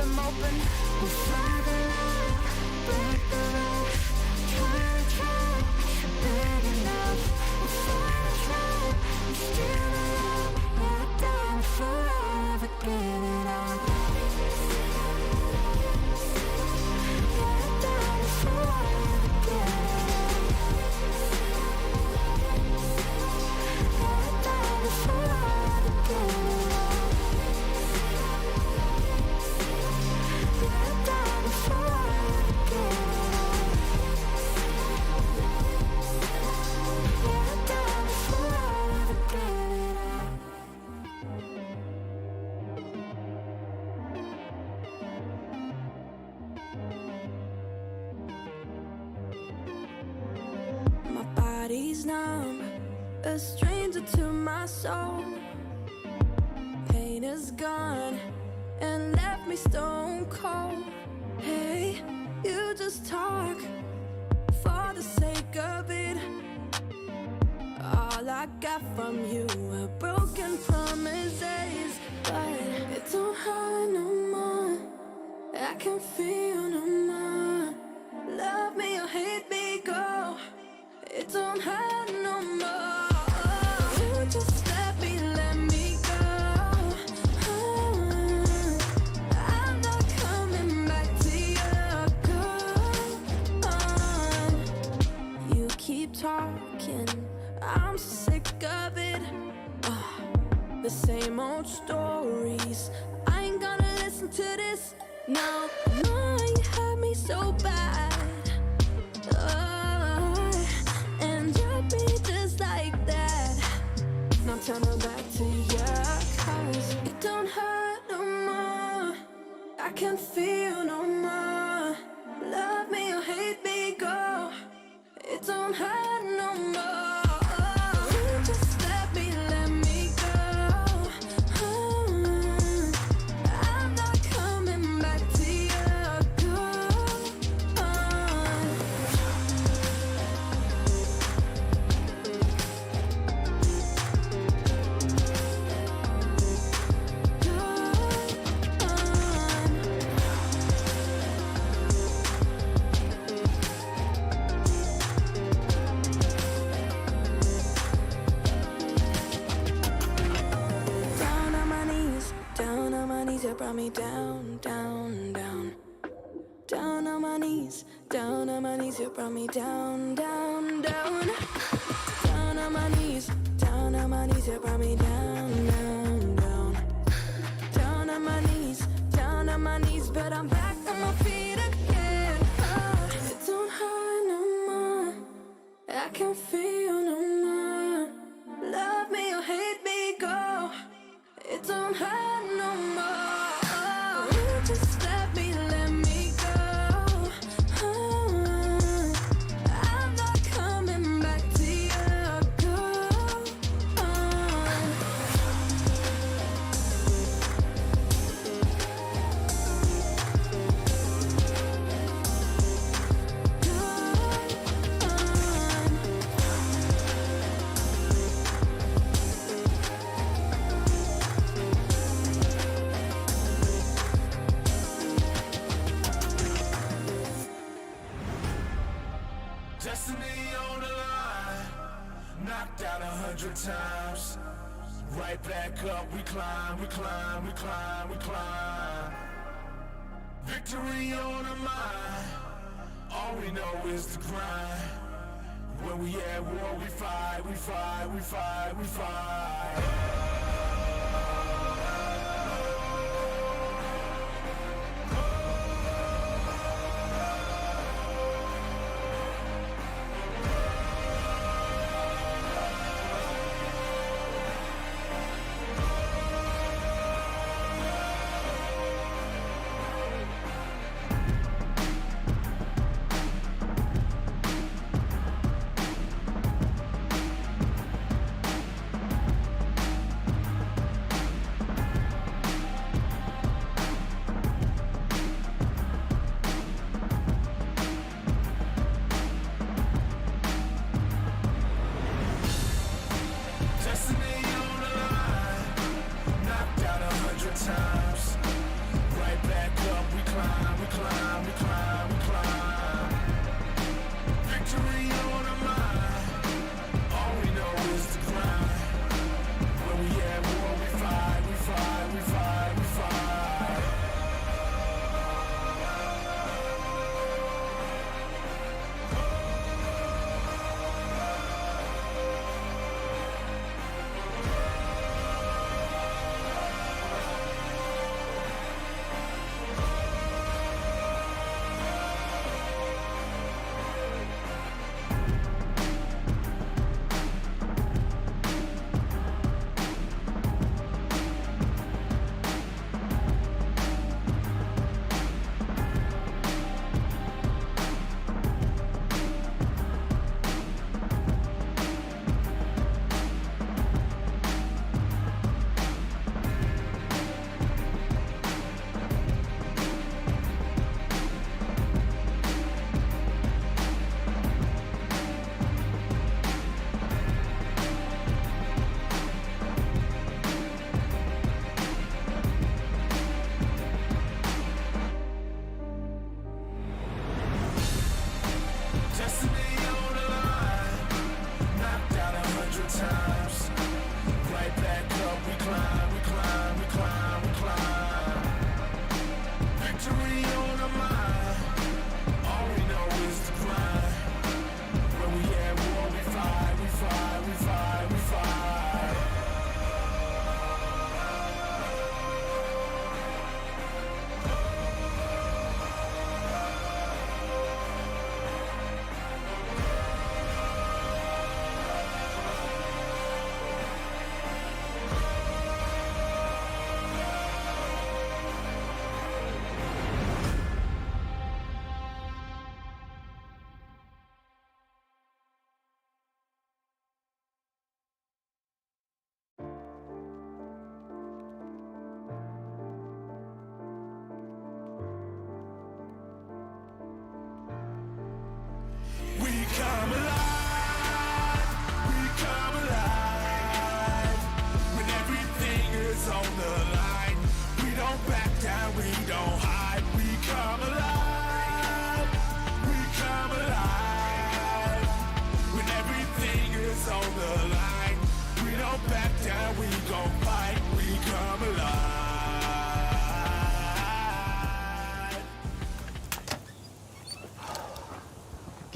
them open. We'll fly the line, break the rules. Try, you're big enough. We'll find right, we're still alive. Yeah, down forever, get it on. Yeah, down forever, get it on. Yeah, down forever, get it on. Yeah, down forever, get it on. Body's numb, a stranger to my soul. Pain is gone and left me stone cold. Hey, you just talk for the sake of it. All I got from you are broken promises, but it don't hurt no more. I can feel no more. Love me or hate me, go. It don't hurt no more. You just let me go. I'm not coming back to you. You keep talking, I'm sick of it. The same old stories, I ain't gonna listen to this. No, no, you had me so bad. Just like that. Now turn her back to you, 'cause it don't hurt no more. I can't feel no more. Love me or hate me, go. It don't hurt no more. Just let me go. I'm not coming back to you, go. You brought me down, down, down. Down on my knees, down on my knees. You brought me down, down, down. Down on my knees, down on my knees. You brought me down, down, down. Down on my knees, down on my knees. But I'm back on my feet again. It don't hurt no more. I can feel no more. Love me or hate me, go. It don't hurt no more. Just let me go. I'm not coming back to you, go. Destiny on the line, knocked out 100 times. Right back up, we climb, we climb, we climb, we climb. Victory on our mind, all we know is the grind. When we at war, we fight, we fight, we fight, we fight.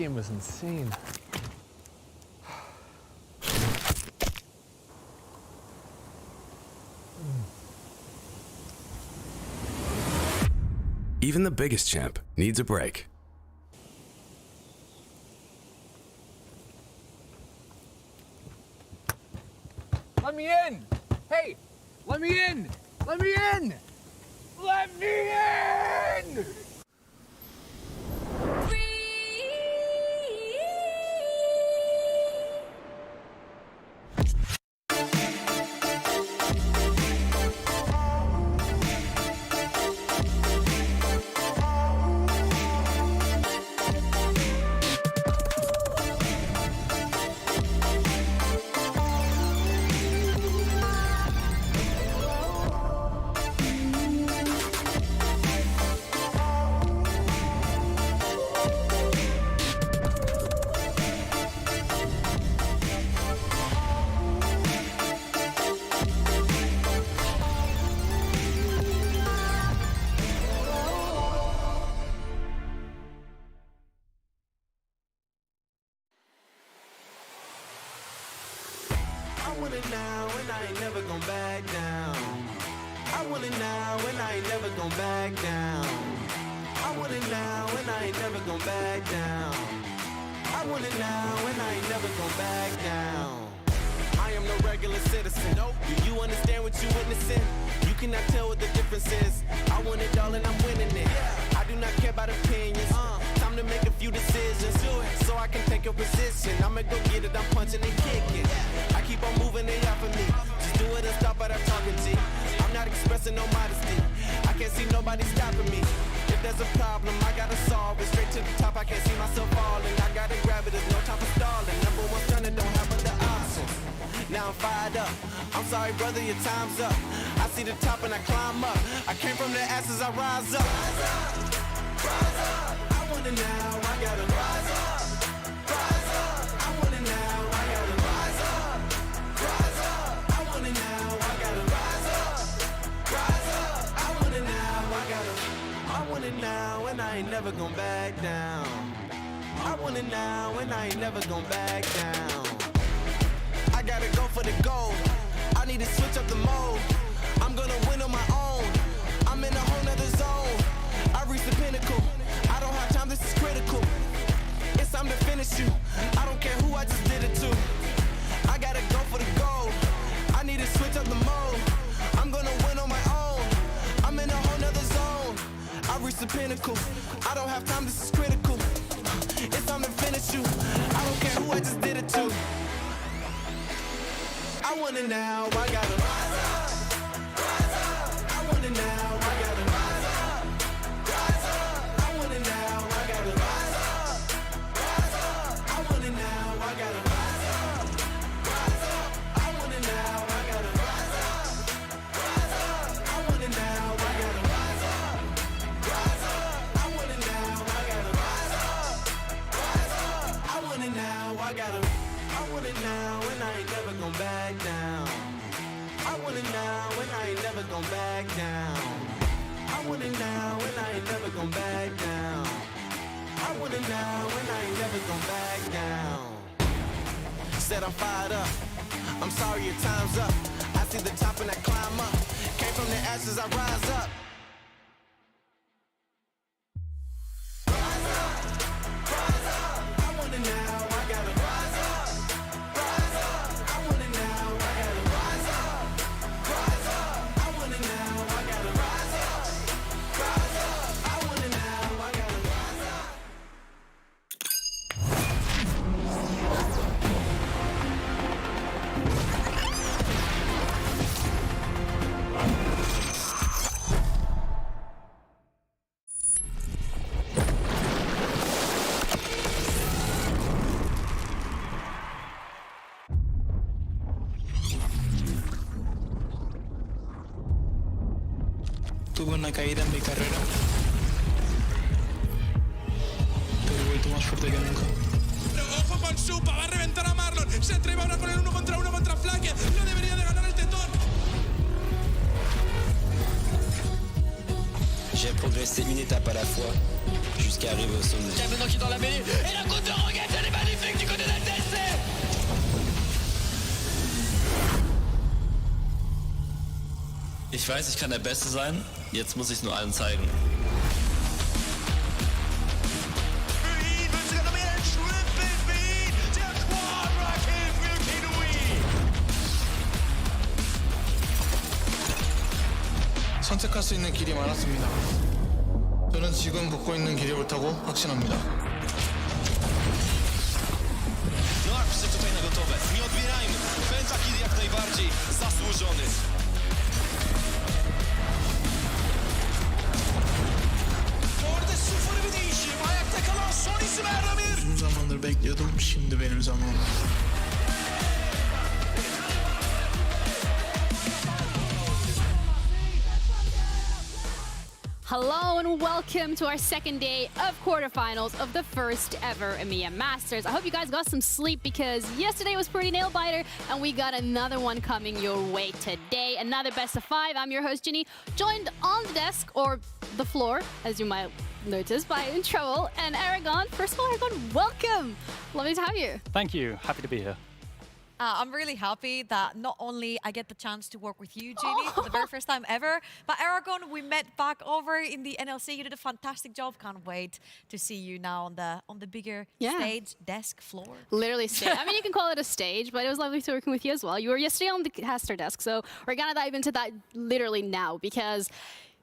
game was insane. Even the biggest champ needs a break. Let me in! Hey! Let me in! Let me in! Let me in! I want it now and I ain't never gon' back down. I want it now and I ain't never gon' back down. I want it now and I ain't never gon' back down. I want it now and I ain't never gon' back down. I am no regular citizen. Nope. Do you understand what you witnessing? You cannot tell what the difference is. I want it all and I'm winning it. I do not care about opinions. Time to make a few decisions so I can take a position. I'ma go get it, I'm punching and kicking. I keep on moving, they off of me. Just do it and stop at our talking G. I'm not expressing no modesty. I can't see nobody stopping me. If there's a problem, I gotta solve it. Straight to the top, I can't see myself falling. I gotta grab it, there's no time for stalling. Number one stunner, don't have other options. Now I'm fired up. I'm sorry, brother, your time's up. I see the top and I climb up. I came from the ashes, I rise up. Rise up, rise up. I want it now, I gotta rise up. Rise up. I want it now, I gotta rise up. Rise up. I want it now, I gotta rise up. Rise up. I want it now, I want it now, and I ain't never gon' back down. I want it now, and I ain't never gon' back down. I gotta go for the gold. I need to switch up the mode. I'm gonna win on my own. I'm in a whole nother zone. I reached the pinnacle. I don't have time, this is critical. It's time to finish you. I don't care who I just did it to. I gotta go for the gold. I need to switch up the mode. I'm gonna win on my own. I'm in a whole nother zone. I reached the pinnacle. I don't have time, this is critical. It's time to finish you. I don't care who I just did it to. I want it now, I gotta rise up, rise up. I want it now, I gotta rise up, rise up. I want it now, I gotta rise up, rise up. I want it now, I gotta rise up, rise up. I want it now, I gotta rise up, rise up. I want it now, I gotta rise up, rise up. I want it now, I gotta rise up, rise up. I want it now, I gotta. I want it now and I ain't never gon' back down. I want it now and I ain't never gon' back down. I want it now and I ain't never gon' back down. I want it now and I ain't never gon' back down. Said I'm fired up. I'm sorry your time's up. I see the top and I climb up. Came from the ashes, I rise up. Rise up, rise up. I want it now, I gotta rise up. Rise up, I want it now, I gotta rise up. Rise up, I want it now, I gotta rise up. Rise up, I want it now, I gotta rise up. Tuve una caída en mi carrera, pero he vuelto más fuerte que nunca. Ojo con Supa, va a reventar a Marlon. Se atreve ahora con el 1 contra Flaque. No debería de ganar el tetón. J'ai progressé une étape à la fois jusqu'à arriver au sommet. Il y a maintenant qui est dans la mêlée. Et la côte de Ich weiß, ich kann der Beste sein. Jetzt muss ich es nur allen zeigen. Für ihn wird sogar noch mehr ein Triple Beat. Der Quadra-Kill für Kinui. 선택할 수 있는 길이 많았습니다. 저는 지금 걷고 있는 길이 옳다고 확신합니다. No a wszyscy tutaj na gotowe. Nie odbierajmy. Pentakill jak najbardziej zasłużony. Orada 0'ı bir değişim. Ayakta kalan son isim Erdemir. uzun zamandır bekliyordum. Şimdi benim zamanım. Hello and welcome to our second day of quarterfinals of the first ever EMEA Masters. I hope you guys got some sleep because yesterday was pretty nail-biter and we got another one coming your way today. Another best of 5. I'm your host Ginny, joined on the desk or the floor, as you might notice, by Trouble and Aragon. First of all, Aragon, welcome. Lovely to have you. Thank you. Happy to be here. I'm really happy that not only I get the chance to work with you, Ginny, for the very first time ever, but Aragon, we met back over in the NLC. You did a fantastic job. Can't wait to see you now on the bigger stage, desk, floor. Literally stage. I mean, you can call it a stage, but it was lovely to working with you as well. You were yesterday on the caster desk, so we're gonna dive into that literally now because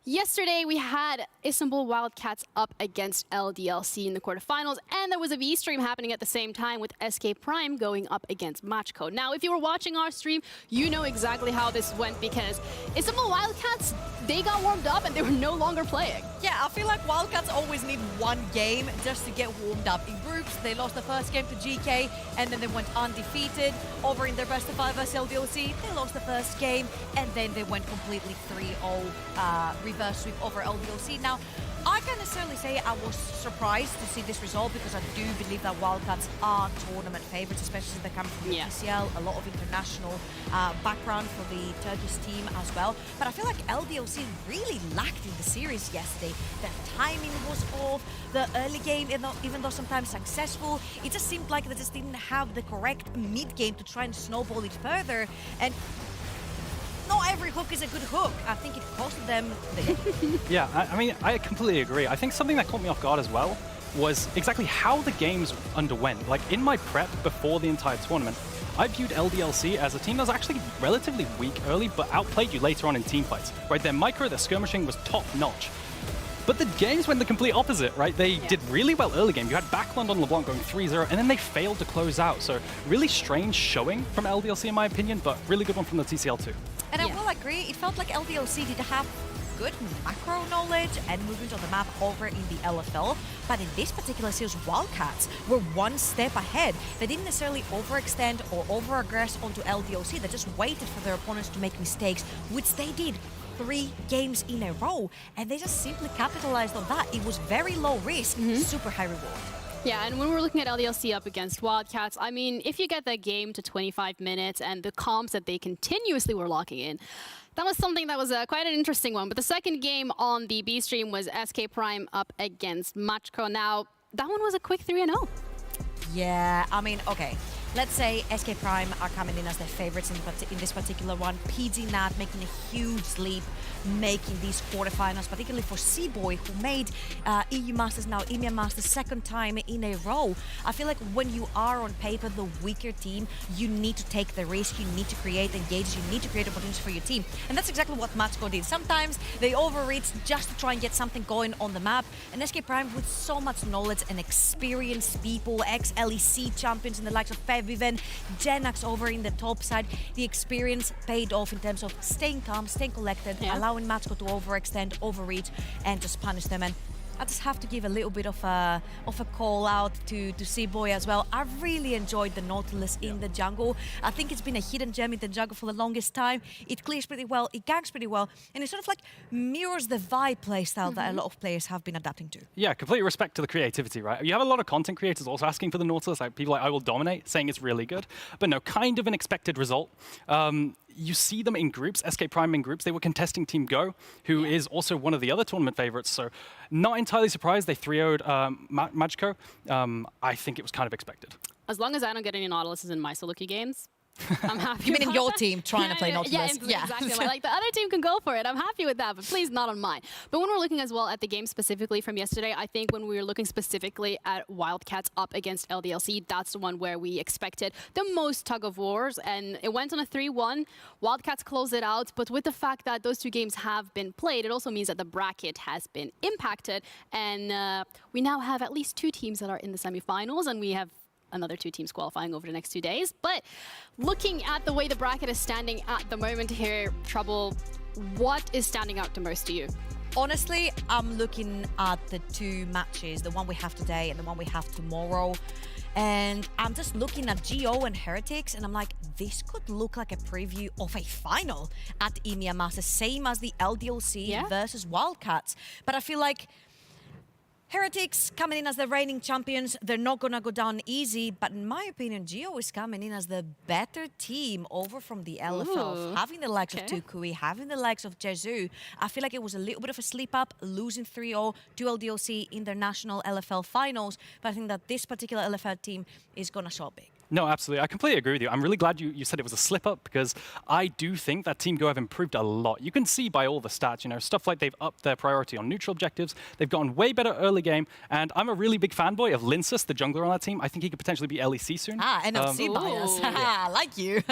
yesterday we had Istanbul Wildcats up against LDLC in the quarterfinals, and there was a V stream happening at the same time with SK Prime going up against Matchco. Now, if you were watching our stream, you know exactly how this went because Istanbul Wildcats, they got warmed up and they were no longer playing. Yeah, I feel like Wildcats always need one game just to get warmed up. In groups, they lost the first game to GK, and then they went undefeated. Over in their best of 5 versus LDLC, they lost the first game, and then they went completely 3-0 reverse sweep over LDLC. Now, I can't necessarily say I was surprised to see this result because I do believe that Wildcats are tournament favorites, especially they come from the TCL, a lot of international background for the Turkish team as well. But I feel like LDLC really lacked in the series yesterday. Their timing was off, the early game, even though sometimes successful, it just seemed like they just didn't have the correct mid-game to try and snowball it further. And not every hook is a good hook. I think it costed them the game. Yeah, I mean, I completely agree. I think something that caught me off guard as well was exactly how the games underwent. Like, in my prep before the entire tournament, I viewed LDLC as a team that was actually relatively weak early, but outplayed you later on in team fights. Right, their micro, their skirmishing was top-notch. But the games went the complete opposite, right? They did really well early game. You had Backland on LeBlanc going 3-0, and then they failed to close out. So really strange showing from LDLC, in my opinion, but really good one from the TCL too. And I will agree, it felt like LDLC did have good macro knowledge and movement on the map over in the LFL, but in this particular series, Wildcats were one step ahead. They didn't necessarily overextend or over-aggress onto LDLC, they just waited for their opponents to make mistakes, which they did 3 games in a row, and they just simply capitalized on that. It was very low risk, super high reward. Yeah, and when we're looking at LDLC up against Wildcats, I mean, if you get that game to 25 minutes and the comps that they continuously were locking in, that was something that was quite an interesting one. But the second game on the B stream was SK Prime up against Matchco. Now, that one was a quick 3-0. Yeah, I mean, okay. Let's say SK Prime are coming in as their favorites in this particular one. PG Nat making a huge leap, making these quarterfinals, particularly for C-Boy, who made EU Masters, now EMEA Masters, second time in a row. I feel like when you are on paper the weaker team, you need to take the risk, you need to create engages, you need to create opportunities for your team. And that's exactly what Matchco did. Sometimes they overreach just to try and get something going on the map. And SK Prime, with so much knowledge and experienced people, ex-LEC champions in the likes of Viven, Genax over in the top side, the experience paid off in terms of staying calm, staying collected, allowing Matchco to overextend, overreach, and just punish them. And I just have to give a little bit of a call out to C-Boy as well. I really enjoyed the Nautilus in the jungle. I think it's been a hidden gem in the jungle for the longest time. It clears pretty well, it ganks pretty well, and it sort of like mirrors the vibe playstyle that a lot of players have been adapting to. Yeah, complete respect to the creativity, right? You have a lot of content creators also asking for the Nautilus, like people like I Will Dominate, saying it's really good, but no, kind of an expected result. You see them in groups, SK Prime in groups. They were contesting Team Go, who is also one of the other tournament favorites. So not entirely surprised they 3-0'd Matchco. I think it was kind of expected. As long as I don't get any Nautiluses in my solo queue games, I'm happy. You mean in about your that. team trying to play Nautilus? Yeah, exactly. Like the other team can go for it. I'm happy with that, but please not on mine. But when we're looking as well at the game specifically from yesterday, I think when we were looking specifically at Wildcats up against LDLC, that's the one where we expected the most tug of wars, and it went on a 3-1. Wildcats closed it out, but with the fact that those two games have been played, it also means that the bracket has been impacted, and we now have at least 2 teams that are in the semifinals, and we have another 2 teams qualifying over the next 2 days. But looking at the way the bracket is standing at the moment here, Trouble, what is standing out the most to you? Honestly, I'm looking at the 2 matches, the one we have today and the one we have tomorrow. And I'm just looking at GO and Heretics, and I'm like, this could look like a preview of a final at EMEA Masters, same as the LDLC versus Wildcats. But I feel like Heretics coming in as the reigning champions, they're not going to go down easy, but in my opinion, Geo is coming in as the better team over from the LFL. Having the likes of Tukui, having the likes of Jezu, I feel like it was a little bit of a slip up, losing 3-0 to LDLC in their national LFL finals, but I think that this particular LFL team is going to show up big. No, absolutely. I completely agree with you. I'm really glad you said it was a slip-up, because I do think that Team Go have improved a lot. You can see by all the stats, you know, stuff like they've upped their priority on neutral objectives. They've gotten way better early game, and I'm a really big fanboy of Linsus, the jungler on that team. I think he could potentially be LEC soon. NLC bias. Like you.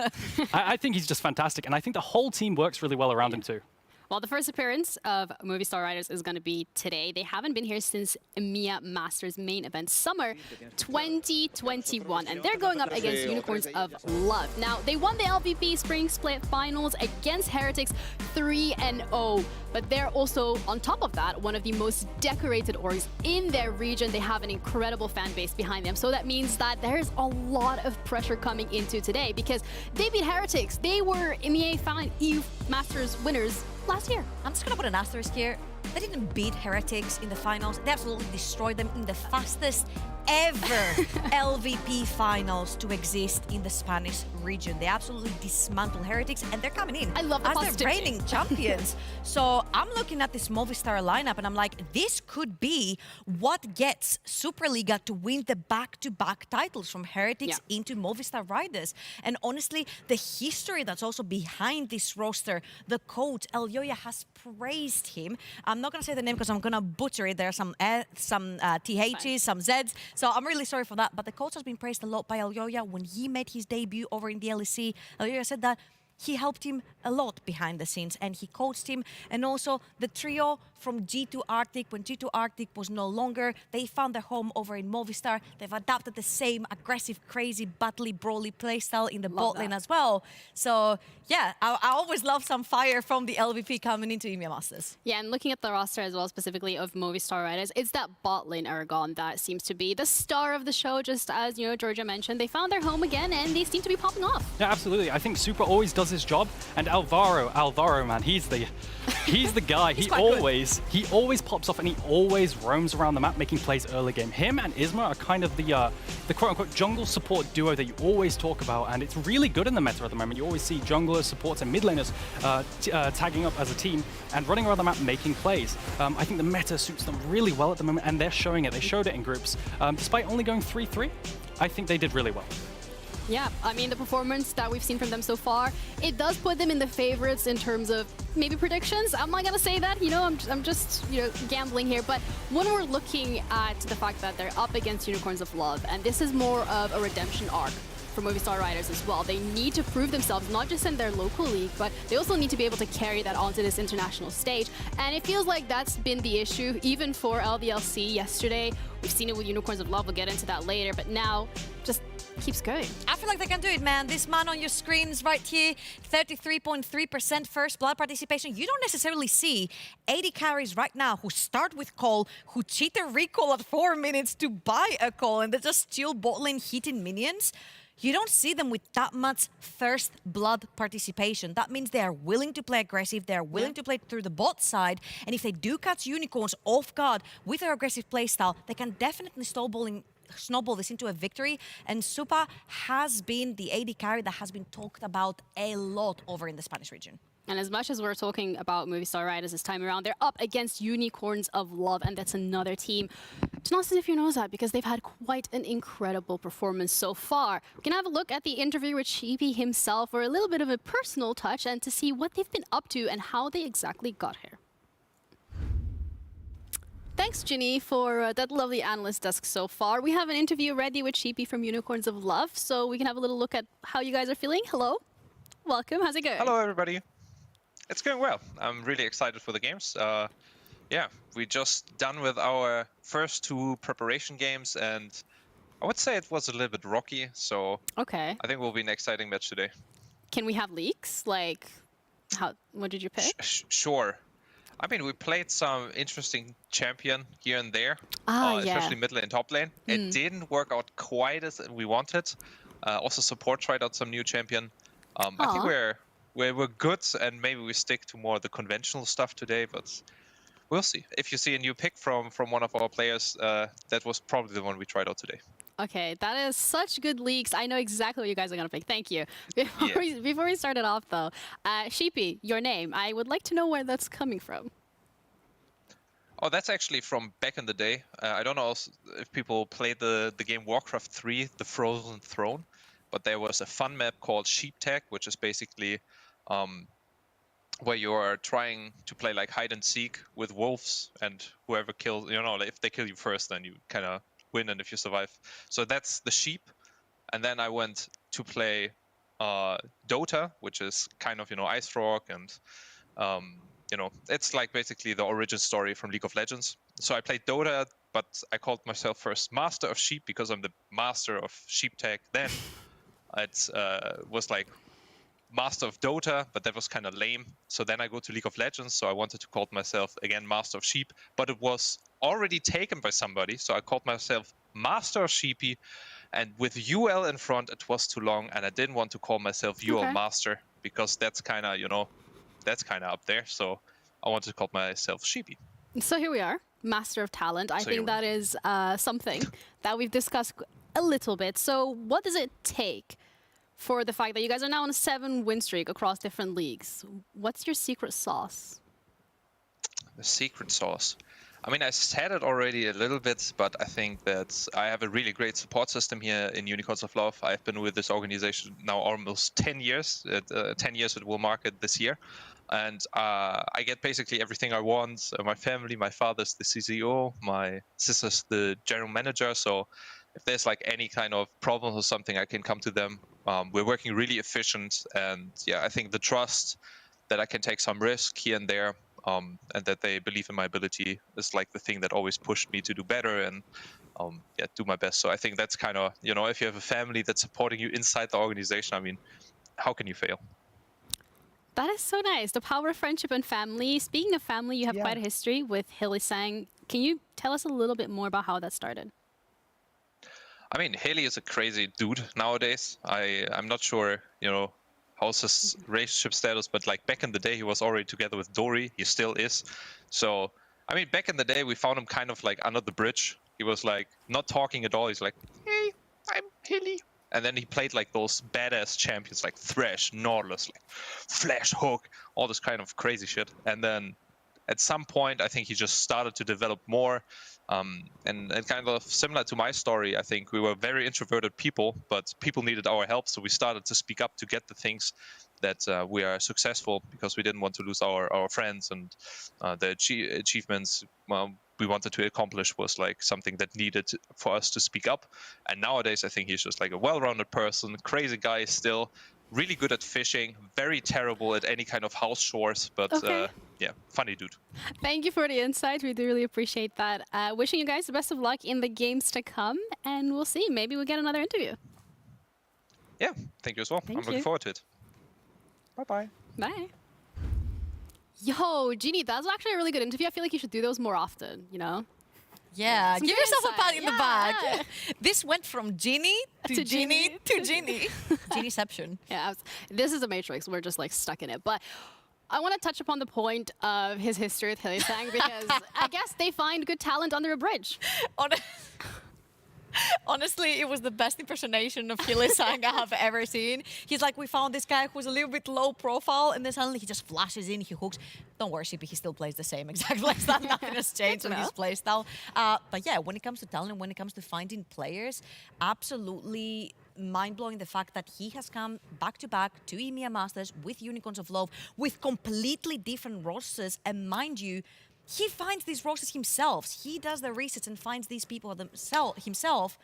I think he's just fantastic, and I think the whole team works really well around him too. Well, the first appearance of Movistar Riders is going to be today. They haven't been here since EMEA Masters main event summer 2021, and they're going up against Unicorns of Love. Now, they won the LVP Spring Split Finals against Heretics 3-0, but they're also, on top of that, one of the most decorated orgs in their region. They have an incredible fan base behind them, so that means that there's a lot of pressure coming into today, because they beat Heretics. They were EMEA EU Masters winners last year. I'm just gonna put an asterisk here. They didn't beat Heretics in the finals. They absolutely destroyed them in the fastest ever LVP finals to exist in the Spanish region. They absolutely dismantled Heretics, and they're coming in I love the as the reigning champions. So I'm looking at this Movistar lineup, and I'm like, this could be what gets Superliga to win the back-to-back titles from Heretics into Movistar Riders. And honestly, the history that's also behind this roster, the coach Elyoya has praised him. I'm not gonna say the name because I'm gonna butcher it. There are some THs, some Zs. So I'm really sorry for that. But the coach has been praised a lot by Elyoya. When he made his debut over in the LEC, Elyoya said that he helped him a lot behind the scenes, and he coached him. And also the trio from G2 Arctic, when G2 Arctic was no longer, they found their home over in Movistar. They've adapted the same aggressive, crazy, battly, brawly playstyle in the bot lane as well. So yeah, I always love some fire from the LVP coming into EMEA Masters. Yeah, and looking at the roster as well, specifically of Movistar Riders, it's that bot lane Aragon that seems to be the star of the show, just as, you know, Georgia mentioned. They found their home again, and they seem to be popping off. Yeah, absolutely. I think Super always does his job, and Alvaro, man, he's the guy. He always pops off, and he always roams around the map making plays early game. Him and Isma are kind of the quote-unquote jungle support duo that you always talk about, and it's really good in the meta at the moment. You always see junglers, supports, and mid laners tagging up as a team and running around the map making plays. I think the meta suits them really well at the moment, and they're showing it. They showed it in groups. Despite only going 3-3, I think they did really well. Yeah, I mean, the performance that we've seen from them so far, it does put them in the favorites in terms of maybe predictions. I'm not gonna say that, you know, I'm just, you know, gambling here. But when we're looking at the fact that they're up against Unicorns of Love, and this is more of a redemption arc for Movistar Riders as well. They need to prove themselves, not just in their local league, but they also need to be able to carry that onto this international stage. And it feels like that's been the issue, even for LDLC yesterday. We've seen it with Unicorns of Love, we'll get into that later, but now just keeps going. I feel like they can do it, man. This man on your screens right here, 33.3% first blood participation. You don't necessarily see 80 carries right now who start with call, who cheat their recall at 4 minutes to buy a call, and they just steal bot lane hitting minions. You don't see them with that much first blood participation. That means they are willing to play aggressive, they are willing to play through the bot side, and if they do catch Unicorns off guard with their aggressive playstyle, they can definitely snowball this into a victory. And Supa has been the AD carry that has been talked about a lot over in the Spanish region. And as much as we're talking about Movistar Riders this time around, they're up against Unicorns of Love, and that's another team to not sniff your nose at because they've had quite an incredible performance so far. We can have a look at the interview with Sheepy himself for a little bit of a personal touch and to see what they've been up to and how they exactly got here. Thanks, Ginny, for that lovely analyst desk so far. We have an interview ready with Sheepy from Unicorns of Love, so we can have a little look at how you guys are feeling. Hello. Welcome. How's it going? Hello, everybody. It's going well. I'm really excited for the games. Yeah, we just done with our first 2 preparation games, and I would say it was a little bit rocky. So okay. I think it will be an exciting match today. Can we have leaks? Like, what did you pick? Sure. I mean, we played some interesting champion here and there, yeah. especially mid lane, top lane. It didn't work out quite as we wanted. Also, support tried out some new champion. I think we're good, and maybe we stick to more of the conventional stuff today, but we'll see. If you see a new pick from one of our players, that was probably the one we tried out today. Okay, that is such good leaks. I know exactly what you guys are going to pick. Thank you. Before we started off, though, Sheepy, your name, I would like to know where that's coming from. Oh, that's actually from back in the day. I don't know if people played the game Warcraft 3, The Frozen Throne, but there was a fun map called Sheep Tag, which is basically where you are trying to play like hide and seek with wolves, and whoever kills, if they kill you first, then you kind of win, and if you survive. So that's the sheep. And then I went to play Dota, which is kind of, Ice Frog, and it's like basically the origin story from League of Legends. So I played Dota, but I called myself first Master of Sheep because I'm the master of Sheep Tag. Then it was like Master of Dota, but that was kind of lame. So then I go to League of Legends, so I wanted to call myself again Master of Sheep, but it was already taken by somebody, so I called myself Master of Sheepy, and with UL in front it was too long, and I didn't want to call myself UL Master because that's kind of, that's kind of up there, so I wanted to call myself Sheepy. So here we are, Master of Talent. I think that is something that we've discussed a little bit. So what does it take for the fact that you guys are now on a 7-win streak across different leagues? What's your secret sauce? The secret sauce. I mean, I said it already a little bit, but I think that I have a really great support system here in Unicorns of Love. I've been with this organization now almost 10 years. 10 years it will mark it this year. And I get basically everything I want. My family, my father's the CCO, my sister's the general manager. So if there's like any kind of problems or something, I can come to them. We're working really efficient, and yeah, I think the trust that I can take some risk here and there, and that they believe in my ability is like the thing that always pushed me to do better and do my best. So I think that's kind of, if you have a family that's supporting you inside the organization, I mean, how can you fail? That is so nice. The power of friendship and family. Speaking of family, you have quite a history with Hilly-sang. Can you tell us a little bit more about how that started? I mean, Haley is a crazy dude nowadays. I'm not sure, how's his relationship status, but like back in the day, he was already together with Dory. He still is. So, I mean, back in the day, we found him kind of like under the bridge. He was like not talking at all. He's like, hey, I'm Haley. And then he played like those badass champions like Thresh, Nautilus, like Flash Hook, all this kind of crazy shit. And then at some point, I think he just started to develop more. And kind of similar to my story, I think we were very introverted people, but people needed our help. So we started to speak up to get the things that we are successful, because we didn't want to lose our friends, and the achievements we wanted to accomplish was like something that needed for us to speak up. And nowadays, I think he's just like a well-rounded person, crazy guy still, really good at fishing, very terrible at any kind of house chores, but yeah, funny dude. Thank you for the insight. We do really appreciate that. Wishing you guys the best of luck in the games to come, and we'll see. Maybe we'll get another interview. Yeah, thank you as well. I'm looking forward to it. Bye-bye. Bye. Yo, Jeannie, that was actually a really good interview. I feel like you should do those more often, Yeah, Some give good yourself a insight. pat in the back. This went from Ginny to Ginny to Ginny. Ginnyception. Yeah, this is a Matrix. We're just like stuck in it. But I want to touch upon the point of his history with Hilly-sang, because I guess they find good talent under a bridge. Honestly, it was the best impersonation of Kilisang I have ever seen. He's like, we found this guy who's a little bit low profile, and then suddenly he just flashes in, he hooks. Don't worry, Sheepy, he still plays the same exact playstyle. Nothing has changed with his playstyle. But yeah, when it comes to talent, when it comes to finding players, absolutely mind-blowing the fact that he has come back-to-back to EMEA Masters with Unicorns of Love, with completely different rosters, and mind you, he finds these rosters himself. He does the research and finds these people himself.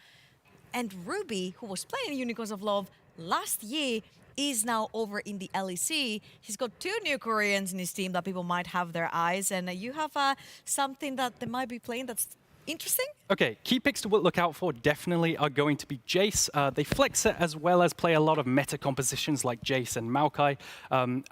And Ruby, who was playing Unicorns of Love last year, is now over in the LEC. He's got 2 new Koreans in his team that people might have their eyes. And you have something that they might be playing that's interesting? Okay, key picks to look out for definitely are going to be Jace. They flex it as well as play a lot of meta compositions like Jace and Maokai.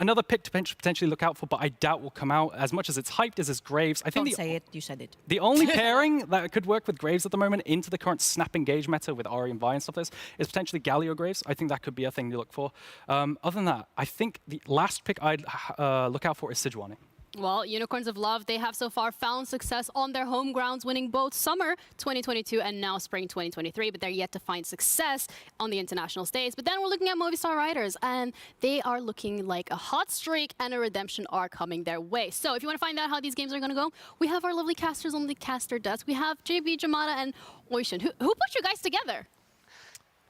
Another pick to potentially look out for, but I doubt will come out as much as it's hyped, is Graves. I think Don't say it, you said it. The only pairing that could work with Graves at the moment into the current snap engage meta with Ari and Vi and stuff like this is potentially Galio Graves. I think that could be a thing to look for. Other than that, I think the last pick I'd look out for is Sejuani. Well, Unicorns of Love, they have so far found success on their home grounds, winning both summer 2022 and now spring 2023, but they're yet to find success on the international stage. But then we're looking at Movistar Riders, and they are looking like a hot streak and a redemption are coming their way. So if you want to find out how these games are going to go, we have our lovely casters on the caster desk. We have JB, Jamada, and Oishin. Who put you guys together?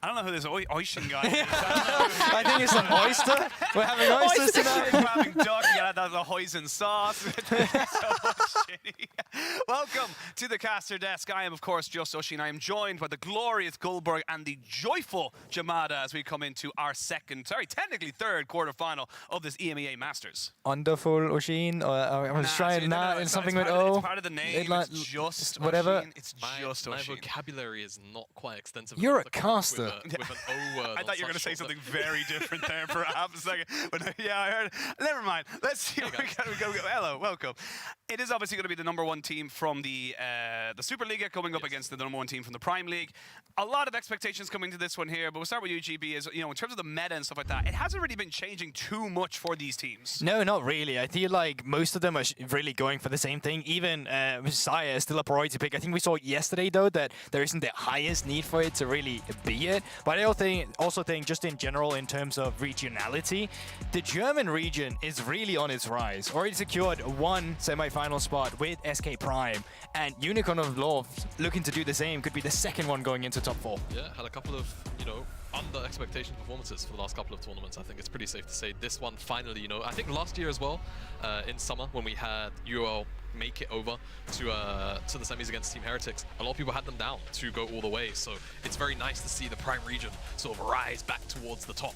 I don't know who this Oishin guy is. I think it's an oyster. We're having oysters tonight. We're having duck. Yeah, that's a hoisin sauce. So shitty. Welcome to the caster desk. I am, of course, just Oshin. I am joined by the glorious Goldberg and the joyful Jamada as we come into our technically third quarterfinal of this EMEA Masters. Wonderful Oshin. I was trying that in something with O. It's part of the name. It's just whatever. Oshin. It's just Oshin. My vocabulary is not quite extensive. You're a caster. With an O word. I thought you were going to say something very different there for a half a second. But yeah, I heard. Never mind. Let's see. We go. Hello, welcome. It is obviously going to be the #1 team from the Superliga coming up against the #1 team from the Prime League. A lot of expectations coming to this one here, but we'll start with UGB. Is in terms of the meta and stuff like that, it hasn't really been changing too much for these teams. No, not really. I feel like most of them are really going for the same thing. Even Messiah is still a priority pick. I think we saw yesterday though that there isn't the highest need for it to really be it. But I also think just in general, in terms of regionality, the German region is really on its rise. Already secured 1 semi-final spot with SK Prime, and Unicorn of Love looking to do the same. Could be the second one going into top 4. Yeah, had a couple of, under expectation performances for the last couple of tournaments. I think it's pretty safe to say this one finally, I think last year as well, in summer when we had UOL make it over to the semis against Team Heretics, a lot of people had them down to go all the way. So it's very nice to see the Prime region sort of rise back towards the top,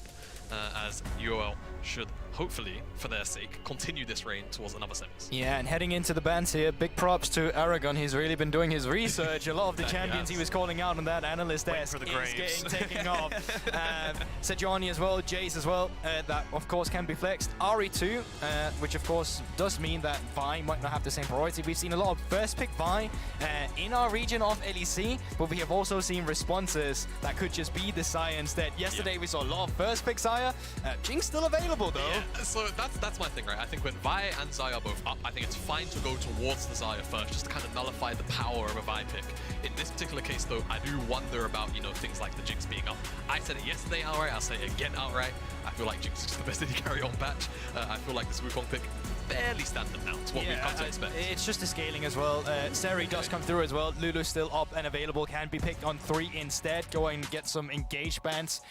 as UOL should hopefully, for their sake, continue this reign towards another semis. Yeah, and heading into the bans here, big props to Aragon. He's really been doing his research. A lot of the champions he was calling out on that analyst desk is taking off. Sejuani as well, Jace as well, that of course can be flexed. Ari too, which of course does mean that Vi might not have the same priority. We've seen a lot of first pick Vi in our region of LEC, but we have also seen responses that could just be the Xayah instead. Yesterday we saw a lot of first pick Xayah. Jinx still available though. Yeah, so that's my thing, right? I think when Vi and Xayah are both up, I think it's fine to go towards the Xayah first, just to kind of nullify the power of a Vi pick. In this particular case though, I do wonder about, things like the Jinx being up. I said it yesterday outright, I'll say it again outright. I feel like Jinx is just the best AD carry on patch. I feel like this Wukong pick fairly standard now to what we've come to expect. It's just the scaling as well. Seri does come through as well. Lulu's still up and available, can be picked on 3 instead. Go and get some engaged bans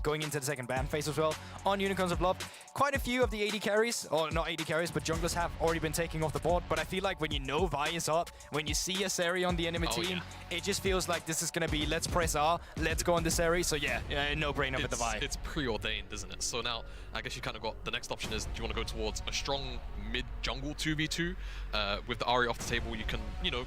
going into the second ban phase as well. On Unicorns of Love, quite a few of the AD carries, or not AD carries, but junglers have already been taking off the board. But I feel like when you know Vi is up, when you see a Seri on the enemy team, it just feels like this is going to be, let's press R, let's go on the Seri. So yeah, no-brainer with the Vi. It's preordained, isn't it? So now, I guess you kind of got, the next option is, do you want to go towards a strong mid-jungle 2v2? With the Ari off the table, you can,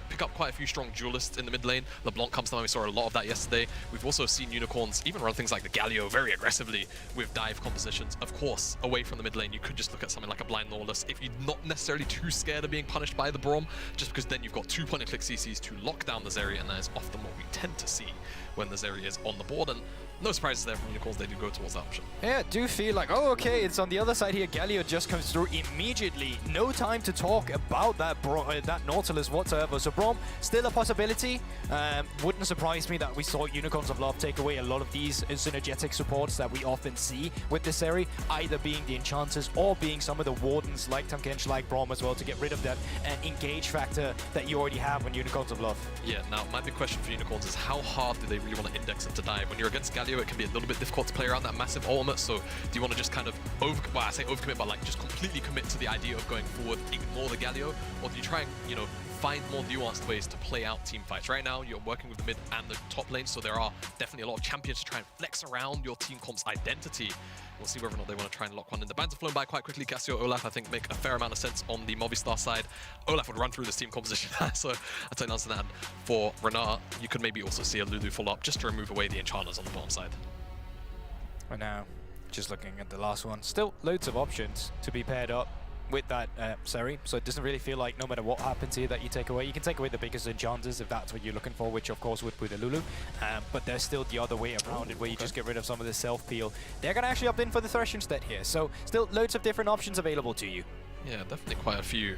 pick up quite a few strong duelists in the mid lane. LeBlanc comes down, we saw a lot of that yesterday. We've also seen Unicorns even run things like the Galio very aggressively with dive compositions. Of course, away from the mid lane, you could just look at something like a Blind Lawless if you're not necessarily too scared of being punished by the Braum, just because then you've got 2 point-and-click CCs to lock down the Zeri, and that is often what we tend to see when the Zeri is on the board. And no surprises there from Unicorns. They do go towards that option. Yeah, do feel like, oh, okay, it's on the other side here. Galio just comes through immediately. No time to talk about that that Nautilus whatsoever. So Braum, still a possibility. Wouldn't surprise me that we saw Unicorns of Love take away a lot of these synergetic supports that we often see with this series, either being the Enchanters or being some of the Wardens like Tamkench, like Braum as well, to get rid of that engage factor that you already have on Unicorns of Love. Yeah, now my big question for Unicorns is how hard do they really want to index into dive? When you're against Galio, it can be a little bit difficult to play around that massive ultimate, so do you want to just kind of I say overcommit, but like just completely commit to the idea of going forward, ignore the Galio, or do you try and, you know, find more nuanced ways to play out team fights? Right now, you're working with the mid and the top lane, so there are definitely a lot of champions to try and flex around your team comp's identity. We'll see whether or not they want to try and lock one in. The bans have flown by quite quickly. Cassio, Olaf, I think, make a fair amount of sense on the Movistar side. Olaf would run through this team composition, so I'll totally understand that. For Renard, you could maybe also see a Lulu follow up just to remove away the enchanters on the bottom side. Right now, just looking at the last one, still loads of options to be paired up with that Seri, so it doesn't really feel like no matter what happens here that you take away. You can take away the biggest enchanters if that's what you're looking for, which of course would put a Lulu, but there's still the other way around it where you just get rid of some of the self-peel. They're going to actually opt in for the Thresh instead here, so still loads of different options available to you. Yeah, definitely quite a few.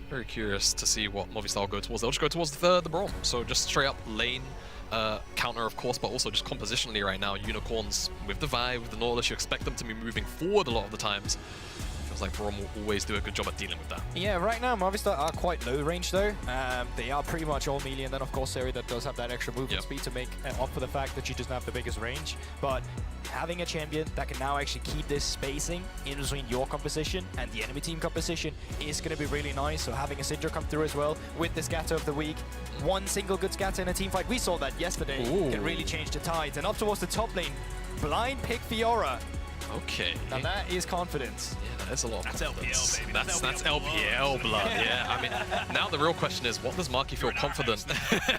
Very curious to see what Movistar will go towards. They'll just go towards the Braum, so just straight up lane counter, of course, but also just compositionally right now, Unicorns with the Vi, with the Nautilus, you expect them to be moving forward a lot of the times. Feels like Braum will always do a good job at dealing with that. Yeah, right now Movistar are quite low range though. They are pretty much all melee, and then of course Seri that does have that extra movement speed to make up for the fact that she doesn't have the biggest range. But having a champion that can now actually keep this spacing in between your composition and the enemy team composition is going to be really nice. So having a Syndra come through as well with the scatter of the week, one single good scatter in a team fight, we saw that yesterday, can really change the tides. And up towards the top lane, blind pick Fiora. Okay. Now that is confidence. Yeah, that is a lot of confidence. LPL, baby. That's LPL blood, yeah. I mean, now the real question is, what does Marky feel confident?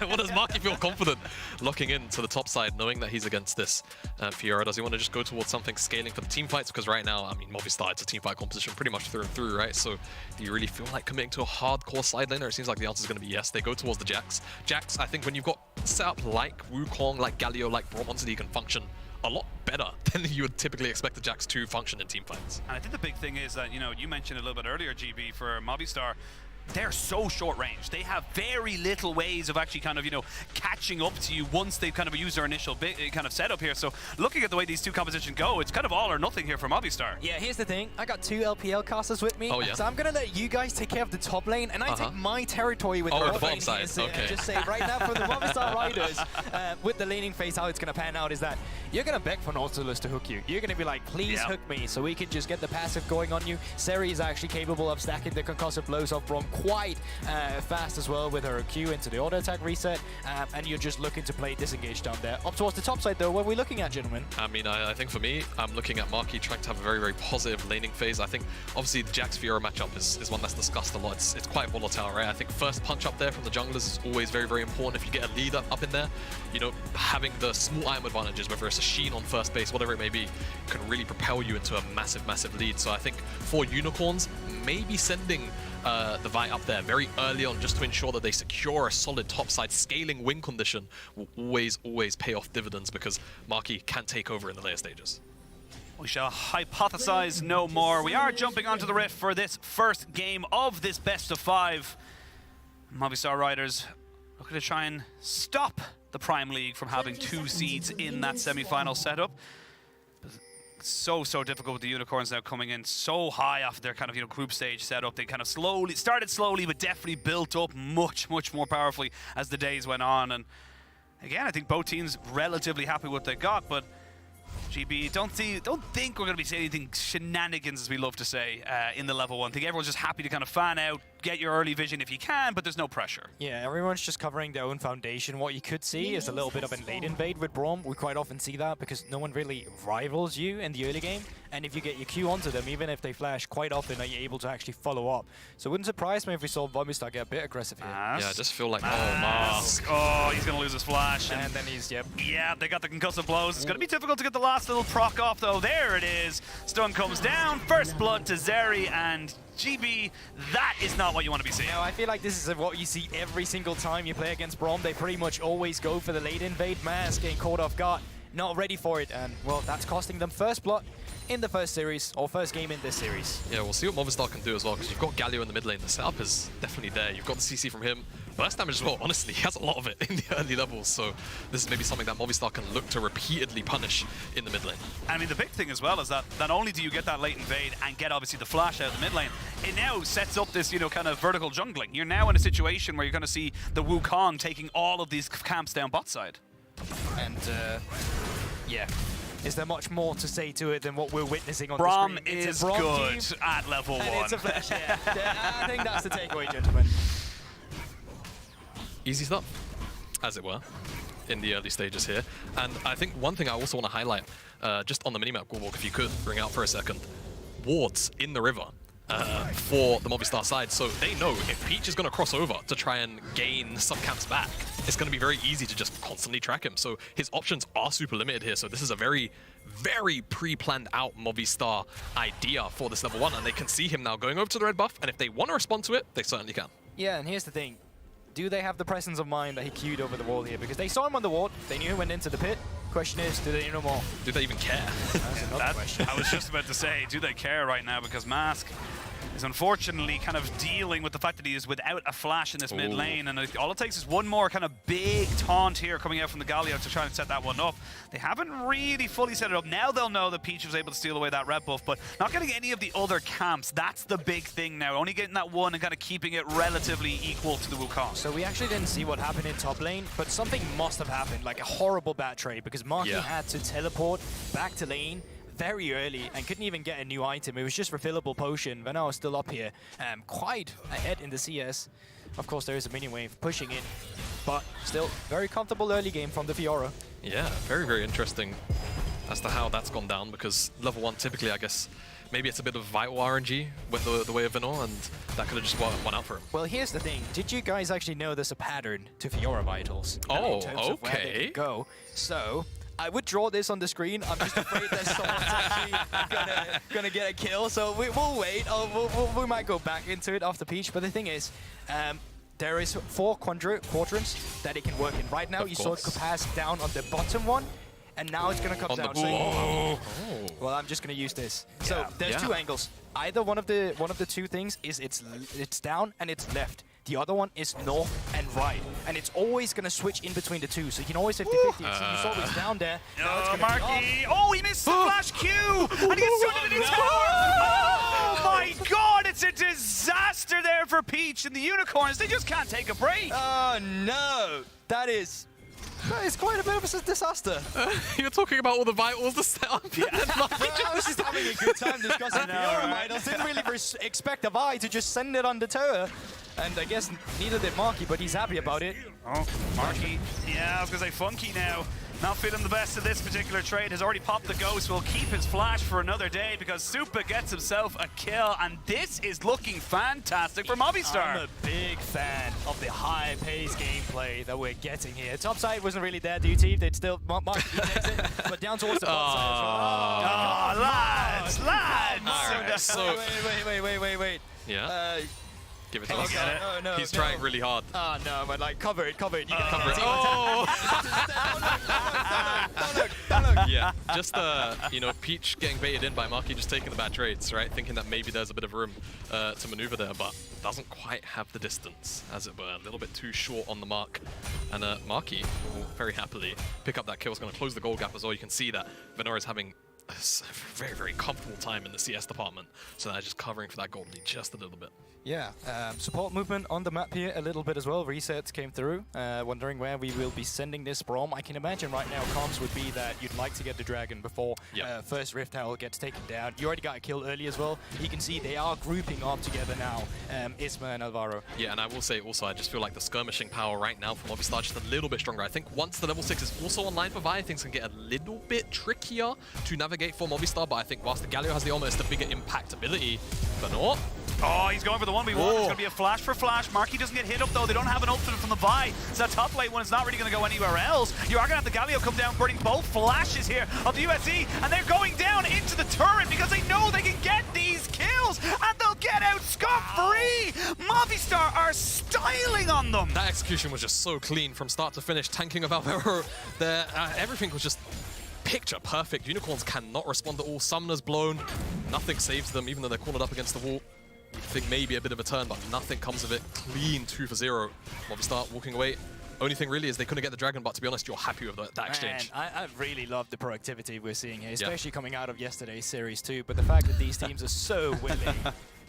What does Marky feel confident locking in to the top side, knowing that he's against this Fiora? Does he want to just go towards something scaling for the team fights? Because right now, I mean, Movistar, it's a team fight composition pretty much through and through, right? So do you really feel like committing to a hardcore side laner? It seems like the answer is going to be yes. They go towards the Jax. Jax, I think when you've got set up like Wukong, like Galio, like Braum, honestly, he can function a lot better than you would typically expect the Jax to function in team fights. And I think the big thing is that, you know, you mentioned a little bit earlier, GB, for Movistar, they're so short range. They have very little ways of actually kind of, you know, catching up to you once they've kind of used their initial kind of setup here. So looking at the way these two compositions go, it's kind of all or nothing here for Movistar. Yeah, here's the thing. I got two LPL casters with me, so I'm going to let you guys take care of the top lane, and I take my territory with the bottom side. Okay. Just say right now for the Movistar Riders, with the laning phase, how it's going to pan out is that you're going to beg for Nautilus to hook you. You're going to be like, please hook me so we can just get the passive going on you. Seri is actually capable of stacking the concussive blows off Braum quite fast as well with her Q into the auto attack reset, and you're just looking to play disengage down there. Up towards the top side though, what are we looking at, gentlemen? I mean, I think for me, I'm looking at Marky trying to have a very, very positive laning phase. I think obviously the Jax Fiora matchup is one that's discussed a lot. It's quite volatile, right? I think first punch up there from the junglers is always very, very important. If you get a lead up in there, you know, having the small item advantages, whether it's a Sheen on first base, whatever it may be, can really propel you into a massive, massive lead. So I think for Unicorns, maybe sending the Vi up there very early on just to ensure that they secure a solid topside scaling win condition will always pay off dividends, because Marky can take over in the later stages. We shall hypothesize no more. We are jumping onto the rift for this first game of this best of 5. Movistar Riders looking to try and stop the Prime League from having 2 seeds in that semi-final setup. So difficult with the Unicorns now coming in so high off their kind of, you know, group stage setup. They kind of started slowly, but definitely built up much more powerfully as the days went on. And again, I think both teams relatively happy with what they got, but GB, don't think we're going to be seeing anything shenanigans, as we love to say, in the level 1. I think everyone's just happy to kind of fan out, get your early vision if you can, but there's no pressure. Yeah, everyone's just covering their own foundation. What you could see is a little bit of a late invade with Braum. We quite often see that because no one really rivals you in the early game. And if you get your Q onto them, even if they flash, quite often are you able to actually follow up. So it wouldn't surprise me if we saw Movistar get a bit aggressive here. Yeah, I just feel like, Mask. Oh, he's going to lose his flash. And then he's, Yeah, they got the concussive blows. It's going to be difficult to get the last little proc off, though. There it is. Stun comes down. First blood to Zeri, and GB, that is not what you want to be seeing. No, I feel like this is what you see every single time you play against Braum. They pretty much always go for the late invade. Mask getting caught off guard. not ready for it, and well, that's costing them first blood in the first series, or first game in this series. Yeah, we'll see what Movistar can do as well, because you've got Galio in the mid lane. The setup is definitely there. You've got the CC from him. Burst damage as well, honestly, he has a lot of it in the early levels, so this is maybe something that Movistar can look to repeatedly punish in the mid lane. I mean, the big thing as well is that not only do you get that late invade and get obviously the flash out of the mid lane, it now sets up this, you know, kind of vertical jungling. You're now in a situation where you're going to see the Wukong taking all of these camps down bot side. And, yeah. Is there much more to say to it than what we're witnessing on Braum the screen? is it's a Braum good team, at level 1. It's a flash, yeah. I think that's the takeaway, gentlemen. Easy stuff, as it were, in the early stages here. And I think one thing I also want to highlight, just on the minimap, Gulborg, if you could bring out for a second, wards in the river for the Movistar side. So they know if Peach is going to cross over to try and gain some camps back, it's going to be very easy to just constantly track him. So his options are super limited here. So this is a very, very pre-planned out Movistar idea for this level 1. And they can see him now going over to the red buff. And if they want to respond to it, they certainly can. Yeah, and here's the thing. Do they have the presence of mind that he queued over the wall here? Because they saw him on the wall, they knew he went into the pit. Question is, do they know more? Do they even care? That's another question. I was just about to say, do they care right now? Because Mask is unfortunately kind of dealing with the fact that he is without a flash in this mid lane, and all it takes is one more kind of big taunt here coming out from the Galio to try and set that one up. They haven't really fully set it up. Now they'll know that Peach was able to steal away that red buff, but not getting any of the other camps. That's the big thing now. Only getting that one and kind of keeping it relatively equal to the Wukong. So we actually didn't see what happened in top lane, but something must have happened, like a horrible bad trade, because Marky had to teleport back to lane very early and couldn't even get a new item. It was just refillable potion. Venal is still up here, quite ahead in the CS. Of course, there is a mini wave pushing in, but still very comfortable early game from the Fiora. Yeah, very, very interesting as to how that's gone down, because level 1 typically, I guess, maybe it's a bit of vital RNG with the way of Venal, and that could have just won out for him. Well, here's the thing. Did you guys actually know there's a pattern to Fiora vitals? Oh, in terms of where they okay. can go. So I would draw this on the screen. I'm just afraid that someone's actually gonna get a kill. So we'll wait. We might go back into it after Peach. But the thing is, there is 4 quadrants that it can work in. Right now, you saw it could pass down on the bottom one, and now it's gonna come on down. So well, I'm just gonna use this. So there's 2 angles. Either one of the 2 things is it's down and it's left. The other one is north and right. And it's always going to switch in between the 2. So you can always 50-50. So you saw it's down there. Now it's gonna Marky! Oh, he missed the flash Q! And he gets stuck in the tower! Oh my god, it's a disaster there for Peach and the Unicorns. They just can't take a break. Oh no! That is quite a bit of a disaster. You're talking about all the vitals, the setup. Yeah. I was just having a good time discussing Fiora vitals. Didn't really expect a Vi to just send it on the tower. And I guess neither did Marky, but he's happy about it. Oh, Marky. Yeah, I was going to say Funky now. Not feeling the best of this particular trade. Has already popped the ghost. Will keep his flash for another day because Supa gets himself a kill. And this is looking fantastic for Movistar. I'm a big fan of the high-paced gameplay that we're getting here. Topside wasn't really there, DT. They'd still Marky takes it, but down towards the bottom side as well. Oh, lads! All right, wait. Yeah. Give it to us. Oh, no, He's trying really hard. Oh no, but like cover it. You can cover it. Oh! Don't look. Yeah, just you know, Peach getting baited in by Marky, just taking the bad trades, right? Thinking that maybe there's a bit of room to maneuver there, but doesn't quite have the distance, as it were. A little bit too short on the mark. And Marky will very happily pick up that kill. It's going to close the goal gap as well. You can see that Venora is having a very, very comfortable time in the CS department. So they're just covering for that gold lead just a little bit. Yeah, support movement on the map here a little bit as well. Resets came through. Wondering where we will be sending this Braum. I can imagine right now comms would be that you'd like to get the dragon before first Rift Owl gets taken down. You already got a kill early as well. You can see they are grouping up together now, Isma and Alvaro. Yeah, and I will say also, I just feel like the skirmishing power right now from Movistar just a little bit stronger. I think once the level 6 is also online for Vi, things can get a little bit trickier to navigate for Movistar, but I think whilst the Galio has the almost the bigger impact ability, Venor. Oh, he's going for the 1v1. It's going to be a flash for flash. Marky doesn't get hit up, though. They don't have an ultimate from the Vi. So that top lane one is not really going to go anywhere else. You are going to have the Galio come down, burning both flashes here of the USC, and they're going down into the turret because they know they can get these kills, and they'll get out scot-free. Movistar are styling on them. That execution was just so clean from start to finish. Tanking of Alvaro there. Everything was just picture perfect. Unicorns cannot respond at all. Summoner's blown. Nothing saves them, even though they're cornered up against the wall. You think maybe a bit of a turn, but nothing comes of it. Clean 2 for 0. Movistar walking away. Only thing really is they couldn't get the dragon, but to be honest, you're happy with that exchange. Man, I really love the proactivity we're seeing here, especially coming out of yesterday's series too. But the fact that these teams are so willing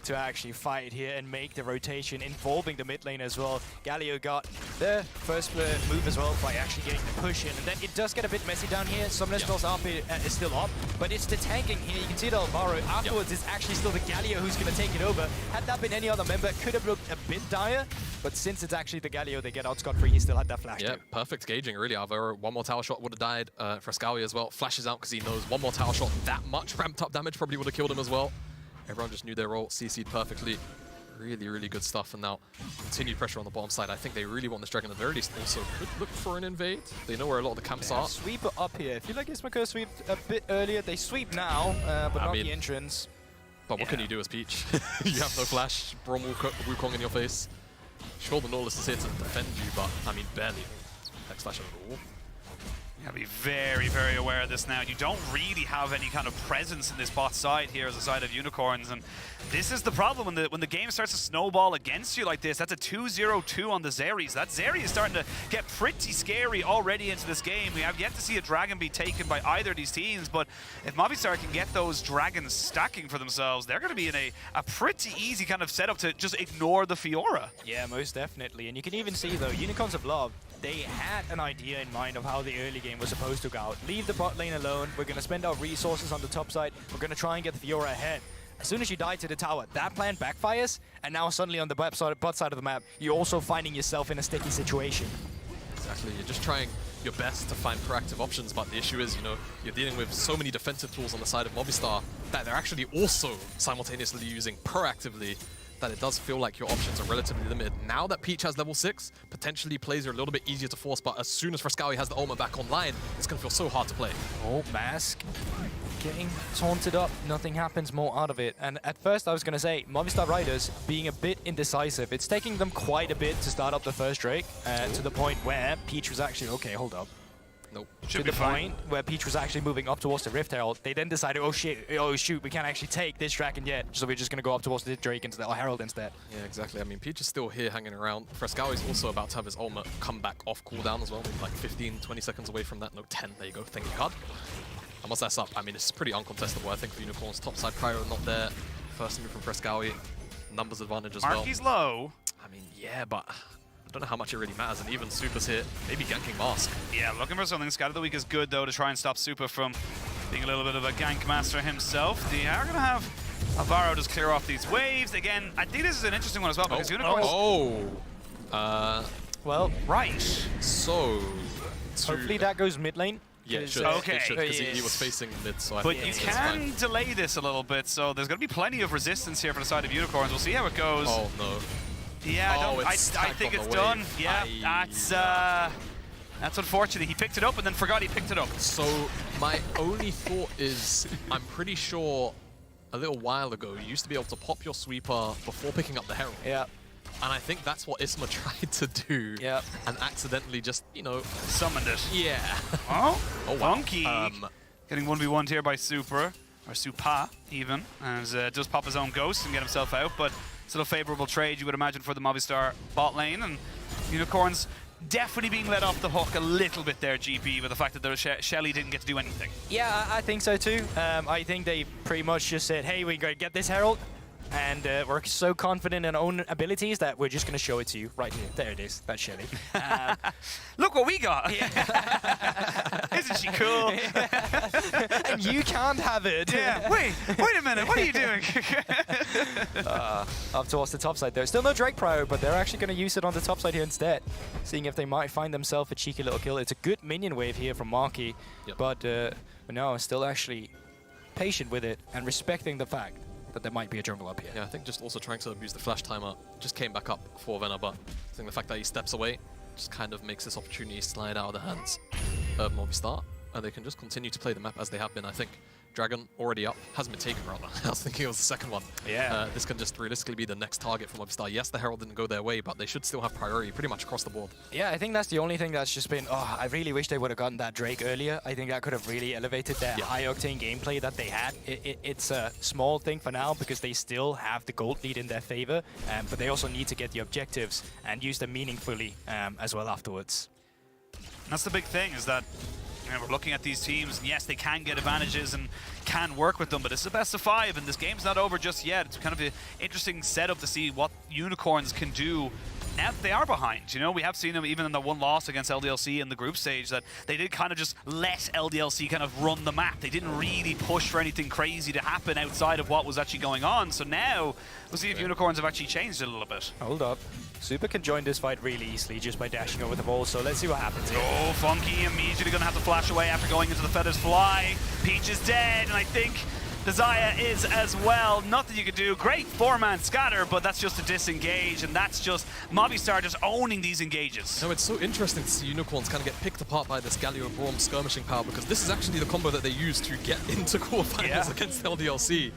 to actually fight here and make the rotation involving the mid lane as well. Galio got the first move as well by actually getting the push in, and then it does get a bit messy down here. Summoner's Spell's RP is still up, but it's the tanking here. You can see the Alvaro. Afterwards, it's actually still the Galio who's going to take it over. Had that been any other member, it could have looked a bit dire, but since it's actually the Galio, they get out scot-free. He still had that flash too. Perfect gauging, really. Alvaro, one more tower shot would have died. Frescawi as well flashes out because he knows one more tower shot, that much ramped up damage probably would have killed him as well. Everyone just knew their role, CC'd perfectly. Really, really good stuff. And now continued pressure on the bottom side. I think they really want this dragon at the very least. Also could look for an invade. They know where a lot of the camps are. Sweeper up here. I feel like Isma sweeped a bit earlier. They sweep now, but not the entrance. But what can you do as Peach? You have no flash. Braum Wukong in your face. Sure, the Nautilus is here to defend you, but I mean, barely. Hex flash at all. You gotta be very, very aware of this now. You don't really have any kind of presence in this bot side here as a side of Unicorns, and this is the problem when the game starts to snowball against you like this. That's a 2-0-2 on the Zeri. That Zeri is starting to get pretty scary already into this game. We have yet to see a dragon be taken by either of these teams, but if Movistar can get those dragons stacking for themselves, they're going to be in a pretty easy kind of setup to just ignore the Fiora. Yeah, most definitely. And you can even see, though, Unicorns of Love, they had an idea in mind of how the early game was supposed to go out. Leave the bot lane alone. We're going to spend our resources on the top side. We're going to try and get the Fiora ahead. As soon as you die to the tower, that plan backfires, and now suddenly on the bot side of the map, you're also finding yourself in a sticky situation. Exactly. You're just trying your best to find proactive options, but the issue is, you know, you're dealing with so many defensive tools on the side of Movistar that they're actually also simultaneously using proactively, that it does feel like your options are relatively limited. Now that Peach has level 6, potentially plays are a little bit easier to force, but as soon as Frescawi has the ultimate back online, it's going to feel so hard to play. Oh, Mask getting taunted up. Nothing happens more out of it. And at first I was going to say, Movistar Riders being a bit indecisive. It's taking them quite a bit to start up the first Drake, to the point where Peach was actually... Okay, hold up. Nope. To the point where Peach was actually moving up towards the Rift Herald. They then decided, oh shoot, we can't actually take this dragon yet, so we're just going to go up towards the Drake instead, or Herald instead. Yeah, exactly. I mean, Peach is still here hanging around. Frescawi is also about to have his ultimate come back off cooldown as well, like 15, 20 seconds away from that. No, 10. There you go. Thank God. And once that's up, I mean, it's pretty uncontestable. I think for Unicorns, top side prior not there. First move from Frescawi. Numbers advantage as well. Marky's low. I mean, yeah, but... I don't know how much it really matters, and even Super's here. Maybe ganking Mask. Yeah, looking for something. Scout of the Week is good, though, to try and stop Super from being a little bit of a gank master himself. They are going to have Alvaro just clear off these waves. Again, I think this is an interesting one as well, because Unicorns... Well, right. So... hopefully that goes mid lane. Yeah, it should. Okay. Because he was facing mid, so I but think you can delay this a little bit, so there's going to be plenty of resistance here for the side of Unicorns. We'll see how it goes. Oh, no. Yeah, I think it's done. Yeah, that's unfortunate. He picked it up and then forgot he picked it up. So my only thought is, I'm pretty sure a little while ago you used to be able to pop your sweeper before picking up the Herald. Yeah. And I think that's what Isma tried to do. Yeah. And accidentally just, you know... summoned it. Yeah. Oh, wow. Funky. Getting 1v1'd here by Super, or Supa even, as does pop his own ghost and get himself out, but still a favorable trade, you would imagine, for the Movistar bot lane, and Unicorns definitely being let off the hook a little bit there, GP, with the fact that Shelly didn't get to do anything. Yeah, I think so too. I think they pretty much just said, hey, we're going to get this Herald, and we're so confident in our own abilities that we're just going to show it to you right here. There it is. That's Shelly. Look what we got! Isn't she cool? And you can't have it. Yeah, wait a minute, what are you doing? Up towards the top side there. Still no Drake Prio, but they're actually going to use it on the top side here instead. Seeing if they might find themselves a cheeky little kill. It's a good minion wave here from Marky, but no, still actually patient with it and respecting the fact that there might be a jungle up here. Yeah, I think just also trying to abuse the flash timer. Just came back up for Venner, but I think the fact that he steps away just kind of makes this opportunity slide out of the hands of Movistar, and they can just continue to play the map as they have been. I think Dragon already up. Hasn't been taken, rather. I was thinking it was the second one. Yeah. This can just realistically be the next target for Movistar. Yes, the Herald didn't go their way, but they should still have priority pretty much across the board. Yeah, I think that's the only thing that's just been, I really wish they would have gotten that Drake earlier. I think that could have really elevated their high-octane gameplay that they had. It's a small thing for now because they still have the gold lead in their favor, but they also need to get the objectives and use them meaningfully as well afterwards. That's the big thing, is that we're looking at these teams, and yes, they can get advantages and can work with them, but it's the best of 5, and this game's not over just yet. It's kind of an interesting setup to see what Unicorns can do now that they are behind. You know, we have seen them even in the one loss against LDLC in the group stage, that they did kind of just let LDLC kind of run the map. They didn't really push for anything crazy to happen outside of what was actually going on. So now we'll see if Unicorns have actually changed it a little bit. Hold up. Super can join this fight really easily just by dashing over the ball, so let's see what happens here. Oh, Funky immediately going to have to flash away after going into the Feathers Fly. Peach is dead, and I think Desire is as well. Nothing you could do. Great 4-man scatter, but that's just a disengage, and that's just Movistar just owning these engages. No, it's so interesting to see Unicorns kind of get picked apart by this Galio Braum skirmishing power, because this is actually the combo that they use to get into quarterfinals against LDLC.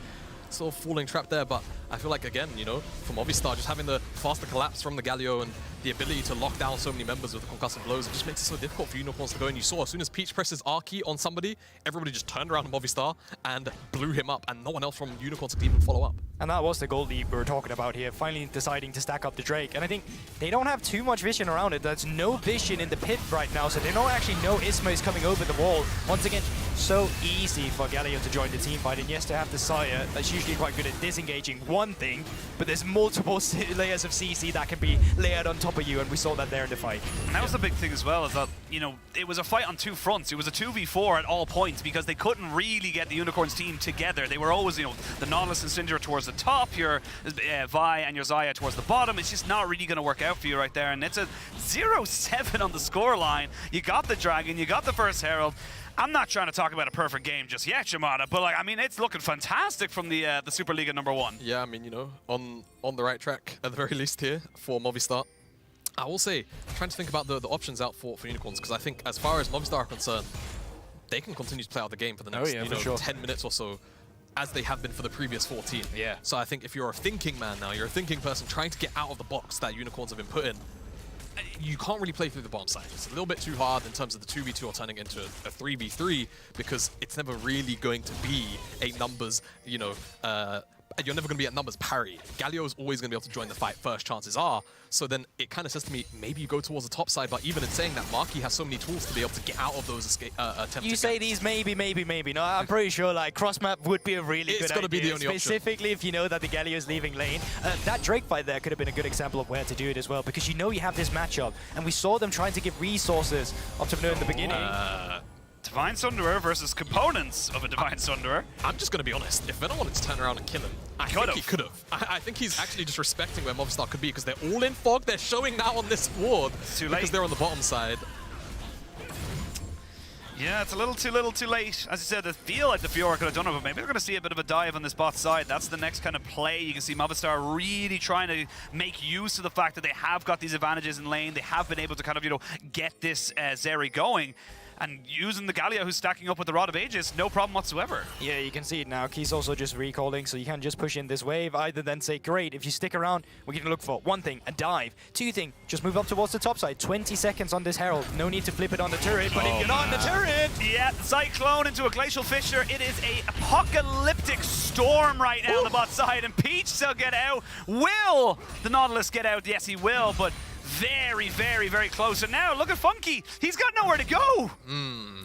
Sort of falling trapped there, but I feel like, again, you know, for Movistar, just having the faster collapse from the Galio and the ability to lock down so many members with the concussive blows, it just makes it so difficult for Unicorns to go. And you saw as soon as Peach presses R key on somebody, everybody just turned around to Movistar and blew him up, and no one else from Unicorns could even follow up. And that was the gold lead we were talking about here, finally deciding to stack up the Drake. And I think they don't have too much vision around it. There's no vision in the pit right now, so they don't actually know Isma is coming over the wall. Once again, so easy for Galio to join the team fight. And yes, to have the Sire, that's usually quite good at disengaging one thing, but there's multiple layers of CC that can be layered on top of you, and we saw that there in the fight. And that was the big thing as well, is that, you know, it was a fight on 2 fronts. It was a 2v4 at all points because they couldn't really get the Unicorns team together. They were always, you know, the Nautilus and Syndra towards the top, your Vi and your Xayah towards the bottom. It's just not really going to work out for you right there. And it's a 0-7 on the scoreline. You got the Dragon, you got the first Herald. I'm not trying to talk about a perfect game just yet, Shimada, but like, I mean, it's looking fantastic from the Superliga #1. Yeah, I mean, you know, on the right track at the very least here for Movistar. I will say, trying to think about the options out for Unicorns, because I think as far as Movistar are concerned, they can continue to play out the game for the next 10 minutes or so, as they have been for the previous 14. Yeah. So I think if you're a thinking man now, you're a thinking person trying to get out of the box that Unicorns have been put in, you can't really play through the bottom side. It's a little bit too hard in terms of the 2v2 or turning into a 3v3, because it's never really going to be a numbers, you know, you're never going to be at numbers parry. Galio's always going to be able to join the fight first, chances are. So then it kind of says to me, maybe you go towards the top side, but even in saying that, Marquis has so many tools to be able to get out of those escape attempts. You say these maybe. No, I'm pretty sure like cross map would be a really good idea. It's got to be the only option. Specifically if you know that the Galio is leaving lane. That Drake fight there could have been a good example of where to do it as well, because you know you have this matchup, and we saw them trying to give resources up to in the beginning. Divine Sunderer versus components of a Divine Sunderer. I'm just going to be honest. If Venom wanted to turn around and kill him, I think he could have. I think he's actually just respecting where Movistar could be, because they're all in fog. They're showing now on this ward because they're on the bottom side. Yeah, it's a little too late. As you said, I feel like the Fiora could have done it, but maybe they're going to see a bit of a dive on this bot side. That's the next kind of play. You can see Movistar really trying to make use of the fact that they have got these advantages in lane. They have been able to kind of, you know, get this Zeri going. And using the Galio, who's stacking up with the Rod of Ages, no problem whatsoever. Yeah, you can see it now. Key's also just recalling, so you can just push in this wave. Either then say, great, if you stick around, we're going to look for one thing, a dive. Two thing, just move up towards the top side. 20 seconds on this Herald. No need to flip it on the turret, but if you're not on the turret... Yeah, Cyclone into a Glacial Fissure. It is a apocalyptic storm right now on the bot side, and Peach still get out. Will the Nautilus get out? Yes, he will, but very, very, very close. And now look at Funky. He's got nowhere to go.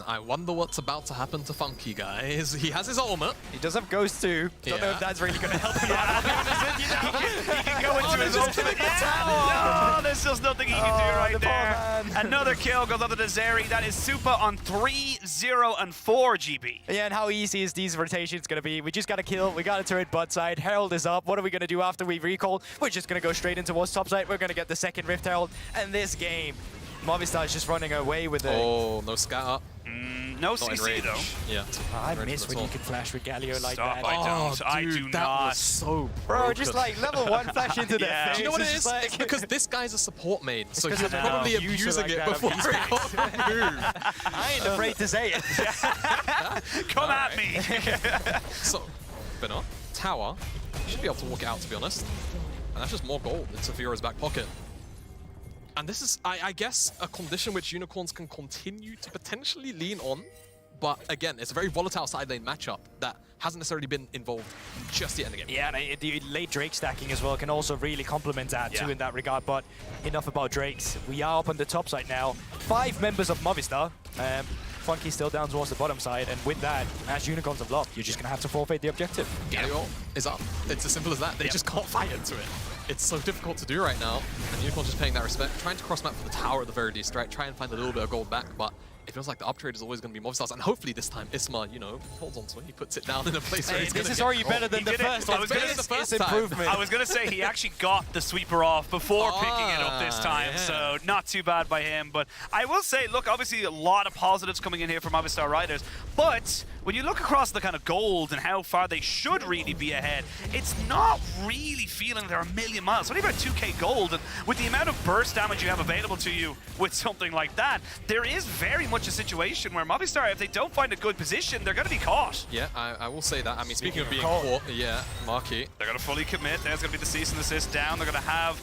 I wonder what's about to happen to Funky, guys. He has his ultimate. He does have Ghost too. Don't know if that's really going to help him out. He can go into his ultimate. No, there's just nothing he can do right there. Another kill goes out to Zeri. That is super on 3, 0, and 4, GB. Yeah, and how easy is these rotations going to be? We just got to kill. We got a turret bot side. Herald is up. What are we going to do after we recall? We're just going to go straight into towards top side. We're going to get the second Rift Herald. And this game, Movistar is just running away with it. Oh, no scatter. No CC though. Yeah. I miss when you could flash with Galio like Stop, that. I don't. Oh, I dude, do that not. was so Bro, broken. just like level 1 flash into the face. Do you know what it It's is? just like- It's because this guy's a support main, so 'cause he's of the probably user abusing like it that of before these he got the move. I ain't afraid to say it. Come at me. So, Spinner, tower, should be able to walk out, to be honest. And that's just more gold into Fiora's back pocket. And this is, I guess, a condition which Unicorns can continue to potentially lean on. But again, it's a very volatile side lane matchup that hasn't necessarily been involved just yet in the game. Yeah, and the late Drake stacking as well can also really complement that too in that regard. But enough about Drakes. We are up on the top side now. 5 members of Movistar. Funky still down towards the bottom side, and with that, as Unicorns of Love, you're just going to have to forfeit the objective. Galio is up. It's as simple as that. They just can't fight into it. It's so difficult to do right now, and Unicorns just paying that respect, trying to cross map for the tower at the very least, right? Try and find a little bit of gold back, but it feels like the uptrade is always going to be Movistar's, and hopefully this time Isma, you know, holds on to it. He puts it down in a place where Hey, it's this going is to already better than the first one. It's improvement. I was going to say he actually got the sweeper off before picking it up this time, so not too bad by him. But I will say, look, obviously a lot of positives coming in here for Movistar Riders, but when you look across the kind of gold and how far they should really be ahead, it's not really feeling they're a million miles. It's only about 2k gold, and with the amount of burst damage you have available to you with something like that, there is very much a situation where Movistar, if they don't find a good position, they're going to be caught. Yeah, I will say that. I mean, speaking of being caught, yeah, Marquis. They're going to fully commit. There's going to be the cease and desist down. They're going to have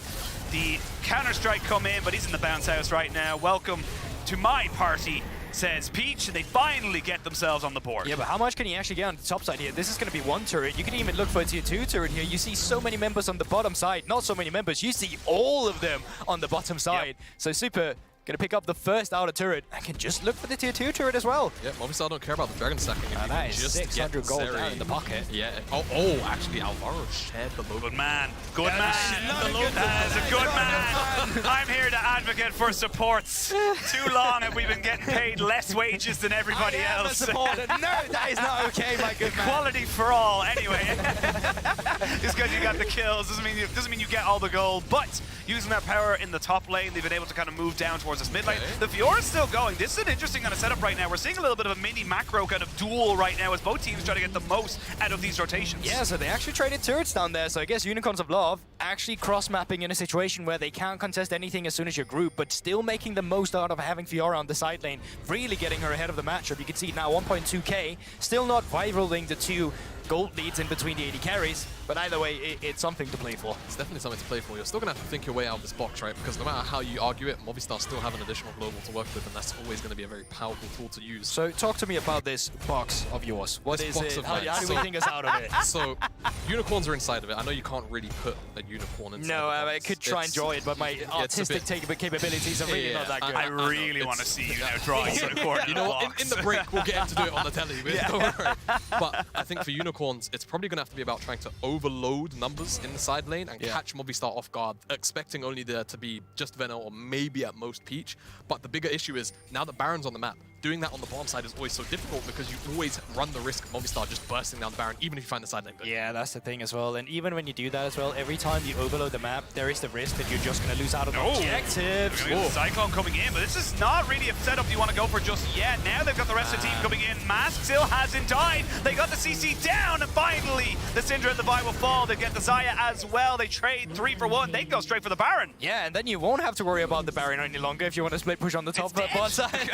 the counter-strike come in, but he's in the bounce house right now. Welcome to my party, says Peach, and they finally get themselves on the board. Yeah, but how much can he actually get on the top side here? This is going to be 1 turret. You can even look for a tier 2 turret here. You see so many members on the bottom side. Not so many members. You see all of them on the bottom side. So Super going to pick up the first outer turret and can just look for the tier 2 turret as well. Yeah, Movistar don't care about the dragon stacking. That is just 600 gold down in the pocket. Yeah. Oh, actually, Alvaro shared the logo. Good man. Good man. That is a good man. I'm here to advocate for supports. Too long have we been getting paid less wages than everybody else. A supporter. No, that is not okay, my good man. Equality for all. Anyway, just because you got the kills doesn't mean you get all the gold. But using that power in the top lane, they've been able to kind of move down towards this mid lane. The Fiora's still going. This is an interesting kind of setup right now. We're seeing a little bit of a mini macro kind of duel right now as both teams try to get the most out of these rotations. Yeah, so they actually traded turrets down there. So I guess Unicorns of Love actually cross-mapping in a situation where they can't contest anything as soon as you group, but still making the most out of having Fiora on the side lane, really getting her ahead of the matchup. You can see now 1.2k, still not rivaling the 2 gold leads in between the 80 carries, but either way, it's something to play for. It's definitely something to play for. You're still going to have to think your way out of this box, right? Because no matter how you argue it, Movistar still have an additional global to work with, and that's always going to be a very powerful tool to use. So talk to me about this box of yours. What is it? How do we think us out of it? So, unicorns are inside of it. I know you can't really put a unicorn inside. No, I could try and draw it, but my artistic capabilities are really not that good. I really want to see you now draw a unicorn. You know what? In the break, we'll get him to do it on the telly. Don't worry. But I think for unicorns, it's probably going to have to be about trying to overload numbers in the side lane and catch Movistar off guard, expecting only there to be just Venom or maybe at most Peach. But the bigger issue is, now that Baron's on the map, doing that on the bottom side is always so difficult because you always run the risk of Movistar just bursting down the Baron, even if you find the side lane good. Yeah, that's the thing as well. And even when you do that as well, every time you overload the map, there is the risk that you're just going to lose out on objectives. Cyclone coming in, but this is not really a setup you want to go for just yet. Now they've got the rest of the team coming in. Mask still hasn't died. They got the CC down, and finally the Syndra and the Vi will fall. They get the Xayah as well. They trade 3 for 1. They go straight for the Baron. Yeah, and then you won't have to worry about the Baron any longer if you want to split push on the top bot side.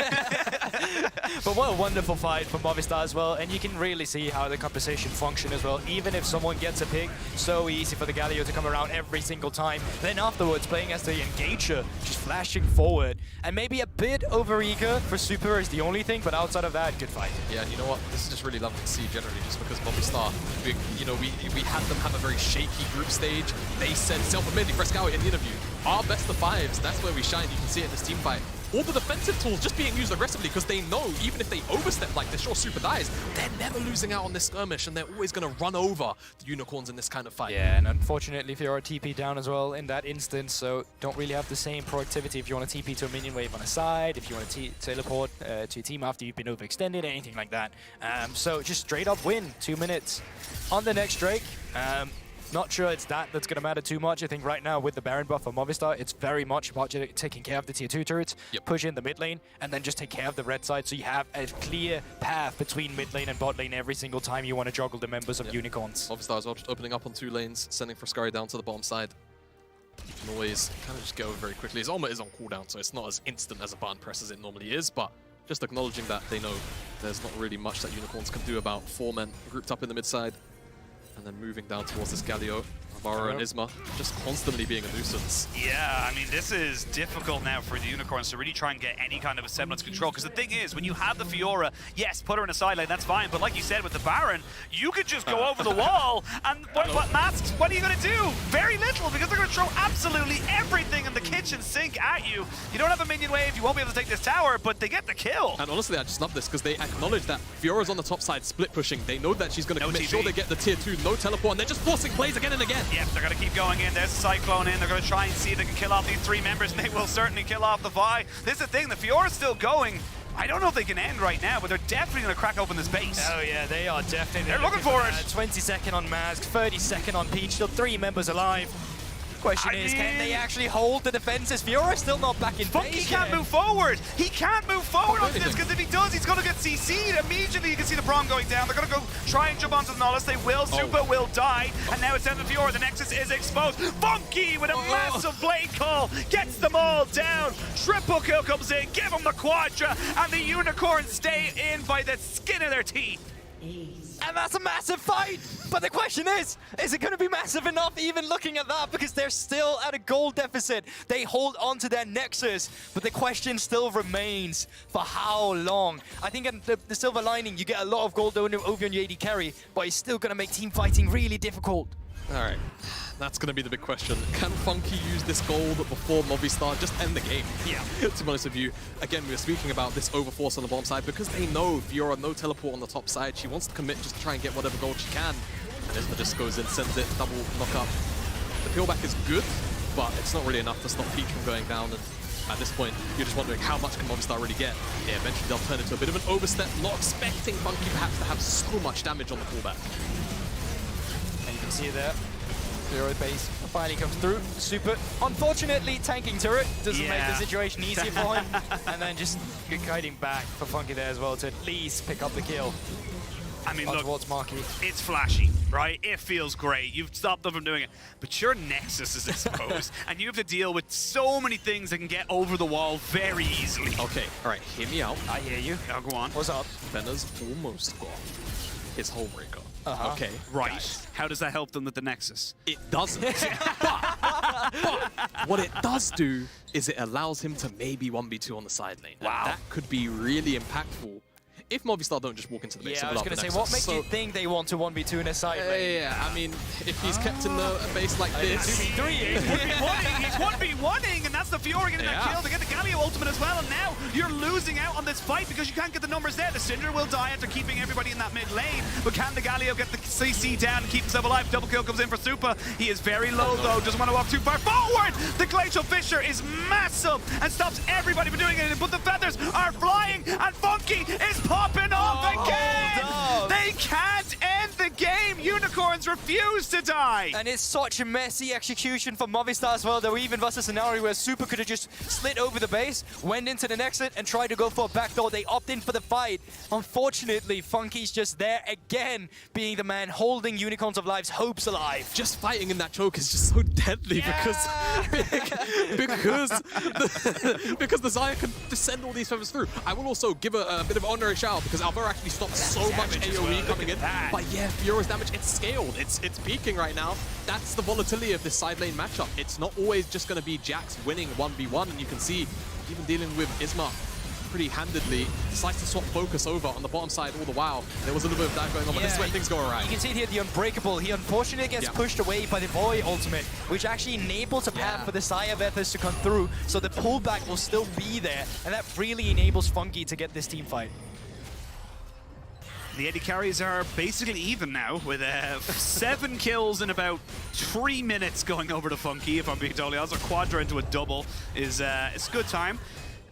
But what a wonderful fight from Movistar as well, and you can really see how the composition function as well. Even if someone gets a pick, so easy for the Galio to come around every single time. Then afterwards, playing as the engager, just flashing forward. And maybe a bit over-eager for Super is the only thing, but outside of that, good fight. Yeah, and you know what? This is just really lovely to see generally, just because Movistar, we had them have a very shaky group stage. They said self-admittedly, Frescow in the interview, our best of 5s, that's where we shine. You can see it in this team fight. All the defensive tools just being used aggressively because they know even if they overstep like this, sure, Super dies, they're never losing out on this skirmish and they're always going to run over the unicorns in this kind of fight. Yeah, and unfortunately Fiora TP down as well in that instance, so don't really have the same proactivity if you want to TP to a minion wave on a side, if you want to teleport to your team after you've been overextended, anything like that. So just straight up win, 2 minutes on the next Drake. Not sure it's that's going to matter too much. I think right now with the Baron buff for Movistar, it's very much about taking care of the tier 2 turrets, push in the mid lane, and then just take care of the red side so you have a clear path between mid lane and bot lane every single time you want to juggle the members of Unicorns. Movistar as well, just opening up on 2 lanes, sending Frascari down to the bottom side. You can always kind of just go very quickly. His ultimate is on cooldown, so it's not as instant as a button press as it normally is, but just acknowledging that they know there's not really much that Unicorns can do about 4 men grouped up in the mid side. And then moving down towards this Galio, Navarro and Isma, just constantly being a nuisance. Yeah, I mean, this is difficult now for the Unicorns to really try and get any kind of a semblance of control. Because the thing is, when you have the Fiora, yes, put her in a side lane, that's fine. But like you said with the Baron, you could just go over the wall. And what Masks, what are you going to do? Very little, because they're going to throw absolutely everything in the kitchen sink at you. You don't have a minion wave, you won't be able to take this tower, but they get the kill. And honestly, I just love this because they acknowledge that Fiora's on the top side, split pushing. They know that she's going to make sure they get the tier 2, no teleport, and they're just forcing plays again and again. Yep, they're going to keep going in. There's a Cyclone in. They're going to try and see if they can kill off these 3 members, and they will certainly kill off the Vi. This is the thing, the Fiora's still going. I don't know if they can end right now, but they're definitely going to crack open this base. Oh yeah, they are definitely. They're looking for it. 20-second on Mask, 30-second on Peach, still 3 members alive. Question is, can they actually hold the defenses? Fiora's still not back in Funky can't move forward. He can't move forward on this, because if he does, he's going to get CC'd. Immediately, you can see the Braum going down. They're going to go try and jump onto the Nolus. They will. Super will die. And now it's down to Fiora. The Nexus is exposed. Funky with a massive blade call gets them all down. Triple kill comes in. Give them the Quadra. And the Unicorns stay in by the skin of their teeth. And that's a massive fight! But the question is it going to be massive enough even looking at that? Because they're still at a gold deficit. They hold on to their Nexus, but the question still remains, for how long? I think in the silver lining, you get a lot of gold over on your AD carry, but it's still going to make team fighting really difficult. All right, that's going to be the big question. Can Funky use this gold before Movistar just end the game? Yeah. To be honest with you, again, we were speaking about this overforce on the bottom side because they know Fiora, no teleport on the top side. She wants to commit just to try and get whatever gold she can. And Isma just goes in, sends it, double knock-up. The peelback is good, but it's not really enough to stop Peach from going down. And at this point, you're just wondering how much can Movistar really get? Yeah, eventually they'll turn into a bit of an overstep, not expecting Funky perhaps to have so much damage on the pullback. And you can see there, Fiora's base finally comes through. Super, unfortunately, tanking turret doesn't make the situation easier for him. And then just guiding back for Funky there as well to at least pick up the kill. I mean, look, towards Marky. It's flashy, right? It feels great. You've stopped them from doing it. But your Nexus is exposed, and you have to deal with so many things that can get over the wall very easily. Okay, all right, hear me out. I hear you. Now go on. What's up? Vena's almost got his whole breaker. Okay, right. Guys. How does that help them with the Nexus? It doesn't. but what it does do is it allows him to maybe 1v2 on the side lane. Wow. And that could be really impactful if Movistar don't just walk into the base. Yeah, I was going to say, what makes you think they want to 1v2 in a side lane? Yeah, I mean, if he's kept in the base like this... 2v3, he's 1v1ing, he's 1v1ing, and that's the Fiora getting that kill to get the Galio ultimate as well, and now you're losing out on this fight because you can't get the numbers there. The Syndra will die after keeping everybody in that mid lane, but can the Galio get the CC down and keep himself alive? Double kill comes in for Super. He is very low though, doesn't want to walk too far forward. The Glacial Fissure is massive and stops everybody from doing it, but the feathers are flying, and Funky is popping off again! They can't end the game! Unicorns refuse to die! And it's such a messy execution for Movistar as well. There were even was a scenario where Super could have just slid over the base, went into the exit, and tried to go for a backdoor. They opt in for the fight. Unfortunately, Funky's just there again, being the man holding Unicorns of Life's hopes alive. Just fighting in that choke is just so deadly because the Xayah can just send all these feathers through. I will also give a bit of honorary shout out because Alvaro actually stopped so much AoE coming in. But yeah, Fiora's damage, it's scaled. It's peaking right now. That's the volatility of this side lane matchup. It's not always just going to be Jax winning 1v1, and you can see even dealing with Isma pretty handedly, decides to swap focus over on the bottom side all the while. There was a little bit of that going on, but this is where things go awry. You can see it here, the Unbreakable. He unfortunately gets pushed away by the Void ultimate, which actually enables a path for the Xayah Vethers to come through, so the pullback will still be there, and that really enables Funky to get this team fight. The AD carries are basically even now, with 7 kills in about 3 minutes going over to Funky, if I'm being totally honest. A Quadra into a double is it's a good time.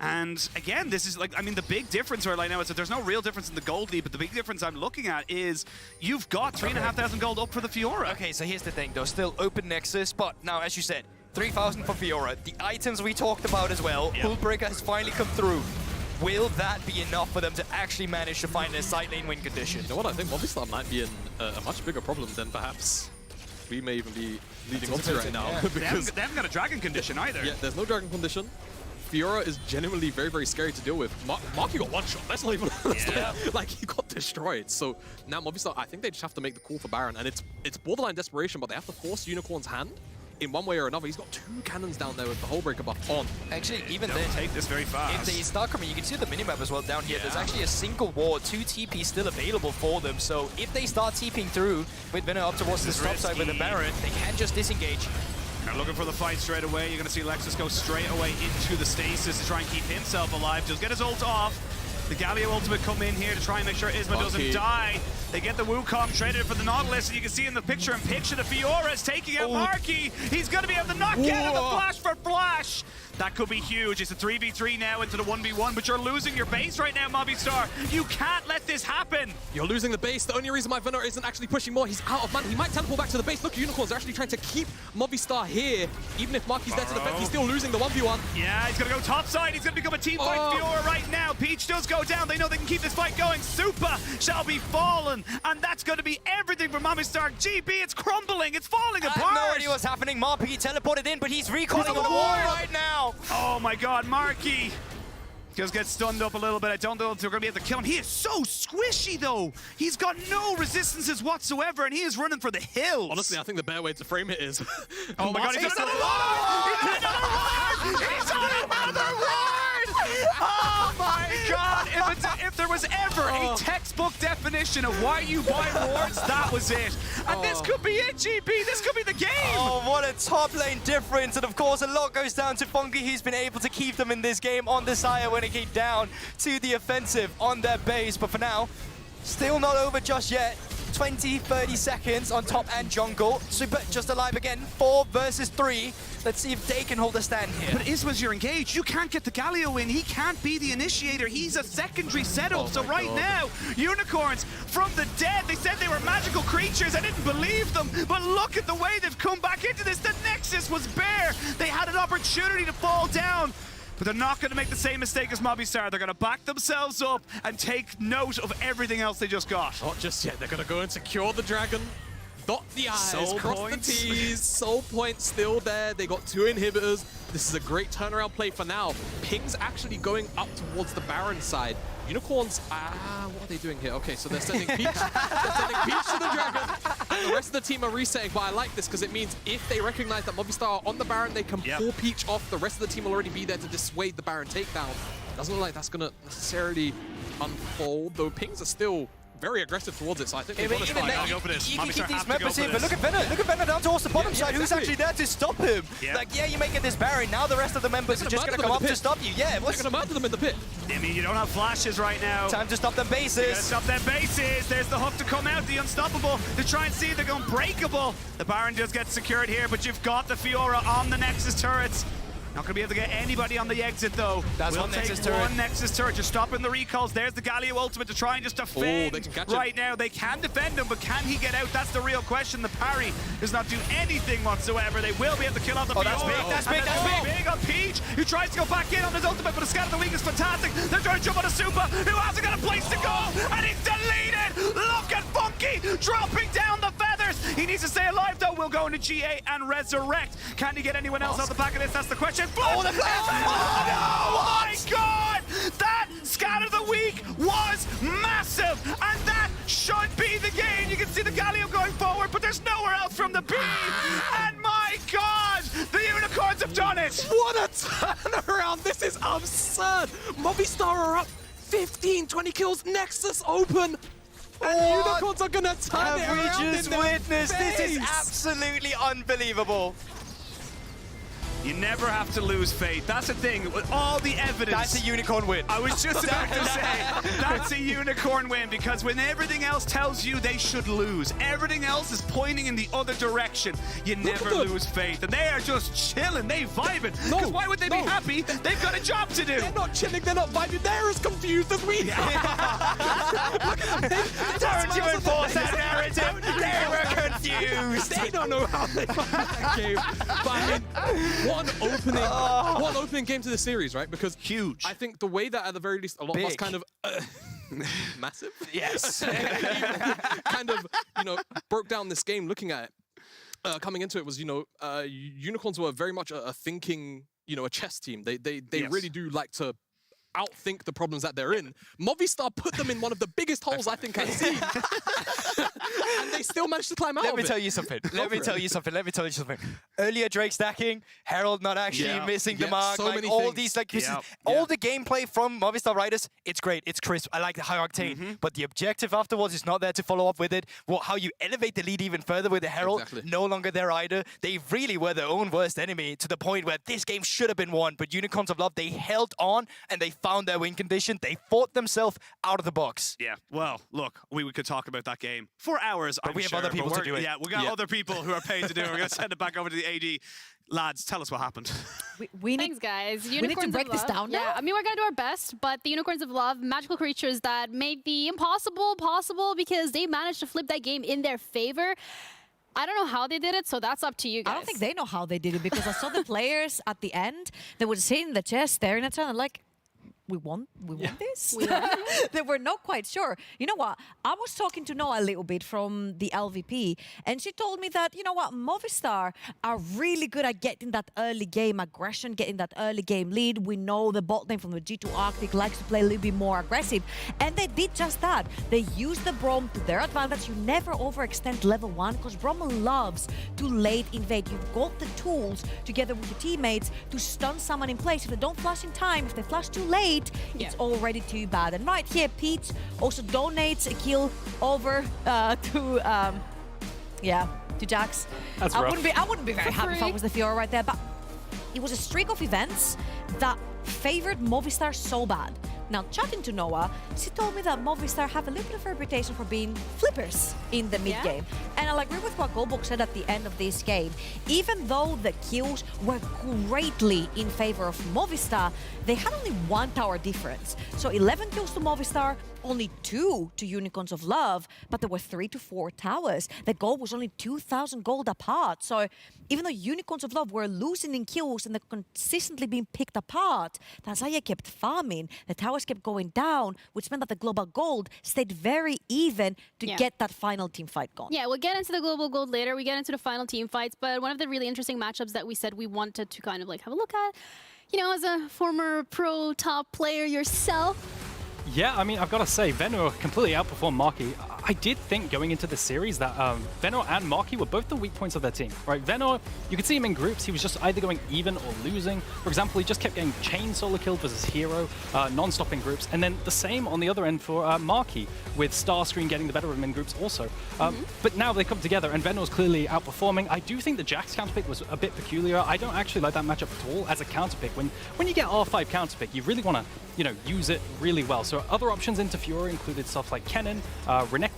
And again, this is like, I mean, the big difference right now is that there's no real difference in the gold lead, but the big difference I'm looking at is you've got 3,500 gold up for the Fiora. Okay, so here's the thing, though. Still open Nexus, but now, as you said, 3,000 for Fiora. The items we talked about as well, Hullbreaker has finally come through. Will that be enough for them to actually manage to find a side lane win condition? You know what? I think Movistar might be in a much bigger problem than perhaps we may even be leading on to right now. Yeah. Because they haven't got a dragon condition either. Yeah, there's no dragon condition. Fiora is genuinely very, very scary to deal with. Marky got one shot. That's not even like, he got destroyed. So now Movistar, I think they just have to make the call for Baron, and it's borderline desperation, but they have to force Unicorn's hand in one way or another. He's got 2 cannons down there with the Hullbreaker buff on. Actually, even They'll then, take this very fast. if they start coming, you can see the minimap as well down here. There's actually a single ward, 2 TPs still available for them. So if they start TPing through with Venom up towards the top side with the Baron, they can just disengage. Now looking for the fight straight away. You're going to see Lexus go straight away into the stasis to try and keep himself alive. Just get his ult off. The Galio ultimate come in here to try and make sure Isma doesn't die. They get the Wukong traded for the Nautilus, and you can see in the picture-in-picture the Fiora is taking out Marky. He's going to be able to knock out the flash for flash. That could be huge. It's a 3v3 now into the 1v1, but you're losing your base right now, Movistar. You can't let this happen. You're losing the base. The only reason why Venor isn't actually pushing more, he's out of mana. He might teleport back to the base. Look, Unicorns are actually trying to keep Movistar here. Even if Marky's there to defend, he's still losing the 1v1. Yeah, he's going to go top side. He's going to become a team fight Fiora right now. Peach does go down. They know they can keep this fight going. Super shall be fallen, and that's going to be everything for Movistar. GB, it's crumbling. It's falling apart. I have no idea what's happening. Marky teleported in, but he's recalling on the wall right now. Oh my God, Marky just gets stunned up a little bit. I don't know if they're going to be able to kill him. He is so squishy, though. He's got no resistances whatsoever, and he is running for the hills. Honestly, I think the better way to frame it is... oh my God, he's got another ward! He's on another ward! Oh my God! If there was ever a textbook definition of why you buy wards, that was it. And this could be it, GB. This could be the game. Oh, what a top lane difference. And of course, a lot goes down to Funky, who's been able to keep them in this game on the side when it came down to the offensive on their base. But for now, still not over just yet. 20, 30 seconds on top and jungle. Super just alive again. 4 versus 3. Let's see if they can hold a stand here. But Isma's you're engaged. You can't get the Galio in. He can't be the initiator. He's a secondary setup. So right now, Unicorns from the dead. They said they were magical creatures. I didn't believe them. But look at the way they've come back into this. The Nexus was bare. They had an opportunity to fall down. But they're not going to make the same mistake as Movistar. They're going to back themselves up and take note of everything else they just got. Not just yet. They're going to go and secure the dragon. Dot the I's, Soul cross points. the T's. Soul point still there. They got 2 inhibitors. This is a great turnaround play for now. Ping's actually going up towards the Baron side. Unicorns, what are they doing here? Okay, so they're sending Peach. They're sending Peach to the Dragon. And the rest of the team are resetting, but I like this because it means if they recognize that Movistar are on the Baron, they can pull Peach off. The rest of the team will already be there to dissuade the Baron takedown. Doesn't look like that's going to necessarily unfold, though Pings are still very aggressive towards it, so I think they want to go for this. You can keep these members in, but look at Venom down towards the bottom side. Who's actually there to stop him? Like, yeah, you may get this Baron. Now the rest of the members are just going to come up to stop you. Yeah, they're going to murder them in the pit. I mean, you don't have flashes right now. Time to stop them bases. You gotta stop them bases. There's the hook to come out, the unstoppable. To try and see if they're going breakable. The Baron just gets secured here, but you've got the Fiora on the Nexus turrets. Not going to be able to get anybody on the exit, though. That's we'll one take Nexus turret. one Nexus turret. Just stopping the recalls. There's the Galio ultimate to try and just defend. They can catch right now. They can defend him, but can he get out? That's the real question. The parry does not do anything whatsoever. They will be able to kill off the Fiora. That's big, that's big, that's big. Big on Peach, who tries to go back in on his ultimate, but a scan of the weak is fantastic. They're trying to jump on a Super, who hasn't got a place to go, and he's deleted. Look at Funky dropping down the feathers. He needs to stay alive, though. We'll go into GA and resurrect. Can he get anyone else off the back of this? That's the question. Oh, the flash! Oh, no! My God! That scan of the week was massive, and that should be the game. You can see the Galio going forward, but there's nowhere else from the B. And my God, the Unicorns have done it. What a turnaround! This is absurd. Movistar are up 15, 20 kills. Nexus open. And Unicorns are gonna turn it around. Have we just witnessed? This is absolutely unbelievable. You never have to lose faith. That's the thing. With all the evidence. That's a unicorn win. I was just about to say, that's a unicorn win, because when everything else tells you they should lose, everything else is pointing in the other direction, you never lose faith. And they are just chilling, they vibing. Because why would they be happy? They've got a job to do. They're not chilling, they're not vibing, they're as confused as we are. Don't you enforce that narrative? They were confused. They don't know how they won that game. But I mean, what an opening game to the series, right? Because huge. I think the way that at the very least a lot of us kind of massive, yes, kind of broke down this game looking at it. Coming into it was Unicorns were very much a thinking a chess team. They really do like to outthink the problems that they're in. Movistar put them in one of the biggest holes I think I've seen. And they still managed to climb out of it. Let me tell you something. Earlier Drake stacking, Herald not actually missing the mark. So like many all things. these all the gameplay from Movistar Riders, it's great, it's crisp. I like the high octane. But the objective afterwards is not there to follow up with it. How you elevate the lead even further with the Herald, no longer there either. They really were their own worst enemy to the point where this game should have been won. But Unicorns of Love, they held on and they found their win condition. They fought themselves out of the box. Yeah, well, look, we could talk about that game for hours. But we have other people to do it. Yeah, we got other people who are paid to do it. We're going to send it back over to the AD. Lads, tell us what happened. Thanks, guys. We need to break this down now. Yeah, I mean, we're going to do our best, but the Unicorns of Love, magical creatures that made the impossible possible because they managed to flip that game in their favor. I don't know how they did it, so that's up to you guys. I don't think they know how they did it, because I saw the players at the end, they were sitting in the chair staring at each other like, we won this? They were not quite sure. You know what? I was talking to Noah a little bit from the LVP, and she told me that, you know what, Movistar are really good at getting that early game aggression, getting that early game lead. We know the bot lane from the G2 Arctic likes to play a little bit more aggressive, and they did just that. They used the Braum to their advantage. You never overextend level 1, because Braum loves to late invade. You've got the tools, together with your teammates, to stun someone in place. If they don't flash in time, if they flash too late, it's already too bad. And right here, Pete also donates a kill over to Jax. That's rough. I wouldn't be very happy if I was the Fiora right there, but it was a streak of events that favored Movistar so bad. Now, chatting to Noah, she told me that Movistar have a little bit of a reputation for being flippers in the mid-game. And I'll agree with what Goldbox said at the end of this game. Even though the kills were greatly in favor of Movistar, they had only 1 tower difference. So 11 kills to Movistar, only 2 to Unicorns of Love, but there were 3 to 4 towers. The goal was only 2,000 gold apart. So even though Unicorns of Love were losing in kills and they're consistently being picked apart, Tanzania kept farming, the towers kept going down, which meant that the global gold stayed very even to get that final team fight going. Yeah, we'll get into the global gold later. We get into the final team fights, but one of the really interesting matchups that we said we wanted to kind of like have a look at, you know, as a former pro top player yourself. Yeah, I mean, I've got to say, Venor completely outperformed Marky. I did think going into the series that Venor and Marky were both the weak points of their team, right? Venor, you could see him in groups. He was just either going even or losing. For example, he just kept getting chain solo killed versus Hero, non-stop in groups. And then the same on the other end for Marky, with Starscreen getting the better of him in groups also. But now they come together, and Venor's clearly outperforming. I do think the Jax counterpick was a bit peculiar. I don't actually like that matchup at all as a counterpick. When you get R5 counterpick, you really want to, you know, use it really well. So other options into Fury included stuff like Kennen, Renekton,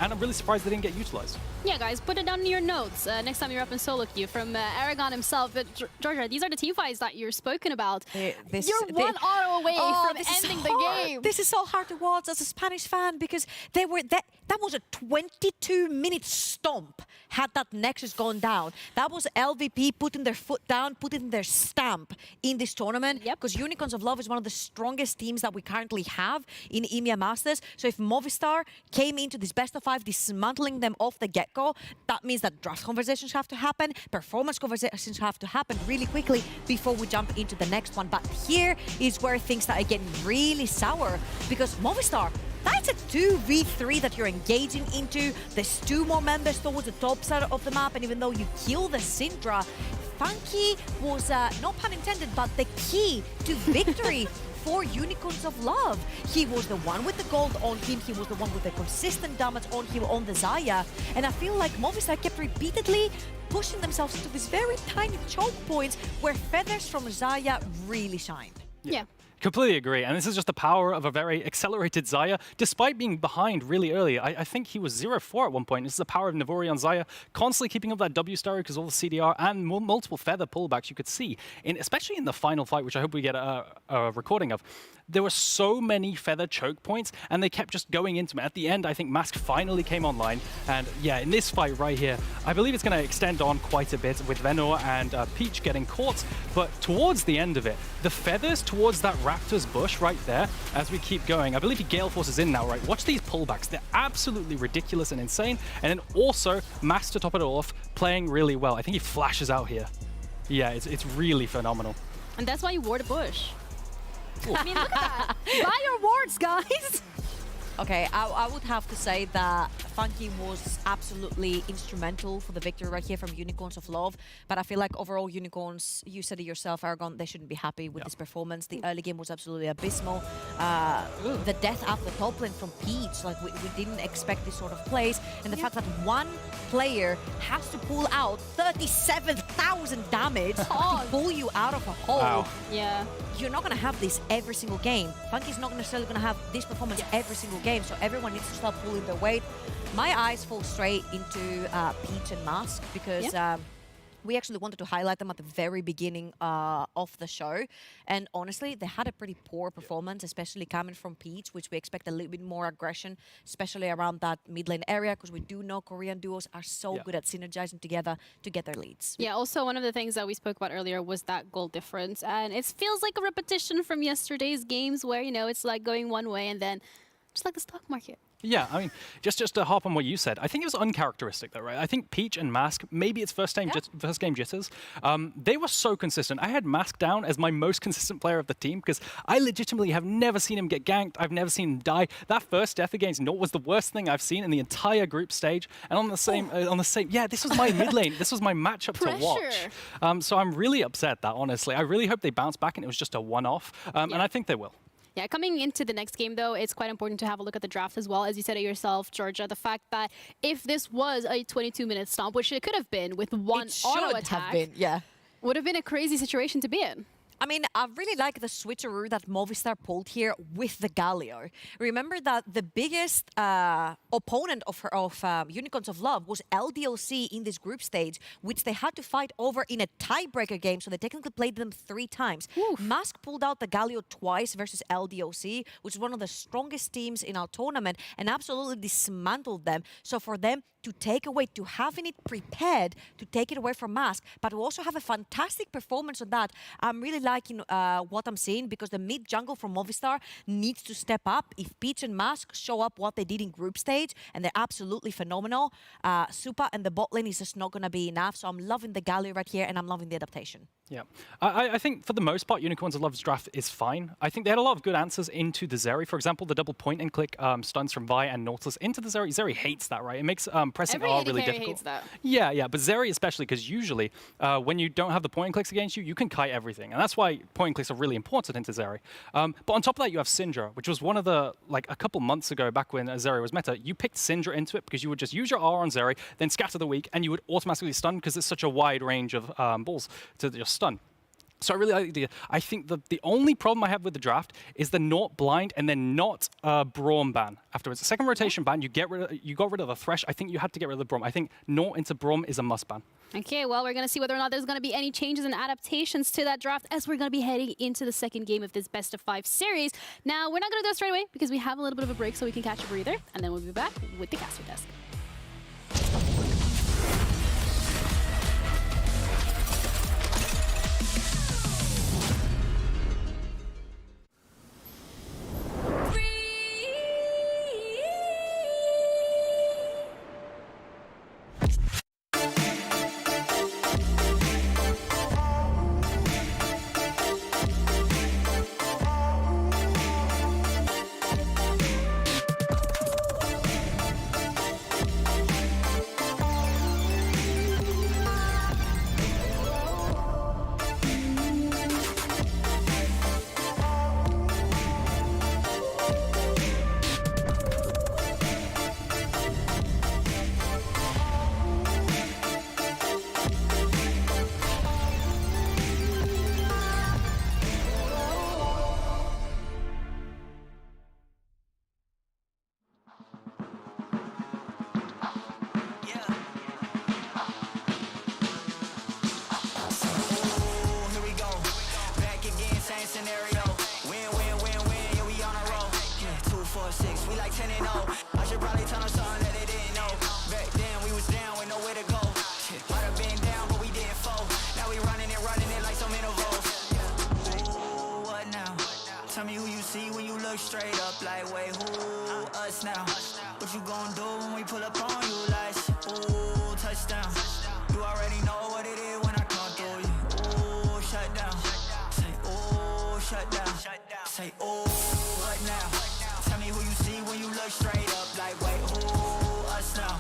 and I'm really surprised they didn't get utilized. Yeah, guys, put it down in your notes next time you're up in solo queue from Aragon himself. But Georgia, these are the team fights that you're spoken about. You're one auto away from ending the game. This is so hard to watch as a Spanish fan, because they were that was a 22-minute stomp had that Nexus gone down. That was LVP putting their foot down, putting their stamp in this tournament. Because Unicorns of Love is one of the strongest teams that we currently have in EMEA Masters. So if Movistar came into this best of 5 dismantling them off the get-go, that means that draft conversations have to happen, performance conversations have to happen really quickly before we jump into the next one. But here is where things start getting really sour, because Movistar, that's a 2v3 that you're engaging into. There's 2 more members towards the top side of the map, and even though you kill the Syndra, Funky was, no pun intended, but the key to victory for Unicorns of Love. He was the one with the gold on him. He was the one with the consistent damage on him on the Xayah. And I feel like Movistar kept repeatedly pushing themselves to these very tiny choke points where feathers from Xayah really shined. Yeah. Completely agree, and this is just the power of a very accelerated Xayah. Despite being behind really early, I think he was 0-4 at one point. This is the power of Navori on Xayah, constantly keeping up that W story because all the CDR and multiple feather pullbacks you could see, especially in the final fight, which I hope we get a recording of. There were so many feather choke points, and they kept just going into it. At the end, I think Mask finally came online, and yeah, in this fight right here, I believe it's going to extend on quite a bit with Venor and Peach getting caught, but towards the end of it, the feathers towards that Raptor's bush right there, as we keep going, I believe he Gale Force is in now, right? Watch these pullbacks. They're absolutely ridiculous and insane, and then also Mask to top it all off, playing really well. I think he flashes out here. Yeah, it's really phenomenal. And that's why you wore the bush. I mean, look at that. Buy your wards, guys. Okay, I would have to say that Funky was absolutely instrumental for the victory right here from Unicorns of Love. But I feel like overall Unicorns, you said it yourself, Aragon, they shouldn't be happy with this performance. The early game was absolutely abysmal. The death after the top lane from Peach, like we didn't expect this sort of plays. And the fact that one player has to pull out 37,000 damage to pull you out of a hole. Wow. Yeah. You're not going to have this every single game. Funky's not necessarily going to have this performance every single game, so everyone needs to start pulling their weight. My eyes fall straight into Peach and Mask because we actually wanted to highlight them at the very beginning of the show. And honestly, they had a pretty poor performance, especially coming from Peach, which we expect a little bit more aggression, especially around that mid lane area, because we do know Korean duos are so good at synergizing together to get their leads. Yeah, also one of the things that we spoke about earlier was that goal difference. And it feels like a repetition from yesterday's games where, you know, it's like going one way and then just like the stock market. Yeah, I mean, just to hop on what you said, I think it was uncharacteristic though, right? I think Peach and Mask, maybe it's first game jitters, they were so consistent. I had Mask down as my most consistent player of the team because I legitimately have never seen him get ganked. I've never seen him die. That first death against Nort was the worst thing I've seen in the entire group stage. And on the same, yeah, this was my mid lane. This was my matchup to watch. So I'm really upset that, honestly. I really hope they bounce back and it was just a one-off. And I think they will. Yeah, coming into the next game, though, it's quite important to have a look at the draft as well. As you said it yourself, Georgia, the fact that if this was a 22-minute stomp, which it could have been with one auto attack, would have been a crazy situation to be in. I mean, I really like the switcheroo that Movistar pulled here with the Galio. Remember that the biggest opponent of Unicorns of Love was LDLC in this group stage, which they had to fight over in a tiebreaker game, so they technically played them 3 times. Mask pulled out the Galio twice versus LDLC, which is one of the strongest teams in our tournament, and absolutely dismantled them. So for them to take away, to having it prepared to take it away from Mask, but to also have a fantastic performance on that, I'm really liking what I'm seeing, because the mid jungle from Movistar needs to step up. If Peach and Mask show up what they did in group stage, and they're absolutely phenomenal, Supa and the bot lane is just not going to be enough. So I'm loving the Galio right here, and I'm loving the adaptation. Yeah, I think for the most part, Unicorns of Love's draft is fine. I think they had a lot of good answers into the Zeri. For example, the double point and click stuns from Vi and Nautilus into the Zeri. Zeri hates that, right? It makes pressing R really difficult. Hates that. Yeah, but Zeri especially, because usually when you don't have the point and clicks against you, you can kite everything. And that's why point and clicks are really important into Zeri. But on top of that, you have Syndra, which was one of the, like a couple months ago, back when Zeri was meta, you picked Syndra into it because you would just use your R on Zeri, then scatter the weak, and you would automatically stun because it's such a wide range of balls to just stun. So I really like the idea. I think the only problem I have with the draft is the not blind and then not Braum ban afterwards. The second rotation ban, you got rid of the Thresh. I think you had to get rid of the Braum. I think not into Braum is a must ban. Okay, well, we're going to see whether or not there's going to be any changes and adaptations to that draft as we're going to be heading into the second game of this best of 5 series. Now, we're not going to do this right away because we have a little bit of a break so we can catch a breather, and then we'll be back with the caster desk. 06. We like 10 and 0. I should probably tell them something that they didn't know. Back then we was down with nowhere to go. Might have been down, but we didn't fall. Now we running it like some intervals. Ooh, what now? Tell me who you see when you look straight up. Like, wait, who? Us now. What you gon' do when we pull up on you? Like, ooh, touchdown. You already know what it is when I come through you. Ooh, shut down. Say, ooh, shut down. Say, ooh, what now? Tell me who you see when you look straight up. Like, wait, who? Us now.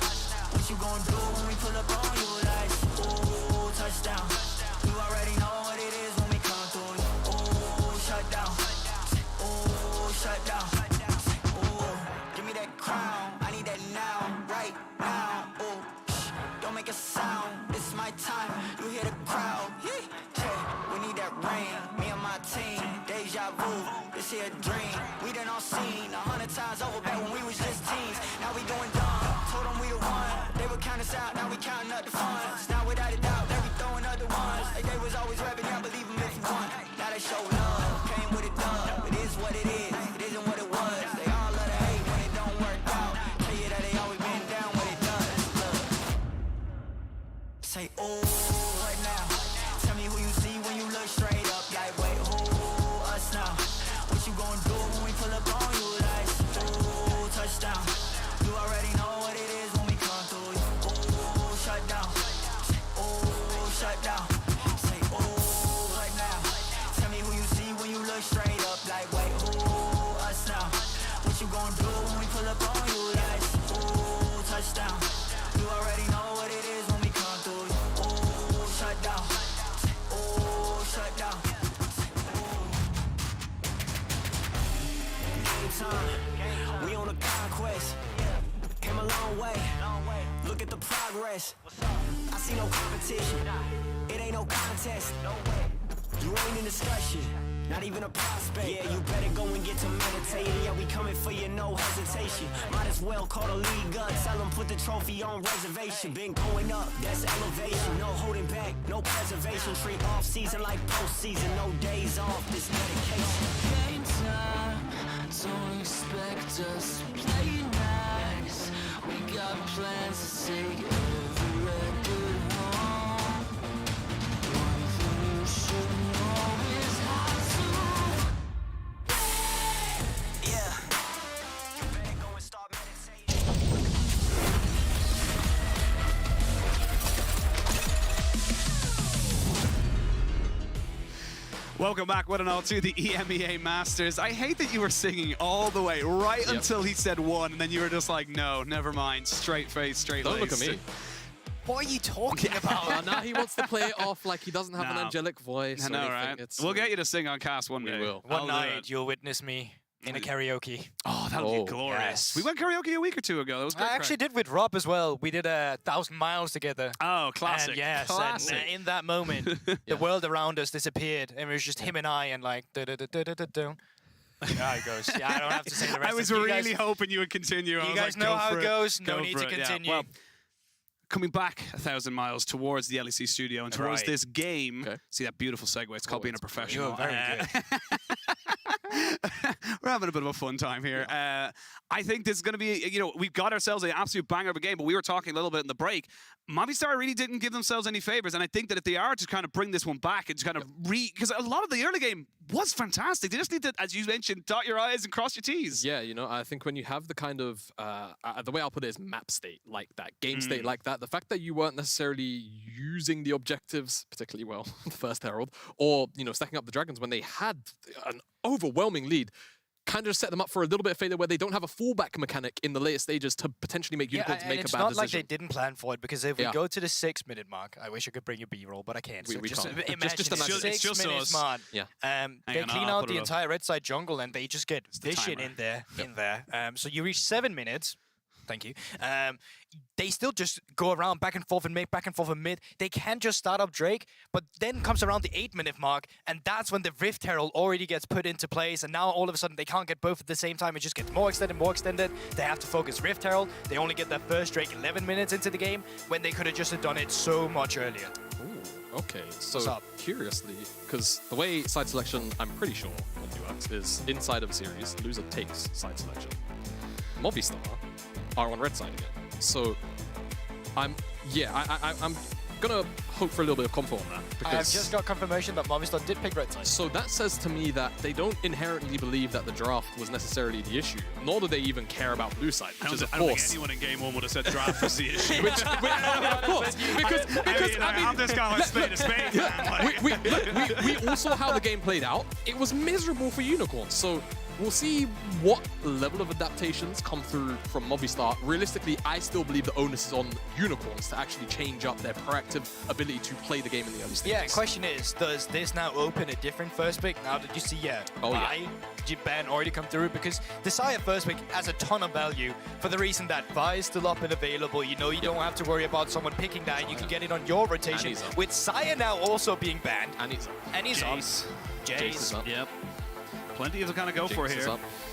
What you gon' do when we pull up on you? Like, ooh, touchdown. You already know what it is when we come through you. Ooh, shut down. Ooh, shut down. Ooh, give me that crown. I need that now, right now. Ooh, don't make a sound. It's my time. You hear the crowd. Yeah, we need that rain. Me and my team. Deja vu. This here a dream. We done all seen 100 times over back when we was just teens. Now we doing dumb. Told them we the one. They would count us out. Now we counting up the funds. Now without a doubt, they be throwing up the ones. Like they was always rapping. I believe them if you want. Now they show love. Came with a dub. It is what it is. It isn't what it was. They all love to hate when it don't work out. Tell you that they always been down when it does. Look. Say, ooh, what now? Tell me who you see when you look straight up. Like, wait, who? Us now. What you gon' do when we pull up on you? Like, ooh, touchdown. You already know what it is when we come through you. Ooh, shut down. Ooh, shut down. Say, ooh, what now? Tell me who you see when you look straight up. Like, wait, who? Us now. What you gon' do when we pull up on you? Like, ooh, touchdown. You already know what it is when we come through you. Ooh, shut down. Ooh, shut down. Game time. We on a conquest. Came a long way. Look at the progress. I see no competition. It ain't no contest. You ain't in discussion. Not even a prospect. Yeah, you better go and get to meditating. Yeah, we coming for you, no hesitation. Might as well call the league up. Tell them put the trophy on reservation. Been going up, that's elevation. No holding back, no preservation. Treat off season like postseason. No days off, this dedication. Game time, don't expect us to play nice. We got plans to take every record home. One thing you should know is how to. Yeah. You better go and start meditating. Welcome back, one and all, to the EMEA Masters. I hate that you were singing all the way right until he said one, and then you were just like, no, never mind. Straight face, straight Don't lace. look at me. What are you talking about? Now he wants to play it off like he doesn't have an angelic voice. I know, right? We'll get you to sing on cast one day. We will. One night you'll witness me in a karaoke. Oh, that'll be glorious. Yes. We went karaoke a week or two ago. That was great. I actually did with Rob as well. We did 1,000 miles together. Oh, classic. And yes, classic. and in that moment, the world around us disappeared, and it was just him and I, and like, You know how it goes. Yeah, I don't have to say the rest. I was really hoping you would continue. You guys know how it goes. No need to Yeah. continue. Well, coming back 1,000 miles towards the LEC studio and towards this game. See that beautiful segue? It's called being a professional. You're very good. We're having a bit of a fun time here. I think this is going to be, you know, we've got ourselves an absolute banger of a game, but we were talking a little bit in the break. Movistar really didn't give themselves any favors, and I think that if they are to kind of bring this one back and just kind of because a lot of the early game was fantastic. They just need to, as you mentioned, dot your I's and cross your T's. Yeah, you know, I think when you have the kind of, the way I'll put it is map state like that, game state like that, the fact that you weren't necessarily using the objectives particularly well, the first Herald, or, you know, stacking up the Dragons when they had an overwhelming lead, kind of set them up for a little bit of failure where they don't have a fallback mechanic in the later stages to potentially make Unicorn to make a bad decision. It's not like they didn't plan for it, because if we go to the 6-minute mark, I wish I could bring you B-roll, but I can't. We just can't. imagine Just imagine. 6 minutes mark. Yeah. They clean out the entire red side jungle, and they just get vision in there. So you reach 7 minutes. Thank you. They still just go around back and forth and mid. They can just start up Drake, but then comes around the 8-minute mark, and that's when the Rift Herald already gets put into place, and now all of a sudden they can't get both at the same time. It just gets more extended. They have to focus Rift Herald. They only get their first Drake 11 minutes into the game, when they could have just done it so much earlier. Ooh, okay. So curiously, because the way side selection, I'm pretty sure, only works is inside of a series, loser takes side selection. Movistar are on red side again. So I'm gonna hope for a little bit of comfort on that. Because I've just got confirmation that Movistar did pick red side. So that says to me that they don't inherently believe that the draft was necessarily the issue, nor do they even care about blue side, which is of I don't course. think anyone in Game 1 would have said draft was the issue. Of course, because I mean, I'm just going to spade a spade, man. we all saw how the game played out. It was miserable for Unicorns. So we'll see what level of adaptations come through from Movistar. Realistically, I still believe the onus is on Unicorns to actually change up their proactive ability to play the game in the early stages. Yeah, question is, does this now open a different first pick now that you see, ban already come through? Because Desire first pick has a ton of value for the reason that Vi is still up and available. You know, you don't have to worry about someone picking that, and you can get it on your rotation. With Saya now also being banned. And he's up. And he's up. Jace is up. Yep. Plenty to kind of go for here.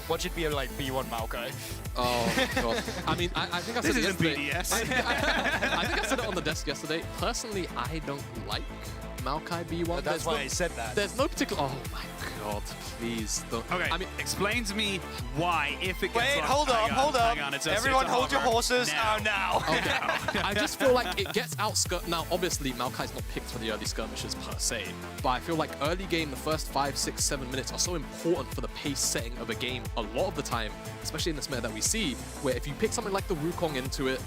What should be like B1 Maokai? Oh god. I mean, I think I said this it isn't yesterday. BDS. I think I said it on the desk yesterday. Personally, I don't like Maokai B1. That's why I said that. There's no particular. Oh my god, please don't. Okay, I mean, explain to me why, if it gets Wait, lost, hold up. hang on, Everyone hold your horses now. Okay. I just feel like it gets out Now, obviously, Maokai's not picked for the early skirmishes per se, but I feel like early game, the first 5, 6, 7 minutes are so important for the pace setting of a game a lot of the time, especially in this meta that we see, where if you pick something like the Wukong into it,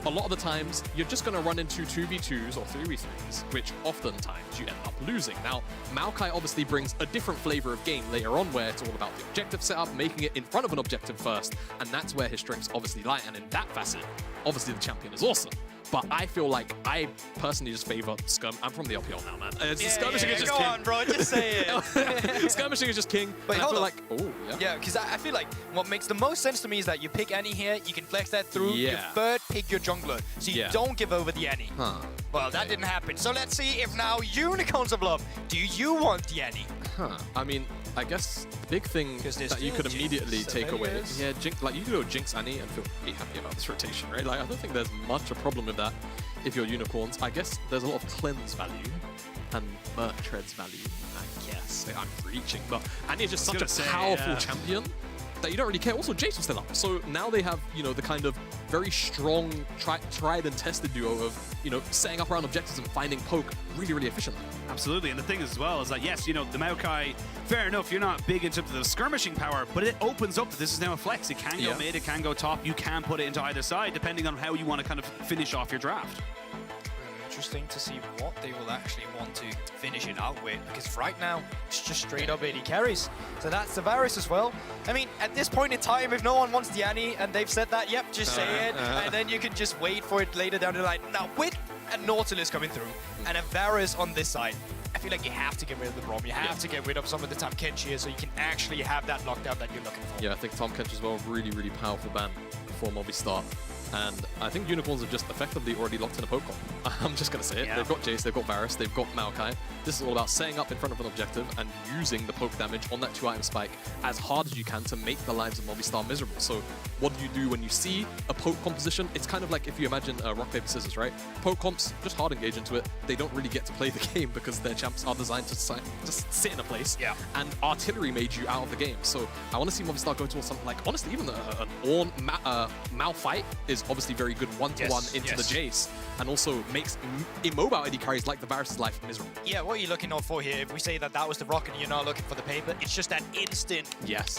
a lot of the times, you're just going to run into 2v2s or 3v3s, which oftentimes you end up losing. Now, Maokai obviously brings a different flavor of game later on, where it's all about the objective setup, making it in front of an objective first, and that's where his strengths obviously lie. And in that facet, obviously the champion is awesome. But I feel like I personally just favor I'm from the LPL now, man. Skirmishing is just king. Go on, bro. Just say it. Skirmishing is just king. But and hold I feel on. like, oh, yeah. Yeah, because I feel like what makes the most sense to me is that you pick Annie here, you can flex that through, your third pick your jungler, so you don't give over the Annie. Well, that didn't happen. So let's see if now Unicorns of Love, do you want the Annie? I mean, I guess the big thing that you could immediately take away, like you could go Jinx Annie and feel pretty happy about this rotation, right? Like I don't think there's much a problem with that if you're Unicorns. I guess there's a lot of cleanse value and Merc Treads value, I guess. I'm reaching, but Annie is just such a powerful champion that you don't really care. Also, Jace was still up, so now they have, you know, the kind of very strong, tried and tested duo of, you know, setting up around objectives and finding poke really, really efficiently. Absolutely, and the thing is as well is that, yes, you know, the Maokai, fair enough, you're not big into the skirmishing power, but it opens up that this is now a flex. It can go mid, it can go top, you can put it into either side, depending on how you want to kind of finish off your draft. Interesting to see what they will actually want to finish it out with, because right now it's just straight up AD carries. So that's the Varus as well. I mean, at this point in time, if no one wants the Annie and they've said that, yep, just say it, and then you can just wait for it later down the line. Now, with a Nautilus coming through and a Varus on this side, I feel like you have to get rid of the Braum. You have to get rid of some of the Tom Kench here so you can actually have that lockdown that you're looking for. Yeah, I think Tom Kench as well, really, really powerful ban for Movistar. And I think Unicorns have just effectively already locked in a poke comp. I'm just going to say it. They've got Jace, they've got Varus, they've got Maokai. This is all about setting up in front of an objective and using the poke damage on that 2-item spike as hard as you can to make the lives of Movistar miserable. So what do you do when you see a poke composition? It's kind of like if you imagine rock, paper, scissors, right? Poke comps, just hard engage into it. They don't really get to play the game because their champs are designed to just sit in a place. And artillery made you out of the game. So I want to see Movistar go towards something like, honestly, even an Ornn Mao fight is obviously very good one-to-one into the Jace, and also makes immobile AD carries like the Varus' life miserable. Yeah, what are you looking out for here? If we say that that was the rock and you're not looking for the paper, it's just that instant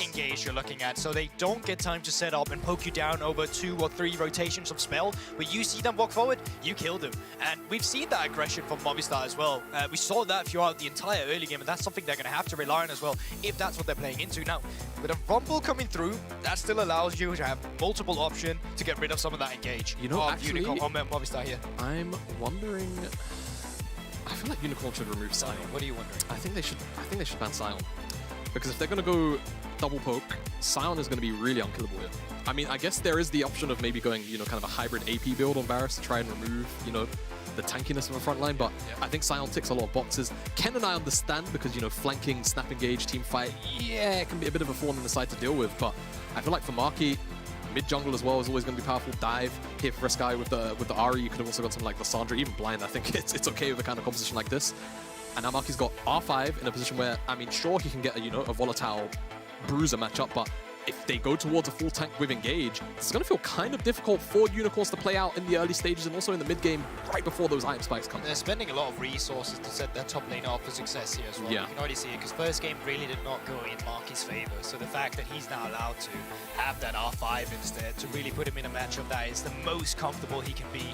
engage you're looking at. So they don't get time to set up and poke you down over 2 or 3 rotations of spell. But you see them walk forward, you kill them. And we've seen that aggression from Movistar as well. We saw that throughout the entire early game, and that's something they're going to have to rely on as well, if that's what they're playing into. Now, with a Rumble coming through, that still allows you to have multiple options to get rid of some of that engage. You know, actually, Movistar here. I'm wondering. I feel like Unicorn should remove Sion. What are you wondering? I think they should ban Sion, because if they're going to go double poke, Sion is going to be really unkillable here. I mean, I guess there is the option of maybe going, you know, kind of a hybrid AP build on Varus to try and remove, you know, the tankiness of the front line, but I think Sion ticks a lot of boxes. Ken and I understand because, you know, flanking, snap engage, team fight, it can be a bit of a thorn in the side to deal with, but I feel like for Marky, mid jungle as well is always going to be powerful. Dive here for Sky with the Ahri. You could have also got something like Lissandra, even blind. I think it's okay with a kind of composition like this. And now Marky's got R5 in a position where, I mean, sure, he can get a, you know, a volatile bruiser matchup, but if they go towards a full tank with engage, it's going to feel kind of difficult for Unicorns to play out in the early stages and also in the mid game right before those item spikes come. They're spending a lot of resources to set their top lane up for success here as well. Yeah. You can already see it because first game really did not go in Marky's favor. So the fact that he's now allowed to have that R5 instead to really put him in a matchup that is the most comfortable he can be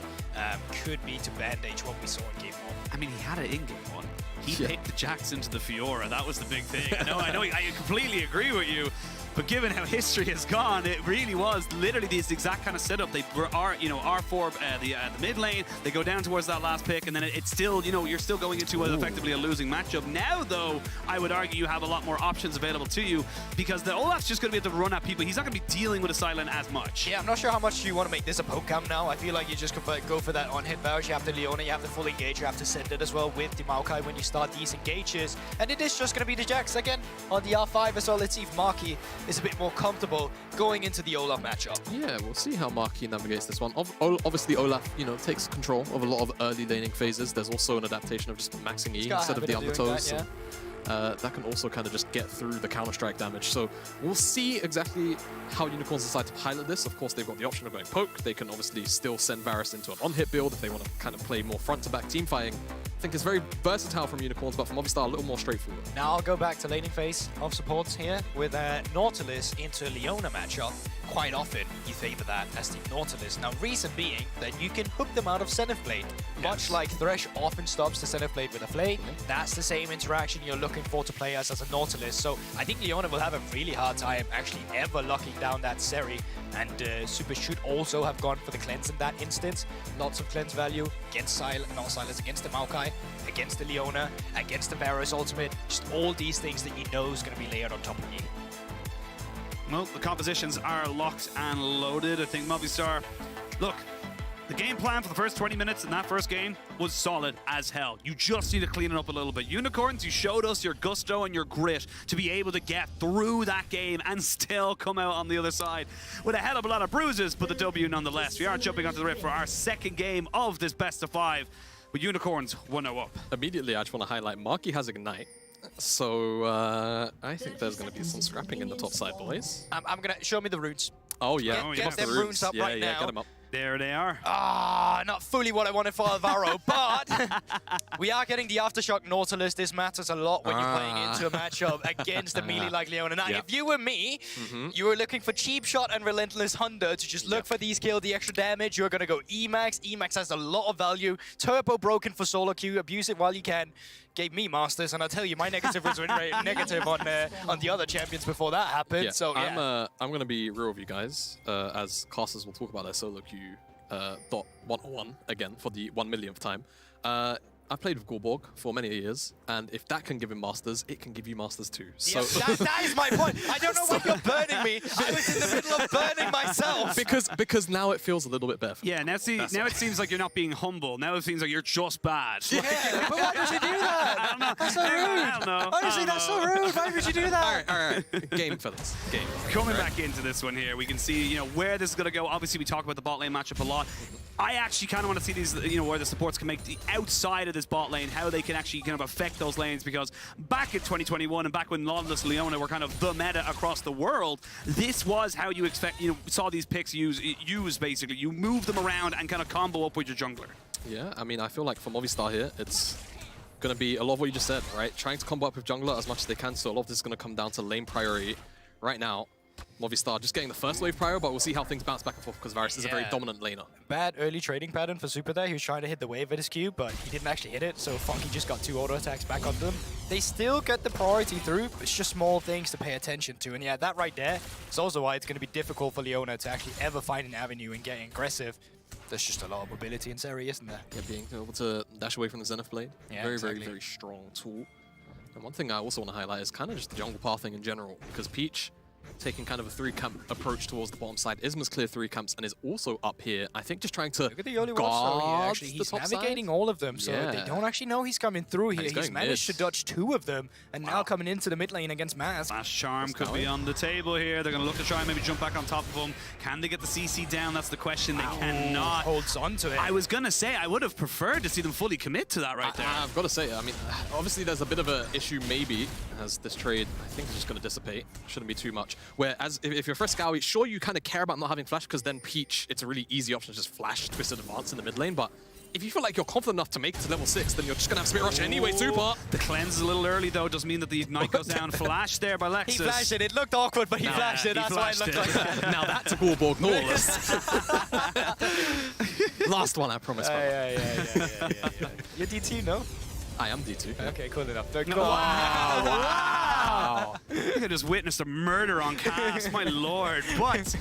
could be to bandage what we saw in game 1. I mean, he had it in game 1. He picked the Jax into the Fiora. That was the big thing. I know, I completely agree with you. But given how history has gone, it really was literally this exact kind of setup. They were R4 the mid lane. They go down towards that last pick, and then it's still, you're still going into effectively a losing matchup. Now, though, I would argue you have a lot more options available to you because the Olaf's just going to be able to run at people. He's not going to be dealing with a silent as much. Yeah, I'm not sure how much you want to make this a poke camp now. I feel like you just go for that on-hit barrage. You have the Leona, you have the full engage, you have to send it as well with the Maokai when you start these engages. And it is just going to be the Jax again on the R5 as well. Let's see if Marky is a bit more comfortable going into the Olaf matchup. Yeah, we'll see how Marky navigates this one. Obviously, Olaf, takes control of a lot of early laning phases. There's also an adaptation of just maxing E instead of the undertows. That can also kind of just get through the Counter-Strike damage. So we'll see exactly how Unicorns decide to pilot this. Of course, they've got the option of going poke. They can obviously still send Varus into an on-hit build if they want to kind of play more front-to-back team fighting. I think it's very versatile from Unicorns, but from Movistar, a little more straightforward. Now I'll go back to laning phase of supports here with Nautilus into Leona matchup. Quite often, you favor that as the Nautilus. Now, reason being that you can hook them out of Zenith Blade. Much like Thresh often stops the Zenith Blade with a Flay, that's the same interaction you're looking for to play as a Nautilus. So I think Leona will have a really hard time actually ever locking down that Seri. And Super should also have gone for the cleanse in that instance. Lots of cleanse value against Silence, against the Maokai, against the Leona, against the Varus ultimate. Just all these things that you know is going to be layered on top of you. Well, the compositions are locked and loaded. I think Movistar, look, the game plan for the first 20 minutes in that first game was solid as hell. You just need to clean it up a little bit. Unicorns, you showed us your gusto and your grit to be able to get through that game and still come out on the other side with a hell of a lot of bruises, but the W nonetheless. We are jumping onto the rift for our second game of this best of 5 with Unicorns 1-0 up. Immediately, I just want to highlight Marky has Ignite. So I think there's going to be some scrapping in the top side, boys. I'm going to show me the runes. Oh, yeah. Get them runes up right now. Get them up. There they are. Ah, not fully what I wanted for Alvaro, but we are getting the Aftershock Nautilus. This matters a lot when you're playing into a matchup against a melee like Leona. Now, if you were me, you were looking for Cheap Shot and Relentless Hunter to just look for these kills, the extra damage. You're going to go Emax. Emax has a lot of value. Turbo broken for solo queue. Abuse it while you can. Gave me Masters, and I'll tell you, my negative was negative on the other champions before that happened. Yeah. So yeah. I'm gonna be real with you guys, as casters will talk about their solo queue dot 101 again for the 1 millionth time. I played with Gorborg for many years, and if that can give him Masters, it can give you Masters too. So that is my point. I don't know why you're burning me. I was in the middle of burning myself. Because now it feels a little bit better. Yeah, now it seems like you're not being humble. Now it seems like you're just bad. Yeah, but why would you do that? I don't know. That's so rude. I don't know. Honestly, that's so rude. Why would you do that? All right. Game, fellas. Game. Coming back into this one here, we can see where this is going to go. Obviously, we talk about the bot lane matchup a lot. I actually kind of want to see these, where the supports can make the outside of this bot lane, how they can actually kind of affect those lanes, because back in 2021 and back when Nautilus and Leona were kind of the meta across the world, this was how you saw these picks use basically. You move them around and kind of combo up with your jungler. Yeah, I mean, I feel like for Movistar here, it's going to be a lot of what you just said, right? Trying to combo up with jungler as much as they can, so a lot of this is going to come down to lane priority right now. Movistar just getting the first wave prior, but we'll see how things bounce back and forth because Varus is a very dominant laner. Bad early trading pattern for Super there. He was trying to hit the wave at his Q, but he didn't actually hit it, so Funky just got 2 auto attacks back on them. They still get the priority through, but it's just small things to pay attention to. And yeah, that right there is also why it's going to be difficult for Leona to actually ever find an avenue and get aggressive. There's just a lot of mobility in Seri, isn't there? Yeah, being able to dash away from the Zenith Blade. Yeah, very, exactly. very strong tool. And one thing I also want to highlight is kind of just the jungle pathing in general, because Peach taking kind of a 3-camp approach towards the bottom side. Isma's clear 3 camps and is also up here. I think just trying to look at the early guard actually. He's the top navigating side. all of them, so they don't actually know he's coming through here. He's managed to dodge 2 of them, and now coming into the mid lane against Mask. Last charm could be on the table here. They're going to look to try and maybe jump back on top of him. Can they get the CC down? That's the question. They cannot. Holds on to it. I was going to say, I would have preferred to see them fully commit to that right there. I've got to say, I mean, obviously there's a bit of an issue maybe as this trade, I think, is just going to dissipate. Shouldn't be too much. where if you're first Scowie, sure, you kind of care about not having flash, because then Peach, it's a really easy option to just flash, twisted advance in the mid lane, but if you feel like you're confident enough to make it to level 6, then you're just going to have Spirit Rush anyway, Super. The cleanse is a little early, though. Does mean that the Ignite goes down. Flash there by Lexus. He flashed it. It looked awkward, but he flashed it. That's why it looked like that. Now that's a Gorborg Nautilus. Last one, I promise. Yeah. You're D2, no? I am D2. Yeah. Okay, cool enough. Wow. I think I just witnessed a murder on cast. My lord. But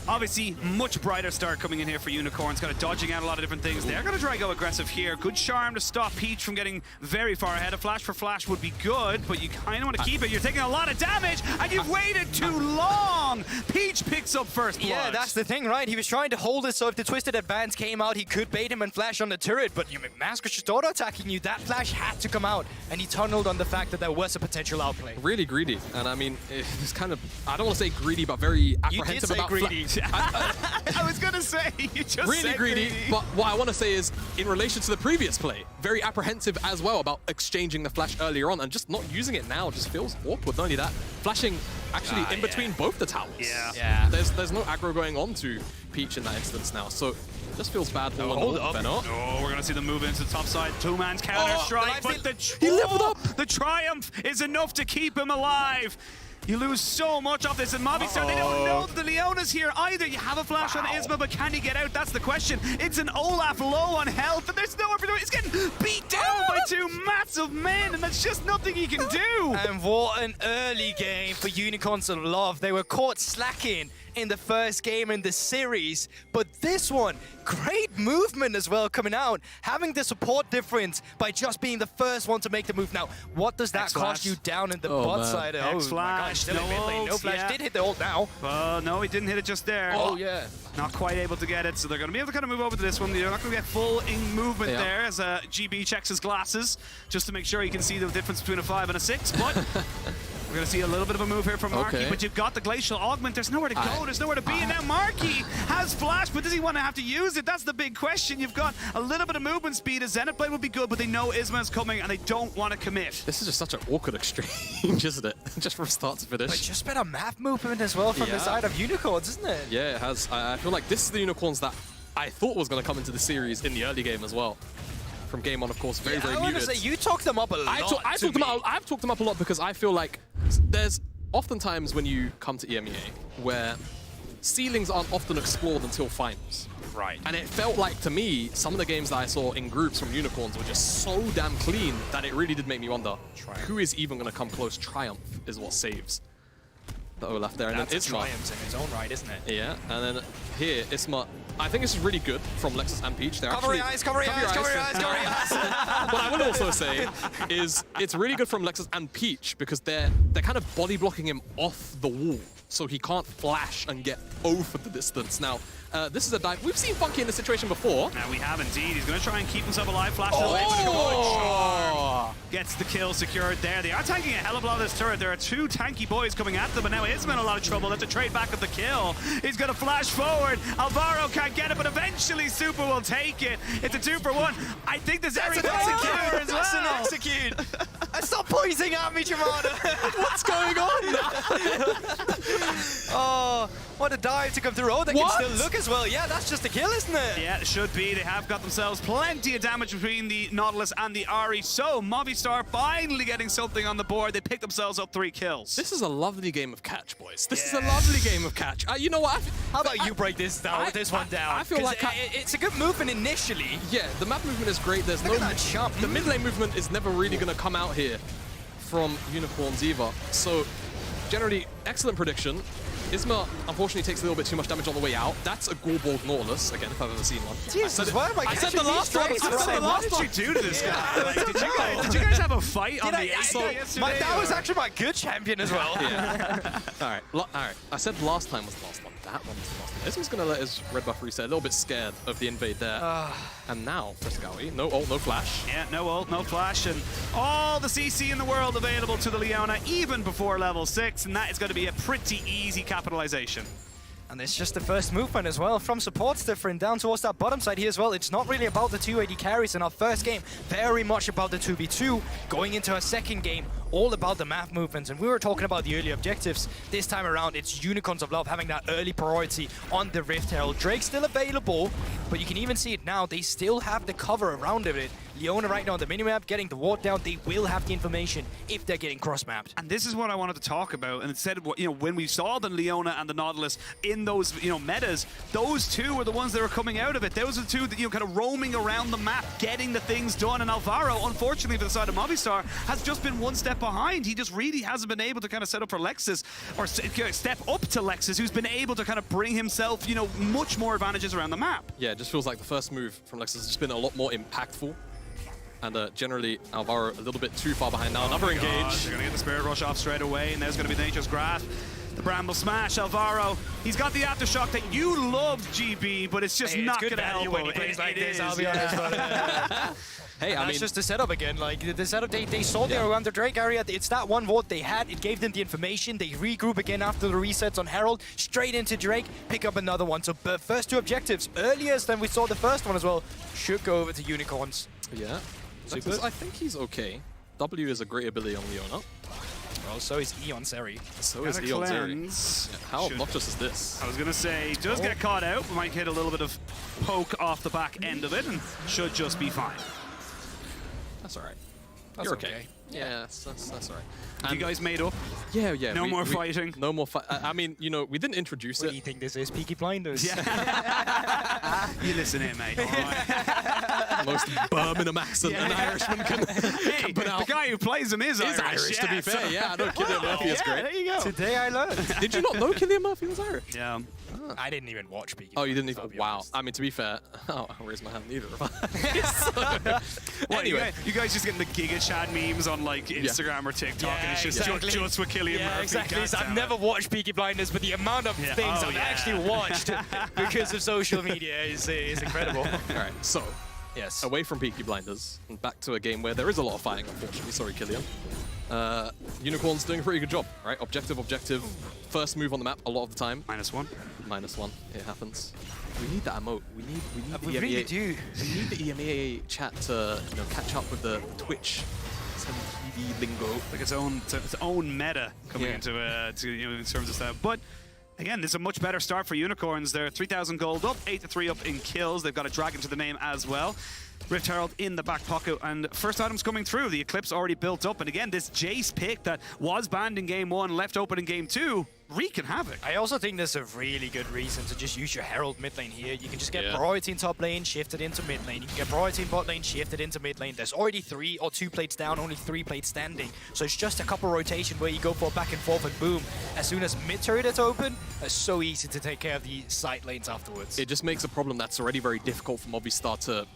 obviously, much brighter start coming in here for Unicorns. Kind of dodging out a lot of different things. They're going to try and go aggressive here. Good charm to stop Peach from getting very far ahead. A flash for Flash would be good, but you kind of want to keep it. You're taking a lot of damage, and you've waited too long. Peach picks up first blood. Yeah, that's the thing, right? He was trying to hold it, so if the Twisted Advance came out, he could bait him and flash on the turret, but Mask was just auto-attacking you. That flash had to come out, and he tunneled on the fact that there was a potential outplay. Really greedy, and I mean, it's kind of, I don't want to say greedy, but very apprehensive about greedy. I was going to say, you just really said greedy, but what I want to say is, in relation to the previous play, very apprehensive as well about exchanging the flash earlier on, and just not using it now just feels awkward. Not only that, flashing actually in between both the towers. Yeah. There's no aggro going on to Peach in that instance now, so just feels bad. Hold up. Oh, we're going to see them move into the top side. Two-man's counter-strike, but he leveled up. The triumph is enough to keep him alive. You lose so much off this, and Movistar, they don't know that the Leona's here either. You have a flash on Isma, but can he get out? That's the question. It's an Olaf low on health, but there's nowhere for him. He's getting beat down by two massive men, and that's just nothing he can do. And what an early game for Unicorns of Love. They were caught slacking in the first game in the series, but this one, great movement as well coming out, having the support difference by just being the first one to make the move. Now, what does that cost you down in the bot side? Oh my gosh, still in mid lane. No flash, did hit the ult now. No, he didn't hit it just there. Oh yeah. Not quite able to get it, so they're going to be able to kind of move over to this one. They're not going to get full in movement there as GB checks his glasses just to make sure he can see the difference between a 5 and a 6, but we're going to see a little bit of a move here from Marky, but you've got the Glacial Augment. There's nowhere to go. There's nowhere to be. And now Marky has Flash, but does he want to have to use it? That's the big question. You've got a little bit of movement speed. A Zenith Blade would be good, but they know Isma's coming, and they don't want to commit. This is just such an awkward exchange, isn't it? Just from start to finish. But just better map movement as well from the side of Unicorns, isn't it? Yeah, it has. I feel like this is the Unicorns that I thought was going to come into the series in the early game as well. From game on, of course, very muted. I want to say, you talked them up a lot. I've talked them up a lot because I feel like there's oftentimes when you come to EMEA where ceilings aren't often explored until finals. Right. And it felt like, to me, some of the games that I saw in groups from Unicorns were just so damn clean that it really did make me wonder, who is even going to come close? Triumph is what saves the Olaf there. And then Isma. Triumphs in its own right, isn't it? Yeah, and then here, Isma, I think this is really good from Lexus and Peach. They're cover your eyes. What I would also say is it's really good from Lexus and Peach because they're kind of body blocking him off the wall, so he can't flash and get over the distance. Now, this is a dive. We've seen Funky in this situation before. Now we have indeed. He's going to try and keep himself alive. Flash away, but Charm gets the kill secured there. They are tanking a hell of a lot of this turret. There are two tanky boys coming at them, but now Isma in a lot of trouble. They have to trade back of the kill. He's going to flash forward. Alvaro can't get it, but eventually Super will take it. It's a 2-for-1. I think there's everything secure as well. That's an execute. Stop pointing at me, Jamada. What's going on? Oh, what a dive to come through. Oh, they can still look as well. Yeah, that's just a kill, isn't it? Yeah, it should be. They have got themselves plenty of damage between the Nautilus and the Ahri. So, Movistar finally getting something on the board. They pick themselves up 3 kills. This is a lovely game of catch, boys. This is a lovely game of catch. You know what? How about you break this down? I feel like it's a good movement initially. Yeah, the map movement is great. There's Look at that jump. The mid lane movement is never really going to come out here from Unicorns either. So, generally, excellent prediction. Isma, unfortunately, takes a little bit too much damage on the way out. That's a Gorborg Nautilus, again, if I've ever seen one. Jesus, why am I said the last one. What did you do to this guy? Like, did you guys have a fight on the yesterday? That was actually my good champion as well. Yeah. All right. I said last time was the last one. That one was the last one. Isma's going to let his red buff reset. A little bit scared of the invade there. And now, for Scowie, no ult, no flash. Yeah, no ult, no flash, and all the CC in the world available to the Leona, even before level 6, and that is going to be a pretty easy capitalization. And it's just the first movement as well from supports different down towards that bottom side here as well. It's not really about the 280 carries in our first game, very much about the 2v2. Going into our second game, all about the map movements. And we were talking about the early objectives. This time around, it's Unicorns of Love having that early priority on the Rift Herald. Drake's still available, but you can even see it now. They still have the cover around it. Leona right now on the minimap getting the ward down. They will have the information if they're getting cross-mapped. And this is what I wanted to talk about. And instead of, when we saw the Leona and the Nautilus in those, metas, those two were the ones that were coming out of it. Those are the two that, kind of roaming around the map, getting the things done. And Alvaro, unfortunately for the side of Movistar, has just been one step behind. He just really hasn't been able to kind of set up for Lexus, or step up to Lexus, who's been able to kind of bring himself, much more advantages around the map. Yeah, it just feels like the first move from Lexus has just been a lot more impactful. And generally, Alvaro a little bit too far behind now. Another engage. They're going to get the Spirit Rush off straight away, and there's going to be Nature's Grasp. The Bramble Smash, Alvaro. He's got the Aftershock that you love, GB, but it's just not going to help him. When he plays like this, I'll be honest. Hey, I mean, it's just the setup again. Like the setup, they saw they were under Drake area. It's that one ward they had. It gave them the information. They regroup again after the resets on Herald, straight into Drake, pick up another one. So first two objectives, earliest than we saw the first one as well, should go over to Unicorns. Yeah. I think he's okay. W is a great ability on Leona. Well, so is Eon Seri. So is Eon Seri. Yeah, how obnoxious is this? I was going to say, does get caught out. We might hit a little bit of poke off the back end of it and should just be fine. That's all right. You're okay. Yeah, that's all right. And you guys made up? Yeah. No more fighting? No more fight. I mean, we didn't introduce it. What do you think this is? Peaky Blinders? Yeah. You listen here, mate. All right. Most Birmingham accent an Irishman can put out. The guy who plays him is Irish, to be fair. Yeah, I know Cillian Murphy is great. There you go. Today I learned. Did you not know Cillian Murphy was Irish? Yeah. I didn't even watch Peaky. Oh, you didn't even? Wow. I mean, to be fair, I'll raise my hand neither. Anyway, you guys just getting the Giga Chad memes on like Instagram or TikTok, and it's just with Cillian Murphy. Exactly. I've never watched Peaky Blinders, but the amount of things I've actually watched because of social media is incredible. All right, so away from Peaky Blinders and back to a game where there is a lot of fighting. Unfortunately, sorry, Cillian. Unicorn's doing a pretty good job, right? Objective. First move on the map a lot of the time. -1. -1. It happens. We need that emote. We need the we EMEA. really do. We need the EMEA chat to catch up with the Twitch TV lingo. Like its own meta coming into in terms of stuff. But again, this is a much better start for Unicorns. They're 3,000 gold up, 8-3 up in kills. They've got a dragon to the name as well. Rift Herald in the back pocket, and first items coming through. The Eclipse already built up, and again, this Jace pick that was banned in game 1, left open in game 2, wreaking havoc. I also think there's a really good reason to just use your Herald mid lane here. You can just get priority in top lane, shift it into mid lane. You can get priority in bot lane, shift it into mid lane. There's already 3 or 2 plates down, only 3 plates standing. So it's just a couple rotation where you go for back and forth and boom. As soon as mid turret is open, it's so easy to take care of the side lanes afterwards. It just makes a problem that's already very difficult for Movistar to,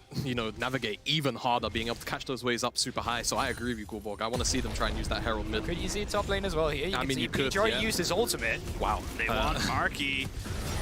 navigate even harder, being able to catch those waves up super high. So I agree with you, Gulborg. I want to see them try and use that Herald mid. Could you see top lane as well here? You could. He already used his ultimate. Wow. They want Marky.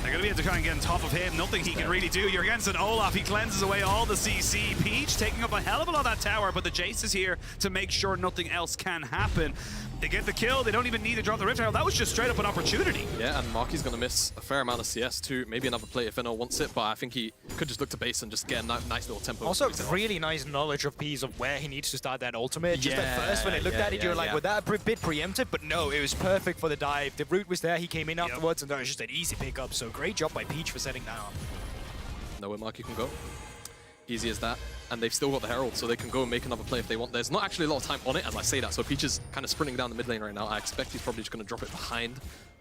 They're going to be able to try and get on top of him. Nothing he can really do. You're against an Olaf. He cleanses away all the CC. Peach taking up a hell of a lot of that tower, but the Jace is here to make sure nothing else can happen. They get the kill. They don't even need to drop the Rift Herald. That was just straight up an opportunity. Yeah, and Marky's going to miss a fair amount of CS too. Maybe another play if NL wants it, but I think he could just look to base and just get a nice little tempo. Also, really nice knowledge of Peas of where he needs to start that ultimate. Just at first, when they looked at it, you were like, was that a bit preempted? But no, it was perfect for the dive. The route was there. He came in afterwards, and that was just an easy pickup. So great job by Peach for setting that up. Know where Marky can go. Easy as that. And they've still got the Herald, so they can go and make another play if they want. There's not actually a lot of time on it as I say that, so Peach is kind of sprinting down the mid lane right now. I expect he's probably just going to drop it behind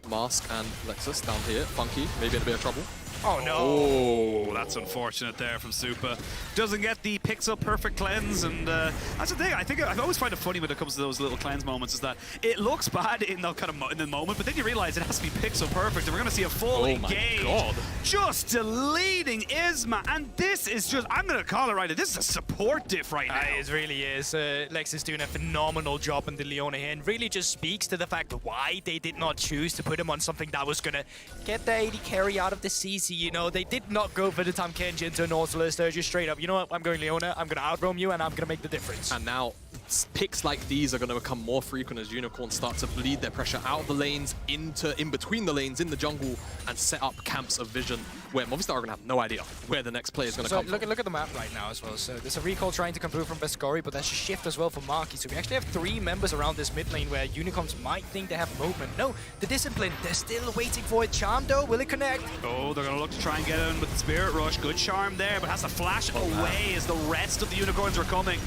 Mask and Lexus down here. Funky, maybe in a bit of trouble. Oh no! Oh, that's unfortunate there from Supa. Doesn't get the pixel perfect cleanse, and that's the thing. I think I always find it funny when it comes to those little cleanse moments is that it looks bad in the in the moment, but then you realize it has to be pixel perfect, and we're going to see a full engage. My God. Just deleting Isma, and this is just, I'm going to call it right now, this is a support diff right now. It really is. Lex is doing a phenomenal job in the Leona here, and really just speaks to the fact why they did not choose to put him on something that was going to get the AD carry out of the CC easy, you know. They did not go for the Tam Kenji into Nautilus. They're just straight up, you know what, I'm going Leona, I'm going to outroam you, and I'm going to make the difference. And now picks like these are going to become more frequent as Unicorns start to bleed their pressure out of the lanes, in between the lanes, in the jungle, and set up camps of vision where Movistar are going to have no idea where the next player is going to come from. Look at the map right now as well. So there's a recall trying to come through from Vescori, but there's a shift as well for Marky. So we actually have 3 members around this mid lane where Unicorns might think they have movement. No, the Discipline, they're still waiting for it. Charm though, will it connect? Oh, they're going to look to try and get in with the Spirit Rush. Good Charm there, but has to flash away as the rest of the Unicorns are coming.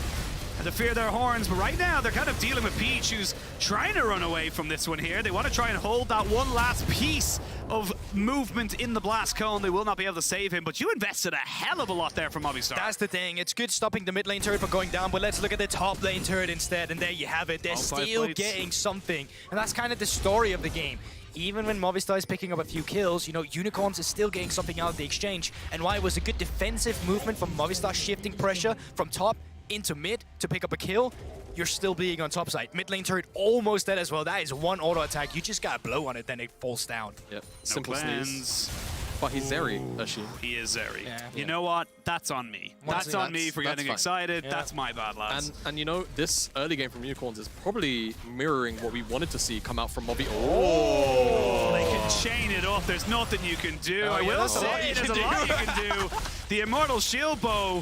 And to fear their horns, but right now they're kind of dealing with Peach, who's trying to run away from this one here. They want to try and hold that one last piece of movement in the Blast Cone. They will not be able to save him, but you invested a hell of a lot there from Movistar. That's the thing. It's good stopping the mid lane turret from going down, but let's look at the top lane turret instead, and there you have it. They're still getting something, and that's kind of the story of the game. Even when Movistar is picking up a few kills, you know, Unicorns is still getting something out of the exchange. And why it was a good defensive movement from Movistar, shifting pressure from top into mid to pick up a kill, you're still being on top side. Mid lane turret almost dead as well. That is one auto attack. You just got to blow on it, then it falls down. Yep, simple sneeze. But he's Zeri, Ashim. He is Zeri. Yeah. You know what? That's on me. That's on me for getting excited. Yeah. That's my bad, lads. And you know, this early game from Unicorns is probably mirroring what we wanted to see come out from Mobi. Oh! They can chain it up. There's nothing you can do. I will say there's a lot you can do. The Immortal Shield Bow,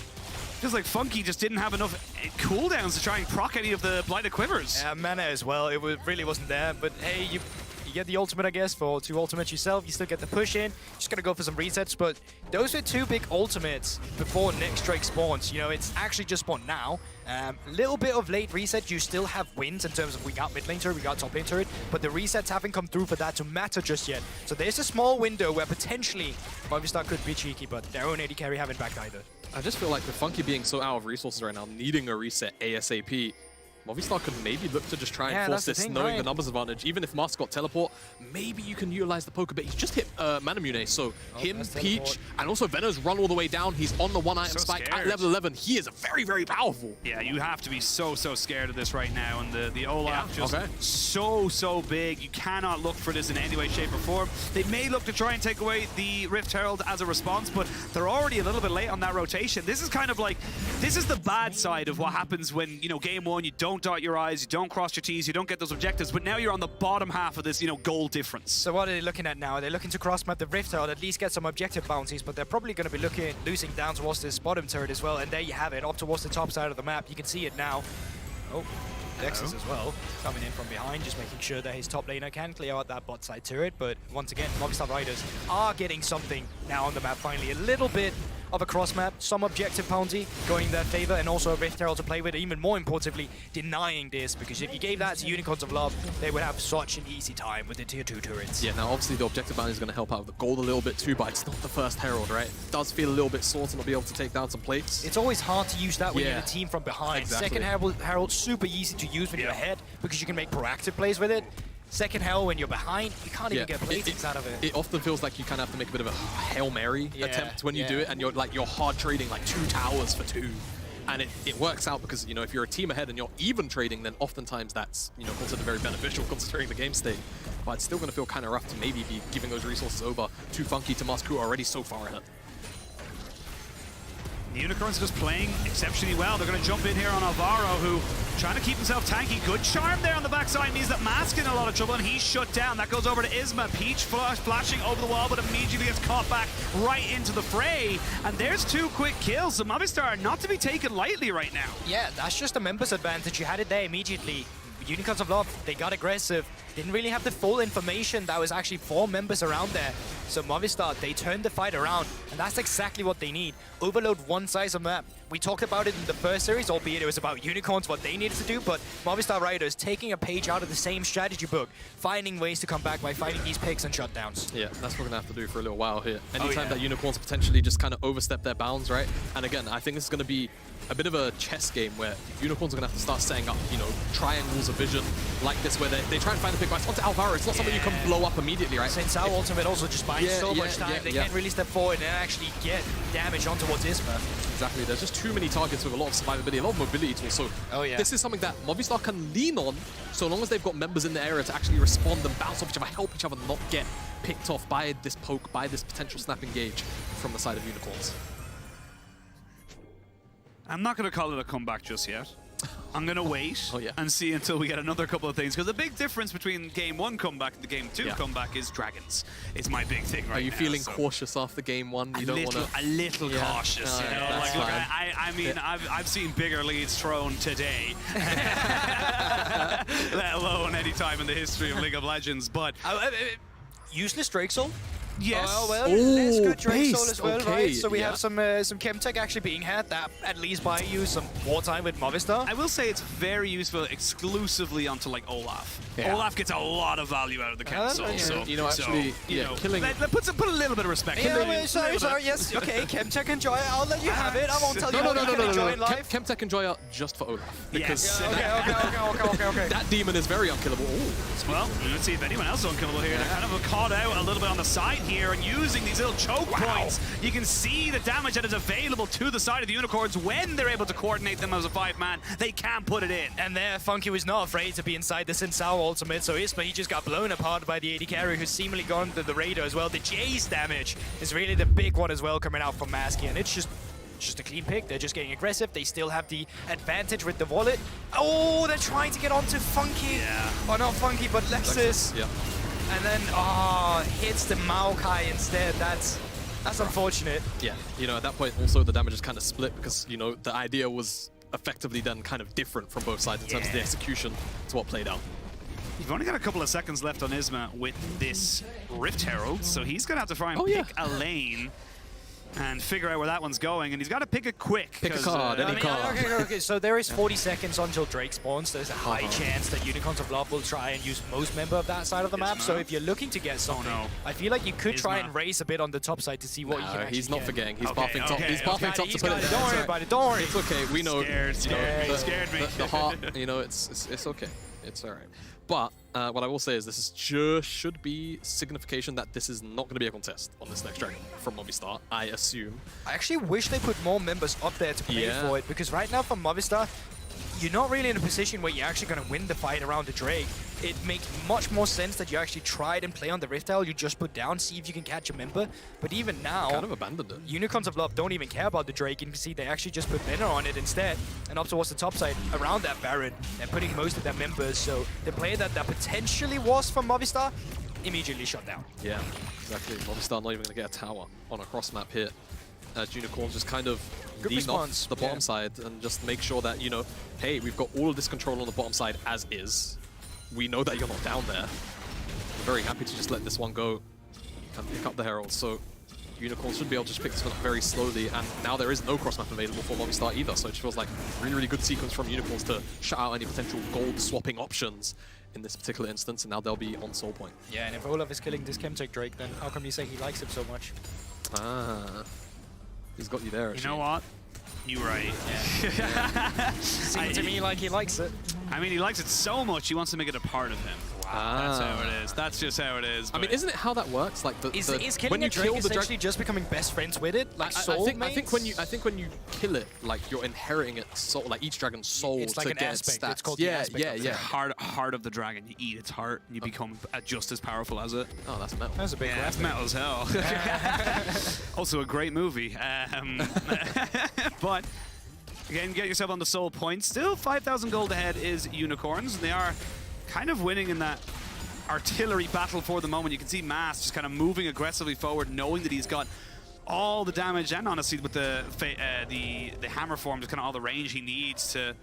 feels like Funky just didn't have enough cooldowns to try and proc any of the Blighted Quivers. Yeah, mana as well. It really wasn't there. But hey, you get the ultimate, I guess, for 2 ultimates yourself. You still get the push in. Just gonna go for some resets. But those were 2 big ultimates before next Drake spawns. You know, it's actually just spawned now. Little bit of late reset. You still have wins in terms of we got mid lane turret, we got top lane turret, but the resets haven't come through for that to matter just yet. So there's a small window where potentially Movistar could be cheeky, but their own AD carry haven't backed either. I just feel like with Funky being so out of resources right now, needing a reset ASAP, Movistar could maybe look to just try and force this, knowing the numbers advantage. Even if Mask got teleport, maybe you can utilize the poke a bit. He's just hit Manamune, so him, Peach, and also Venom's run all the way down. He's on the 1-item spike at level 11. He is very, very powerful. Yeah, you have to be so scared of this right now. And the Olaf just so big. You cannot look for this in any way, shape, or form. They may look to try and take away the Rift Herald as a response, but they're already a little bit late on that rotation. This is kind of like, this is the bad side of what happens when, you know, game 1, you don't dot your I's, you don't cross your T's, you don't get those objectives, but now you're on the bottom half of this, you know, goal difference. So what are they looking at now? They're looking to cross-map the Rift Herald, at least get some objective bounties, but they're probably going to be losing down towards this bottom turret as well, and there you have it, up towards the top side of the map. You can see it now. Oh, Dexys as well, coming in from behind, just making sure that his top laner can clear out that bot side turret, but once again, Movistar Riders are getting something now on the map finally. A little bit of a cross map, some objective bounty going in their favor, and also a Rift Herald to play with, even more importantly, denying this, because if you gave that to Unicorns of Love, they would have such an easy time with the tier 2 turrets. Yeah, now obviously the objective bounty is going to help out with the gold a little bit too, but it's not the first Herald, right? It does feel a little bit sore to not be able to take down some plates. It's always hard to use that when you're the team from behind. Second Herald, super easy to use when you're ahead, because you can make proactive plays with it. Second Herald, when you're behind, you can't even get platings out of it. It often feels like you kind of have to make a bit of a Hail Mary attempt when you do it, and you're hard trading like 2 towers for 2. And it works out because, you know, if you're a team ahead and you're even trading, then oftentimes that's, you know, considered very beneficial considering the game state. But it's still going to feel kind of rough to maybe be giving those resources over to Funky, to Musk, who are already so far ahead. The Unicorns are just playing exceptionally well. They're going to jump in here on Alvaro, who trying to keep himself tanky. Good charm there on the backside means that Mask in a lot of trouble, and he's shut down. That goes over to Isma. Peach flashing over the wall, but immediately gets caught back right into the fray. And there's 2 quick kills. So Movistar are not to be taken lightly right now. Yeah, that's just a members advantage. You had it there immediately. Unicorns of Love, they got aggressive. Didn't really have the full information that was actually 4 members around there. So Movistar, they turned the fight around, and that's exactly what they need. Overload one size of map. We talked about it in the first series, albeit it was about Unicorns, what they needed to do, but Movistar Riders taking a page out of the same strategy book, finding ways to come back by fighting these picks and shutdowns. Yeah, that's what we're going to have to do for a little while here. Anytime that Unicorns potentially just kind of overstep their bounds, right? And again, I think this is going to be a bit of a chess game where Unicorns are going to have to start setting up, you know, triangles of vision like this, where they try and find a pick, but it's onto Alvaro. It's not something you can blow up immediately, right? Since our ultimate also just buys so much time, they can't really step forward and actually get damage on towards Isma. Exactly, there's just too many targets with a lot of survivability, a lot of mobility tools. So this is something that Movistar can lean on so long as they've got members in the area to actually respond and bounce off each other, help each other not get picked off by this poke, by this potential snap engage from the side of Unicorns. I'm not going to call it a comeback just yet. I'm going to wait and see until we get another couple of things. Because the big difference between Game 1 comeback and the Game 2 comeback is dragons. It's my big thing right now. Are you feeling cautious after Game 1? You don't want to... A little cautious, you know? Like, look, I mean, I've seen bigger leads thrown today. Let alone any time in the history of League of Legends. But... useless Drake Soul? Yes. Oh, well, let's go Drake Soul as well, right? So we have some Chemtech actually being had that at least buy you some more time with Movistar. I will say it's very useful exclusively onto like Olaf. Olaf gets a lot of value out of the Chem Soul. So, you know, actually, killing... Put a little bit of respect. Sorry, yes, okay, Chemtech Enjoyer, I'll let you have it. I won't tell you how you can enjoy it live. Chemtech Enjoyer just for Olaf. Yes. Okay. That demon is very unkillable. Well, let's see if anyone else is unkillable here. They're kind of caught out a little bit on the side here and using these little choke points. You can see the damage that is available to the side of the Unicorns when they're able to coordinate them as a 5-man. They can put it in. And there, Funky was not afraid to be inside the Sin Sao ultimate, so Isma, he just got blown apart by the AD carry, who's seemingly gone to the radar as well. The Jace damage is really the big one as well coming out from Masky, and it's just a clean pick. They're just getting aggressive. They still have the advantage with the wallet. Oh, they're trying to get onto Funky. Oh, not Funky, but Lexus. And then, hits the Maokai instead. That's unfortunate. Yeah, you know, at that point also the damage is kind of split because, you know, the idea was effectively then kind of different from both sides in terms of the execution to what played out. You've only got a couple of seconds left on Isma with this Rift Herald, so he's going to have to try and pick a lane and figure out where that one's going, and he's got to pick it quick. Pick a card, any card. Okay, so there is 40 seconds until Drake spawns. There's a high chance that Unicorns of Love will try and use most member of that side of the map, so if you're looking to get something, I feel like you could try and race a bit on the top side to see what you can actually he's not get. forgetting. He's buffing top. He's buffing top to put it. Don't worry about it, don't worry. It's okay, we know. Scared me. The heart, you know, it's okay. It's all right. But what I will say is this is just should be signification that this is not going to be a contest on this next dragon from Movistar, I assume. I actually wish they put more members up there to play for it, because right now for Movistar, you're not really in a position where you're actually going to win the fight around the Drake. It makes much more sense that you actually try and play on the Rift Tile. You just put down, see if you can catch a member. But even now, kind of abandoned it. Unicorns of Love don't even care about the Drake. You can see they actually just put Banner on it instead. And up towards the top side, around that Baron, they're putting most of their members. So the play that potentially was from Movistar, immediately shut down. Yeah, exactly. Movistar not even going to get a tower on a cross map here. As Unicorns just kind of lean off the bottom side and just make sure that, you know, hey, we've got all of this control on the bottom side as is. We know that you're not down there. We're very happy to just let this one go and pick up the Herald. So Unicorns should be able to just pick this one up very slowly, and now there is no cross map available for Movistar either, so it feels like a really, really good sequence from Unicorns to shut out any potential gold swapping options in this particular instance, and now they'll be on soul point. Yeah, and if Olaf is killing this Chemtech Drake, then how come you say he likes it so much? He's got you there, actually. You know what? You're right. Seems to me like he likes it. I mean, he likes it so much, he wants to make it a part of him. That's how it is. That's just how it is. I mean, isn't it how that works? Like is killing a Drake essentially just becoming best friends with it? Like soulmates? I think when you kill it, like you're inheriting its soul, like each dragon's soul it's like to an get aspect. its stats. It's called the aspect. Yeah. Heart of the dragon. You eat its heart, and you become just as powerful as it. Oh, that's metal. That's a big that's metal as hell. Also a great movie. But again, get yourself on the soul point. Still 5,000 gold ahead is Unicorns, and they are kind of winning in that artillery battle for the moment. You can see Mass just kind of moving aggressively forward, knowing that he's got all the damage and honestly with the hammer form, just kind of all the range he needs to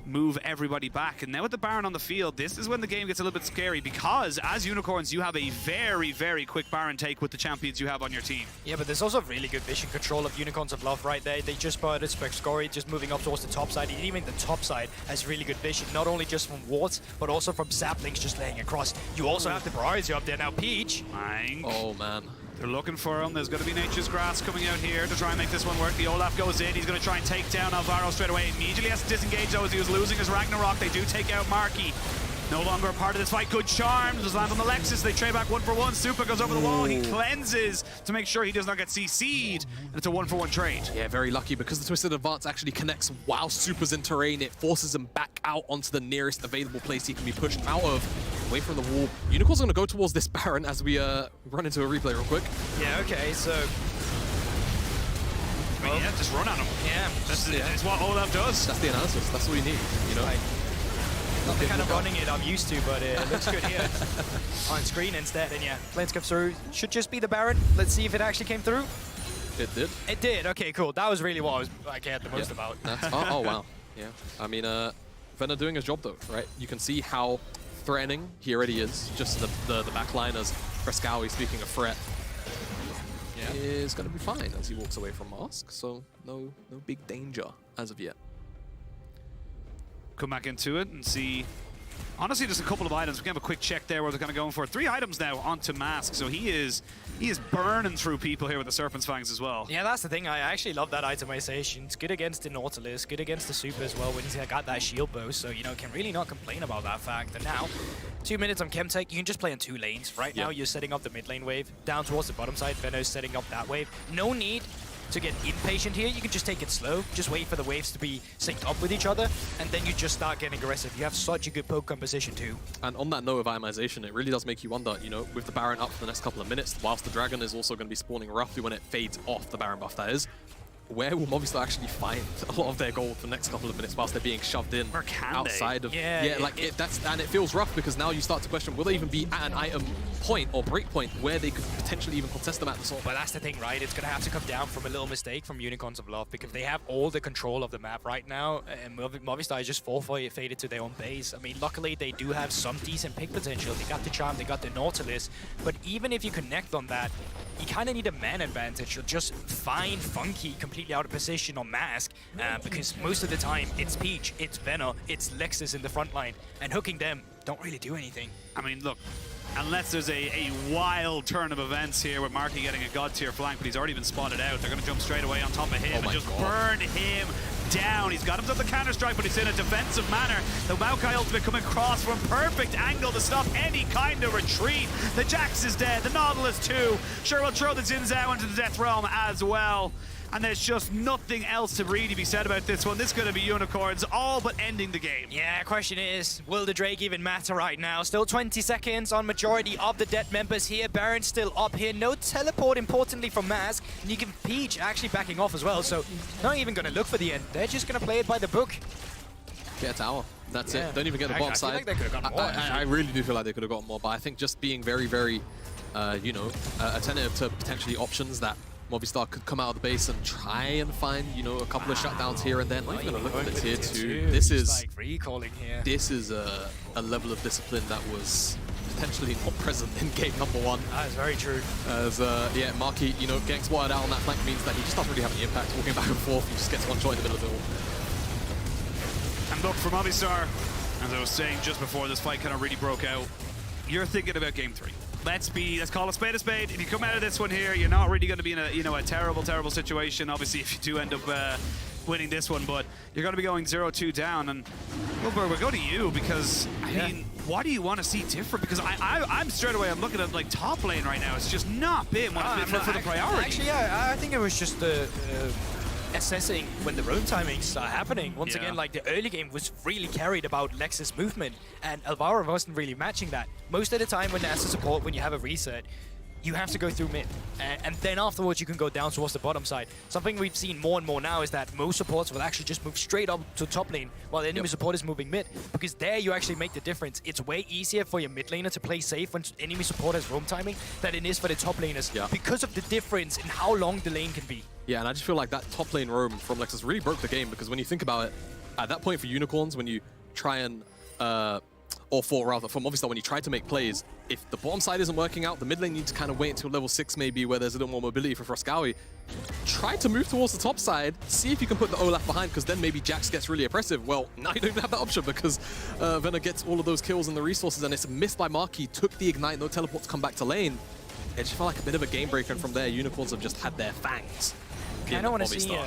move everybody back. And now with the Baron on the field, this is when the game gets a little bit scary, because as Unicorns, you have a very, very quick Baron take with the champions you have on your team. Yeah, but there's also really good vision control of Unicorns of Love right there. They just spotted Spexcory just moving up towards the top side. And even the top side has really good vision, not only just from wards, but also from saplings just laying across. You also have the priority up there now, Peach. Oh, man. They're looking for him. There's going to be Nature's Grass coming out here to try and make this one work. The Olaf goes in. He's going to try and take down Alvaro straight away. Immediately has to disengage though as he was losing his Ragnarok. They do take out Marky. No longer a part of this fight. Good charm. Does land on the Lexus. They trade back 1-for-1. Super goes over the wall. He cleanses to make sure he does not get CC'd. And it's a 1-for-1 trade. Yeah, very lucky because the Twisted Advance actually connects while Super's in terrain. It forces him back out onto the nearest available place he can be pushed out of, away from the wall. Unicorn's going to go towards this Baron as we run into a replay real quick. Yeah, okay, so... I mean, yeah, just run on him. Yeah. That's what Olaf does. That's the analysis. That's all you need, you know? Not the kind of running it I'm used to, but it looks good here on screen instead. And yeah, planes come through. Should just be the Baron. Let's see if it actually came through. It did. It did. Okay, cool. That was really what I cared the most about. Oh, wow. Yeah. I mean, Venner doing his job though, right? You can see how threatening he already is. Just the backline as Frescowi, speaking of threat, is going to be fine as he walks away from Mask. So no big danger as of yet. Come back into it and see. Honestly, just a couple of items. We can have a quick check there where they're kind of going for 3 items now onto Mask. So he is burning through people here with the Serpent's Fangs as well. Yeah, that's the thing. I actually love that itemization. It's good against the Nautilus, good against the Super as well when he's got that shield bow. So, you know, can really not complain about that fact. And now, 2 minutes on Chemtech, you can just play on 2 lanes. Right now, you're setting up the mid lane wave. Down towards the bottom side, Venno's setting up that wave. No need to get impatient here. You can just take it slow. Just wait for the waves to be synced up with each other, and then you just start getting aggressive. You have such a good poke composition too. And on that note of itemization, it really does make you wonder, you know, with the Baron up for the next couple of minutes, whilst the Dragon is also going to be spawning roughly when it fades off, the Baron buff that is, where will Movistar actually find a lot of their gold for the next couple of minutes whilst they're being shoved in outside of... Yeah, like and it feels rough because now you start to question, will they even be at an item point or break point where they could potentially even contest them at the sort? But that's the thing, right? It's going to have to come down from a little mistake from Unicorns of Love because they have all the control of the map right now, and Movistar is just faded to their own base. I mean, luckily they do have some decent pick potential. They got the Charm, they got the Nautilus, but even if you connect on that, you kind of need a man advantage. You'll just find Funky completely out of position on Mask because most of the time it's Peach, it's Venner, it's Lexus in the front line, and hooking them don't really do anything. I mean, look, unless there's a wild turn of events here with Marky getting a god tier flank, but he's already been spotted out. They're going to jump straight away on top of him and just burn him down. He's got himself the counter strike, but he's in a defensive manner. The Maokai ultimate coming across from a perfect angle to stop any kind of retreat. The Jax is dead, the Nautilus too. Sure, we'll throw the Jinzhao into the Death Realm as well. And there's just nothing else to really be said about this one. This is going to be Unicorns all but ending the game. Yeah, question is, will the Drake even matter right now? Still 20 seconds on majority of the dead members here. Baron's still up here. No teleport, importantly, from Mask. And you can Peach actually backing off as well. So not even going to look for the end. They're just going to play it by the book. Get a tower. That's it. Don't even get the bottom side. I feel like they could have gotten more. I really do feel like they could have gotten more. But I think just being very, very, you know, attentive to potentially options that Movistar could come out of the base and try and find, you know, a couple of shutdowns here and then. Not even look at the tier 2. This is like recalling here. This is a level of discipline that was potentially not present in game number 1. That is very true. As yeah, Marky, you know, getting spotted out on that flank means that he just doesn't really have any impact. Walking back and forth, he just gets one shot in the middle of it all. And look, for Movistar, as I was saying just before this fight kind of really broke out, you're thinking about game 3. Let's call a spade a spade. If you come out of this one here, you're not really going to be in a, you know, a terrible situation. Obviously, if you do end up winning this one, but you're going to be going 0-2 down. And Wilbur, we'll go to you because I mean, what do you want to see different? Because I'm straight away, I'm looking at like top lane right now. It's just not been for the priority. Actually, yeah, I think it was just the. Assessing when the roam timings are happening. Once again, like the early game was really carried about Lexus movement, and Alvaro wasn't really matching that. Most of the time when as a support, when you have a reset, you have to go through mid, and then afterwards you can go down towards the bottom side. Something we've seen more and more now is that most supports will actually just move straight up to top lane while the enemy support is moving mid, because there you actually make the difference. It's way easier for your mid laner to play safe when enemy support has roam timing than it is for the top laners, because of the difference in how long the lane can be. Yeah, and I just feel like that top lane roam from Lexus really broke the game, because when you think about it, at that point for Unicorns, when you try and or for Movistar, when you try to make plays, if the bottom side isn't working out, the mid lane needs to kind of wait until level 6 maybe, where there's a little more mobility for Frescowi. Try to move towards the top side, see if you can put the Olaf behind, because then maybe Jax gets really oppressive. Well, now you don't even have that option because Venner gets all of those kills and the resources, and it's missed by Marky, took the Ignite, no teleport to come back to lane. It just felt like a bit of a game breaker, and from there, Unicorns have just had their fangs. kind of want to see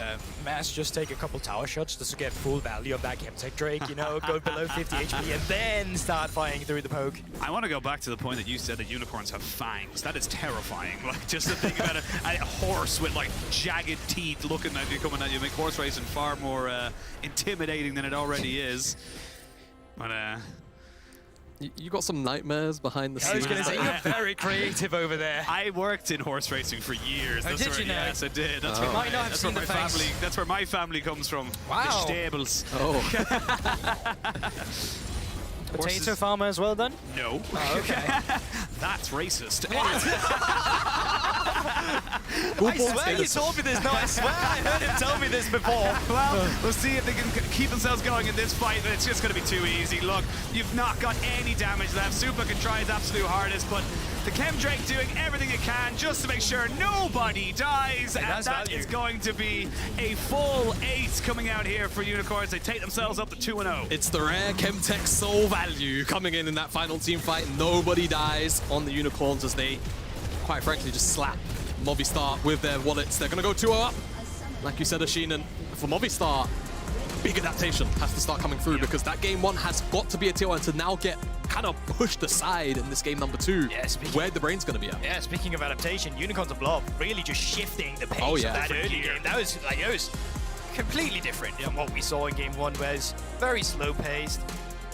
Mass just take a couple tower shots just to get full value of that Chemtech Drake, you know, go below 50 HP and then start firing through the poke. I want to go back to the point that you said that unicorns have fangs. That is terrifying. Like, just to think about a horse with, like, jagged teeth looking at you, coming at you, make horse racing far more intimidating than it already is. But, You got some nightmares behind the scenes. I was going to say, you're very creative over there. I worked in horse racing for years. Oh, did you know? Yes, I did. That's where might not have seen the family. That's where my family comes from. Wow. The stables. Oh. Potato farmer as well, then? No. Oh, okay. That's racist. I swear you told me this. No, I swear I heard him tell me this before. Well, we'll see if they can keep themselves going in this fight. It's just going to be too easy. Look, you've not got any damage left. Super can try his absolute hardest, but the Chemdrake doing everything it can just to make sure nobody dies. And that is going to be a full 8 coming out here for Unicorns. They take themselves up to 2-0. It's the rare Chemtech soul value coming in that final team fight. Nobody dies on the Unicorns as they, quite frankly, just slap Movistar with their wallets. They're going to go 2-0 up. Like you said, Ashinan, for Movistar, big adaptation has to start coming through because that game 1 has got to be a tier 1 to now get kind of pushed aside in this game number 2, where the brain's going to be at. Yeah, speaking of adaptation, Unicorns of Love really just shifting the pace of that early game. That was like, it was completely different from what we saw in game 1, where it's very slow-paced,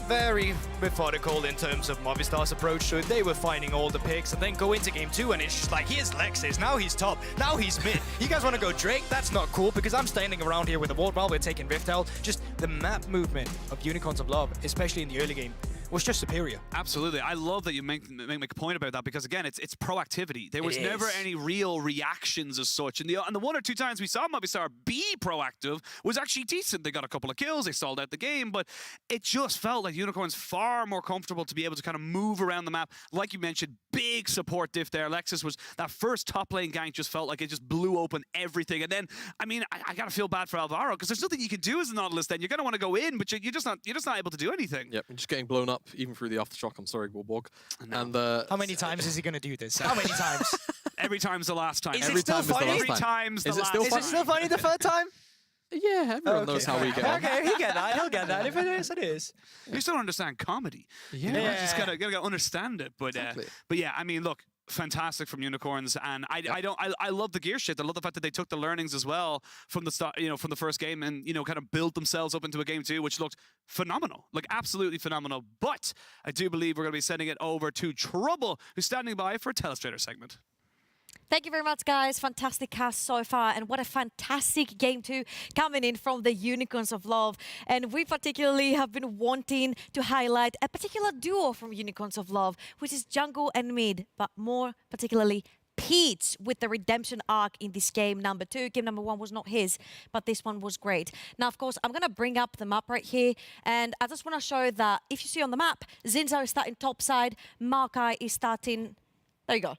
very methodical in terms of Movistar's approach to it. They were finding all the picks and then go into game 2 and it's just like, here's Lexus, now he's top, now he's mid. You guys want to go Drake? That's not cool because I'm standing around here with a ward while we're taking Rift out. Just the map movement of Unicorns of Love, especially in the early game, was just superior. Absolutely. I love that you make a point about that because, again, it's proactivity. There was never any real reactions as such. And the 1 or 2 times we saw Movistar be proactive was actually decent. They got a couple of kills, they stalled out the game, but it just felt like Unicorns far more comfortable to be able to kind of move around the map. Like you mentioned, big support diff there. Lexus was, that first top lane gank just felt like it just blew open everything. And then, I mean, I got to feel bad for Alvaro because there's nothing you can do as a Nautilus then. You're going to want to go in, but you're just not able to do anything. Yep, you're just getting blown up even through the aftershock. I'm sorry, Gulborg. And how many times is he going to do this? How many times? Every time's the last time. Is it still funny? Every time's the last time. Is it still funny the third time? Yeah, everyone knows how we get on. Okay, he'll get that. He'll get that. If it is, it is. You still don't understand comedy. Yeah. You just gotta understand it. But but yeah, I mean, look, fantastic from Unicorns, and I love the gear shift. I love the fact that they took the learnings as well from the start, from the first game, and kind of built themselves up into a game 2, which looked phenomenal, like absolutely phenomenal. But I do believe we're going to be sending it over to Trouble, who's standing by for a Telestrator segment. Thank you very much, guys. Fantastic cast so far. And what a fantastic game 2 coming in from the Unicorns of Love. And we particularly have been wanting to highlight a particular duo from Unicorns of Love, which is jungle and mid, but more particularly Pete with the redemption arc in this game number 2. Game number 1 was not his, but this one was great. Now, of course, I'm going to bring up the map right here, and I just want to show that if you see on the map, Zinzao is starting top side, Maokai is starting, there you go,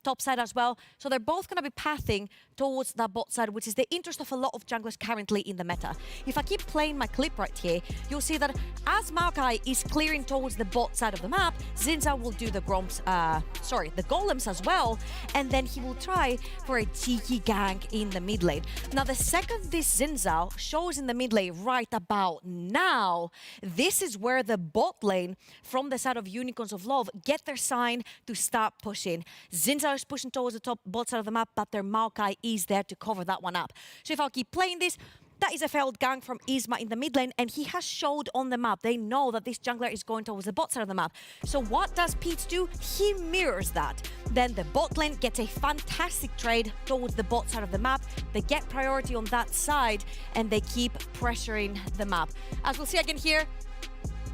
top side as well. So they're both going to be pathing towards that bot side, which is the interest of a lot of junglers currently in the meta. If I keep playing my clip right here, you'll see that as Maokai is clearing towards the bot side of the map, Zinzao will do the golems as well, and then he will try for a cheeky gank in the mid lane. Now, the second this Zinzao shows in the mid lane right about now, this is where the bot lane from the side of Unicorns of Love get their sign to start pushing. Zinzao is pushing towards the top bot side of the map, but their Maokai is there to cover that one up. So if I keep playing this, that is a failed gank from Isma in the mid lane, and he has showed on the map. They know that this jungler is going towards the bot side of the map. So what does Pete do? He mirrors that. Then the bot lane gets a fantastic trade towards the bot side of the map. They get priority on that side, and they keep pressuring the map. As we'll see again here,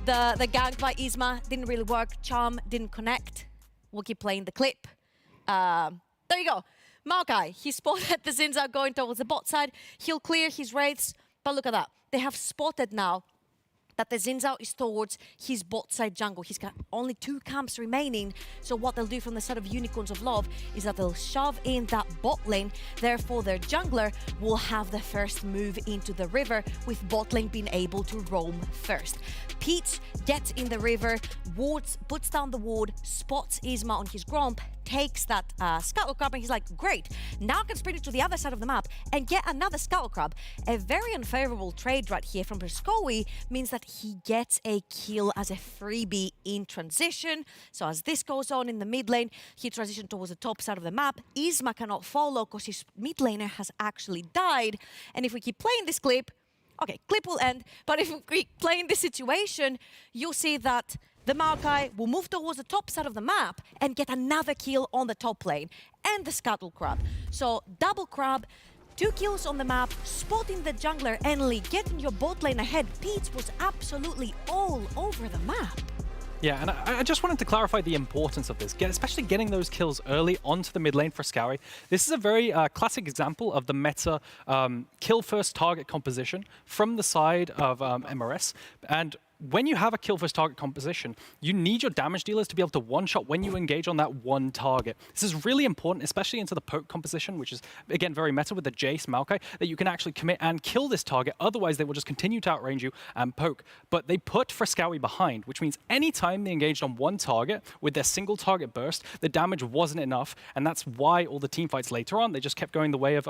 the gank by Isma didn't really work. Charm didn't connect. We'll keep playing the clip. There you go. Maokai, he spotted the Zinzao going towards the bot side. He'll clear his wraiths, but look at that. They have spotted now that the Zinzao is towards his bot side jungle. He's got only 2 camps remaining. So what they'll do from the side of Unicorns of Love is that they'll shove in that bot lane. Therefore, their jungler will have the first move into the river, with bot lane being able to roam first. Pete gets in the river, puts down the ward, spots Isma on his Gromp, takes that Scuttle Crab and he's like, great, now I can sprint it to the other side of the map and get another Scuttle Crab. A very unfavorable trade right here from Briscoe means that he gets a kill as a freebie in transition. So as this goes on in the mid lane, he transitions towards the top side of the map. Isma cannot follow because his mid laner has actually died. And if we keep playing this clip, okay, clip will end, but if we play in this situation, you'll see that the Maokai will move towards the top side of the map and get another kill on the top lane, and the Scuttle Crab. So double Crab, 2 kills on the map, spotting the jungler Enly, getting your bot lane ahead. Peach was absolutely all over the map. Yeah, and I just wanted to clarify the importance of this, especially getting those kills early onto the mid lane for Scowy. This is a very classic example of the meta kill first target composition from the side of MRS. And when you have a kill first target composition, you need your damage dealers to be able to one-shot when you engage on that one target. This is really important, especially into the poke composition, which is, again, very meta with the Jace Maokai, that you can actually commit and kill this target. Otherwise, they will just continue to outrange you and poke. But they put Frescowy behind, which means anytime they engaged on one target with their single target burst, the damage wasn't enough. And that's why all the team fights later on, they just kept going the way of...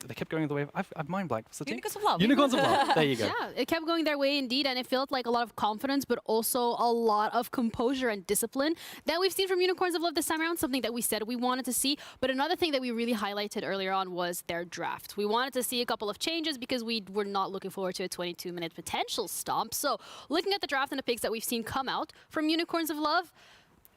They kept going the way of... I've mind blanked. What's the team? Unicorns of Love. Unicorns of Love. There you go. Yeah, it kept going their way indeed, and it felt like a lot of confidence, but also a lot of composure and discipline that we've seen from Unicorns of Love this time around, something that we said we wanted to see. But another thing that we really highlighted earlier on was their draft. We wanted to see a couple of changes because we were not looking forward to a 22-minute potential stomp. So looking at the draft and the picks that we've seen come out from Unicorns of Love,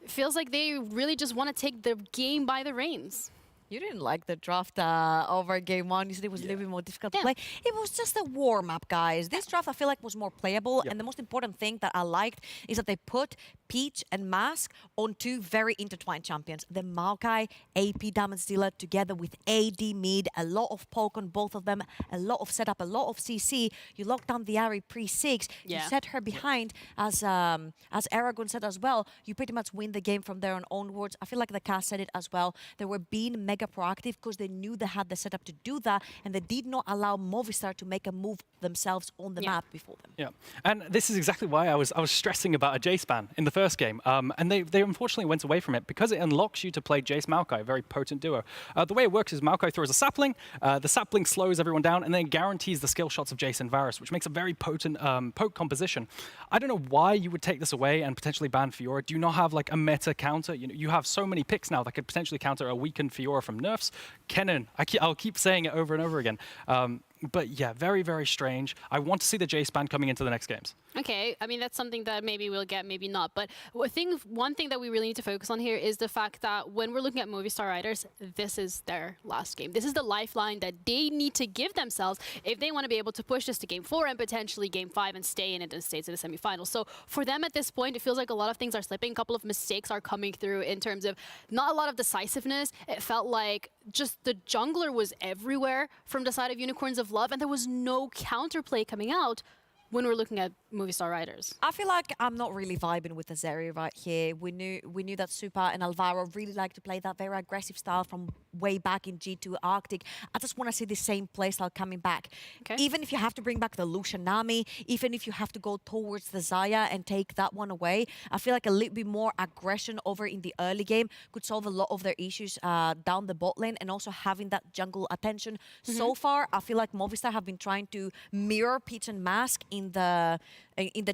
it feels like they really just want to take the game by the reins. You didn't like the draft over game 1. You said it was a little bit more difficult to play. It was just a warm-up, guys. This draft, I feel like, was more playable. And the most important thing that I liked is that they put Peach and Mask on 2 very intertwined champions. The Maokai AP damage dealer together with AD mid. A lot of poke on both of them. A lot of setup, a lot of CC. You lock down the Ahri pre-6. You set her behind, as Aragon said as well. You pretty much win the game from there on onwards. I feel like the cast said it as well. They were being mega proactive because they knew they had the setup to do that, and they did not allow Movistar to make a move themselves on the map before them. Yeah, and this is exactly why I was stressing about a Jace ban in the first game, and they unfortunately went away from it because it unlocks you to play Jace Maokai, a very potent duo. The way it works is Maokai throws a sapling, the sapling slows everyone down, and then guarantees the skill shots of Jace and Varus, which makes a very potent poke composition. I don't know why you would take this away and potentially ban Fiora. Do you not have like a meta counter? You know, you have so many picks now that could potentially counter a weakened Fiora from nerfs. Kennen, I'll keep saying it over and over again. But yeah, very, very strange. I want to see the Jace ban coming into the next games. Okay, I mean, that's something that maybe we'll get, maybe not. But one thing that we really need to focus on here is the fact that when we're looking at Movistar Riders, this is their last game. This is the lifeline that they need to give themselves if they want to be able to push this to Game 4 and potentially Game 5 and stay in it and stay to the semifinals. So for them at this point, it feels like a lot of things are slipping. A couple of mistakes are coming through in terms of not a lot of decisiveness. It felt like just the jungler was everywhere from the side of Unicorns of Love, and there was no counterplay coming out when we're looking at Movistar Riders. I feel like I'm not really vibing with Azeri right here. We knew that Super and Alvaro really like to play that very aggressive style from way back in G2 Arctic. I just want to see the same playstyle coming back. Okay. Even if you have to bring back the Lucian Nami, even if you have to go towards the Xayah and take that one away, I feel like a little bit more aggression over in the early game could solve a lot of their issues down the bot lane, and also having that jungle attention. So far, I feel like Movistar have been trying to mirror Peach and Mask in the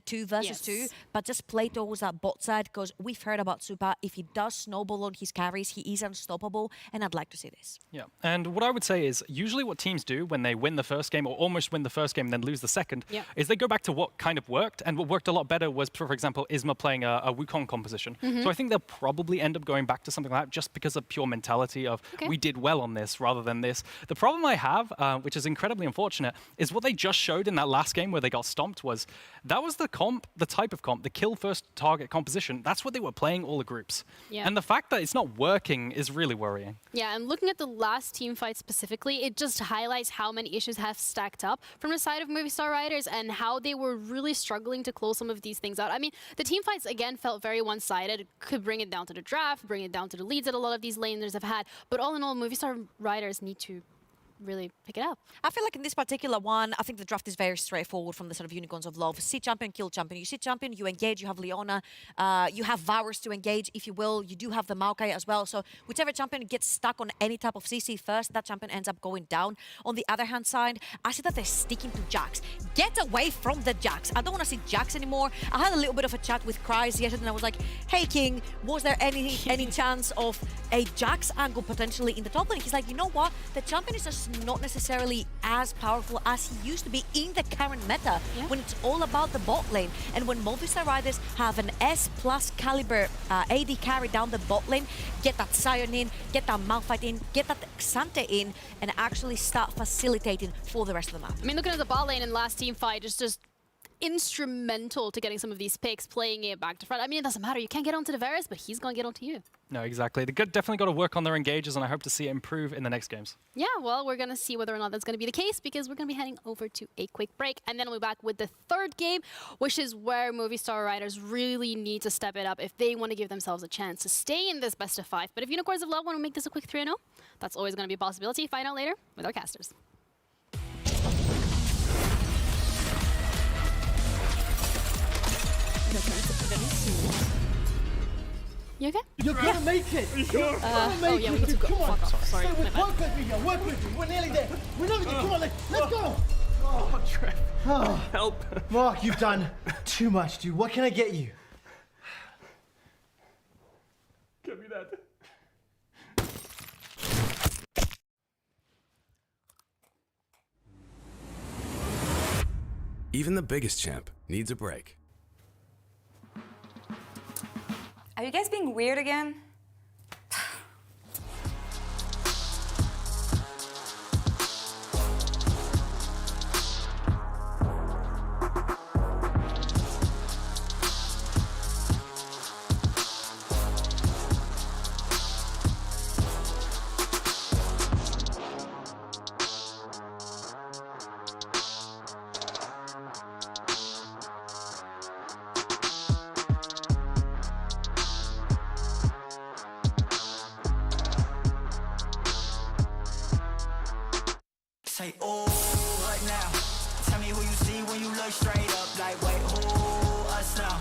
2 versus 2, but just play towards that bot side, because we've heard about Super. If he does snowball on his carries, he is unstoppable, and I'd like to see this. Yeah, and what I would say is usually what teams do when they win the first game or almost win the first game and then lose the second is they go back to what kind of worked, and what worked a lot better was, for example, Isma playing a Wukong composition. So I think they'll probably end up going back to something like that just because of pure mentality of we did well on this rather than this. The problem I have, which is incredibly unfortunate, is what they just showed in that last game where they got stomped was that was the type of comp, the kill first target composition. That's what they were playing all the groups. And the fact that it's not working is really worrying. Yeah, and looking at the last team fight specifically, it just highlights how many issues have stacked up from the side of Movistar Riders and how they were really struggling to close some of these things out. I mean, the team fights, again, felt very one-sided. Could bring it down to the draft, bring it down to the leads that a lot of these laners have had. But all in all, Movistar Riders need to really pick it up. I feel like in this particular one, I think the draft is very straightforward from the sort of Unicorns of Love. See champion, kill champion. You see champion, you engage, you have Leona, you have Vowers to engage, if you will. You do have the Maokai as well. So whichever champion gets stuck on any type of CC first, that champion ends up going down. On the other hand side, I see that they're sticking to Jax. Get away from the Jax. I don't want to see Jax anymore. I had a little bit of a chat with Kryze yesterday and I was like, hey King, was there any chance of a Jax angle potentially in the top lane? He's like, you know what? The champion is just not necessarily as powerful as he used to be in the current meta when it's all about the bot lane. And when Movistar Riders have an S+ caliber AD carry down the bot lane, get that Sion in, get that Malphite in, get that Xante in, and actually start facilitating for the rest of the map. I mean, looking at the bot lane in last team fight is just instrumental to getting some of these picks, playing it back to front. I mean, it doesn't matter. You can't get onto the Varus, but he's going to get onto you. No, exactly. They definitely got to work on their engages, and I hope to see it improve in the next games. Yeah, well, we're going to see whether or not that's going to be the case because we're going to be heading over to a quick break. And then we'll be back with the third game, which is where Movistar Riders really need to step it up if they want to give themselves a chance to stay in this best of 5. But if Unicorns of Love want to make this a quick 3-0, that's always going to be a possibility. Find out later with our casters. You okay? You're gonna make it! You're gonna make oh yeah, we need to go. Come on! Fuck off. Sorry, Stay with, my work bad. with me, yo. Work with me. We're nearly there. We're nearly there. Come on, let's go! Oh, Trev. Oh. Help. Mark, you've done too much, dude. What can I get you? Give me that. Even the biggest champ needs a break. Are you guys being weird again? Say, oh, what now? Tell me who you see when you look straight up. Like, wait, who us now?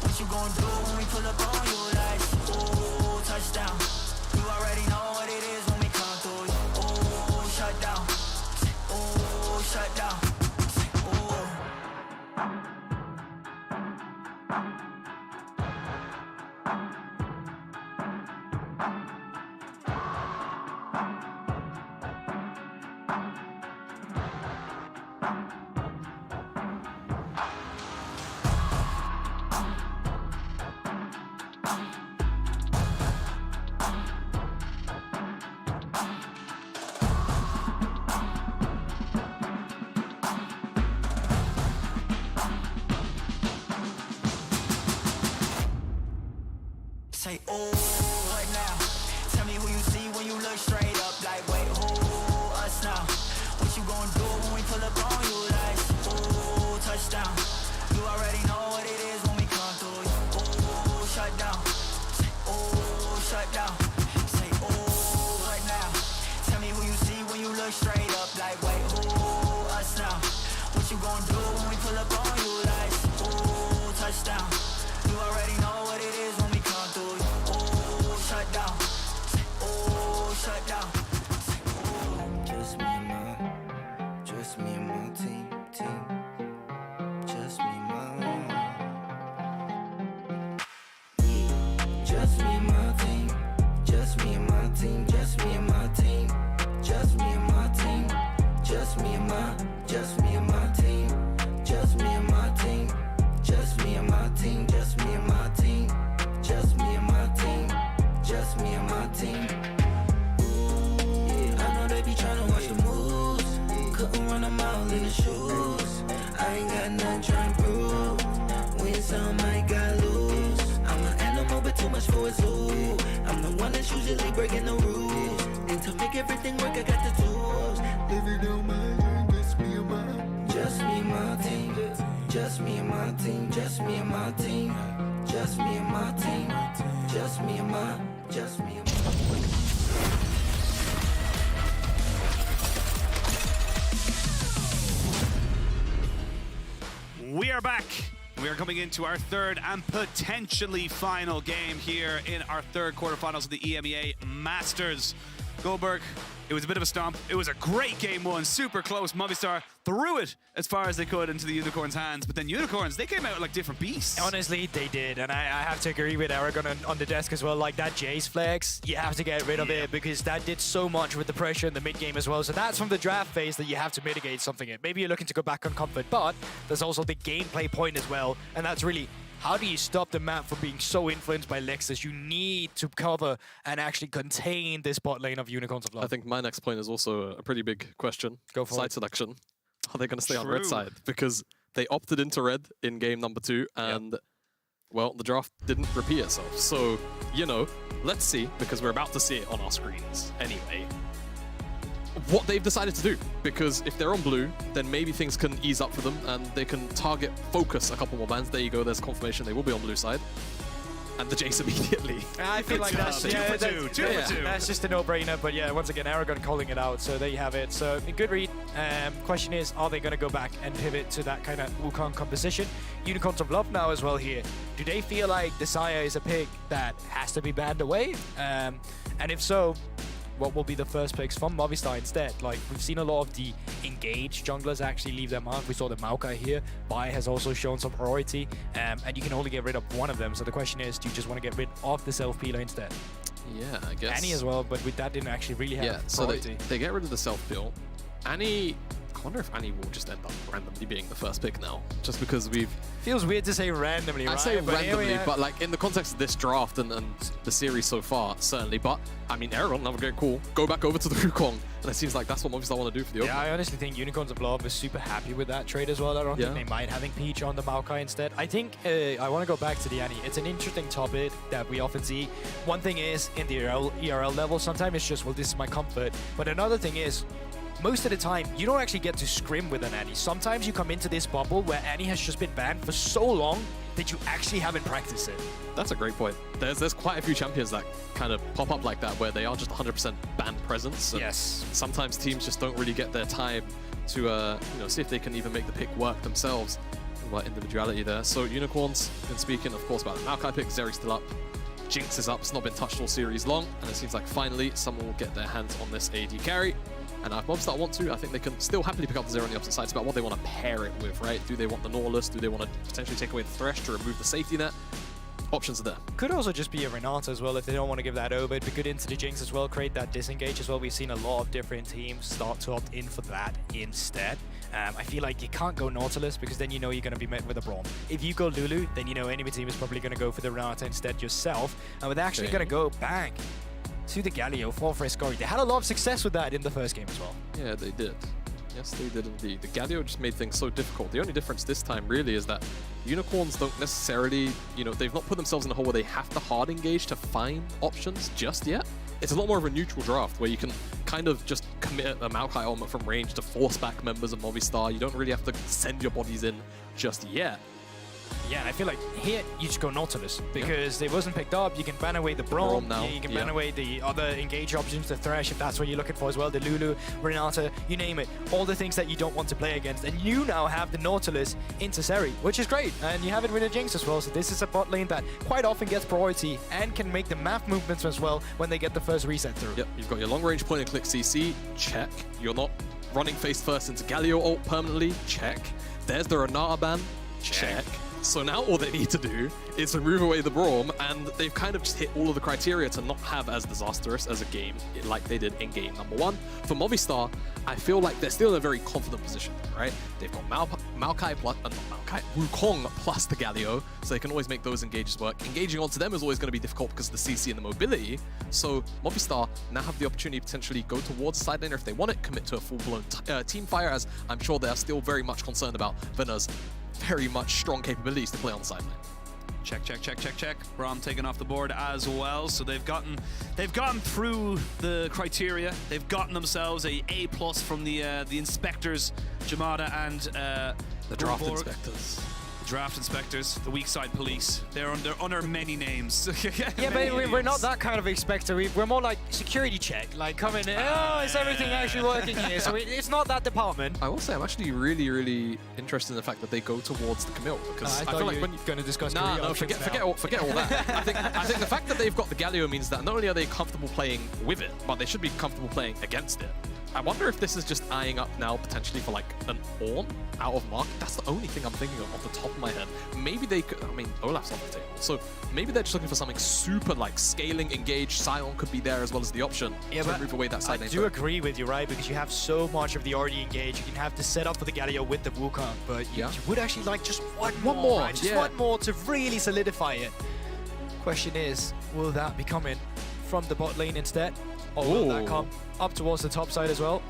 What you gonna do when we pull up on you? Like, oh, touchdown. You already know what it is when we come through. Oh, shut down. Oh, shut down. Say, oh, what now? Tell me who you see when you look straight up. Like, wait, who us now? What you gonna do when we pull up on you? Like, oh, touchdown. You already know what it is when we come through. Oh, shut down. Say, oh, shut down. Say, oh, what now? Tell me who you see when you look straight up. Like, wait, who us now? What you gonna do when we pull up on you? Like, oh, touchdown. You already know what it is when we come through. Oh, shut down. Oh, shut down. Just me and my team. Just me and my Just me and my team. Just me and my team. Just me and my team. Just me and my team. Just me and my team. Just me and my team. Just me and my team. Just me and my team. Just me and my team. Just me and my team. Just me and my team. Yeah, I know they be tryna watch the moves. Couldn't run a mile in the shoes. I ain't got nothing tryna prove. Win some, I got lose. I'm an animal, but too much for a zoo. I'm the one that's usually breaking the rules. And to make everything work, I got the tools. Living on my own, just me and my. Just me and my team. Just me and my team. Just me and my team. Just me and my team. Just me and my. Just me and my. We are back. We are coming into our third and potentially final game here in our third quarterfinals of the EMEA Masters. Goldberg, it was a bit of a stomp. It was a great game one, super close. Movistar threw it as far as they could into the Unicorns' hands, but then Unicorns, they came out like different beasts. Honestly, they did, and I have to agree with Aragon on the desk as well. Like that Jace flex, you have to get rid of it because that did so much with the pressure in the mid game as well. So that's from the draft phase that you have to mitigate something in. Maybe you're looking to go back on comfort, but there's also the gameplay point as well, and that's really how do you stop the map from being so influenced by Lexus? You need to cover and actually contain this bot lane of Unicorns of Love. I think my next point is also a pretty big question. Go for Side it. selection. Are they going to stay on red side? Because they opted into red in game number 2, and, well, the draft didn't repeat itself. So, you know, let's see, because we're about to see it on our screens anyway, what they've decided to do. Because if they're on blue, then maybe things can ease up for them and they can focus a couple more bans. There you go, there's confirmation they will be on blue side. And the Jace immediately. I feel like that's two for two. That's just a no-brainer. But yeah, once again, Aragon calling it out. So there you have it. So a good read. Question is, are they going to go back and pivot to that kind of Wukong composition? Unicorns of Love now as well here. Do they feel like Desire is a pick that has to be banned away? And if so, what will be the first picks from Movistar instead? Like, we've seen a lot of the engaged junglers actually leave their mark. We saw the Maokai here. Bai has also shown some priority, and you can only get rid of one of them. So the question is, do you just want to get rid of the self-peeler instead? Yeah, I guess. Annie as well, but with that didn't actually really have priority. So they get rid of the self-peel. Annie, I wonder if Annie will just end up randomly being the first pick now, just because we've... Feels weird to say randomly, right? I say randomly, but like in the context of this draft and the series so far, certainly. But I mean, Aragon, another great call. Go back over to the Wukong, and it seems like that's what Movistar want to do for the opening. Yeah, I honestly think Unicorns of Love is super happy with that trade as well. I don't think they mind having Peach on the Maokai instead. I think I want to go back to the Annie. It's an interesting topic that we often see. One thing is, in the ERL level, sometimes it's just, well, this is my comfort. But another thing is, most of the time, you don't actually get to scrim with an Annie. Sometimes you come into this bubble where Annie has just been banned for so long that you actually haven't practiced it. That's a great point. There's quite a few champions that kind of pop up like that, where they are just 100% ban presence. Yes. Sometimes teams just don't really get their time to you know, see if they can even make the pick work themselves. About individuality there. So Unicorns, been speaking, of course, about the Maokai pick. Zeri's still up. Jinx is up. It's not been touched all series long, and it seems like finally someone will get their hands on this AD carry. And if Movistar want to, I think they can still happily pick up the Zero on the opposite side. It's about what they want to pair it with, right? Do they want the Nautilus? Do they want to potentially take away the Thresh to remove the safety net? Options are there. Could also just be a Renata as well if they don't want to give that over. It'd be good into the Jinx as well, create that disengage as well. We've seen a lot of different teams start to opt in for that instead. I feel like you can't go Nautilus because then you know you're going to be met with a Braum. If you go Lulu, then you know enemy team is probably going to go for the Renata instead yourself. And we're actually going to go bang to the Galio for Frescori. They had a lot of success with that in the first game as well. Yeah, they did. Yes, they did indeed. The Galio just made things so difficult. The only difference this time really is that Unicorns don't necessarily, you know, they've not put themselves in a hole where they have to hard engage to find options just yet. It's a lot more of a neutral draft where you can kind of just commit a Maokai element from range to force back members of Movistar. You don't really have to send your bodies in just yet. Yeah, and I feel like here you just go Nautilus because it wasn't picked up. You can ban away the Braum now. You can ban away the other engage options, the Thresh if that's what you're looking for as well, the Lulu, Renata, you name it. All the things that you don't want to play against. And you now have the Nautilus into Seri, which is great. And you have it with the Jinx as well. So this is a bot lane that quite often gets priority and can make the map movements as well when they get the first reset through. Yep, you've got your long range point and click CC, check. You're not running face first into Galio ult permanently, check. There's the Renata ban, check. So now all they need to do is remove away the Braum, and they've kind of just hit all of the criteria to not have as disastrous as a game like they did in game number 1. For Movistar, I feel like they're still in a very confident position, right? They've got Maokai plus, not Maokai, Wukong plus the Galio, so they can always make those engages work. Engaging onto them is always going to be difficult because of the CC and the mobility, so Movistar now have the opportunity to potentially go towards side laner if they want it, commit to a full-blown team fire, as I'm sure they are still very much concerned about Vena's very much strong capabilities to play on the sideline. Check, check, check, check, check. Braum taken off the board as well. So they've gotten through the criteria. They've gotten themselves a A+ from the inspectors, Jamada and the draft inspectors. Draft inspectors, the weak side police. They're under many names. Yeah, but we're not that kind of inspector. We're more like security check. Like, come in, is everything actually working here? So it's not that department. I will say I'm actually really interested in the fact that they go towards the Camille, because I feel like when you're going to discuss forget all that. I think the fact that they've got the Galio means that not only are they comfortable playing with it, but they should be comfortable playing against it. I wonder if this is just eyeing up now potentially for like an Ornn out of market. That's the only thing I'm thinking of off the top of my head. Maybe they could, I mean, Olaf's off the table. So maybe they're just looking for something super like scaling, engage. Scion could be there as well as the option to move away that side lane. I do agree with you, right? Because you have so much of the already engaged. You can have the setup for the Galio with the Wukong, but you would actually like just one more. Right? Just one more to really solidify it. Question is, will that be coming from the bot lane instead? Or will that come up towards the top side as well?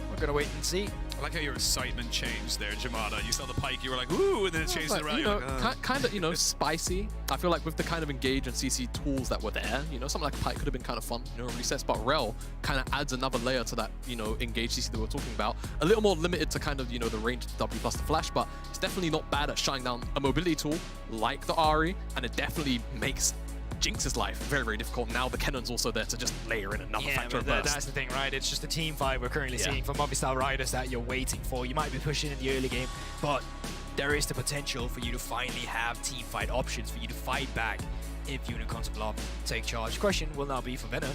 We're going to wait and see. I like how your excitement changed there, Jamada. You saw the pike, you were like, ooh, and then it changed like, around. You know, kind of, you know, spicy. I feel like with the kind of engage and CC tools that were there, you know, something like Pike could have been kind of fun, you know, resets, but Rel kind of adds another layer to that, you know, engage CC that we're talking about. A little more limited to kind of, you know, the range W plus the flash, but it's definitely not bad at shutting down a mobility tool like the Ahri, and it definitely makes Jinx's life very difficult. Now the Kennon's also there to just layer in another factor of burst. That's the thing, right? It's just the team fight we're currently seeing from Movistar Riders that you're waiting for. You might be pushing in the early game, but there is the potential for you to finally have team fight options, for you to fight back if Unicorns of Love take charge. Question will now be for Venner.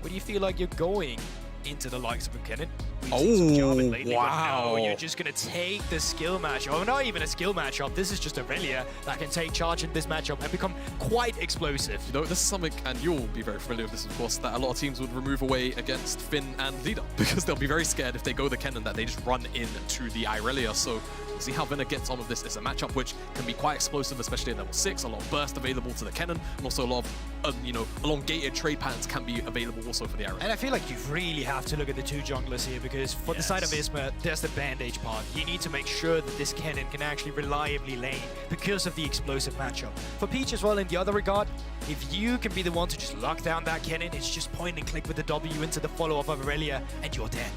What do you feel like you're going into the likes of Kennen? Wow. No, you're just going to take the skill matchup. Or not even a skill matchup. This is just Aurelia that can take charge in this matchup and become quite explosive. You know, this is something, and you'll be very familiar with this, of course, that a lot of teams would remove away against Finn and Leader, because they'll be very scared if they go the Kennen that they just run into the Irelia. So we'll see how Venner gets on with this. It's a matchup which can be quite explosive, especially at level 6. A lot of burst available to the Kennen, and also a lot of, you know, elongated trade patterns can be available also for the Irelia. And I feel like you really have to look at the two junglers here, because for the side of Isma, there's the bandage part. You need to make sure that this Kennen can actually reliably lane because of the explosive matchup. For Peach as well in the other regard, if you can be the one to just lock down that Kennen, it's just point and click with the W into the follow-up of Aurelia, and you're dead.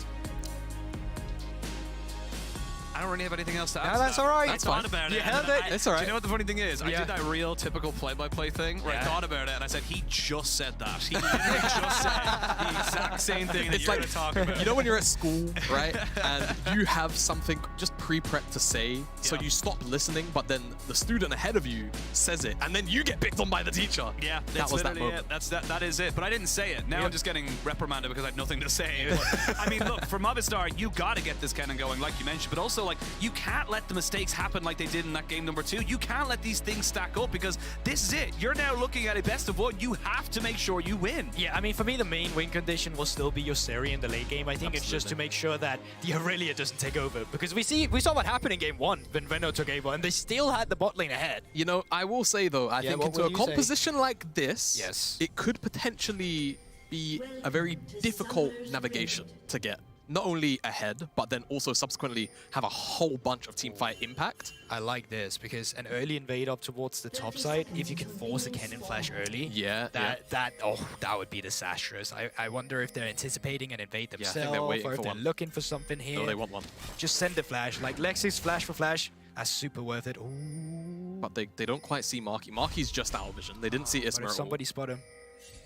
I don't really have anything else to add. No, that's all right. I thought about it. You held it. It's all right. Do you know what the funny thing is? I did that real typical play-by-play thing where I thought about it and I said, he just said that. He literally just said the exact same thing that you're going to talk about. You know when you're at school, right? And you have something just pre-prepped to say, so you stop listening, but then the student ahead of you says it, and then you get picked on by the teacher. Yeah, that was that moment. That is it. But I didn't say it. Now I'm just getting reprimanded because I had nothing to say. But, I mean, look, for Movistar, you got to get this Kennen going, like you mentioned, but also, like, you can't let the mistakes happen like they did in that game number 2. You can't let these things stack up, because this is it. You're now looking at a best of 1. You have to make sure you win. Yeah, I mean, for me, the main win condition will still be your Seri in the late game. I think it's just to make sure that the Aurelia doesn't take over, because we saw what happened in game 1 when Venno took over, and they still had the bot lane ahead. You know, I will say though, I think into a composition like this, it could potentially be a very difficult navigation to get. Not only ahead, but then also subsequently have a whole bunch of teamfight impact. I like this, because an early invade up towards the top side, if you can force a Kennen flash early, that would be disastrous. I wonder if they're anticipating an invade themselves, I think they're waiting or if for they're one. looking for something here. No, they want one. Just send the flash. Like Lexi's flash for flash, that's super worth it. Ooh. But they don't quite see Marky. Marky's just out of vision. They didn't see Isma. But if somebody spot him.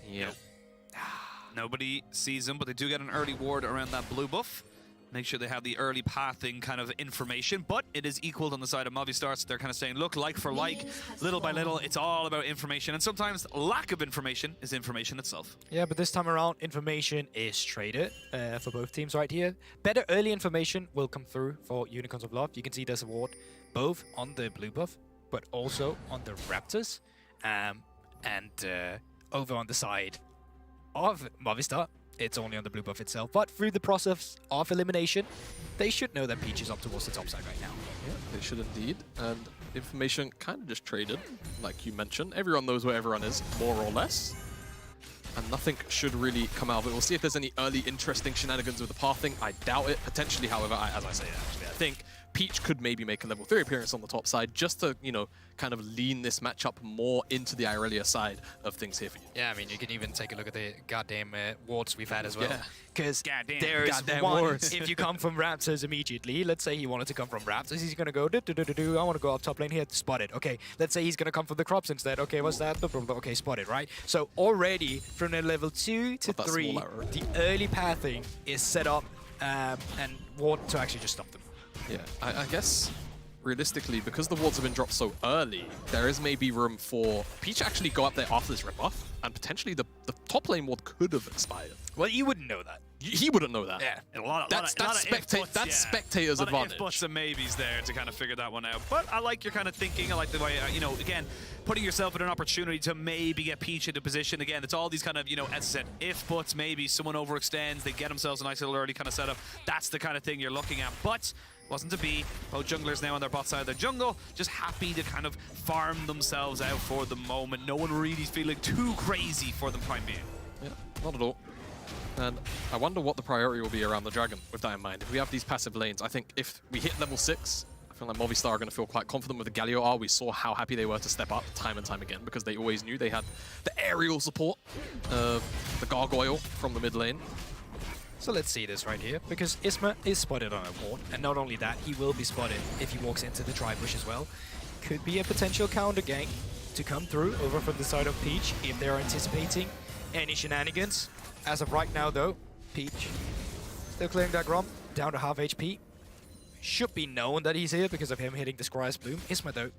Yeah. Nobody sees him, but they do get an early ward around that blue buff. Make sure they have the early pathing kind of information, but it is equal on the side of Movistar, so they're kind of saying, look, like for like, little by little, it's all about information, and sometimes lack of information is information itself. Yeah, but this time around, information is traded for both teams right here. Better early information will come through for Unicorns of Love. You can see there's a ward both on the blue buff, but also on the Raptors, and over on the side of Movistar. It's only on the blue buff itself, but through the process of elimination, they should know that Peach is up towards the top side right now. Yeah, they should indeed. And information kind of just traded, like you mentioned. Everyone knows where everyone is, more or less. And nothing should really come out of it. We'll see if there's any early interesting shenanigans with the pathing. I doubt it. Potentially, however, as I say, actually, I think Peach could maybe make a level 3 appearance on the top side just to, you know, kind of lean this matchup more into the Irelia side of things here for you. Yeah, I mean, you can even take a look at the goddamn wards we've had as well. Yeah. Because Goddamn. there's Goddamn one, wards. if you come from Raptors immediately, let's say he wanted to come from Raptors, he's going to go, I want to go up top lane here, spot it. Okay, let's say he's going to come from the crops instead. Okay, what's that? Okay, spot it, right? So already from the level 2 to 3, the early pathing is set up and ward to actually just stop them. Yeah, I guess realistically, because the wards have been dropped so early, there is maybe room for Peach to actually go up there after this rip-off, and potentially the top lane ward could have expired. Well, you wouldn't know that. He wouldn't know that. Yeah, and that's spectator's advantage. A lot of if-buts and maybes there to kind of figure that one out. But I like your kind of thinking. I like the way, you know, again, putting yourself in an opportunity to maybe get Peach into position. Again, it's all these kind of, you know, as I said, if-buts, maybe someone overextends, they get themselves a nice little early kind of setup. That's the kind of thing you're looking at. But wasn't to be. Both junglers now on their bot side of the jungle, just happy to kind of farm themselves out for the moment. No one really feeling too crazy for the time being. Yeah, not at all. And I wonder what the priority will be around the dragon with that in mind. If we have these passive lanes, I think if we hit level 6, I feel like Movistar are going to feel quite confident with the Galio R. We saw how happy they were to step up time and time again because they always knew they had the aerial support of the Gargoyle from the mid lane. So let's see this right here, because Isma is spotted on a ward, and not only that, he will be spotted if he walks into the tri-bush as well. Could be a potential counter gank to come through over from the side of Peach if they're anticipating any shenanigans. As of right now though, Peach still clearing that Grom, down to half HP. Should be known that he's here because of him hitting the Scry's Bloom. Isma though,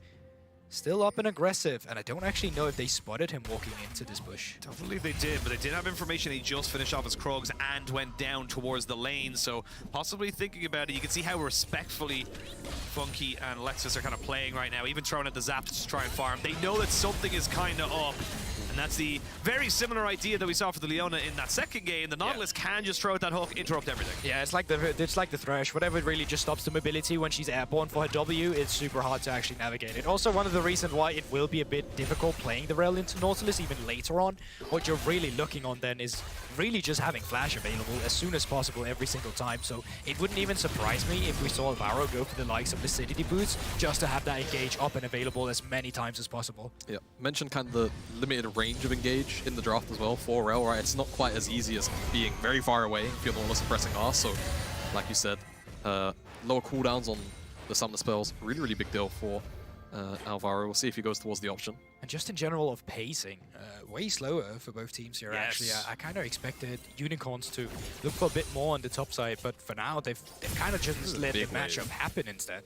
still up and aggressive, and I don't actually know if they spotted him walking into this bush. Don't believe they did, but they did have information. He just finished off his Krogs and went down towards the lane, so possibly thinking about it, you can see how respectfully Funky and Lexus are kind of playing right now, even throwing at the Zaps to try and farm. They know that something is kind of up, and that's the very similar idea that we saw for the Leona in that second game. The Nautilus can just throw out that hook, interrupt everything. Yeah, it's like the Thresh. Whatever really just stops the mobility when she's airborne for her W, it's super hard to actually navigate it. Also, one of the reasons why it will be a bit difficult playing the Rel into Nautilus even later on, what you're really looking on then is really just having Flash available as soon as possible every single time. So it wouldn't even surprise me if we saw Alvaro go for the likes of Lucidity Boots just to have that engage up and available as many times as possible. Yeah, mentioned kind of the limited range of engage in the draft as well for Rel, right? It's not quite as easy as being very far away if you're Nautilus and pressing R, so like you said, lower cooldowns on the summoner spells, really, really big deal for Alvaro. We'll see if he goes towards the option. And just in general of pacing, way slower for both teams here, actually. I kind of expected Unicorns to look for a bit more on the top side, but for now, they've kind of just let the matchup happen instead.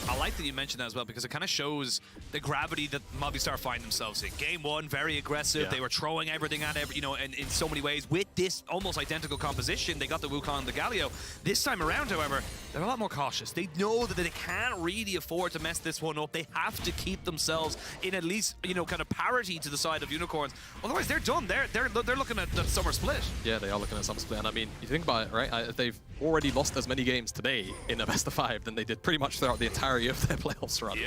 I like that you mentioned that as well, because it kind of shows the gravity that Movistar find themselves in. Game 1, very aggressive. Yeah. They were throwing everything at you know, in so many ways. With this almost identical composition, they got the Wukong and the Galio. This time around, however, they're a lot more cautious. They know that they can't really afford to mess this one up. They have to keep themselves in at least, you know, kind of parity to the side of Unicorns. Otherwise, they're done. They're looking at the summer split. Yeah, they are looking at summer split. And I mean, you think about it, right? They've already lost as many games today in a best of 5 than they did pretty much throughout the entirety of their playoffs run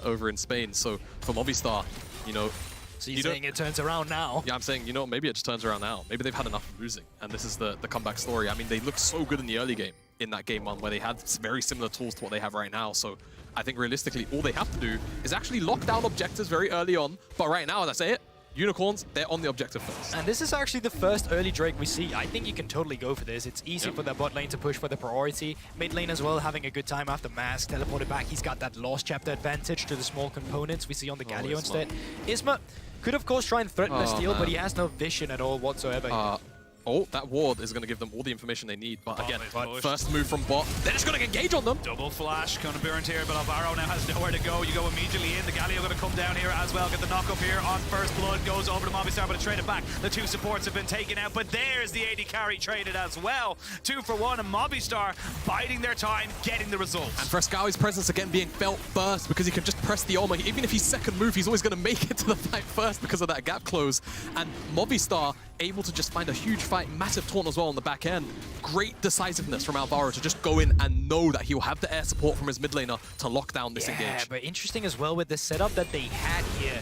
over in Spain. So for Movistar, you know, so you're saying it turns around now? Yeah, I'm saying, you know, maybe it just turns around now. Maybe they've had enough of losing, and this is the comeback story. I mean, they looked so good in the early game, in that game 1, where they had very similar tools to what they have right now. So I think realistically, all they have to do is actually lock down objectives very early on. But right now, as I say it, Unicorns, they're on the objective first. And this is actually the first early Drake we see. I think you can totally go for this. It's easy for the bot lane to push for the priority. Mid lane as well, having a good time after Mask teleported back. He's got that lost chapter advantage to the small components we see on the Galio instead. Isma could, of course, try and threaten the steal, but he has no vision at all whatsoever. Oh, that ward is going to give them all the information they need. But again, first move from bot, they're just going to engage on them. Double flash, kind of burnt here, but Alvaro now has nowhere to go. You go immediately in. The Galio going to come down here as well. Get the knock up here on first blood. Goes over to Movistar, but to trade it back. The 2 supports have been taken out, but there's the AD carry traded as well. 2 for 1, and Movistar biding their time, getting the result. And Frescowi's presence again being felt first because he can just press the armor. Even if he's second move, he's always going to make it to the fight first because of that gap close. And Movistar able to just find a huge fight, massive taunt as well on the back end. Great decisiveness from Alvaro to just go in and know that he'll have the air support from his mid laner to lock down this engage. Yeah, but interesting as well with the setup that they had here.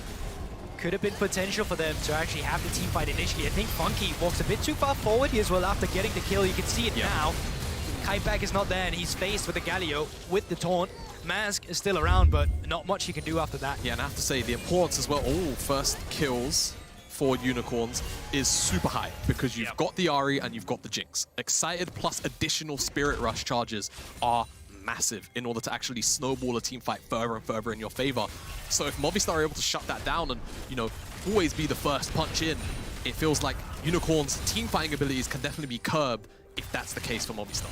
Could have been potential for them to actually have the team fight initially. I think Funky walks a bit too far forward here as well after getting the kill. You can see it now. kite back is not there, and he's faced with the Galio with the taunt. Mask is still around, but not much he can do after that. Yeah, and I have to say, the importance as well, first kills for Unicorns is super high because you've got the Ahri and you've got the Jinx. Excited plus additional Spirit Rush charges are massive in order to actually snowball a team fight further and further in your favor. So if Movistar are able to shut that down and, you know, always be the first punch in, it feels like Unicorn's team fighting abilities can definitely be curbed if that's the case for Movistar.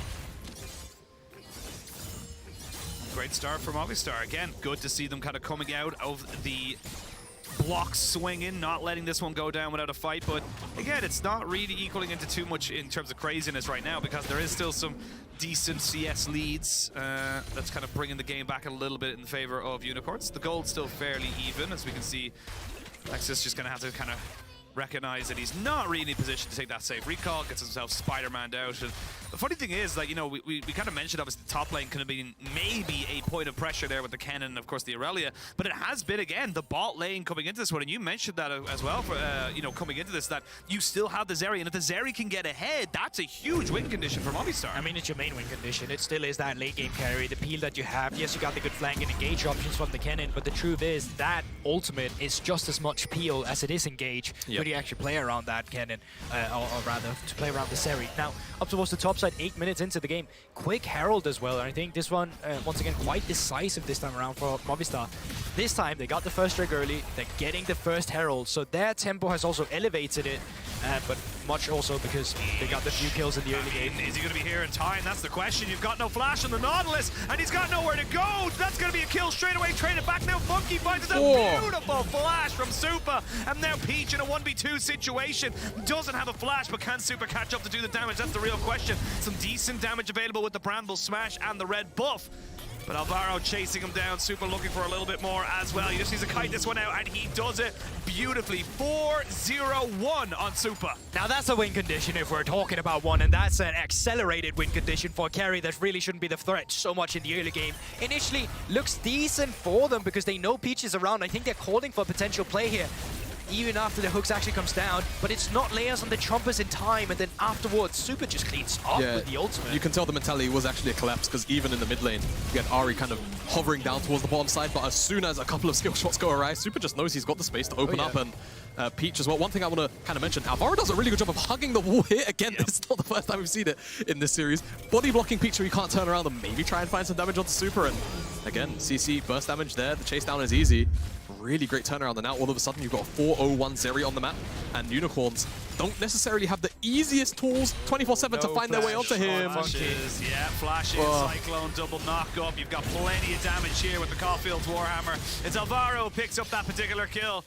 Great start for Movistar. Again, good to see them kind of coming out of the block swinging, not letting this one go down without a fight. But again, it's not really equaling into too much in terms of craziness right now because there is still some decent CS leads that's kind of bringing the game back a little bit in favor of Unicorns. The gold's still fairly even, as we can see. Lexus just going to have to kind of recognize that he's not really in a position to take that safe recall, gets himself Spider-Man'd out. And the funny thing is, like, you know, we kind of mentioned obviously the top lane could have been maybe a point of pressure there with the Kennen and of course the Aurelia, but it has been again the bot lane coming into this one, and you mentioned that as well for you know, coming into this, that you still have the Zeri, and if the Zeri can get ahead, that's a huge win condition for Movistar. I mean, it's your main win condition. It still is that late game carry, the peel that you have. Yes, you got the good flank and engage options from the Kennen, but the truth is that ultimate is just as much peel as it is engage. But you actually play around that Kennen, or rather to play around the Zeri. Now, up towards the top side, 8 minutes into the game. Quick Herald as well, and I think this one, once again, quite decisive this time around for Movistar. This time, they got the first drag early, they're getting the first Herald, so their tempo has also elevated it, but much also because they got the few kills in the early game. Is he going to be here in time? That's the question. You've got no flash on the Nautilus, and he's got nowhere to go. That's going to be a kill straight away. Trade it back now. Funky finds a beautiful flash from Supa, and now Peach in a 1v2 situation. Doesn't have a flash, but can Supa catch up to do the damage? That's the real question. Some decent damage available with the Bramble Smash and the red buff. But Alvaro chasing him down, Supa looking for a little bit more as well. He just needs to kite this one out, and he does it beautifully. 4-0-1 on Supa. Now that's a win condition if we're talking about one, and that's an accelerated win condition for a carry that really shouldn't be the threat so much in the early game. Initially, looks decent for them because they know Peach is around. I think they're calling for potential play here, even after the hooks actually comes down, but it's not layers on the chompers in time, and then afterwards, Supa just cleans up with the ultimate. You can tell the mentality was actually a collapse, because even in the mid lane, you get Ahri kind of hovering down towards the bottom side, but as soon as a couple of skill shots go awry, Supa just knows he's got the space to open up, and Peach as well. One thing I want to kind of mention, Alvaro does a really good job of hugging the wall here. Again, it's not the first time we've seen it in this series. Body blocking Peach so he can't turn around and maybe try and find some damage onto Supa, and again, CC burst damage there. The chase down is easy. Really great turnaround, and now all of a sudden you've got 4-0-1 Zeri on the map, and Unicorns don't necessarily have the easiest tools 24/7 to find their way onto him. Flashes, flashes, Cyclone, double knock up. You've got plenty of damage here with the Caulfield's Warhammer. It's Alvaro who picks up that particular kill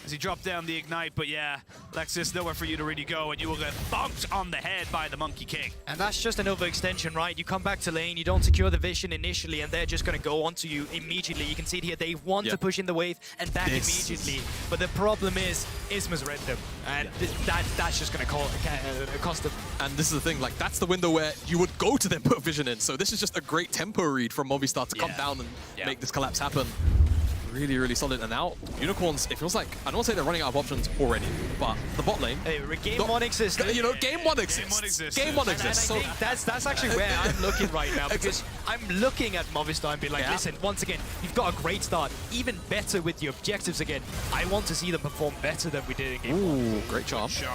as he dropped down the Ignite, but yeah, Lexus, nowhere for you to really go, and you will get bonked on the head by the Monkey King. And that's just an overextension, right? You come back to lane, you don't secure the vision initially, and they're just going to go onto you immediately. You can see it here, they want to push in the wave and back immediately. But the problem is, Isma's read them, and that's just going to cost them. And this is the thing, like, that's the window where you would go to them, put vision in. So this is just a great tempo read from Movistar to come down and make this collapse happen. Really, really solid. And now, Unicorns, it feels like, I don't want to say they're running out of options already, but the bot lane... Hey, game one exists. You know, game one exists. Game one exists. And I think that's actually where I'm looking right now, because I'm looking at Movistar and being like, listen, once again, you've got a great start, even better with the objectives again. I want to see them perform better than we did in game one. Great charm. Yeah,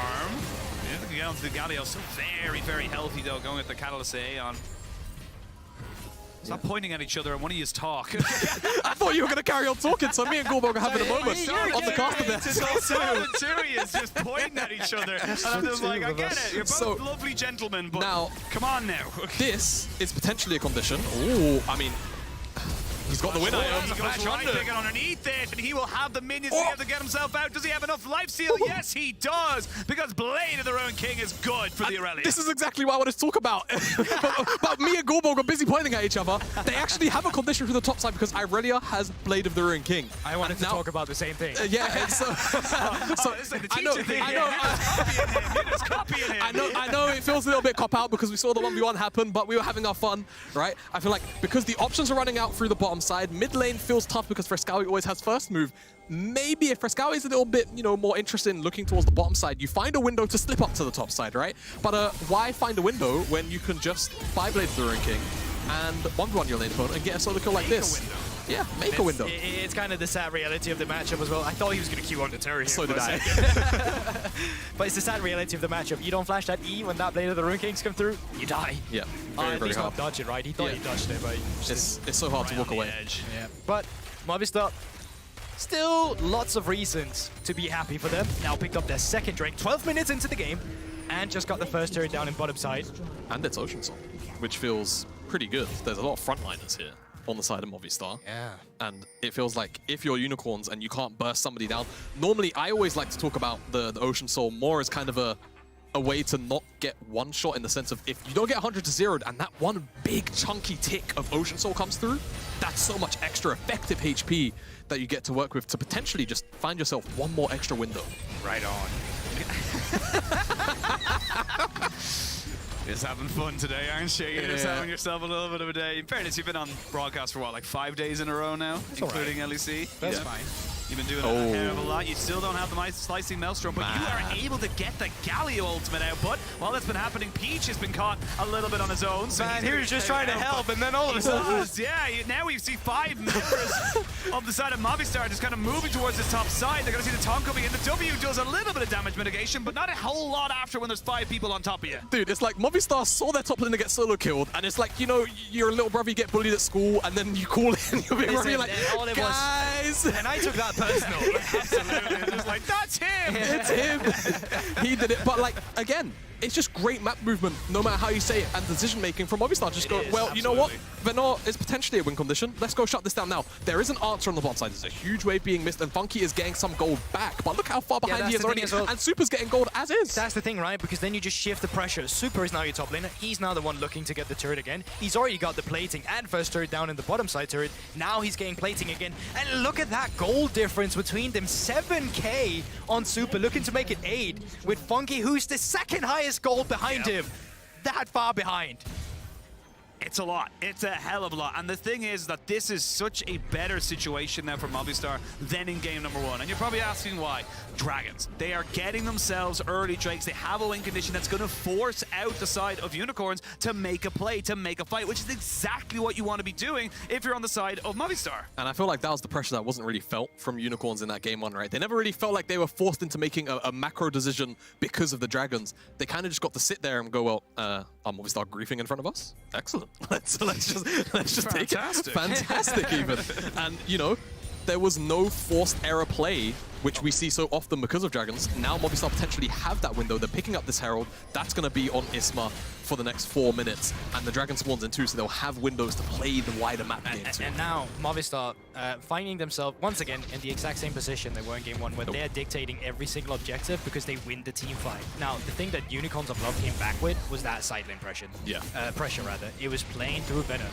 get onto the Galio. So very, very healthy, though, going with the Catalyst Aeon. Stop pointing at each other and one of you talk. I thought you were going to carry on talking, so me and Goldberg are having a moment on the caster there. Simon is just pointing at each other. And I'm just like, I get it. You're both lovely gentlemen, but now, come on now. This is potentially a condition. Ooh, I mean, he's got the win item. He goes right big underneath it, and he will have the minions to be able to get himself out. Does he have enough life steal? Yes, he does, because Blade of the Ruined King is good for the Aurelia. This is exactly what I wanted to talk about. But me and Goldberg are busy pointing at each other. They actually have a condition from the top side because Aurelia has Blade of the Ruined King. I wanted to talk about the same thing. I know it feels a little bit cop-out because we saw the 1v1 happen, but we were having our fun, right? I feel like because the options are running out through the bottom side. Mid lane feels tough because Fresskowy always has first move. Maybe if Fresskowy is a little bit, more interested in looking towards the bottom side, you find a window to slip up to the top side, right? But why find a window when you can just 5-blade the Ruin King and 1v1 your lane opponent and get a solo kill like this? Yeah, make a window. It's kind of the sad reality of the matchup as well. I thought he was going to Q on the turret here. So did I. But it's the sad reality of the matchup. You don't flash that E when that blade of the Ruin Kings come through, you die. Yeah, very he's hard. not dodging, right? He thought he dodged it, but it's so hard to walk away. Yeah. But Movistar, still lots of reasons to be happy for them. Now picked up their second Drake 12 minutes into the game and just got the first turret down in bottom side. And it's Ocean Soul, which feels pretty good. There's a lot of frontliners here on the side of Movistar. Yeah. And it feels like if you're Unicorns and you can't burst somebody down, normally I always like to talk about the Ocean Soul more as kind of a way to not get one shot, in the sense of if you don't get 100 to 0'd and that one big chunky tick of Ocean Soul comes through, that's so much extra effective HP that you get to work with to potentially just find yourself one more extra window. Right on. Just having fun today, aren't you? You're just having yourself a little bit of a day. In fairness, you've been on broadcast for what, like 5 days in a row now, including LEC? That's fine. You've been doing a hell of a lot. You still don't have the slicing Maelstrom, but you are able to get the Galio ultimate out. But while that's been happening, Peach has been caught a little bit on his own. So Man, he was just trying to help, and then all of a sudden... Yeah, now we see 5 members of the side of Movistar just kind of moving towards this top side. They're going to see the taunt coming in. The W does a little bit of damage mitigation, but not a whole lot after when there's 5 people on top of you. Dude, it's like Movistar saw their top laner get solo killed, and it's like, you're a little brother, you get bullied at school, and then you call in, you're like, guys! And I took that personal. Absolutely. It's just like, that's him! It's him! He did it. But, again, it's just great map movement, no matter how you say it, and decision-making from Movistar. Just go, well, you know what? Venor is potentially a win condition. Let's go shut this down now. There is an answer on the bot side. There's a huge wave being missed, and Funky is getting some gold back. But look how far behind he is already, and Super's getting gold as is. That's the thing, right? Because then you just shift the pressure. Super is now your top laner. He's now the one looking to get the turret again. He's already got the plating and first turret down in the bottom side turret. Now he's getting plating again. And look at that gold difference between them. 7k on Super, looking to make it 8 with Funky, who's the second highest gold behind him. That far behind. It's a lot. It's a hell of a lot. And the thing is that this is such a better situation now for Movistar than in game number 1. And you're probably asking why. Dragons. They are getting themselves early Drakes. They have a win condition that's going to force out the side of Unicorns to make a play, to make a fight, which is exactly what you want to be doing if you're on the side of Movistar. And I feel like that was the pressure that wasn't really felt from Unicorns in that game 1, right? They never really felt like they were forced into making a macro decision because of the Dragons. They kind of just got to sit there and go, well, are Movistar griefing in front of us? Excellent. Let's just take it. Fantastic even. And there was no forced error play, which we see so often because of Dragons. Now Movistar potentially have that window. They're picking up this Herald. That's going to be on Isma for the next 4 minutes. And the Dragon spawns in 2, so they'll have windows to play the wider map game too. And now Movistar finding themselves once again in the exact same position they were in game 1, where they're dictating every single objective because they win the team fight. Now, the thing that Unicorns of Love came back with was that side lane pressure. Yeah. Pressure, rather. It was playing through Venom.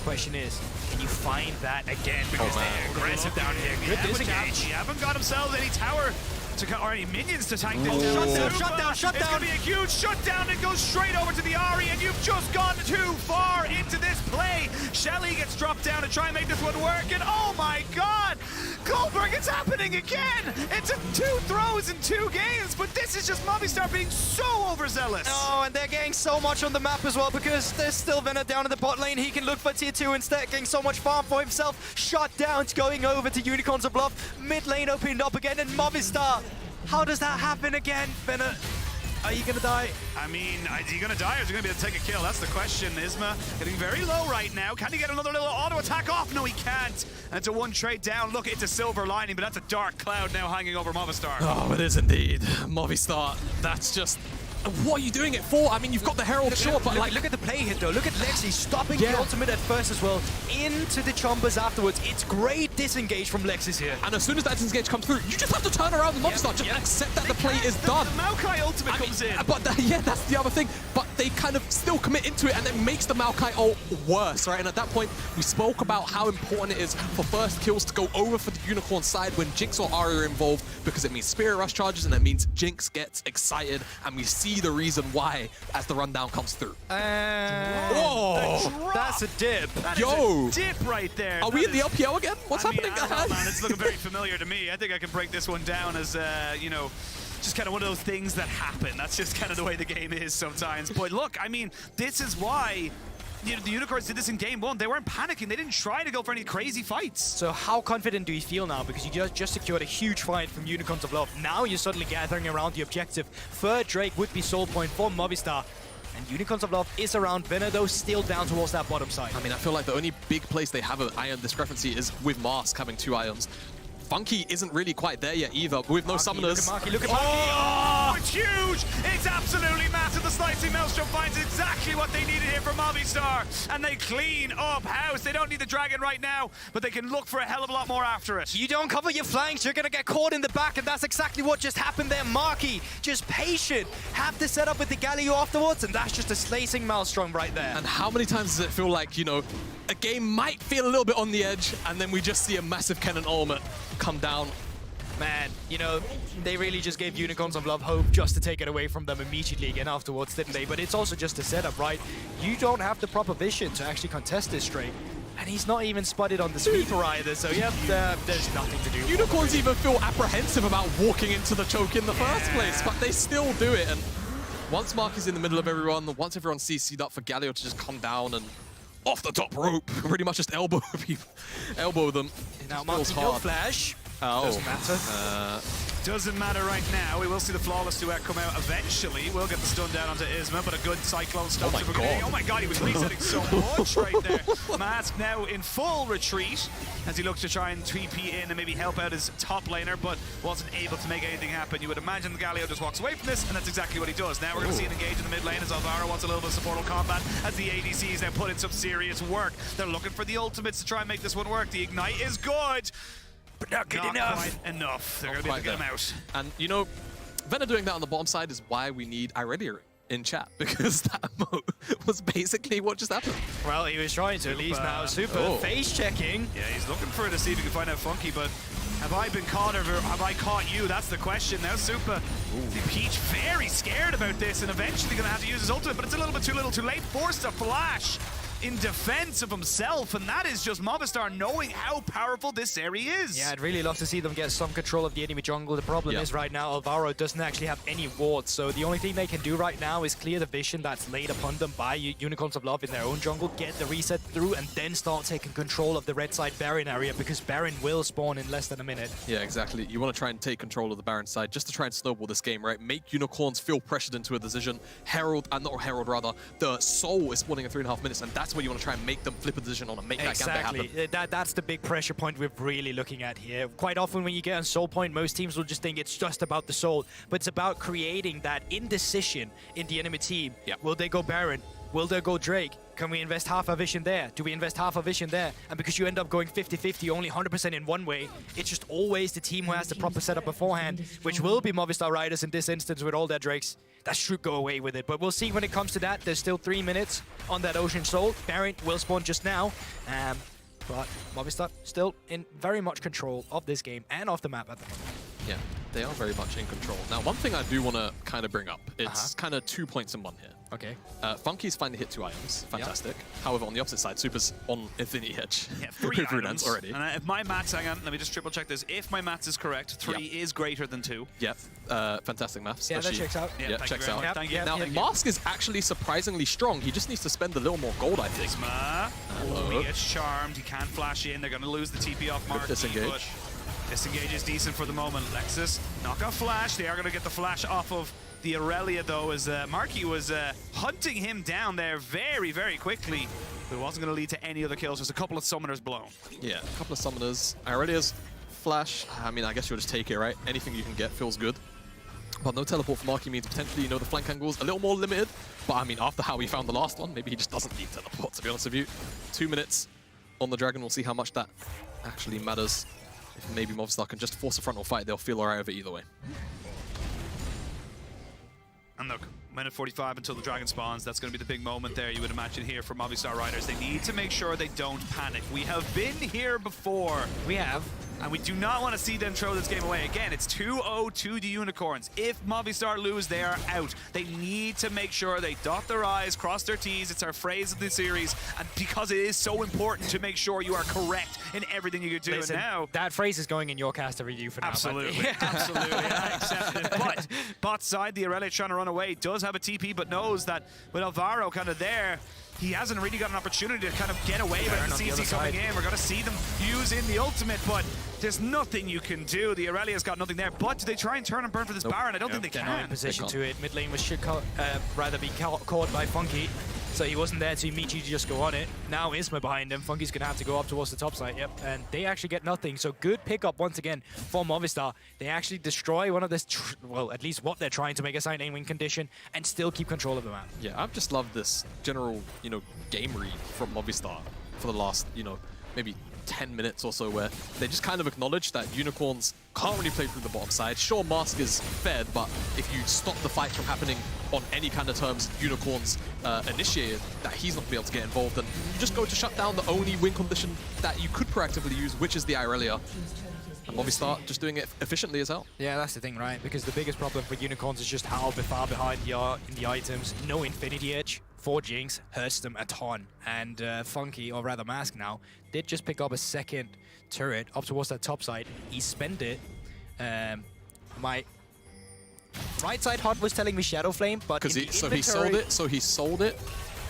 Question is, can you find that again? Because they're aggressive down here. Good disengage. He haven't got themselves any tower or any minions to tank this. Shutdown. It's going to be a huge shutdown. It goes straight over to the Ahri, and you've just gone too far into this play. Shelly gets dropped down to try and make this one work, and oh my god! Goldberg, it's happening again! It's 2 throws in 2 games, but this is just Movistar being so overzealous. Oh, and they're getting so much on the map as well because there's still Venor down in the bot lane. He can look for tier 2 instead, getting so much farm for himself. Shutdowns going over to Unicorns of Bluff. Mid lane opened up again, and Movistar. How does that happen again, Venor? Are you gonna die? I mean, is he gonna die or is he gonna be able to take a kill? That's the question. Isma getting very low right now. Can he get another little auto attack off? No, he can't. And it's a 1 trade down. Look, it's a silver lining, but that's a dark cloud now hanging over Movistar. Oh, it is indeed. Movistar, that's just... What are you doing it for? I mean, you've got the Herald short, but look at the play hit though. Look at Lexi stopping the ultimate at first as well. Into the chombers afterwards. It's great disengage from Lexis here. And as soon as that disengage comes through, you just have to turn around and Movistar. Just accept that the play is done. The Maokai ultimate comes in. But yeah, that's the other thing. But but they kind of still commit into it, and it makes the Maokai ult worse, right? And at that point, we spoke about how important it is for first kills to go over for the Unicorn side when Jinx or Ahri are involved, because it means Spirit Rush charges, and that means Jinx gets excited, and we see the reason why as the rundown comes through. Whoa! That's a dip. Yo! A dip right there. Are we in the LPL again? What's happening, guys? Man, it's looking very familiar to me. I think I can break this one down as, you know, just kind of one of those things that happen. That's just kind of the way the game is sometimes. But look, I mean, this is why the Unicorns did this in game one. They weren't panicking. They didn't try to go for any crazy fights. So how confident do you feel now? Because you just secured a huge fight from Unicorns of Love. Now you're suddenly gathering around the objective. Third Drake would be soul point for Movistar. And Unicorns of Love is around. Venado still down towards that bottom side. I mean, I feel like the only big place they have an iron discrepancy is with Mask having 2 irons. Funky isn't really quite there yet either, with no summoners. Look at Marky. Oh, it's huge! It's absolutely massive. The Slicing Maelstrom finds exactly what they needed here from Movistar. And they clean up house. They don't need the Dragon right now, but they can look for a hell of a lot more after it. You don't cover your flanks, you're going to get caught in the back, and that's exactly what just happened there. Marky, just patient. Have to set up with the Galio afterwards, and that's just a Slicing Maelstrom right there. And how many times does it feel like, you know, a game might feel a little bit on the edge, and then we just see a massive cannon ultimate come down. Man, you know, they really just gave Unicorns of Love hope just to take it away from them immediately again afterwards, didn't they? But it's also just a setup, right? You don't have the proper vision to actually contest this Drake. And he's not even spotted on the sweeper either, so yep, there's nothing to do. Unicorns even feel apprehensive about walking into the choke in the first place, but they still do it. And once Mark is in the middle of everyone, once everyone's CC'd up for Galio to just come down and off the top rope, pretty much just elbow them. Now Marky, no flash. Oh. Doesn't matter. Doesn't matter right now. We will see the Flawless Duet come out eventually. We'll get the stun down onto Isma, but a good Cyclone stop. Oh my god, he was resetting so much right there. Mask now in full retreat as he looks to try and TP in and maybe help out his top laner, but wasn't able to make anything happen. You would imagine the Galio just walks away from this, and that's exactly what he does. Now we're going to see it engage in the mid lane as Alvaro wants a little bit of supportal combat as the ADCs now put in some serious work. They're looking for the ultimates to try and make this one work. The Ignite is good, but not good enough. Quite enough. They're going to be able to get him out. And, you know, Vena doing that on the bottom side is why we need Irelia in chat, because that emote was basically what just happened. Well, he was trying to at least now. Super face checking. Yeah, he's looking for it to see if he can find out Funky, but have I been caught or have I caught you? That's the question. Now Super, Peach very scared about this and eventually going to have to use his ultimate, but it's a little bit too little too late. Forced a flash in defense of himself, and that is just Movistar knowing how powerful this area is. Yeah, I'd really love to see them get some control of the enemy jungle. The problem is right now Alvaro doesn't actually have any wards, so the only thing they can do right now is clear the vision that's laid upon them by Unicorns of Love in their own jungle, get the reset through, and then start taking control of the red side Baron area, because Baron will spawn in less than a minute. Yeah, exactly. You want to try and take control of the Baron side just to try and snowball this game, right? Make Unicorns feel pressured into a decision. Not Herald rather, the Soul is spawning in 3.5 minutes, and that's what you want to try and make them flip a decision on and make that gambit happen. That's the big pressure point we're really looking at here. Quite often when you get on Soul Point, most teams will just think it's just about the Soul, but it's about creating that indecision in the enemy team. Will they go Baron? Will they go Drake? Can we invest half our vision there? Do we invest half our vision there? And because you end up going 50-50, only 100% in one way, it's just always the team who has the proper setup beforehand, which will be Movistar Riders in this instance with all their Drakes. That should go away with it. But we'll see when it comes to that. There's still 3 minutes on that Ocean Soul. Baron will spawn just now. But Movistar still in very much control of this game and of the map at the moment. Yeah, they are very much in control. Now, one thing I do want to kind of bring up, it's kind of 2 points in one here. Okay. Funky's finally hit 2 items. Fantastic. However, on the opposite side, Super's on Infinity Edge. Yeah, 3 items already. And if my maths, hang on, let me just triple check this. If my maths is correct, 3 is greater than 2. Yep. Fantastic maths. Yeah, that checks out. Yeah, checks out. Thank you. Now, Mask is actually surprisingly strong. He just needs to spend a little more gold, I think. He gets charmed. He can't flash in. They're going to lose the TP off Marky. Disengage. Disengage is decent for the moment. Lexus, knock off flash. They are going to get the flash off of the Aurelia, though, as Marky was hunting him down there very, very quickly. But it wasn't going to lead to any other kills. Just a couple of summoners blown. Yeah, a couple of summoners. Aurelia's flash, I mean, I guess you'll just take it, right? Anything you can get feels good. But no teleport for Marky means potentially, you know, the flank angle's a little more limited. But I mean, after how we found the last one, maybe he just doesn't need teleport, to be honest with you. 2 minutes on the Dragon. We'll see how much that actually matters. If maybe Movistar can just force a frontal fight, they'll feel alright with it either way. And look, minute 45 until the dragon spawns. That's going to be the big moment there, you would imagine, here for Movistar Riders. They need to make sure they don't panic. We have been here before. We have. And we do not want to see them throw this game away. Again, it's 2-0 to the Unicorns. If Movistar lose, they are out. They need to make sure they dot their I's, cross their T's. It's our phrase of the series. And because it is so important to make sure you are correct in everything you do. Listen, and now, that phrase is going in your caster review for now. absolutely, absolutely, I accept it. But bot side, the Irelia trying to run away, does have a TP, but knows that with Alvaro kind of there, he hasn't really got an opportunity to kind of get away with the CC coming in. We're going to see them using the ultimate, but there's nothing you can do. The Irelia's got nothing there, but do they try and turn and burn for this Baron? I don't think they They're can. not in position to it. Mid lane should rather be caught by Funky, so he wasn't there to immediately just go on it. Now Isma behind him. Funky's going to have to go up towards the top side, yep, and they actually get nothing. So good pickup once again for Movistar. They actually destroy one of this, well, at least what they're trying to make a side A win condition and still keep control of the map. Yeah, I've just loved this general, game read from Movistar for the last, maybe 10 minutes or so, where they just kind of acknowledge that Unicorns can't really play through the bottom side. Sure, Mask is fed, but if you stop the fight from happening on any kind of terms Unicorns initiated, that he's not going to be able to get involved, and you just go to shut down the only win condition that you could proactively use, which is the Irelia. And Movistar just doing it efficiently as hell. Yeah, that's the thing, right? Because the biggest problem for Unicorns is just how far behind they are in the items. No Infinity Edge for Jinx hurts them a ton. And Funky, or rather Mask now, did just pick up a second turret up towards that top side. He spent it. My right side HUD was telling me Shadow Flame, but because he sold it,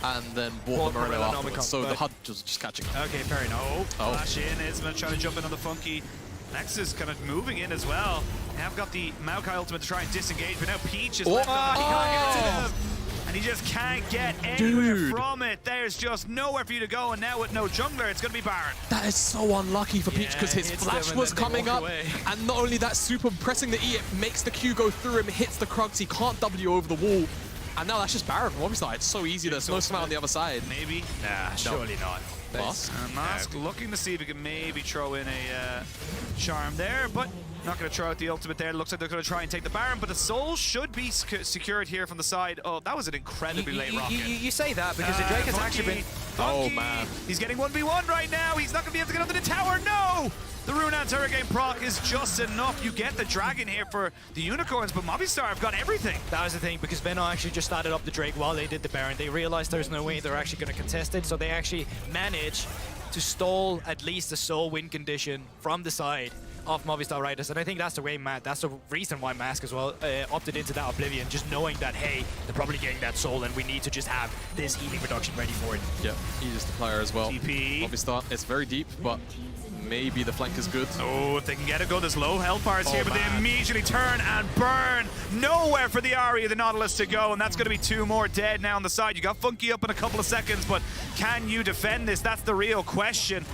and then bought the Morello afterwards. So the HUD was just catching it. Okay, fair enough. Flash in, Isma trying to jump in on the Funky. Nexus kind of moving in as well. They have got the Maokai ultimate to try and disengage, but now Peach is left on. He can't get to them. And he just can't get anywhere from it. There's just nowhere for you to go, and now with no jungler, it's going to be Baron. That is so unlucky for Peach, because his flash was coming up, and not only that, super pressing the E, it makes the Q go through him, hits the Krugs, he can't W over the wall. And now that's just Baron from Movistar. It's so easy, there's no smite on the other side. Maybe? Nah, surely not. Mask looking to see if he can maybe throw in a charm there, but not going to throw out the ultimate there. Looks like they're going to try and take the Baron, but the soul should be secured here from the side. Oh, that was an incredibly late rocket. You say that because the Drake has actually been... Oh, man. He's getting 1v1 right now. He's not going to be able to get under the tower. No! The Rune's Hurricane proc is just enough. You get the dragon here for the Unicorns, but Movistar have got everything. That was the thing, because Venom actually just started up the Drake while they did the Baron. They realized there's no way they're actually going to contest it, so they actually managed to stall at least a soul win condition from the side of Movistar Riders. And I think that's the way that's the reason why Mask as well opted into that Oblivion, just knowing that, hey, they're probably getting that soul and we need to just have this healing reduction ready for it. Yeah, easiest to player as well. TP. Movistar, it's very deep, but maybe the flank is good. Oh, if they can get it, go. There's low health bars here, but they immediately turn and burn. Nowhere for the Ahri of the Nautilus to go, and that's going to be 2 more dead now on the side. You got Funky up in a couple of seconds, but can you defend this? That's the real question.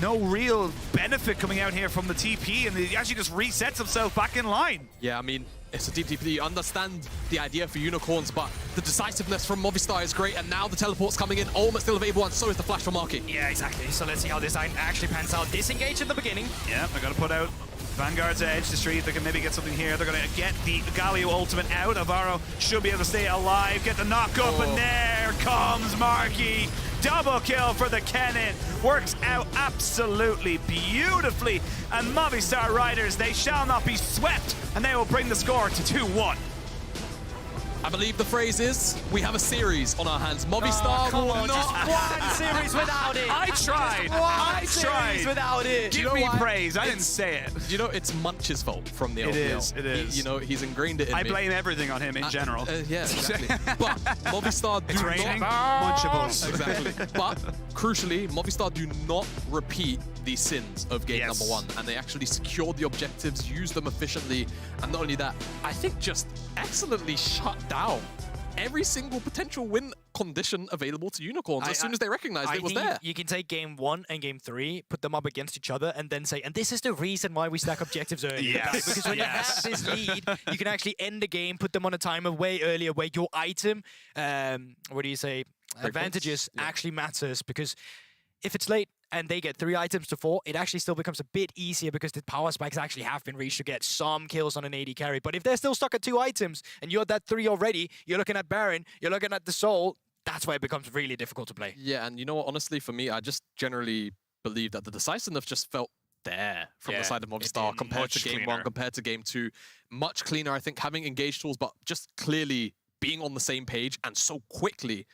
No real benefit coming out here from the TP, and he actually just resets himself back in line. Yeah, I mean, it's a deep TP. You understand the idea for Unicorns, but the decisiveness from Movistar is great, and now the teleport's coming in. Ultimate still available, and so is the flash from Marky. Yeah, exactly. So let's see how this actually pans out. Disengage in the beginning. Yeah, they're going to put out Vanguard's Edge to see if they can maybe get something here. They're going to get the Galio ultimate out. Alvaro should be able to stay alive, get the knock up, and there comes Marky. Double kill for the Kennen. Works out absolutely beautifully. And Movistar Riders, they shall not be swept, and they will bring the score to 2-1. I believe the phrase is, we have a series on our hands. Movistar will not... Just one series without it. I tried. I tried. Without it. Give me praise. I didn't say it. You know, it's Munch's fault from the LPL. It is. He's ingrained it in I blame everything on him in general. Yeah, exactly. But Movistar do not... Munchables. Exactly. But, crucially, Movistar do not repeat the sins of game number 1. And they actually secured the objectives, used them efficiently. And not only that, I think just excellently shut down every single potential win condition available to Unicorns as soon as they recognized it was there. You can take game 1 and game 3, put them up against each other, and then say, and this is the reason why we stack objectives early. Yes. Because when you have this lead, you can actually end the game, put them on a timer way earlier, where your item, advantages actually matters. Because if it's late and they get 3 items to 4, it actually still becomes a bit easier because the power spikes actually have been reached to get some kills on an AD carry. But if they're still stuck at 2 items and you're at that 3 already, you're looking at Baron, you're looking at the Soul, that's where it becomes really difficult to play. Yeah, and you know what, honestly, for me, I just generally believe that the decisiveness just felt there from the side of Movistar compared to game 1, compared to game 2. Much cleaner, I think, having engaged tools, but just clearly being on the same page and so quickly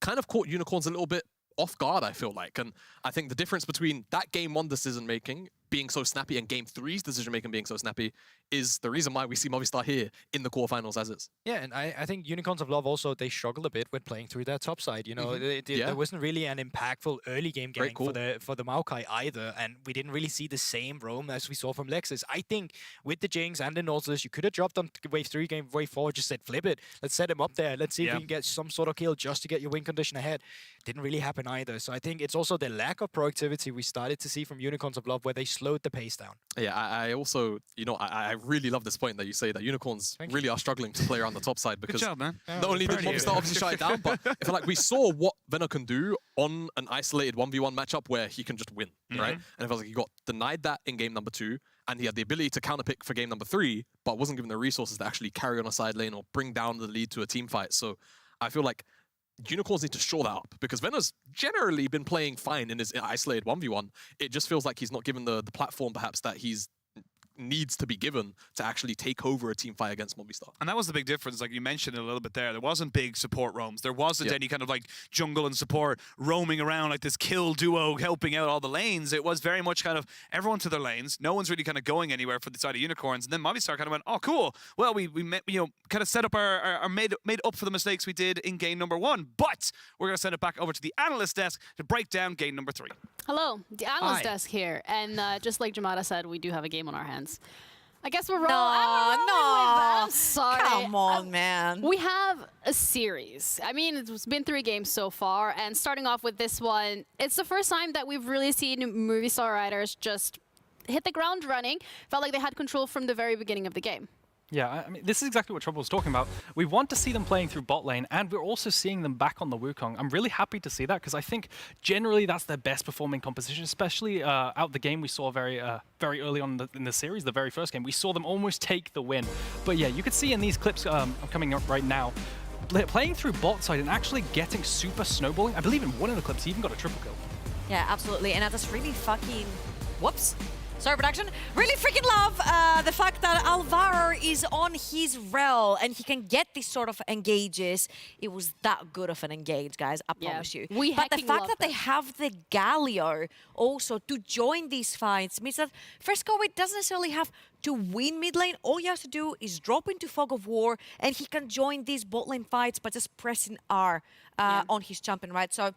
kind of caught Unicorns a little bit off guard, I feel like. And I think the difference between that game 1 decision-making being so snappy and game 3's decision-making being so snappy is the reason why we see Movistar here in the quarterfinals as is. Yeah, and I think Unicorns of Love also, they struggled a bit with playing through their top side. You know, there wasn't really an impactful early game gang for the Maokai either, and we didn't really see the same roam as we saw from Lexus. I think with the Jinx and the Nautilus, you could have dropped them wave 3, wave 4, just said flip it. Let's set him up there. Let's see if we can get some sort of kill just to get your win condition ahead. Didn't really happen either. So I think it's also the lack of proactivity we started to see from Unicorns of Love where they slowed the pace down. Yeah, I also, you know, I really love this point that you say that Unicorns really are struggling to play around the top side because Good job, man. not only did Movistar obviously shut it down, but I feel like we saw what Venner can do on an isolated 1v1 matchup where he can just win, right? And it feels like he got denied that in game number 2, and he had the ability to counterpick for game number 3, but wasn't given the resources to actually carry on a side lane or bring down the lead to a team fight. So I feel like Unicorns need to shore that up because Venner's generally been playing fine in his isolated 1v1. It just feels like he's not given the platform perhaps that he's needs to be given to actually take over a team fight against Movistar. And that was the big difference, like you mentioned it a little bit there. There wasn't big support roams. There wasn't any kind of like jungle and support roaming around like this kill duo helping out all the lanes. It was very much kind of everyone to their lanes. No one's really kind of going anywhere for the side of Unicorns. And then Movistar kind of went, oh, cool. Well, we met, you know, kind of set up our made up for the mistakes we did in game number 1. But we're going to send it back over to the analyst desk to break down game number 3. Hello, the analyst desk here. And just like Jamada said, we do have a game on our hands. I guess we're rolling. No. I'm sorry. Come on, man. We have a series. I mean, it's been 3 games so far, and starting off with this one, it's the first time that we've really seen Movistar Riders just hit the ground running. Felt like they had control from the very beginning of the game. Yeah, I mean, this is exactly what Trouble was talking about. We want to see them playing through bot lane, and we're also seeing them back on the Wukong. I'm really happy to see that, because I think generally that's their best performing composition, especially out the game we saw very early on in the series, the very first game. We saw them almost take the win. But yeah, you could see in these clips coming up right now, playing through bot side and actually getting super snowballing. I believe in one of the clips, he even got a triple kill. Yeah, absolutely. And I just really fucking... Whoops. Sorry, production. Really freaking love the fact that Alvaro is on his rel and he can get these sort of engages. It was that good of an engage, guys. I promise you. But the fact that they have the Galio also to join these fights means that Fresco doesn't necessarily have to win mid lane. All he has to do is drop into Fog of War and he can join these bot lane fights by just pressing R on his champion, right? So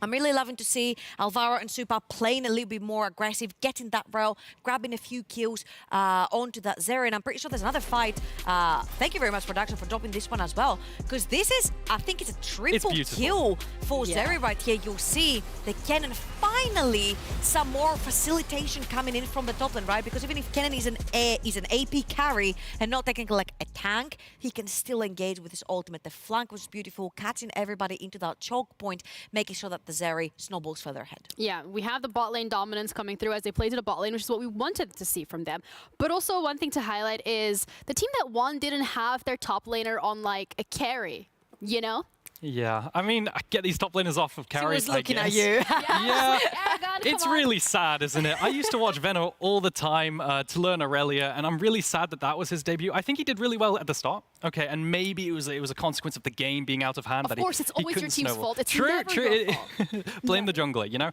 I'm really loving to see Alvaro and Supa playing a little bit more aggressive, getting that rel, grabbing a few kills onto that Zeri. And I'm pretty sure there's another fight. Thank you very much, production, for dropping this one as well. Because this is, I think it's a triple kill for Zeri right here. You'll see the Kennen finally some more facilitation coming in from the top lane, right? Because even if Kennen is an AP carry and not technically like a tank, he can still engage with his ultimate. The flank was beautiful, catching everybody into that choke point, making sure that the Zeri snowballs further ahead. Yeah, we have the bot lane dominance coming through as they play to the bot lane, which is what we wanted to see from them. But also one thing to highlight is the team that won didn't have their top laner on like a carry, you know? Yeah, I mean, I get these top laners off of carries, I guess. Looking at you. Yeah, it's really sad, isn't it? I used to watch Venner all the time to learn Aurelia, and I'm really sad that that was his debut. I think he did really well at the start. Okay, and maybe it was a consequence of the game being out of hand. Of course, it's always your team's fault. It's true. Never your fault. Blame the jungler, you know?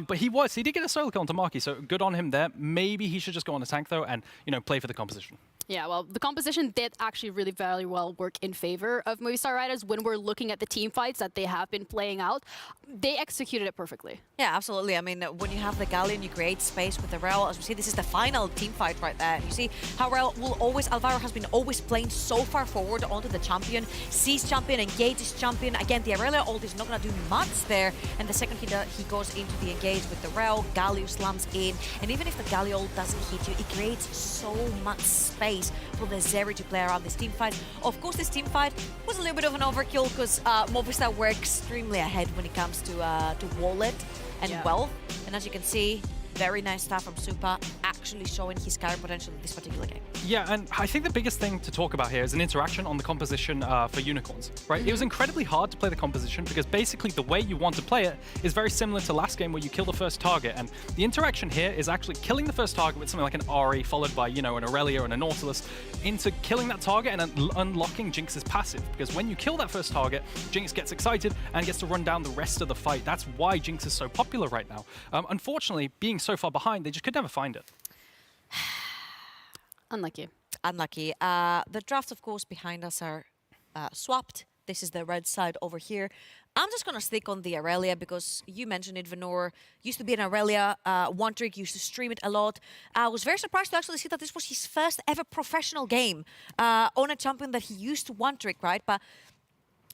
But he did get a solo kill onto Marky, so good on him there. Maybe he should just go on the tank, though, and, you know, play for the composition. Yeah, well, the composition did actually really very well work in favor of Movistar Riders when we're looking at the team fights that they have been playing out. They executed it perfectly. Yeah, absolutely. I mean, when you have the Galleon, you create space with the Rel. As we see, this is the final team fight right there. You see how Rel will always, Alvaro has been always playing so far forward onto the champion, sees champion, engages champion. Again, the Aurelia ult is not going to do much there. And the second he goes into the engage with the Rel, Galio slams in. And even if the Galio ult doesn't hit you, it creates so much space for the Zeri to play around this team fight. Of course, this team fight was a little bit of an overkill because Movistar were extremely ahead when it comes to wallet. and wealth. And as you can see, very nice stuff from Supa, actually showing his carry potential in this particular game. Yeah, and I think the biggest thing to talk about here is an interaction on the composition for Unicorns, right? It was incredibly hard to play the composition because basically the way you want to play it is very similar to last game where you kill the first target, and the interaction here is actually killing the first target with something like an Ari followed by, you know, an Aurelia and a Nautilus into killing that target and unlocking Jinx's passive, because when you kill that first target, Jinx gets excited and gets to run down the rest of the fight. That's why Jinx is so popular right now. Unfortunately, being so far behind, they just could never find it. Unlucky. Unlucky. The drafts, of course, behind us are swapped. This is the red side over here. I'm just going to stick on the Aurelia because you mentioned it, Venor. Used to be an Aurelia one trick, used to stream it a lot. I was very surprised to actually see that this was his first ever professional game on a champion that he used to one trick, right? But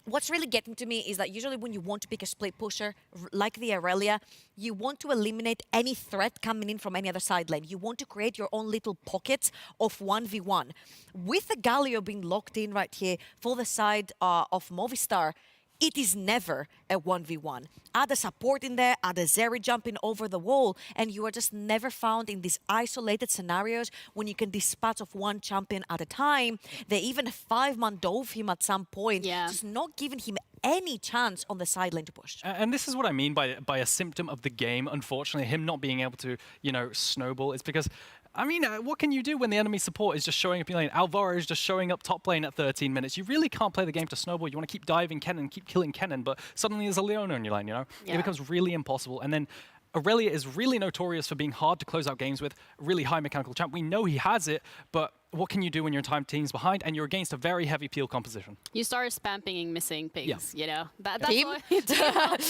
what's really getting to me is that usually when you want to pick a split pusher like the Aurelia, you want to eliminate any threat coming in from any other side lane. You want to create your own little pockets of 1v1. With the Galio being locked in right here for the side of Movistar, it is never a 1v1. Add a support in there, add a Zeri jumping over the wall, and you are just never found in these isolated scenarios when you can dispatch of one champion at a time. They even 5-man dove him at some point, just not giving him any chance on the side lane to push. And this is what I mean by a symptom of the game, unfortunately, him not being able to, you know, snowball. It's because, I mean, what can you do when the enemy support is just showing up in lane? Alvaro is just showing up top lane at 13 minutes. You really can't play the game to snowball. You want to keep diving Kennen, keep killing Kennen, but suddenly there's a Leona on your lane, you know? It becomes really impossible. And then Aurelia is really notorious for being hard to close out games with, really high mechanical champ. We know he has it, but what can you do when your time team's behind and you're against a very heavy peel composition? You start spamming missing pigs, you know? That's Team?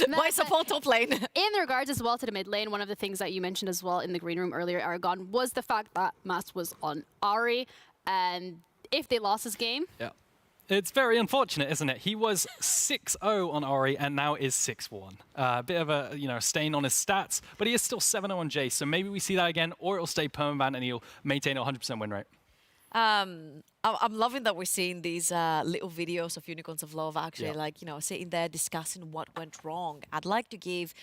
Why support top lane? In regards as well to the mid lane, one of the things that you mentioned as well in the green room earlier, Aragon, was the fact that Mast was on Ari, and if they lost this game... Yeah. It's very unfortunate, isn't it? He was 6-0 on Ori and now is 6-1. A bit of a, you know, stain on his stats, but he is still 7-0 on Jace, so maybe we see that again, or it'll stay permaban and he'll maintain a 100% win rate. I'm loving that we're seeing these little videos of Unicorns of Love actually, like, you know, sitting there discussing what went wrong. I'd like to give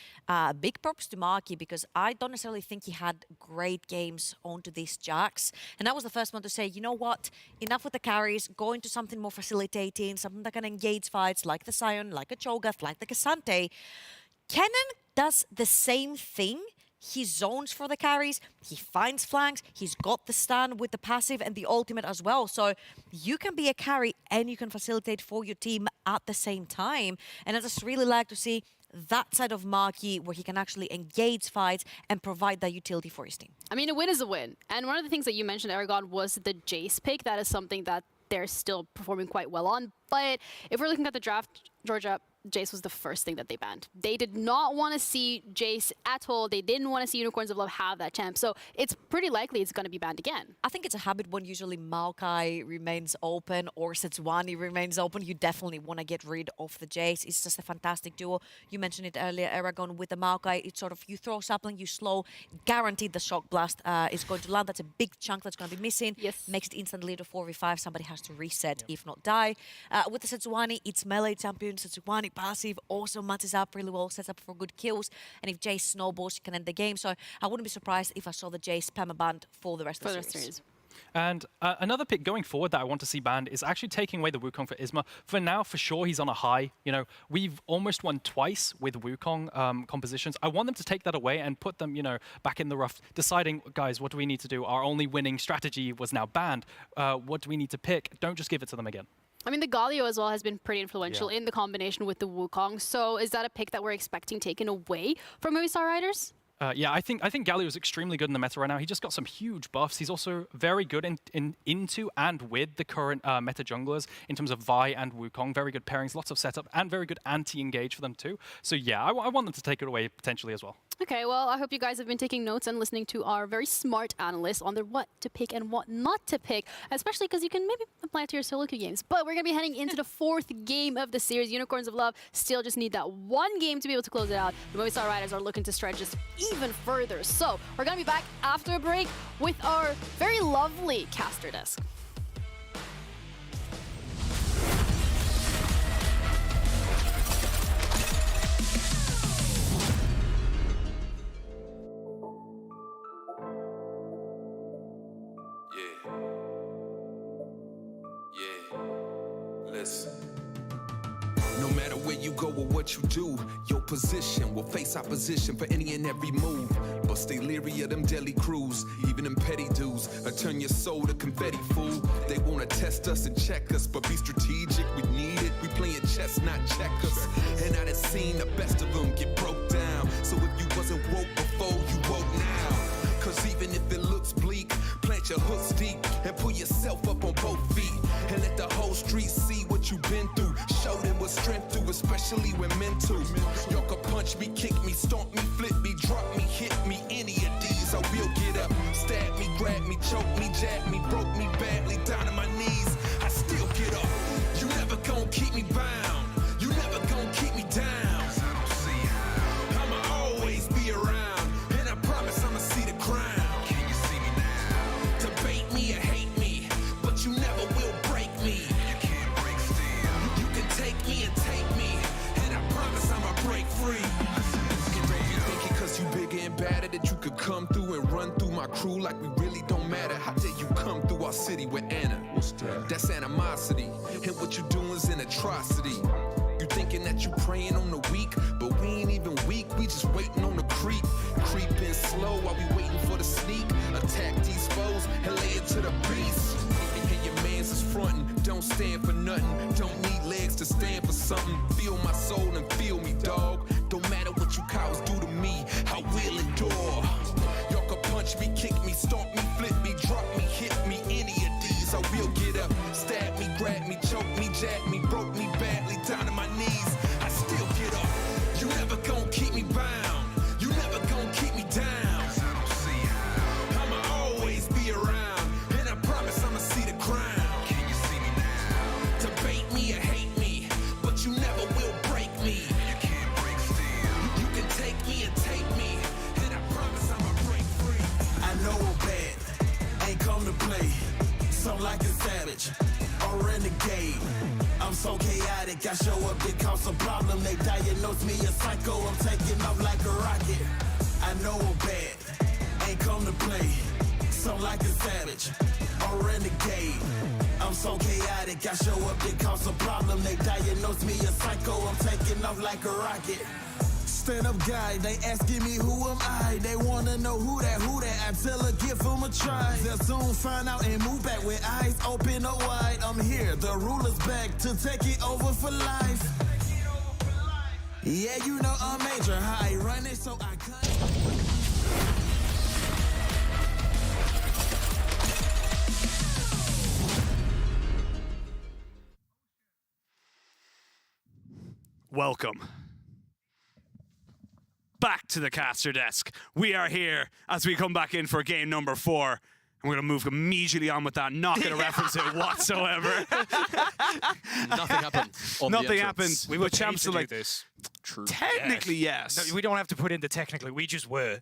big props to Marky because I don't necessarily think he had great games onto these Jacks. And I was the first one to say, you know what, enough with the carries, go into something more facilitating, something that can engage fights like the Sion, like a Cho'Gath, like the Cassante. Kennen does the same thing. He zones for the carries, he finds flanks, he's got the stun with the passive and the ultimate as well. So you can be a carry and you can facilitate for your team at the same time. And I just really like to see that side of Marky where he can actually engage fights and provide that utility for his team. I mean, a win is a win. And one of the things that you mentioned, Aragon, was the Jace pick. That is something that they're still performing quite well on. But if we're looking at the draft, Georgia, Jace was the first thing that they banned. They did not want to see Jace at all. They didn't want to see Unicorns of Love have that champ. So it's pretty likely it's going to be banned again. I think it's a habit when usually Maokai remains open or Sejuani remains open. You definitely want to get rid of the Jace. It's just a fantastic duo. You mentioned it earlier, Aragon, with the Maokai. It's sort of, you throw sapling, you slow, guaranteed the shock blast is going to land. That's a big chunk that's going to be missing. Yes. Makes it instantly to 4v5. Somebody has to reset, if not die. With the Sejuani, it's melee champion. Sejuani passive also matches up really well, sets up for good kills. And if Jace snowballs, he can end the game. So I wouldn't be surprised if I saw the Jace permabanned for the rest of the series. And another pick going forward that I want to see banned is actually taking away the Wukong for Isma. For now, for sure, he's on a high. You know, we've almost won twice with Wukong compositions. I want them to take that away and put them, you know, back in the rough, deciding, guys, what do we need to do? Our only winning strategy was now banned. What do we need to pick? Don't just give it to them again. I mean, the Galio as well has been pretty influential in the combination with the Wukong. So is that a pick that we're expecting taken away from Movistar Riders? Yeah, I think Galio is extremely good in the meta right now. He just got some huge buffs. He's also very good into and with the current meta junglers in terms of Vi and Wukong. Very good pairings, lots of setup, and very good anti-engage for them too. So yeah, I want them to take it away potentially as well. Okay, well, I hope you guys have been taking notes and listening to our very smart analysts on their what to pick and what not to pick, especially because you can maybe apply it to your solo queue games. But we're going to be heading into the fourth game of the series. Unicorns of Love still just need that one game to be able to close it out. The Movistar Riders are looking to stretch this even further. So we're going to be back after a break with our very lovely caster desk. where you go or what you do. Your position will face opposition for any and every move. But stay leery of them deadly crews, even them petty dudes. Or turn your soul to confetti, fool. They wanna test us and check us, but be strategic, we need it. We playing chess, not checkers. And I done seen the best of them get broke down. So if you wasn't woke before, you woke now. Cause even if it looks bleak, plant your hooks deep and pull yourself up on both feet. And let the whole street see what you've been through. Show them what strength do, especially when mental. Y'all can punch me, kick me, stomp me, flip me, drop me, hit me. Any of these, I will get up. Stab me, grab me, choke me, jab me, broke me badly down to my knees. I still get up. You never gon' keep me bound. You never gon' keep me down. I'ma always be around. And I promise I'ma see the crown. Can you see me now? Debate me or hate me, but you never will break me. You can't break still. You can take me and take me, and I promise I'ma break free. You don't be thinking cause you bigger and badder that you could come through and run through my crew like we really don't matter. How dare you come through our city with Anna? What's that? That's animosity, and what you doing is an atrocity. You thinking that you preying on the weak, but we ain't even weak, we just waiting on the creep. Creeping slow while we waiting for the sneak. Attack these foes and lay it to the beast. And your mans is frontin', don't stand for nothing. Don't need legs to stand for something. Feel my soul and feel me, dog. Don't matter what you cowards do to me, I will endure. Y'all can punch me, kick me, stomp me, flip me, drop me, hit me. Any of these, I will get up. Stab me, grab me, choke me, jab me, broke me badly down to my knees. I still get up. You never gon' keep me bound. You never gon' keep me down. I'ma always be around, and I promise I'ma see the crown. Can you see me now? Debate me or hate me, but you never will break me. You can't break still. You can take me and take me, and I promise I'ma break free. I know I'm bad, ain't come to play. So like a savage or renegade. I'm so chaotic, I show up, it cause a problem. They diagnose me a psycho, I'm taking off like a rocket. I know I'm bad, ain't come to play. So like a savage or renegade. I'm so chaotic, I show up, it cause a problem. They diagnose me a psycho, I'm taking off like a rocket. Stand-up guy, they asking me who am I. They wanna know who that, I tell her give them a try. They'll soon find out and move back with eyes open up wide. I'm here, the ruler's back to take it over for life. Yeah, you know I'm major high, run it so I cut. Welcome back to the caster desk. We are here as we come back in for game number 4. And we're going to move immediately on with that. Not going to reference it whatsoever. Nothing happened. Nothing happened. We were champs to like this. True. Technically, yes. No, we don't have to put in the technically. We just were.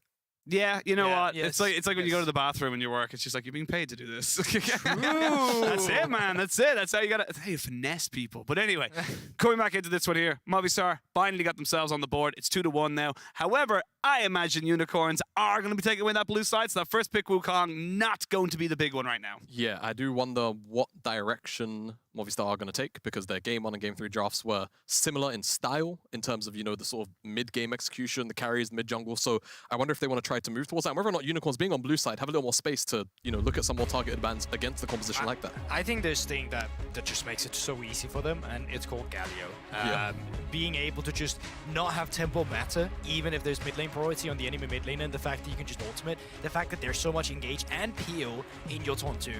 Yeah, you know what? Yes, it's like when you go to the bathroom in your work. It's just like you're being paid to do this. True. That's it, man. That's it. That's how you gotta. That's how you finesse people. But anyway, coming back into this one here, Movistar finally got themselves on the board. It's 2-1 now. However, I imagine Unicorns are going to be taking away that blue side. So that first pick, Wukong, not going to be the big one right now. Yeah, I do wonder what direction Movistar are going to take, because their game 1 and game 3 drafts were similar in style in terms of, you know, the sort of mid-game execution, the carries, mid-jungle. So I wonder if they want to try to move towards that. And whether or not Unicorns being on blue side have a little more space to, you know, look at some more targeted bans against the composition like that. I think this thing that just makes it so easy for them, and it's called Galio. Yeah. Being able to just not have tempo matter, even if there's mid lane priority on the enemy mid lane, and the fact that you can just ultimate, the fact that there's so much engage and peel in your turn 2.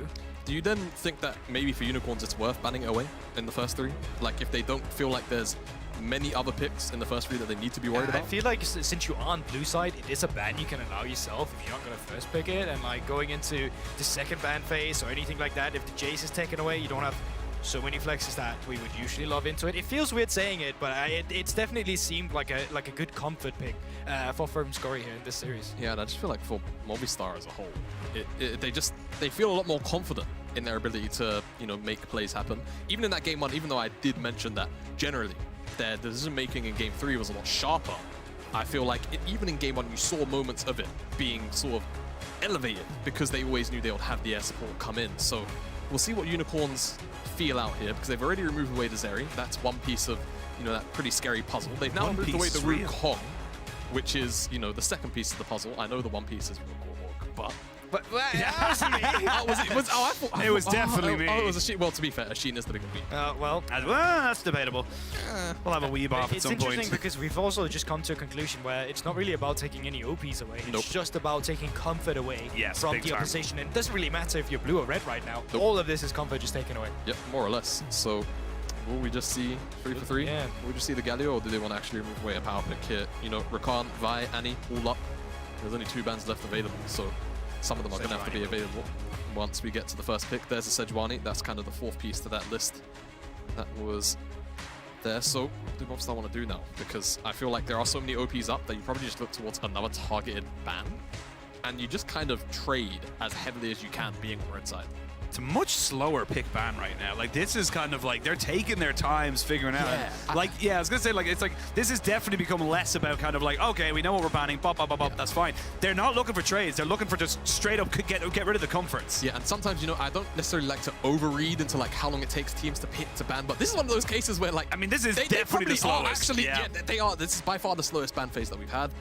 Do you then think that maybe for Unicorns it's worth banning it away in the first 3? Like, if they don't feel like there's many other picks in the first 3 that they need to be worried about? I feel like since you are on blue side, it is a ban you can allow yourself if you're not going to first pick it, and like going into the second ban phase or anything like that, if the Jace is taken away, you don't have so many flexes that we would usually love into it. It feels weird saying it, but it's definitely seemed like a good comfort pick for Firm Scory here in this series. Yeah, and I just feel like for Movistar as a whole, they feel a lot more confident in their ability to, you know, make plays happen. Even in that game 1, even though I did mention that generally their decision making in game 3 was a lot sharper, I feel like even in game 1 you saw moments of it being sort of elevated because they always knew they would have the air support come in. So we'll see what Unicorns feel out here, because they've already removed away the Zeri. That's one piece of you know, that pretty scary puzzle. They've now One moved Piece away the is real. Wukong, which is, you know, the second piece of the puzzle. I know the one piece is Wukong, but that was me. I thought It was definitely me. Oh, it was a Sheep. Well, to be fair, a Sheen is the bigger Wii. Well, that's debatable. We'll have a weeb off at some It's interesting point. because we've also just come to a conclusion where it's not really about taking any OPs away. It's just about taking comfort away from big the time. opposition. And it doesn't really matter if you're blue or red right now. All of this is comfort just taken away. Yep, more or less. So, will we just see 3 for 3? Yeah. Will we just see the Galio, or do they want to actually remove away a power pick here? You know, Rakan, Vi, Annie, all up. There's only 2 bans left available, so some of them are going to have to be available once we get to the first pick. There's a Sejuani. That's kind of the 4th piece to that list. That was there. So, what do Movistar want to do now? Because I feel like there are so many OPs up that you probably just look towards another targeted ban, and you just kind of trade as heavily as you can being on red side. It's a much slower pick ban right now. Like, this is kind of like they're taking their times figuring out. Yeah. I was gonna say, like, it's like this has definitely become less about kind of like, okay, we know what we're banning, bop, bop, bop, bop, that's fine. They're not looking for trades. They're looking for just straight up get rid of the comforts. Yeah, and sometimes, you know, I don't necessarily like to overread into like how long it takes teams to pick to ban, but this is one of those cases where, like, I mean, this is they definitely the probably are slowest. actually, yeah, they are. This is by far the slowest ban phase that we've had,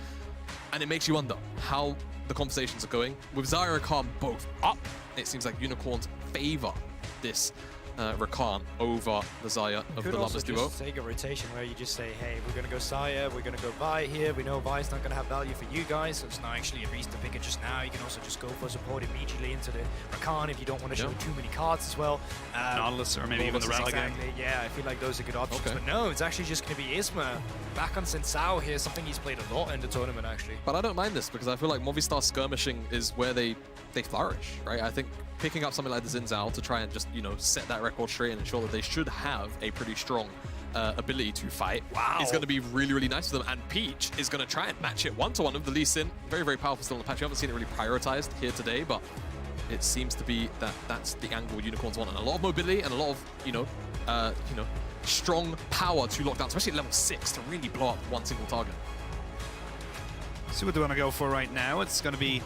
and it makes you wonder how the conversations are going. With Zarya and Rakan both up, it seems like Unicorns favor this Rakan over the Zarya of the Lovers duo. Just take a rotation where you just say, hey, we're going to go Zarya, we're going to go Vi here. We know Vi's not going to have value for you guys, so it's not actually a reason to pick it just now. You can also just go for support immediately into the Rakan if you don't want to show too many cards as well. Nautilus or maybe even the Rel again. Yeah, I feel like those are good options. Okay. But no, it's actually just going to be Isma back on Sensao here, something he's played a lot in the tournament actually. But I don't mind this because I feel like Movistar skirmishing is where they flourish, right? I think picking up something like the Xin Zhao to try and just, you know, set that record straight and ensure that they should have a pretty strong ability to fight is going to be really, really nice for them. And Peach is going to try and match it 1-to-1 with the Lee Sin. Very, very powerful still on the patch. We haven't seen it really prioritized here today, but it seems to be that that's the angle Unicorns want. And a lot of mobility and a lot of, strong power to lock down, especially at level 6, to really blow up one single target. See what they want to go for right now. It's going to be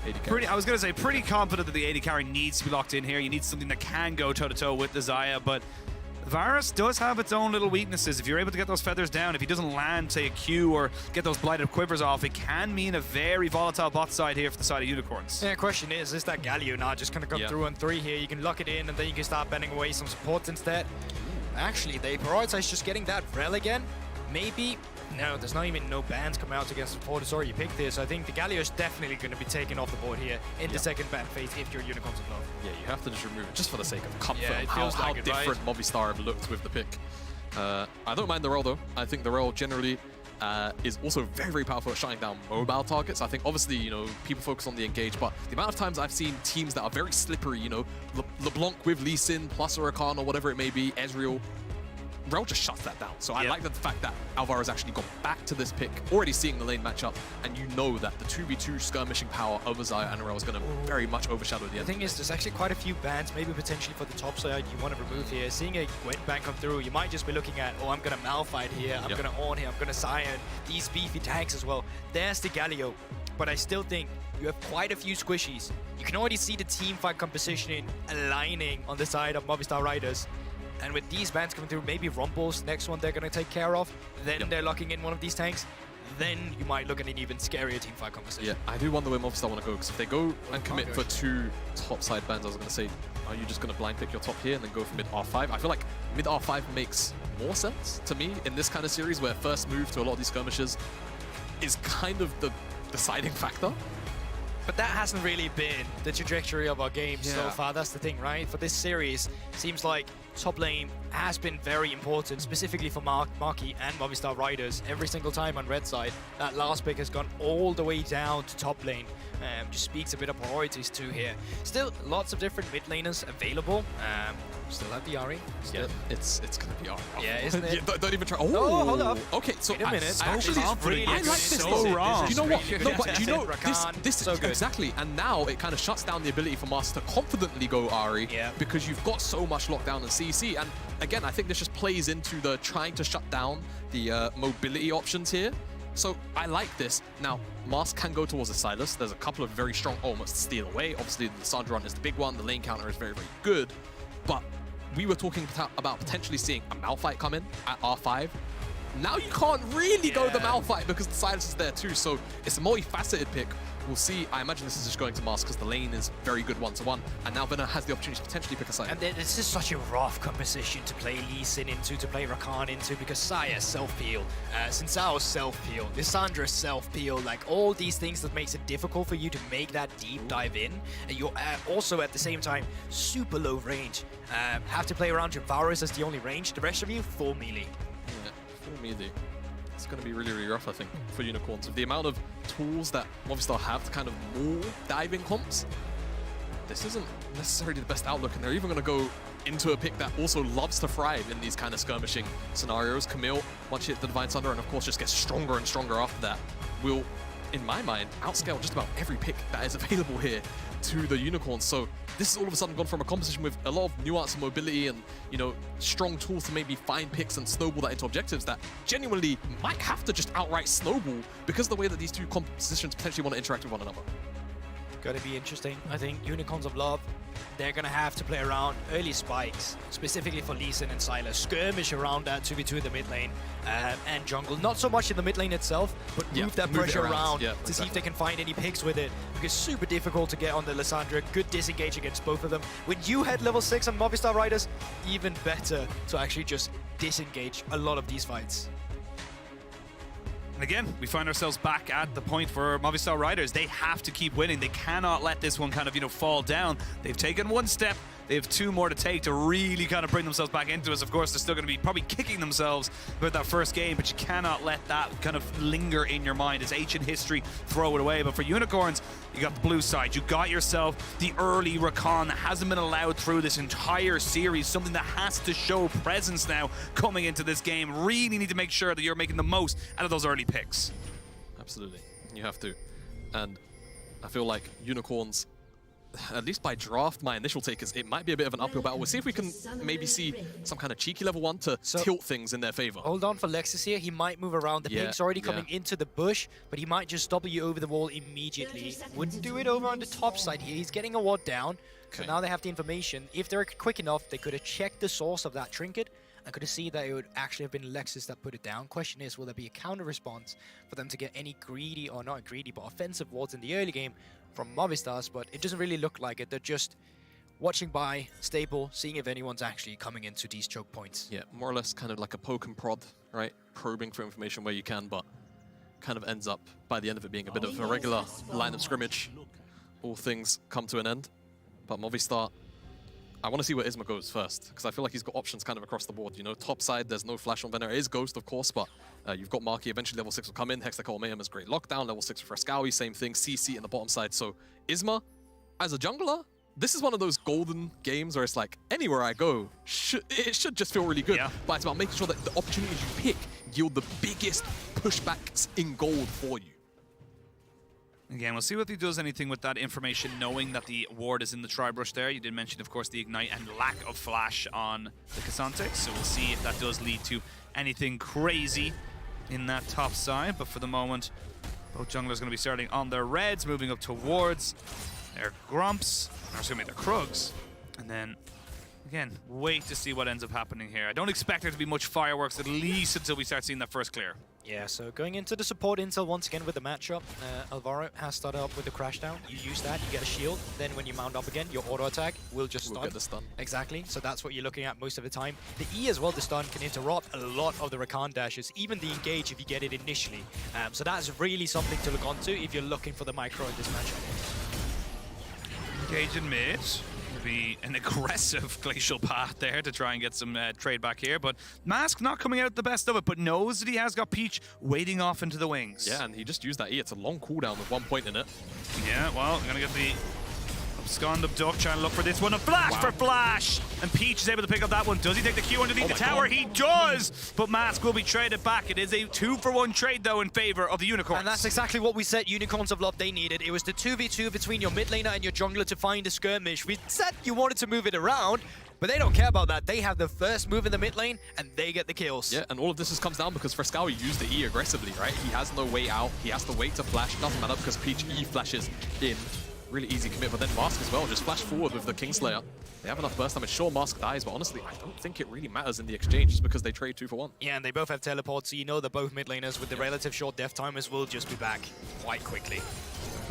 I was going to say pretty confident that the AD carry needs to be locked in here. You need something that can go toe-to-toe with the Zarya, but Varus does have its own little weaknesses. If you're able to get those feathers down, if he doesn't land, say, a Q or get those blighted quivers off, it can mean a very volatile bot side here for the side of Unicorns. Yeah, question is that Galio now just going to come through on 3 here? You can lock it in and then you can start bending away some supports instead. Actually, they prioritize just getting that Rel again. Maybe. No, there's not even no bans coming out against support. It's already picked this. So I think the Galio is definitely going to be taken off the board here in the second ban phase if you're Unicorns above. Yeah, you have to just remove it just for the sake of comfort. Yeah, it how feels like it, different Movistar have looked with the pick. I don't mind the Rel though. I think the Rel generally is also very, very powerful at shutting down mobile targets. I think obviously, you know, people focus on the engage, but the amount of times I've seen teams that are very slippery, you know, LeBlanc with Lee Sin plus a Rakan or whatever it may be, Ezreal, Rel just shuts that down. So I like the fact that Alvaro's actually gone back to this pick, already seeing the lane matchup, and you know that the 2v2 skirmishing power over Zarya and Rel is going to very much overshadow the end. The thing is, there's actually quite a few bans, maybe potentially for the top side you want to remove here. Seeing a Gwen ban come through, you might just be looking at, oh, I'm going to Malphite here, I'm going to Ornn here, I'm going to Sion, these beefy tanks as well. There's the Galio, but I still think you have quite a few squishies. You can already see the team fight composition aligning on the side of Movistar Riders. And with these bans coming through, maybe Rumble's next one they're going to take care of. Then they're locking in one of these tanks. Then you might look at an even scarier team fight conversation. Yeah, I do wonder where Movistar want to go, because if they go and commit for 2 top side bans, I was going to say, are you just going to blind pick your top here and then go for mid R5? I feel like mid R5 makes more sense to me in this kind of series, where first move to a lot of these skirmishes is kind of the deciding factor. But that hasn't really been the trajectory of our game so far. That's the thing, right? For this series, seems like top lane has been very important, specifically for Marky and Movistar Riders. Every single time on red side, that last pick has gone all the way down to top lane. Just speaks a bit of priorities too here. Still, lots of different mid laners available. Still have the Ahri. Yeah, it's going to be Ahri. Yeah, isn't it? Don't even try. Oh, no, hold up. Okay, so wait a minute. I actually really I like this. so wrong. Do you know what? Really No, but do you know this so good. exactly? And now it kind of shuts down the ability for Master to confidently go Ahri, because you've got so much lockdown in CC. And again, I think this just plays into the trying to shut down the mobility options here. So I like this. Now, Mask can go towards the Silas. There's a couple of very strong almost steal away. Obviously, the Sandron is the big one. The lane counter is very, very good. But we were talking about potentially seeing a Malphite come in at R5. Now you can't really go the Malphite because the silence is there too, so it's a multifaceted pick. We'll see. I imagine this is just going to Mask because the lane is very good one-to-one, and now Venom has the opportunity to potentially pick a side. And this is such a rough composition to play Lee Sin into, to play Rakan into, because Saya self-peel, Sinsao's self-peel, Lissandra's self-peel, like all these things that makes it difficult for you to make that deep dive in. And you're also at the same time super low range. Have to play around your Varus as the only range. The rest of you, full melee. Yeah, full melee. It's going to be really, really rough, I think, for Unicorns. With the amount of tools that Movistar have to kind of maul diving comps, this isn't necessarily the best outlook, and they're even going to go into a pick that also loves to thrive in these kind of skirmishing scenarios. Camille, once you hit the Divine Thunder, and of course just gets stronger and stronger after that, will, in my mind, outscale just about every pick that is available here to the Unicorns. So this has all of a sudden gone from a composition with a lot of nuance and mobility and, you know, strong tools to maybe find picks and snowball that into objectives that genuinely might have to just outright snowball because of the way that these two compositions potentially want to interact with one another. Gonna be interesting. I think Unicorns of Love, they're gonna have to play around early spikes, specifically for Lee Sin and Sylas. Skirmish around that 2v2 in the mid lane and jungle. Not so much in the mid lane itself, but move that pressure around to see if they can find any picks with it. Because super difficult to get on the Lissandra. Good disengage against both of them. When you head level 6 on Movistar Riders, even better to actually just disengage a lot of these fights. And again, we find ourselves back at the point for Movistar Riders. They have to keep winning. They cannot let this one kind of, fall down. They've taken one step. They have two more to take to really kind of bring themselves back into us. Of course, they're still going to be probably kicking themselves about that first game, but you cannot let that kind of linger in your mind. It's ancient history, throw it away. But for Unicorns, you got the blue side. You got yourself the early Rakan that hasn't been allowed through this entire series, something that has to show presence now coming into this game. Really need to make sure that you're making the most out of those early picks. Absolutely. You have to. And I feel like Unicorns, at least by draft, my initial take is it might be a bit of an uphill battle. We'll see if we can maybe see some kind of cheeky level 1 to tilt things in their favor. Hold on for Lexus here. He might move around. The pink's already coming into the bush, but he might just double you over the wall immediately. Wouldn't do it over on the top side here. He's getting a ward down. So now they have the information. If they're quick enough, they could have checked the source of that trinket and could have seen that it would actually have been Lexus that put it down. Question is, will there be a counter response for them to get any greedy, or not greedy, but offensive wards in the early game from Movistars? But it doesn't really look like it. They're just watching by, stable, seeing if anyone's actually coming into these choke points. Yeah, more or less kind of like a poke and prod, right? Probing for information where you can, but kind of ends up by the end of it being a bit of a regular line of scrimmage. All things come to an end. But Movistar, I want to see where Isma goes first, because I feel like he's got options kind of across the board. You know, top side, there's no flash on Venom. It is Ghost, of course, but you've got Marky. Eventually, level 6 will come in. Hexacle Mayhem is great lockdown. Level 6 for Frescowi, same thing. CC in the bottom side. So Isma, as a jungler, this is one of those golden games where it's like, anywhere I go, it should just feel really good. Yeah. But it's about making sure that the opportunities you pick yield the biggest pushbacks in gold for you. Again, we'll see if he does anything with that information, knowing that the ward is in the Tri-Brush there. You did mention, of course, the Ignite and lack of flash on the Cassante, so we'll see if that does lead to anything crazy in that top side. But for the moment, both junglers going to be starting on their reds, moving up towards their Grumps, or excuse me, their Krugs, and then, again, wait to see what ends up happening here. I don't expect there to be much fireworks, at least until we start seeing that first clear. Yeah, so going into the support intel once again with the matchup, Alvaro has started up with the crash down. You use that, you get a shield, then when you mount up again, your auto attack will just stun. We'll get the stun. Exactly, so that's what you're looking at most of the time. The E as well, the stun, can interrupt a lot of the Rakan dashes, even the engage if you get it initially. So that's really something to look onto if you're looking for the micro in this matchup. Engage in mid. Be an aggressive glacial path there to try and get some trade back here, but Mask not coming out the best of it, but knows that he has got Peach waiting off into the wings. Yeah, and he just used that E. It's a long cooldown with 1 point in it. Yeah, well, I'm gonna get the abscond abduct, trying to look for this one. A flash for Flash! And Peach is able to pick up that one. Does he take the Q underneath the tower? He does! But Mask will be traded back. It is a 2-for-1 trade, though, in favor of the Unicorns. And that's exactly what we said Unicorns of Love they needed. It was the 2v2 between your mid laner and your jungler to find a skirmish. We said you wanted to move it around, but they don't care about that. They have the first move in the mid lane, and they get the kills. Yeah, and all of this comes down because Frescowi used the E aggressively, right? He has no way out. He has to wait to flash. Doesn't matter because Peach E flashes in really easy commit, but then Mask as well, just flash forward with the Kingslayer. They have enough burst damage. Sure, Mask dies, but honestly, I don't think it really matters in the exchange just because they trade 2 for 1. Yeah, and they both have teleports, so you know that both mid laners with the relative short death timers will just be back quite quickly.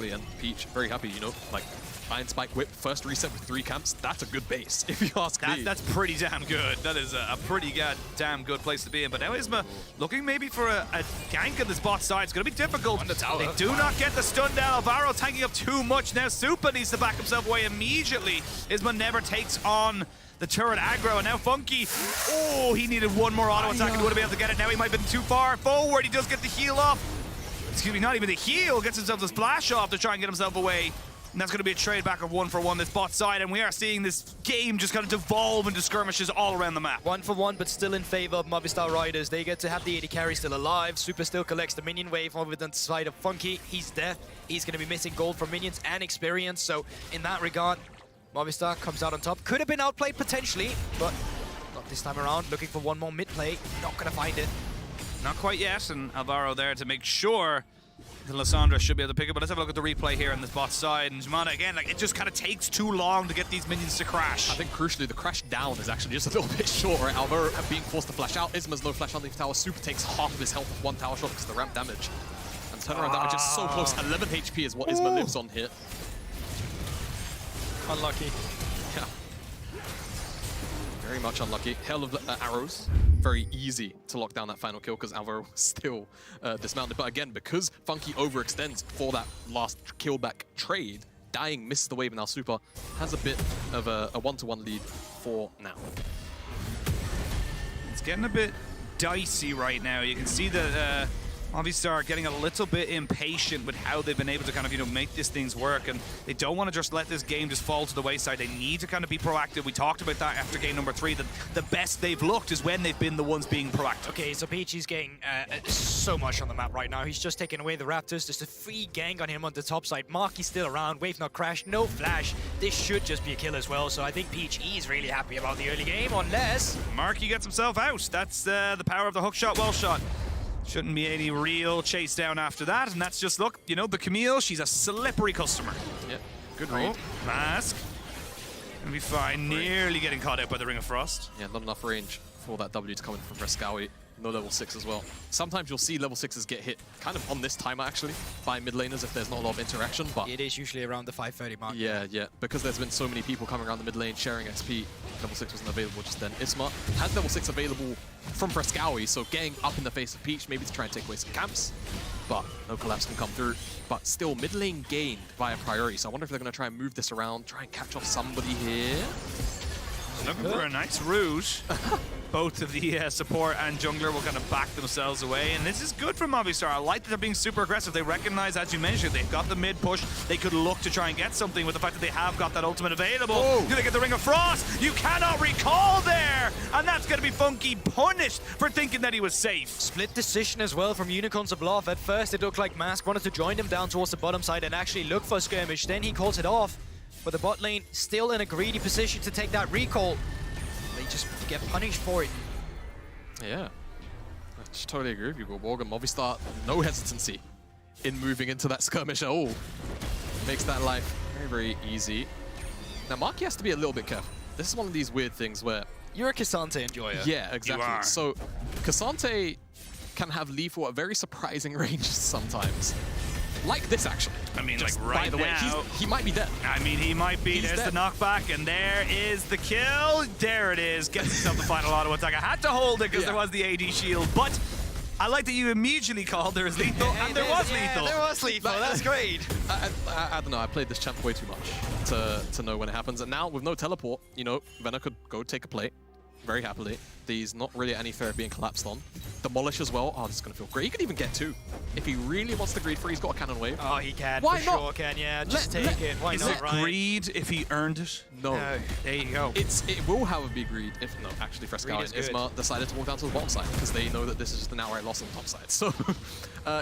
And Peach, very happy, you know, like Iron Spike Whip, first reset with 3 camps. That's a good base, if you ask me. That's pretty damn good. That is a pretty damn good place to be in. But now ISMA looking maybe for a gank on this bot side. It's going to be difficult. On the tower. They do not get the stun down. Alvaro tanking up too much now. Supa needs to back himself away immediately. ISMA never takes on the turret aggro, and now Funky, oh, he needed one more auto attack and he would have been able to get it. Now he might have been too far forward. He does get the heal off. Excuse me, not even the heal. Gets himself the splash off to try and get himself away. And that's going to be a trade back of 1 for 1 this bot side, and we are seeing this game just kind of devolve into skirmishes all around the map. 1 for 1, but still in favor of Movistar Riders. They get to have the AD carry still alive. Super still collects the minion wave over the side of Funky. He's dead. He's going to be missing gold from minions and experience, so in that regard, Movistar comes out on top. Could have been outplayed potentially, but not this time around. Looking for one more mid play. Not going to find it. Not quite yet, and Alvaro there to make sure that Lysandra should be able to pick it. But let's have a look at the replay here on this bot side. And Jumana, again, like, it just kind of takes too long to get these minions to crash. I think crucially, the crash down is actually just a little bit short, right? Alvaro being forced to flash out. Isma's no flash underneath tower. Super takes half of his health with 1 tower shot because of the ramp damage. And turnaround damage is so close. 11 HP is what Isma lives on here. Unlucky. Yeah. Very much unlucky. Hell of arrows. Very easy to lock down that final kill because Alvaro still dismounted. But again, because Funky overextends for that last kill back trade, dying misses the wave, and now Super has a bit of a 1-to-1 lead for now. It's getting a bit dicey right now. You can see that Movistar getting a little bit impatient with how they've been able to kind of, you know, make these things work, and they don't want to just let this game just fall to the wayside. They need to kind of be proactive. We talked about that after game number 3, that the best they've looked is when they've been the ones being proactive. Okay, so Peach is getting so much on the map right now. He's just taking away the Raptors. There's a free gank on him on the top side. Marky's still around. Wave not crashed. No flash. This should just be a kill as well. So I think Peach is really happy about the early game, unless Marky gets himself out. That's the power of the hook shot, well shot. Shouldn't be any real chase down after that, and that's just, look, you know, the Camille, she's a slippery customer. Yep, good read. Mask. Gonna be fine, nearly getting caught out by the Ring of Frost. Yeah, not enough range for that W to come in from Frescowi. No level 6 as well. Sometimes you'll see level 6s get hit kind of on this timer actually by mid laners if there's not a lot of interaction, but it is usually around the 5:30 mark. Yeah, because there's been so many people coming around the mid lane sharing XP. Level 6 wasn't available just then. Isma has level 6 available from Frescowi, so getting up in the face of Peach, maybe to try and take away some camps, but no collapse can come through. But still, mid lane gained via priority, so I wonder if they're going to try and move this around, try and catch off somebody here. Looking for a nice route. Both of the support and jungler will kind of back themselves away, and this is good for Movistar. I like that they're being super aggressive. They recognize, as you mentioned, they've got the mid push. They could look to try and get something with the fact that they have got that ultimate available. Oh. Do they get the Ring of Frost? You cannot recall there, and that's going to be Funky punished for thinking that he was safe. Split decision as well from Unicorns of Love. At first, it looked like Mask wanted to join them down towards the bottom side and actually look for skirmish. Then he calls it off, but the bot lane still in a greedy position to take that recall. They just get punished for it. Yeah, I just totally agree with you, but Morgan, Movistar, no hesitancy in moving into that skirmish at all. Makes that life very, very easy. Now, Marky has to be a little bit careful. This is one of these weird things where... You're a Cassante enjoyer. Yeah, exactly. You are. So, Cassante can have lethal at very surprising ranges sometimes. Like this, actually. I mean, just like right by the way, now, he might be dead. I mean, he might be. There's the knockback, and there is the kill. There it is. Gets himself the final auto attack. I had to hold it because there was the AD shield, but I like that you immediately called there is lethal, and there was lethal. There was lethal. That's great. I don't know. I played this champ way too much to know when it happens, and now with no teleport, you know, Venna could go take a plate very happily. There's not really any fear of being collapsed on. Demolish as well. Oh, this is going to feel great. He could even get 2. If he really wants to greed free, he's got a cannon wave. Oh, he can. Why for not? Sure can, yeah. Just take it. Why Is not, it right? greed if he earned it? No. There you go. It will, however, be greed if... No, actually, Frescowi and Isma decided to walk down to the bottom side because they know that this is just an outright loss on the top side. So,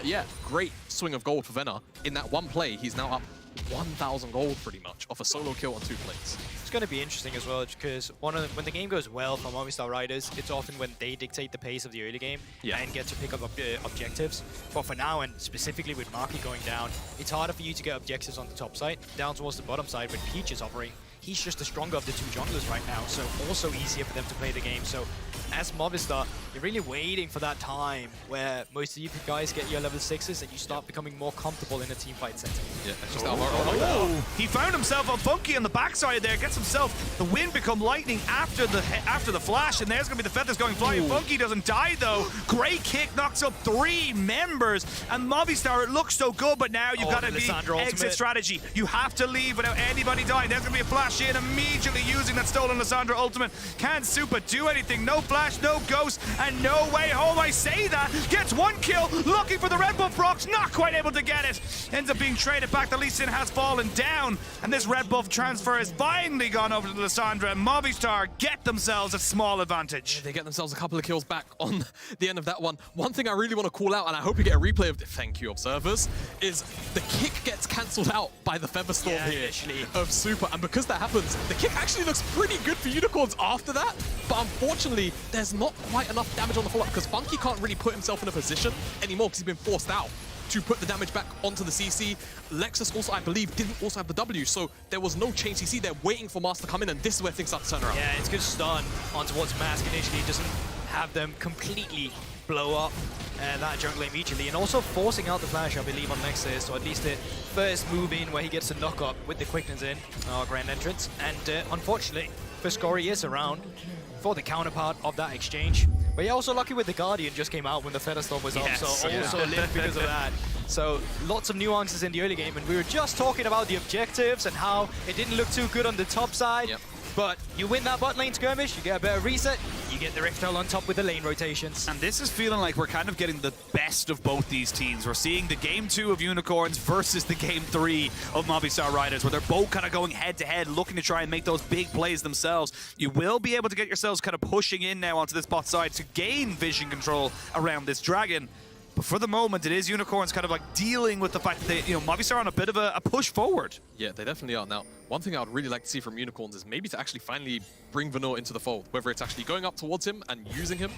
yeah, great swing of gold for Venna. In that one play, he's now up 1,000 gold pretty much off a solo kill on 2 plates. It's going to be interesting as well because when the game goes well for Movistar Riders, it's often when they dictate the pace of the early game and get to pick up objectives. But for now, and specifically with Marky going down, it's harder for you to get objectives on the top side. Down towards the bottom side, when Peach is hovering, he's just the stronger of the 2 junglers right now, so also easier for them to play the game. So as Movistar, you're really waiting for that time where most of you guys get your level 6s and you start becoming more comfortable in a team fight setting. Yeah, just he found himself on Funky on the backside there, gets himself the wind become lightning after the flash, and there's going to be the feathers going flying. Funky doesn't die though. Great kick, knocks up 3 members, and Movistar, it looks so good, but now you've got to be exit strategy. You have to leave without anybody dying. There's going to be a flash in immediately using that stolen Lissandra ultimate. Can Super do anything? No flash, no ghost, and no way home. I say that. Gets 1 kill, looking for the red buff rocks, not quite able to get it. Ends up being traded back. The Lee Sin has fallen down, and this red buff transfer has finally gone over to Lissandra. Movistar get themselves a small advantage. They get themselves a couple of kills back on the end of that one. One thing I really want to call out, and I hope you get a replay of it, thank you, observers, is the kick gets cancelled out by the Featherstorm here of Super, and because that happens, the kick actually looks pretty good for Unicorns after that, but unfortunately, there's not quite enough damage on the follow-up because Funky can't really put himself in a position anymore because he's been forced out to put the damage back onto the CC. Lexus also, I believe, didn't also have the W, so there was no chain CC. They're waiting for Master to come in, and this is where things start to turn around. Yeah, it's good stun on towards Mask initially. Doesn't have them completely blow up that jungle immediately, and also forcing out the flash, I believe, on Nexus, or at least the first move in where he gets a knock up with the quickness in our grand entrance. And unfortunately, Fiscori is around for the counterpart of that exchange. But yeah, also lucky with the Guardian just came out when the Featherstorm was up, so also lived because of that. So lots of nuances in the early game, and we were just talking about the objectives and how it didn't look too good on the top side. But you win that bot lane skirmish, you get a better reset, you get the Rift Hell on top with the lane rotations. And this is feeling like we're kind of getting the best of both these teams. We're seeing the Game 2 of Unicorns versus the Game 3 of Movistar Riders, where they're both kind of going head-to-head, looking to try and make those big plays themselves. You will be able to get yourselves kind of pushing in now onto this bot side to gain vision control around this dragon. But for the moment, it is Unicorns kind of like dealing with the fact that they, Movistar on a bit of a push forward. Yeah, they definitely are. Now, one thing I would really like to see from Unicorns is maybe to actually finally bring Vanor into the fold, whether it's actually going up towards him and using him,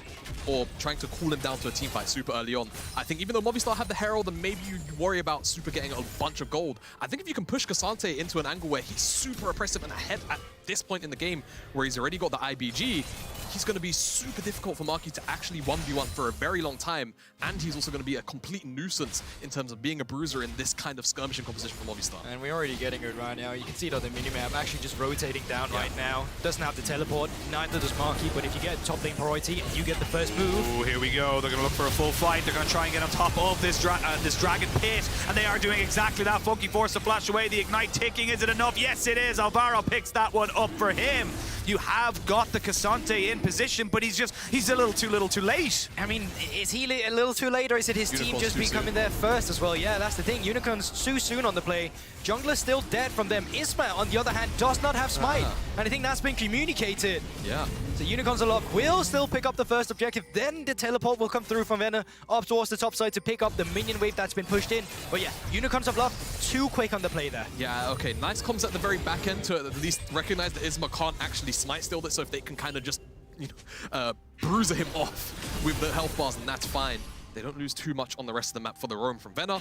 or trying to cool him down to a team fight super early on. I think even though Movistar have the Herald and maybe you worry about Super getting a bunch of gold, I think if you can push Cassante into an angle where he's super oppressive and ahead at this point in the game, where he's already got the IBG, he's going to be super difficult for Marky to actually 1v1 for a very long time, and he's also going to be a complete nuisance in terms of being a bruiser in this kind of skirmishing composition for Movistar. And we're already getting it right now. You can see it on the minimap, actually just rotating down right now. Doesn't have the teleport, neither does Marky, but if you get top lane priority and you get the first move... Ooh, here we go. They're going to look for a full fight. They're going to try and get on top of this dragon pit, and they are doing exactly that. Funky forced to flash away. The ignite ticking. Is it enough? Yes, it is. Alvaro picks that one up for him. You have got the Cassante in position, but he's a little too late. I mean, is he a little too late, or is it his team just becoming there first as well? Yeah, that's the thing. Unicorns too soon on the play. Jungler's still dead from them. Isma, on the other hand, does not have smite. And I think that's been communicated. Yeah. So Unicorns Aloft will still pick up the first objective. Then the teleport will come through from Venner up towards the top side to pick up the minion wave that's been pushed in. But yeah, Unicorns Aloft too quick on the play there. Yeah, okay. Nice comms at the very back end to at least recognize that Isma can't actually smite still this, so if they can kind of just, bruiser him off with the health bars, then that's fine. They don't lose too much on the rest of the map for the roam from Venner.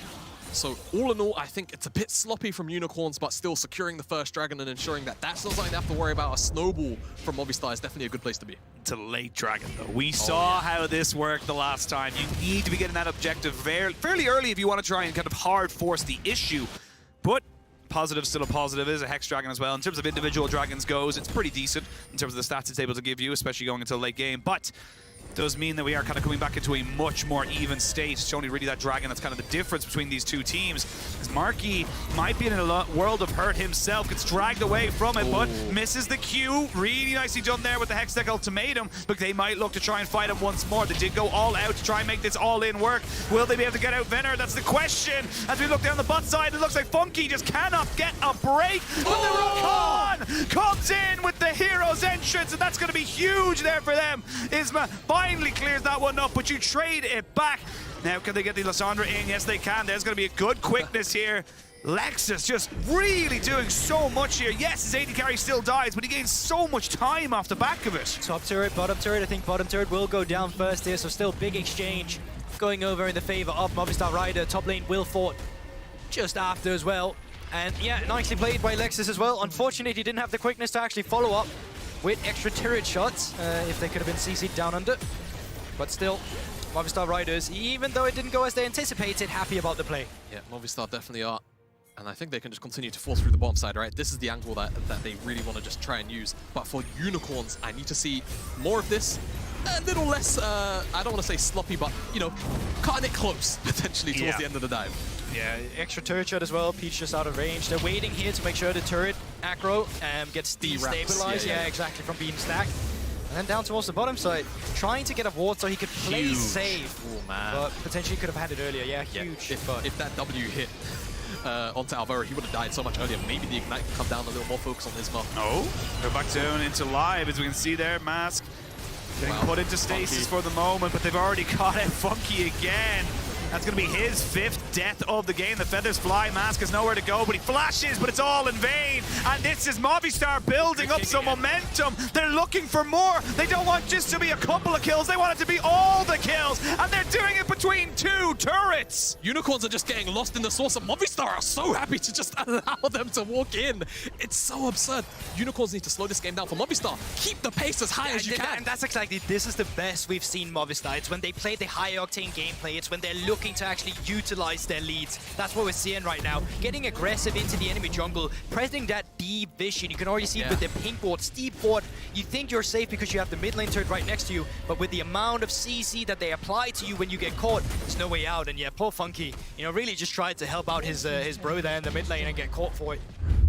So all in all, I think it's a bit sloppy from Unicorns, but still securing the first dragon and ensuring that that's not something they have to worry about. A snowball from Movistar is definitely a good place to be. It's a late dragon, though. We saw how this worked the last time. You need to be getting that objective fairly early if you want to try and kind of hard force the issue. But positive, still a positive, is a Hex Dragon as well. In terms of individual dragons goes, it's pretty decent in terms of the stats it's able to give you, especially going into the late game. But does mean that we are kind of coming back into a much more even state. It's only really that dragon that's kind of the difference between these two teams. As Marky might be in a world of hurt himself, gets dragged away from it, but misses the Q. Really nicely done there with the Hextech ultimatum, but they might look to try and fight him once more. They did go all out to try and make this all-in work. Will they be able to get out Venner? That's the question. As we look down the bot side, it looks like Funky just cannot get a break. But the Rakan comes in with the hero's entrance, and that's going to be huge there for them. Isma finally clears that one up, but you trade it back. Now, can they get the Lissandra in? Yes, they can. There's going to be a good quickness here. Lexus just really doing so much here. Yes, his AD carry still dies, but he gains so much time off the back of it. Top turret, bottom turret. I think bottom turret will go down first here, so still big exchange going over in the favor of Movistar Rider. Top lane will fought just after as well. And yeah, nicely played by Lexus as well. Unfortunately, he didn't have the quickness to actually follow up with extra turret shots, if they could have been CC'd down under. But still, Movistar Riders, even though it didn't go as they anticipated, happy about the play. Yeah, Movistar definitely are. And I think they can just continue to force through the bottom side, right? This is the angle that they really want to just try and use. But for Unicorns, I need to see more of this. A little less, I don't want to say sloppy, but, you know, cutting it close, potentially, towards the end of the dive. Yeah, extra turret shot as well. Peach just out of range. They're waiting here to make sure the turret aggro gets destabilized. Yeah, exactly, from being stacked. And then down towards the bottom side, trying to get a ward so he could play safe. Oh, man. But potentially could have had it earlier. Yeah, huge. If that W hit onto Alvaro, he would have died so much earlier. Maybe the Ignite can come down a little more focus on his mark. Oh, go back down into live, as we can see there. Mask getting put into stasis for the moment, but they've already caught it. Funky again. That's going to be his 5th death of the game. The feathers fly. Mask has nowhere to go, but he flashes, but it's all in vain. And this is Movistar building up some momentum. They're looking for more. They don't want just to be a couple of kills. They want it to be all the kills. And they're doing it between 2 turrets. Unicorns are just getting lost in the sauce, and Movistar are so happy to just allow them to walk in. It's so absurd. Unicorns need to slow this game down for Movistar. Keep the pace as high as you can. And that's exactly, this is the best we've seen Movistar. It's when they play the high-octane gameplay. It's when they're looking to actually utilize their leads. That's what we're seeing right now. Getting aggressive into the enemy jungle, pressing that deep vision. You can already see it with the pink ward, steep ward. You think you're safe because you have the mid lane turret right next to you, but with the amount of CC that they apply to you when you get caught, there's no way out. And yeah, poor Funky, you know, really just tried to help out his bro there in the mid lane and get caught for it.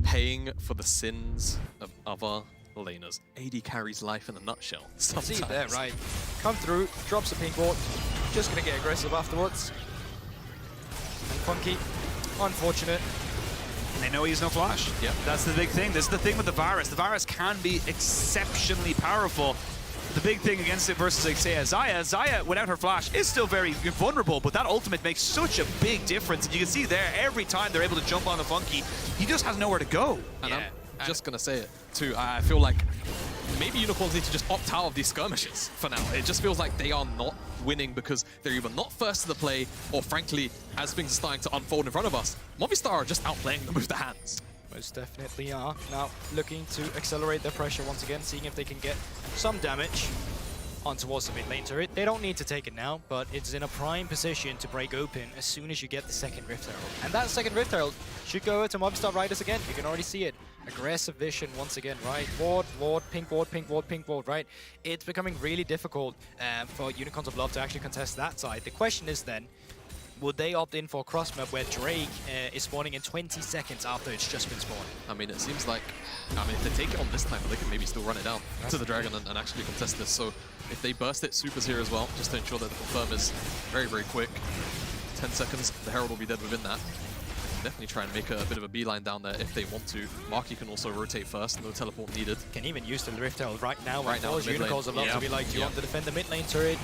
Paying for the sins of other laners. AD carries life in a nutshell. Sometimes. See it there, right? Come through, drops a pink ward, just gonna get aggressive afterwards. And Funky, unfortunate. And they know he has no flash. Yeah, that's the big thing. This is the thing with the Varus. The Varus can be exceptionally powerful. The big thing against it versus, like, say, Xayah without her flash is still very vulnerable, but that ultimate makes such a big difference. And you can see there, every time they're able to jump on the Funky, he just has nowhere to go. And I'm just going to say it, too. I feel like maybe Unicorns need to just opt out of these skirmishes for now. It just feels like they are not winning because they're either not first to the play or, frankly, as things are starting to unfold in front of us, Movistar are just outplaying them with the hands. Most definitely are. Now looking to accelerate their pressure once again, seeing if they can get some damage on towards the mid lane turret. They don't need to take it now, but it's in a prime position to break open as soon as you get the second Rift Herald. And that second Rift Herald should go to Movistar Riders again. You can already see it. Aggressive vision once again, right? Ward, pink ward, pink ward, pink ward, right? It's becoming really difficult for Unicorns of Love to actually contest that side. The question is then, would they opt in for a cross map where Drake is spawning in 20 seconds after it's just been spawned? I mean, it seems like, if they take it on this time, they can maybe still run it down to the Dragon and actually contest this. So if they burst it, Super's here as well, just to ensure that the confirm is very, very quick. 10 seconds, the Herald will be dead within that. Definitely try and make a bit of a beeline down there if they want to. Marky can also rotate first, no teleport needed. Can even use the Rift Herald right now. Right now, Unicorns of Love to be like, do you want to defend the mid lane turret?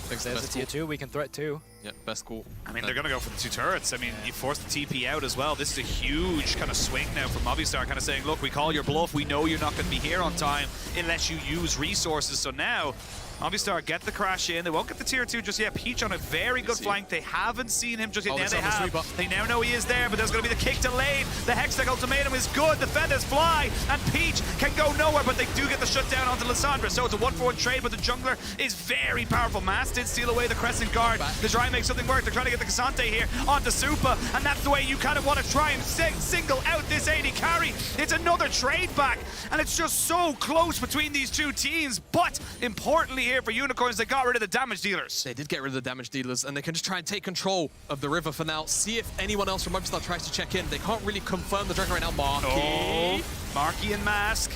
There's a tier 2, we can threat too. Yeah, best call. I mean, they're going to go for the 2 turrets. I mean, you force the TP out as well. This is a huge kind of swing now from Movistar, kind of saying, look, we call your bluff. We know you're not going to be here on time unless you use resources. So now, Movistar get the crash in. They won't get the tier 2 just yet. Peach on a very good flank. They haven't seen him just yet. Now they have. They now know he is there, but there's going to be the kick delayed. The Hextech ultimatum is good. The feathers fly, and Peach can go nowhere, but they do get the shutdown onto Lissandra. So it's a 1-for-1 trade, but the jungler is very powerful. Mass did steal away the Crescent Guard. They're trying to make something work. They're trying to get the Cassante here onto Supa, and that's the way you kind of want to try and single out this AD carry. It's another trade back, and it's just so close between these two teams. But importantly here for Unicorns, they got rid of the damage dealers. They did get rid of the damage dealers, and they can just try and take control of the river for now. See if anyone else from Movistar tries to check in. They can't really confirm the Dragon right now. Marky. Oh, Marky and Mask.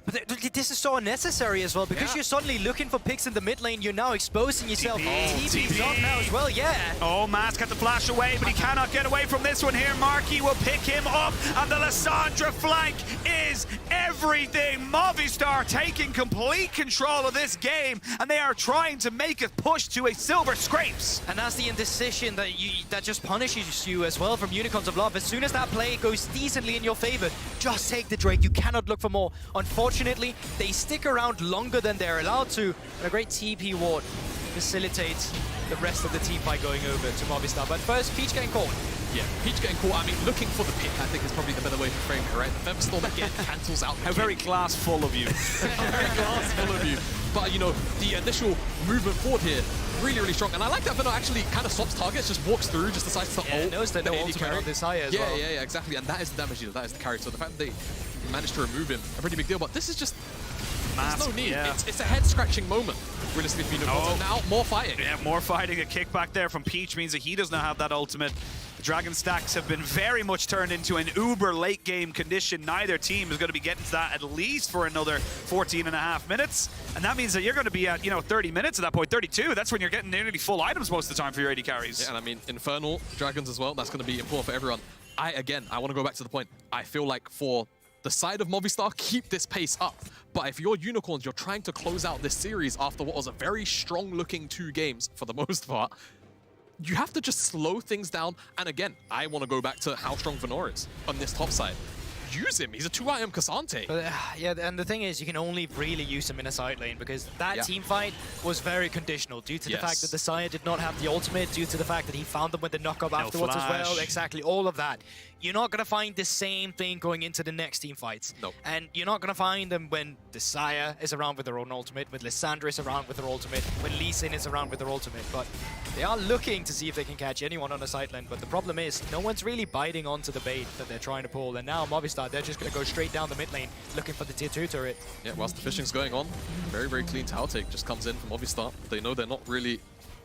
But this is so unnecessary as well, because you're suddenly looking for picks in the mid lane, you're now exposing yourself. TP's up now as well, yeah. Oh, Mask had to flash away, but he cannot get away from this one here. Marky will pick him up, and the Lissandra flank is everything. Movistar taking complete control of this game, and they are trying to make a push to a silver scrapes. And that's the indecision that just punishes you as well from Unicorns of Love. As soon as that play goes decently in your favor, just take the Drake. You cannot look for more. Unfortunately, they stick around longer than they're allowed to, and a great TP ward facilitates the rest of the team by going over to Movistar. But first, Peach getting caught. Yeah, Peach getting caught. I mean, looking for the pick, I think, is probably the better way to frame it, right? Featherstorm again cancels out the How very glass full of you. Very glass full of you. But, you know, the initial movement forward here, really, really strong. And I like that Venom actually kind of swaps targets, just walks through, just decides to ult. Knows that no ultimate on this high as well. Yeah, exactly. And that is the damage dealer, that is the carry. So the fact that they managed to remove him, a pretty big deal. But this is just, there's no need. Yeah. It's a head-scratching moment, realistically, for Unicorns. And now, more fighting. Yeah, more fighting. A kickback there from Peach means that he does not have that ultimate. The Dragon stacks have been very much turned into an uber late game condition. Neither team is going to be getting to that at least for another 14.5 minutes. And that means that you're going to be at, 30 minutes at that point, 32. That's when you're getting nearly full items most of the time for your AD carries. Yeah, and I mean, Infernal Dragons as well, that's going to be important for everyone. I want to go back to the point. I feel like for the side of Movistar, keep this pace up. But if you're Unicorns, you're trying to close out this series after what was a very strong-looking 2 games, for the most part, you have to just slow things down. And again, I want to go back to how strong Venor is on this top side. Use him. He's a 2-item Cassante. But, yeah, and the thing is, you can only really use him in a side lane, because that team fight was very conditional due to the fact that the Sire did not have the ultimate, due to the fact that he found them with the knock-up afterwards as well. Exactly, all of that. You're not going to find the same thing going into the next team fights. No. And you're not going to find them when the Sire is around with their own ultimate, when Lissandra is around with their ultimate, when Lee Sin is around with their ultimate. But they are looking to see if they can catch anyone on a side lane. But the problem is, no one's really biting onto the bait that they're trying to pull. And now Movistar, they're just going to go straight down the mid lane, looking for the tier 2 turret. Yeah, whilst the fishing's going on, very, very clean tower take just comes in from Movistar. They know they're not really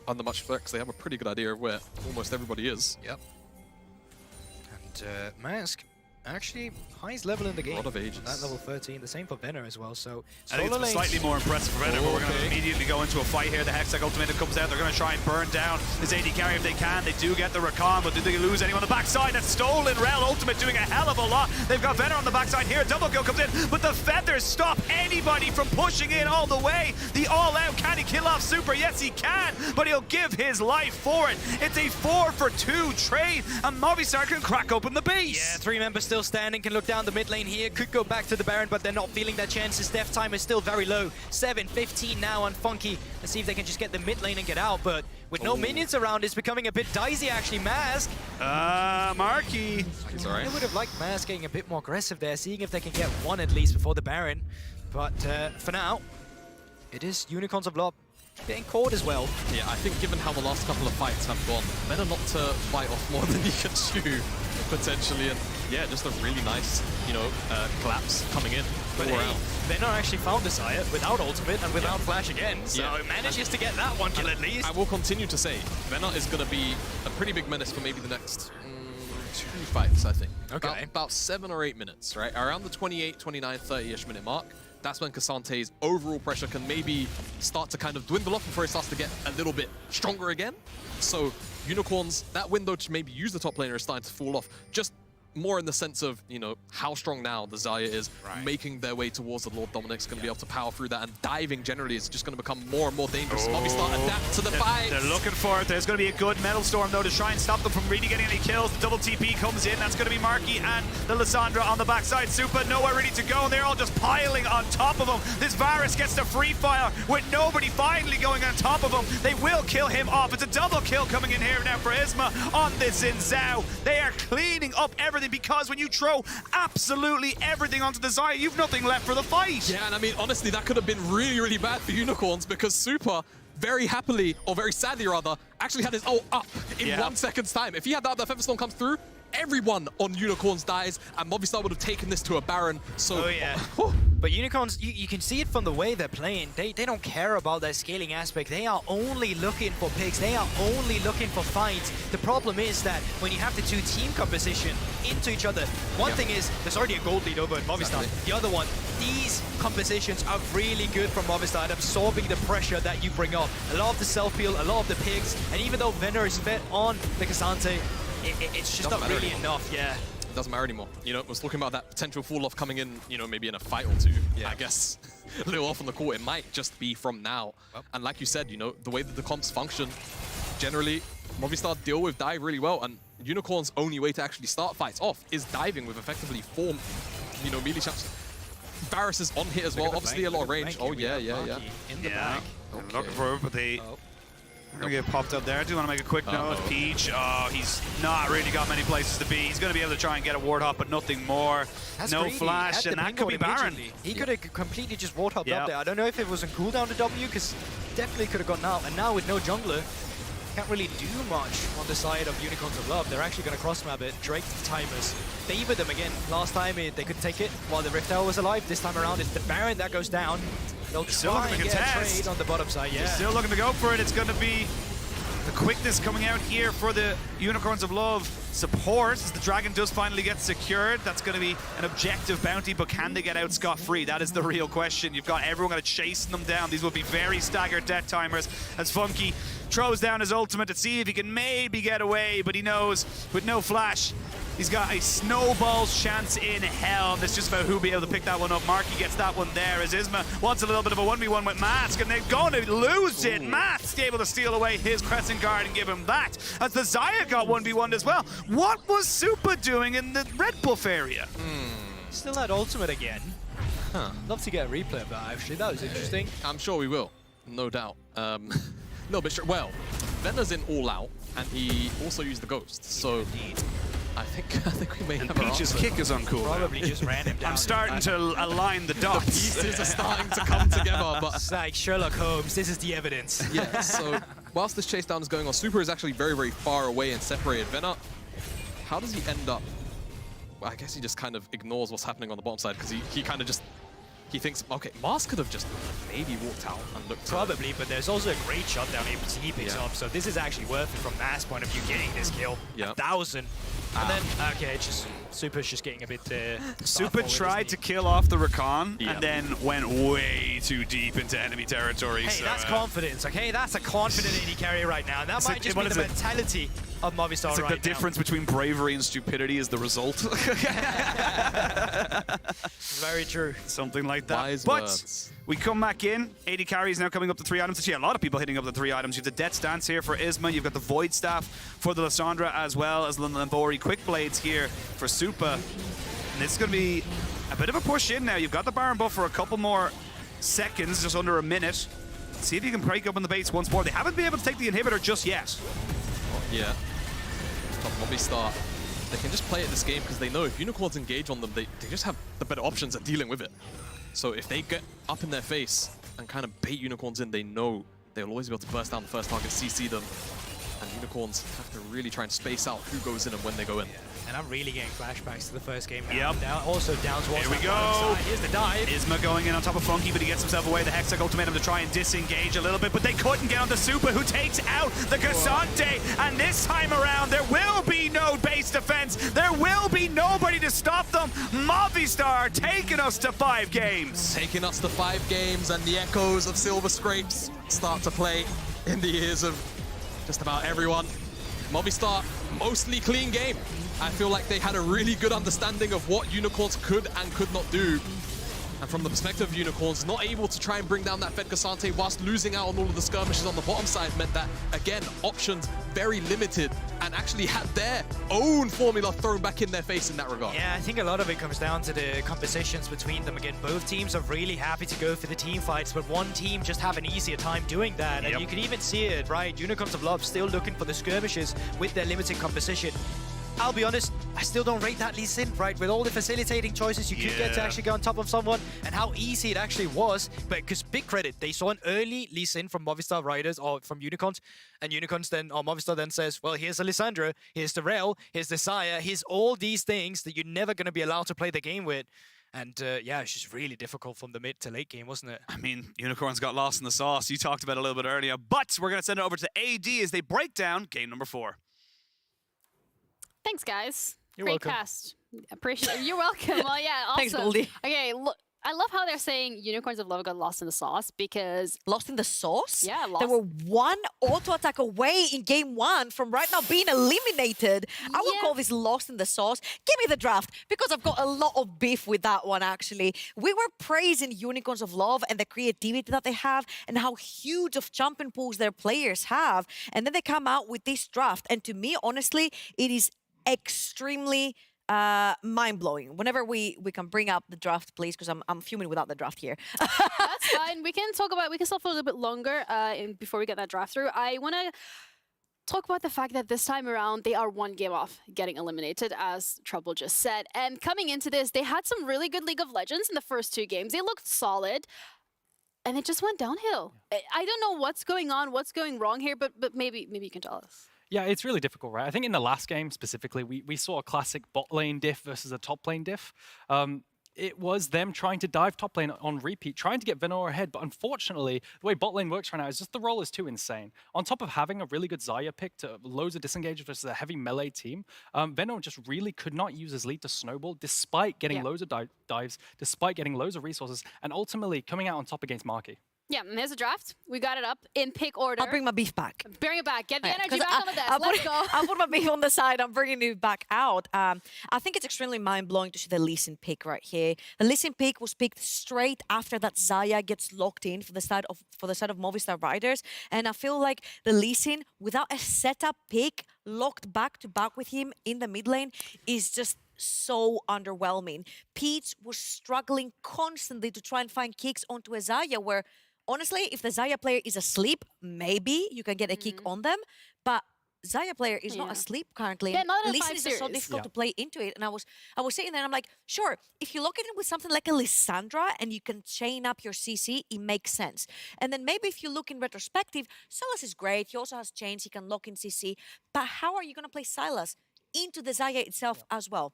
under much flex. They have a pretty good idea of where almost everybody is. Yep. And Mask, actually, highest level in the game. A lot of ages. At level 13. The same for Venner as well. So I think it's slightly more impressive for Venner, but we're going to immediately go into a fight here. The Hextech ultimate comes out. They're going to try and burn down this AD carry if they can. They do get the recon, but did they lose anyone on the backside? That's stolen. Rel ultimate doing a hell of a lot. They've got Venner on the backside here. Double kill comes in, but the feathers stop anybody from pushing in all the way. The all-out, can he kill off Super? Yes, he can, but he'll give his life for it. It's a 4-for-2 trade, and Movistar can crack open the base. Yeah, 3 members still standing, can look down the mid lane here, could go back to the Baron, but they're not feeling their chances. Death time is still very low. 7-15 now on Funky. Let's see if they can just get the mid lane and get out, but with no minions around, it's becoming a bit dicey actually. Mask. Marky. He's all right. I would have liked Mask getting a bit more aggressive there, seeing if they can get one at least before the Baron. But for now, it is Unicorns of Lob getting caught as well. Yeah, I think given how the last couple of fights have gone, better not to fight off more than he can chew, potentially. And yeah, just a really nice, collapse coming in. But hey, Venner actually found the Sire without ultimate and without flash again, so it manages to get that one kill at least. I will continue to say, Venner is going to be a pretty big menace for maybe the next 2 fights, I think. Okay. About 7 or 8 minutes, right? Around the 28, 29, 30-ish minute mark. That's when Cassante's overall pressure can maybe start to kind of dwindle off before it starts to get a little bit stronger again. So Unicorns, that window to maybe use the top laner is starting to fall off. Just more in the sense of, how strong now the Xayah is, making their way towards the Lord Dominic's going to be able to power through that, and diving generally is just going to become more and more dangerous. Movistar adapt to the fight. They're looking for it. There's going to be a good Metal Storm, though, to try and stop them from really getting any kills. The double TP comes in. That's going to be Marky and the Lissandra on the backside. Supa nowhere ready to go, and they're all just piling on top of him. This Varus gets the free fire with nobody finally going on top of him. They will kill him off. It's a double kill coming in here now for Isma on this Xin Zhao. They are cleaning up everything, because when you throw absolutely everything onto the Xayah, you've nothing left for the fight. Yeah, and I mean, honestly, that could have been really, really bad for Unicorns, because Super very happily, or very sadly rather, actually had his ult up in 1 second's time. If he had that Featherstorm comes through, everyone on Unicorns dies, and Movistar would have taken this to a Baron. So, But Unicorns, you can see it from the way they're playing. They don't care about that scaling aspect. They are only looking for picks. They are only looking for fights. The problem is that when you have the two team composition into each other, one thing is there's already a gold lead over in Movistar. The other one, these compositions are really good from Movistar at absorbing the pressure that you bring up. A lot of the self-heal, a lot of the picks, and even though Venner is fed on the Cassante, it's just not really enough, yeah. It doesn't matter anymore. You know, I was talking about that potential fall-off coming in, you know, maybe in a fight or two. I guess a little off on the court, it might just be from now. And like you said, you know, the way that the comps function, generally, Movistar deal with dive really well, and Unicorn's only way to actually start fights off is diving with effectively 4, you know, melee champs. Varus is on hit as well, obviously a lot of range. Oh, yeah. In the back. Looking for it, but they... Gonna get popped up there. I do want to make a quick note. Peach, he's not really got many places to be. He's going to be able to try and get a ward hop, but nothing more. No flash, and that could be Baron. He could have completely just ward hopped up there. I don't know if it was on cooldown to W, because definitely could have gone out. And now with no jungler, can't really do much on the side of Unicorns of Love. They're actually going to cross-map it. Drake timers favor them again. Last time they couldn't take it while the Rift Tower was alive. This time around, it's the Baron that goes down. They'll try and get a trade on the bottom side, They're still looking to go for it. It's going to be the quickness coming out here for the Unicorns of Love. Support as the Dragon does finally get secured. That's going to be an objective bounty, but can they get out scot-free? That is the real question. You've got everyone kind of chasing them down. These will be very staggered death timers as Funky throws down his ultimate to see if he can maybe get away, but he knows with no flash, he's got a snowball's chance in hell. And it's just about who'll be able to pick that one up. Marky gets that one there as Isma wants a little bit of a 1v1 with Mask, and they're going to lose it. Mask's able to steal away his Crescent Guard and give him that, as the Xayah got 1v1'd as well. What was Super doing in the Red Buff area? Still that ultimate again. Love to get a replay of that, actually. That was interesting. I'm sure we will, no doubt. Little bit well, Venner's in all out, and he also used the Ghost, so I think we may have Peach's kick is uncool. Probably just ran him down. I'm starting to align the dots. The pieces are starting to come together, but it's like Sherlock Holmes. This is the evidence. Yeah. So whilst this chase down is going on, Super is actually very, very far away and separated. Venner, how does he end up? Well, I guess he just kind of ignores what's happening on the bottom side because he kind of just. He thinks, okay, Mars could have just maybe walked out and looked. Probably, but there's also a great shot down here he picks up, so this is actually worth it from Mass' point of view, getting this kill. 1,000. And then, okay, Super's just getting a bit... Super tried to kill off the Rakan and then went way too deep into enemy territory. Hey, so, that's confidence, okay? That's a confident AD carry right now. And that might just be the mentality of Movistar it's like the difference between bravery and stupidity is the result. Very true. Something like that. Wise but words. we come back in. 80 carries now coming up to 3 items. Actually, a lot of people hitting up the 3 items. You have the Death Stance here for Isma. You've got the Void Staff for the Lissandra, as well as the Lambori Quick Blades here for Supa. And this is going to be a bit of a push in now. You've got the Baron buff for a couple more seconds, just under a minute. See if you can break open the base once more. They haven't been able to take the inhibitor just yet. Yeah. Movistar, they can just play at this game because they know if Unicorns engage on them, they just have the better options at dealing with it. So if they get up in their face and kind of bait Unicorns in, they know they'll always be able to burst down the first target, CC them, and Unicorns have to really try and space out who goes in and when they go in. And I'm really getting flashbacks to the first game now. Now also down towards Here we go. Here's the dive. Isma going in on top of Funky, but he gets himself away. The Hextech ultimatum to try and disengage a little bit, but they couldn't get on the Super, who takes out the Cassante. And this time around, there will be no base defense. There will be nobody to stop them. Movistar taking us to 5 games. Taking us to 5 games, and the echoes of Silver Scrapes start to play in the ears of just about everyone. Movistar, mostly clean game. I feel like they had a really good understanding of what Unicorns could and could not do. And from the perspective of Unicorns, not able to try and bring down that Fed Cassante whilst losing out on all of the skirmishes on the bottom side meant that, again, options very limited and actually had their own formula thrown back in their face in that regard. Yeah, I think a lot of it comes down to the compositions between them. Again, both teams are really happy to go for the team fights, but one team just have an easier time doing that. And you can even see it, right? Unicorns of Love still looking for the skirmishes with their limited composition. I'll be honest, I still don't rate that Lee Sin, right? With all the facilitating choices you could get to actually go on top of someone and how easy it actually was. But because big credit, they saw an early Lee Sin from Movistar Riders or from Unicorns. And Unicorns then, or Movistar then says, well, here's the Lissandra, here's the Rel, here's the Xayah, here's all these things that you're never going to be allowed to play the game with. And yeah, it's just really difficult from the mid to late game, wasn't it? I mean, Unicorns got lost in the sauce. You talked about it a little bit earlier, but we're going to send it over to AD as they break down game number 4. Thanks, guys. You're Great welcome. cast. Appreciate it. You're welcome. Well, yeah, awesome. Thanks, Goldie. Okay, look. I love how they're saying Unicorns of Love got lost in the sauce because... Lost in the sauce? Yeah, lost. They were one auto-attack away in game 1 from right now being eliminated. I would call this lost in the sauce. Give me the draft, because I've got a lot of beef with that one, actually. We were praising Unicorns of Love and the creativity that they have and how huge of champion pools their players have. And then they come out with this draft. And to me, honestly, it is extremely... mind-blowing. Whenever we can bring up the draft, please, because I'm fuming without the draft here. That's fine. We can stop for a little bit longer before we get that draft through. I want to talk about the fact that this time around, they are one game off getting eliminated, as Trouble just said. And coming into this, they had some really good League of Legends in the first 2 games. They looked solid. And it just went downhill. I don't know what's going on, what's going wrong here, but maybe you can tell us. Yeah, it's really difficult, right? I think in the last game specifically, we saw a classic bot lane diff versus a top lane diff. It was them trying to dive top lane on repeat, trying to get Venor ahead, but unfortunately, the way bot lane works right now is just the role is too insane. On top of having a really good Xayah pick to loads of disengage versus a heavy melee team, Venor just really could not use his lead to snowball despite getting loads of dives, despite getting loads of resources, and ultimately coming out on top against Marky. Yeah, and there's a draft. We got it up in pick order. I'll bring my beef back. Bring it back. Get the energy back on the desk. Let's go. I'll put my beef on the side. I'm bringing it back out. I think it's extremely mind-blowing to see the Lee Sin pick right here. The Lee Sin pick was picked straight after that Xayah gets locked in for the side of Movistar Riders. And I feel like the Lee Sin, without a setup pick, locked back to back with him in the mid lane, is just so underwhelming. Peach was struggling constantly to try and find kicks onto a Xayah where, honestly, if the Xayah player is asleep, maybe you can get a kick on them. But Xayah player is not asleep currently. Yeah, not in Lee a Sin 5 is just so series. difficult to play into it. And I was sitting there and I'm like, sure, if you look at it with something like a Lissandra and you can chain up your CC, it makes sense. And then maybe if you look in retrospective, Sylas is great. He also has chains. He can lock in CC. But how are you going to play Sylas into the Xayah itself as well?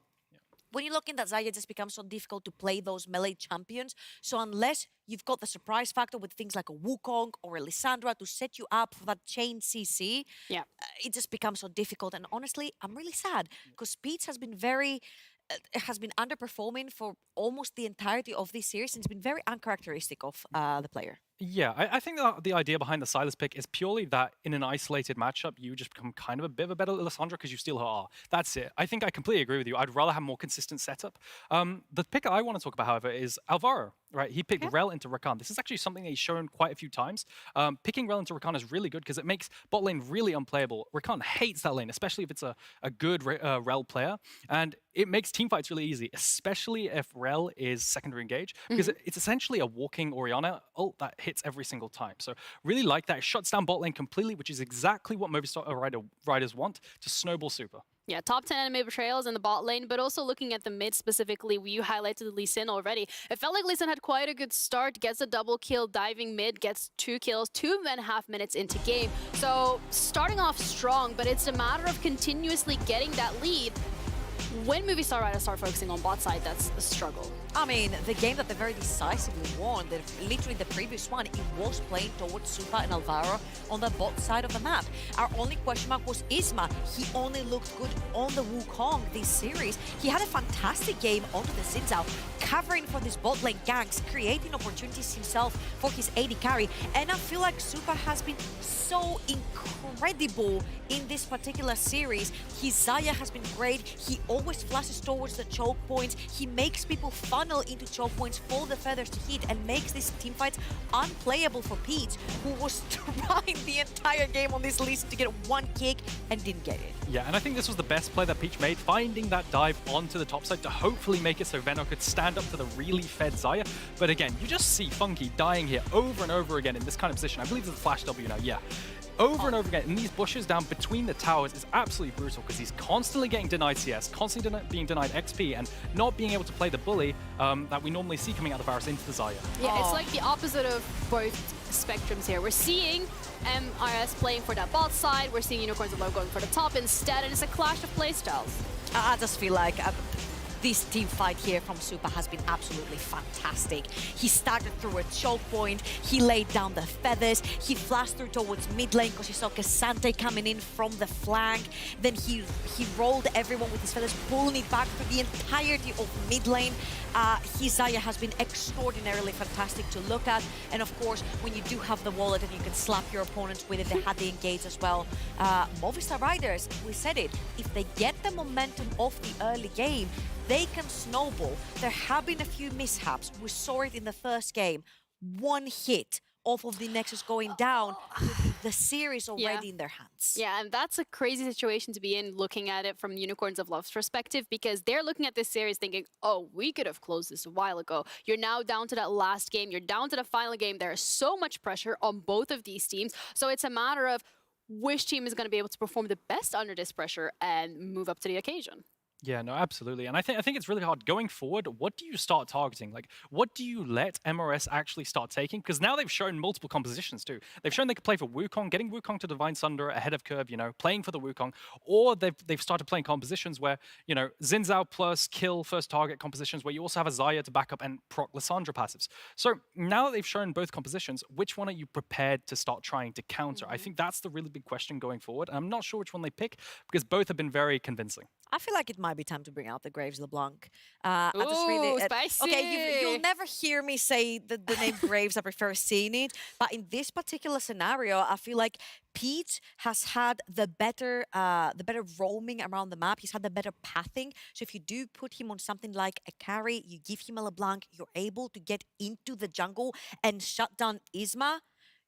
When you look in that, Xayah just becomes so difficult to play those melee champions. So unless you've got the surprise factor with things like a Wukong or a Lissandra to set you up for that chain CC, it just becomes so difficult. And honestly, I'm really sad because Peach has been underperforming for almost the entirety of this series, and it's been very uncharacteristic of the player. Yeah, I think the idea behind the Sylas pick is purely that in an isolated matchup, you just become kind of a bit of a better Lissandra because you steal her R. That's it. I think I completely agree with you. I'd rather have more consistent setup. The pick I want to talk about, however, is Alvaro, right? He picked Rel into Rakan. This is actually something that he's shown quite a few times. Picking Rel into Rakan is really good because it makes bot lane really unplayable. Rakan hates that lane, especially if it's a good Rel player. And it makes teamfights really easy, especially if Rel is secondary engage, because it's essentially a walking Orianna ult that hits every single time. So really like that. It shuts down bot lane completely, which is exactly what Movistar Riders want to snowball super. Yeah, top 10 enemy betrayals in the bot lane, but also looking at the mid specifically, you highlighted Lee Sin already. It felt like Lee Sin had quite a good start, gets a double kill, diving mid, gets 2 kills, 2.5 minutes into game. So starting off strong, but it's a matter of continuously getting that lead. When Movistar Riders start focusing on bot side, that's a struggle. I mean, the game that they very decisively won, literally the previous one, it was playing towards Supa and Alvaro on the bot side of the map. Our only question mark was Isma. He only looked good on the Wukong this series. He had a fantastic game onto the Xin Zhao, covering for this bot lane ganks, creating opportunities himself for his AD carry. And I feel like Supa has been so incredible in this particular series. His Xayah has been great. He always flashes towards the choke points. He makes people funnel into choke points for the feathers to hit and makes these teamfights unplayable for Pete, who was trying the entire game on this list to get 1 kick and didn't get it. Yeah, and I think this was the best play that Peach made, finding that dive onto the top side to hopefully make it so Venor could stand up to the really fed Xayah. But again, you just see Funky dying here over and over again in this kind of position. I believe it's a flash W now, yeah. Over and over again in these bushes down between the towers is absolutely brutal because he's constantly getting denied CS, constantly being denied XP, and not being able to play the bully that we normally see coming out of Varus into the Xayah. Yeah, it's like the opposite of both spectrums here. We're seeing MRS playing for that bot side, we're seeing Unicorns of Love going for the top instead, and it's a clash of playstyles. I just feel like this team fight here from Supa has been absolutely fantastic. He started through a choke point, he laid down the feathers, he flashed through towards mid lane because he saw Cassante coming in from the flank. Then he rolled everyone with his feathers, pulling it back through the entirety of mid lane. His Zaya has been extraordinarily fantastic to look at. And of course, when you do have the wallet and you can slap your opponents with it, they had the engage as well. Movistar Riders, we said it, if they get the momentum of the early game, they can snowball. There have been a few mishaps. We saw it in the first game. One hit off of the Nexus going down, the series already in their hands. Yeah, and that's a crazy situation to be in, looking at it from Unicorns of Love's perspective, because they're looking at this series thinking, oh, we could have closed this a while ago. You're now down to that last game. You're down to the final game. There is so much pressure on both of these teams. So it's a matter of which team is going to be able to perform the best under this pressure and move up to the occasion. Yeah, no, absolutely. And I think it's really hard going forward. What do you start targeting? Like, what do you let MRS actually start taking? Because now they've shown multiple compositions too. They've shown they can play for Wukong, getting Wukong to Divine Sunder ahead of curve, you know, playing for the Wukong, or they've started playing compositions where, you know, Xin Zhao plus kill first target compositions where you also have a Zaya to back up and proc Lissandra passives. So now that they've shown both compositions, which one are you prepared to start trying to counter? I think that's the really big question going forward. And I'm not sure which one they pick because both have been very convincing. I feel like it might be time to bring out the Graves LeBlanc. Ooh, spicy! Okay, you'll never hear me say the name Graves. I prefer seeing it. But in this particular scenario, I feel like Pete has had the better roaming around the map. He's had the better pathing. So if you do put him on something like a carry, you give him a LeBlanc, you're able to get into the jungle and shut down Isma.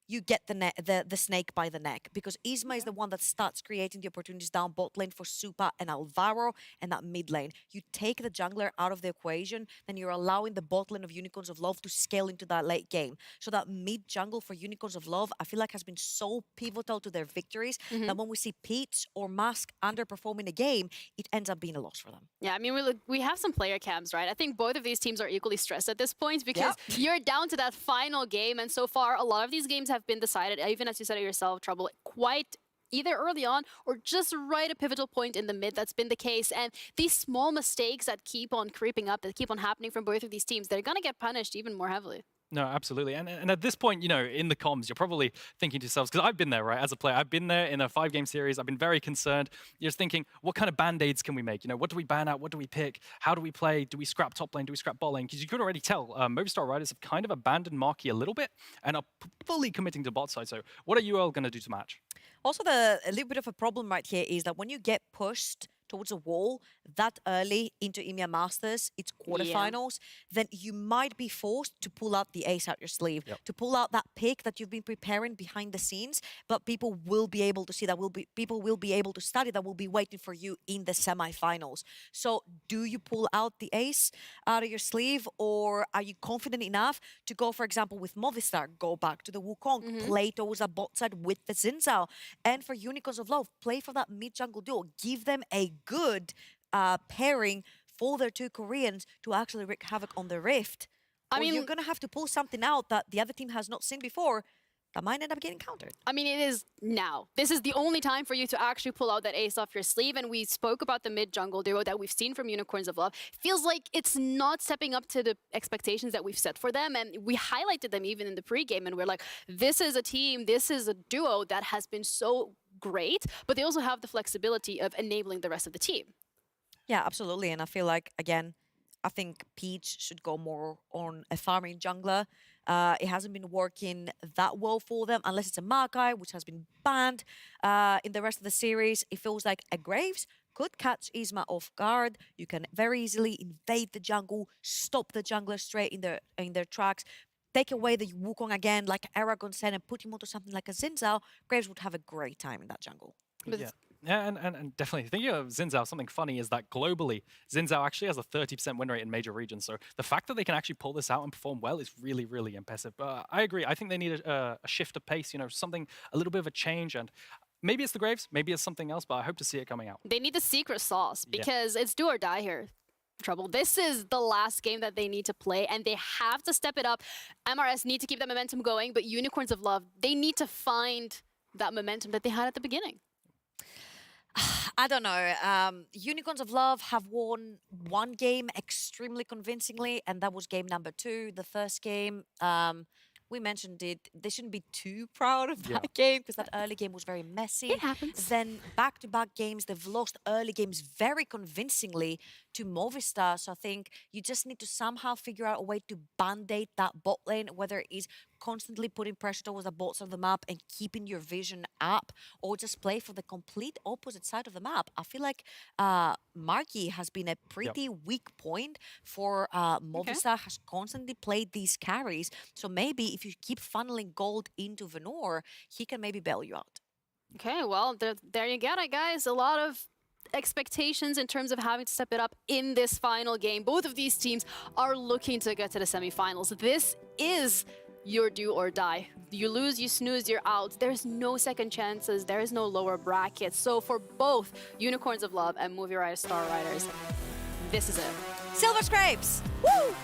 You get the snake by the neck, because Isma is the one that starts creating the opportunities down bot lane for Supa and Alvaro and that mid lane. You take the jungler out of the equation, then you're allowing the bot lane of Unicorns of Love to scale into that late game. So that mid jungle for Unicorns of Love, I feel like has been so pivotal to their victories that when we see Peach or Mask underperforming a game, it ends up being a loss for them. Yeah, I mean, we have some player cams, right? I think both of these teams are equally stressed at this point because you're down to that final game, and so far a lot of these games have been decided, even as you said it yourself, Trouble, quite either early on or just right a pivotal point in the mid. That's been the case. And these small mistakes that keep on creeping up, that keep on happening from both of these teams, they're going to get punished even more heavily. No, absolutely. And at this point, you know, in the comms, you're probably thinking to yourselves, because I've been there, right, as a player. I've been there in a 5-game series. I've been very concerned. You're just thinking, what kind of band-aids can we make? You know, what do we ban out? What do we pick? How do we play? Do we scrap top lane? Do we scrap bot lane? Because you could already tell Movistar Riders have kind of abandoned Marquee a little bit and are fully committing to bot side. So what are you all going to do to match? Also, a little bit of a problem right here is that when you get pushed towards a wall that early into EMEA Masters, it's quarterfinals, then you might be forced to pull out the ace out your sleeve, to pull out that pick that you've been preparing behind the scenes, but people will be able to see that, people will be able to study that, will be waiting for you in the semifinals. So do you pull out the ace out of your sleeve, or are you confident enough to go, for example, with Movistar, go back to the Wukong, play towards a bot side with the Xin Zhao, and for Unicorns of Love, play for that mid-jungle duo, give them a good pairing for their two Koreans to actually wreak havoc on the Rift. I mean, you're going to have to pull something out that the other team has not seen before that might end up getting countered. I mean, it is now. This is the only time for you to actually pull out that ace off your sleeve. And we spoke about the mid-jungle duo that we've seen from Unicorns of Love. Feels like it's not stepping up to the expectations that we've set for them. And we highlighted them even in the pregame. And we're like, this is a team, this is a duo that has been so great, but they also have the flexibility of enabling the rest of the team. Yeah, absolutely. And I feel like, again, I think Peach should go more on a farming jungler. It hasn't been working that well for them, unless it's a Makai, which has been banned in the rest of the series. It feels like a Graves could catch Isma off guard. You can very easily invade the jungle, stop the jungler straight in their tracks, take away the Wukong again, like Aragon said, and put him onto something like a Xin Zhao. Graves would have a great time in that jungle. Yeah, and definitely thinking of Xin Zhao, something funny is that globally, Xin Zhao actually has a 30% win rate in major regions. So the fact that they can actually pull this out and perform well is really, really impressive. But I agree. I think they need a shift of pace, you know, something, a little bit of a change. And maybe it's the Graves, maybe it's something else, but I hope to see it coming out. They need the secret sauce because it's do or die here. Trouble. This is the last game that they need to play, and they have to step it up. MRS need to keep that momentum going, but Unicorns of Love, they need to find that momentum that they had at the beginning. I don't know. Unicorns of Love have won one game extremely convincingly, and that was game number 2. The first game, we mentioned it. They shouldn't be too proud of that game because that early game was very messy. It happens. Then back-to-back games, they've lost early games very convincingly to Movistar. So I think you just need to somehow figure out a way to band-aid that bot lane, whether it is constantly putting pressure towards the bots of the map and keeping your vision up, or just play for the complete opposite side of the map. I feel like Marky has been a pretty weak point for Movistar, has constantly played these carries. So maybe if you keep funneling gold into Venor, he can maybe bail you out. Okay, well, there you get it, guys. A lot of expectations in terms of having to step it up in this final game. Both of these teams are looking to get to the semifinals. This is your do or die. You lose, you snooze, you're out. There's no second chances. There is no lower brackets. So for both Unicorns of Love and Movie Riders Star Riders, this is it. Silver Scrapes! Woo!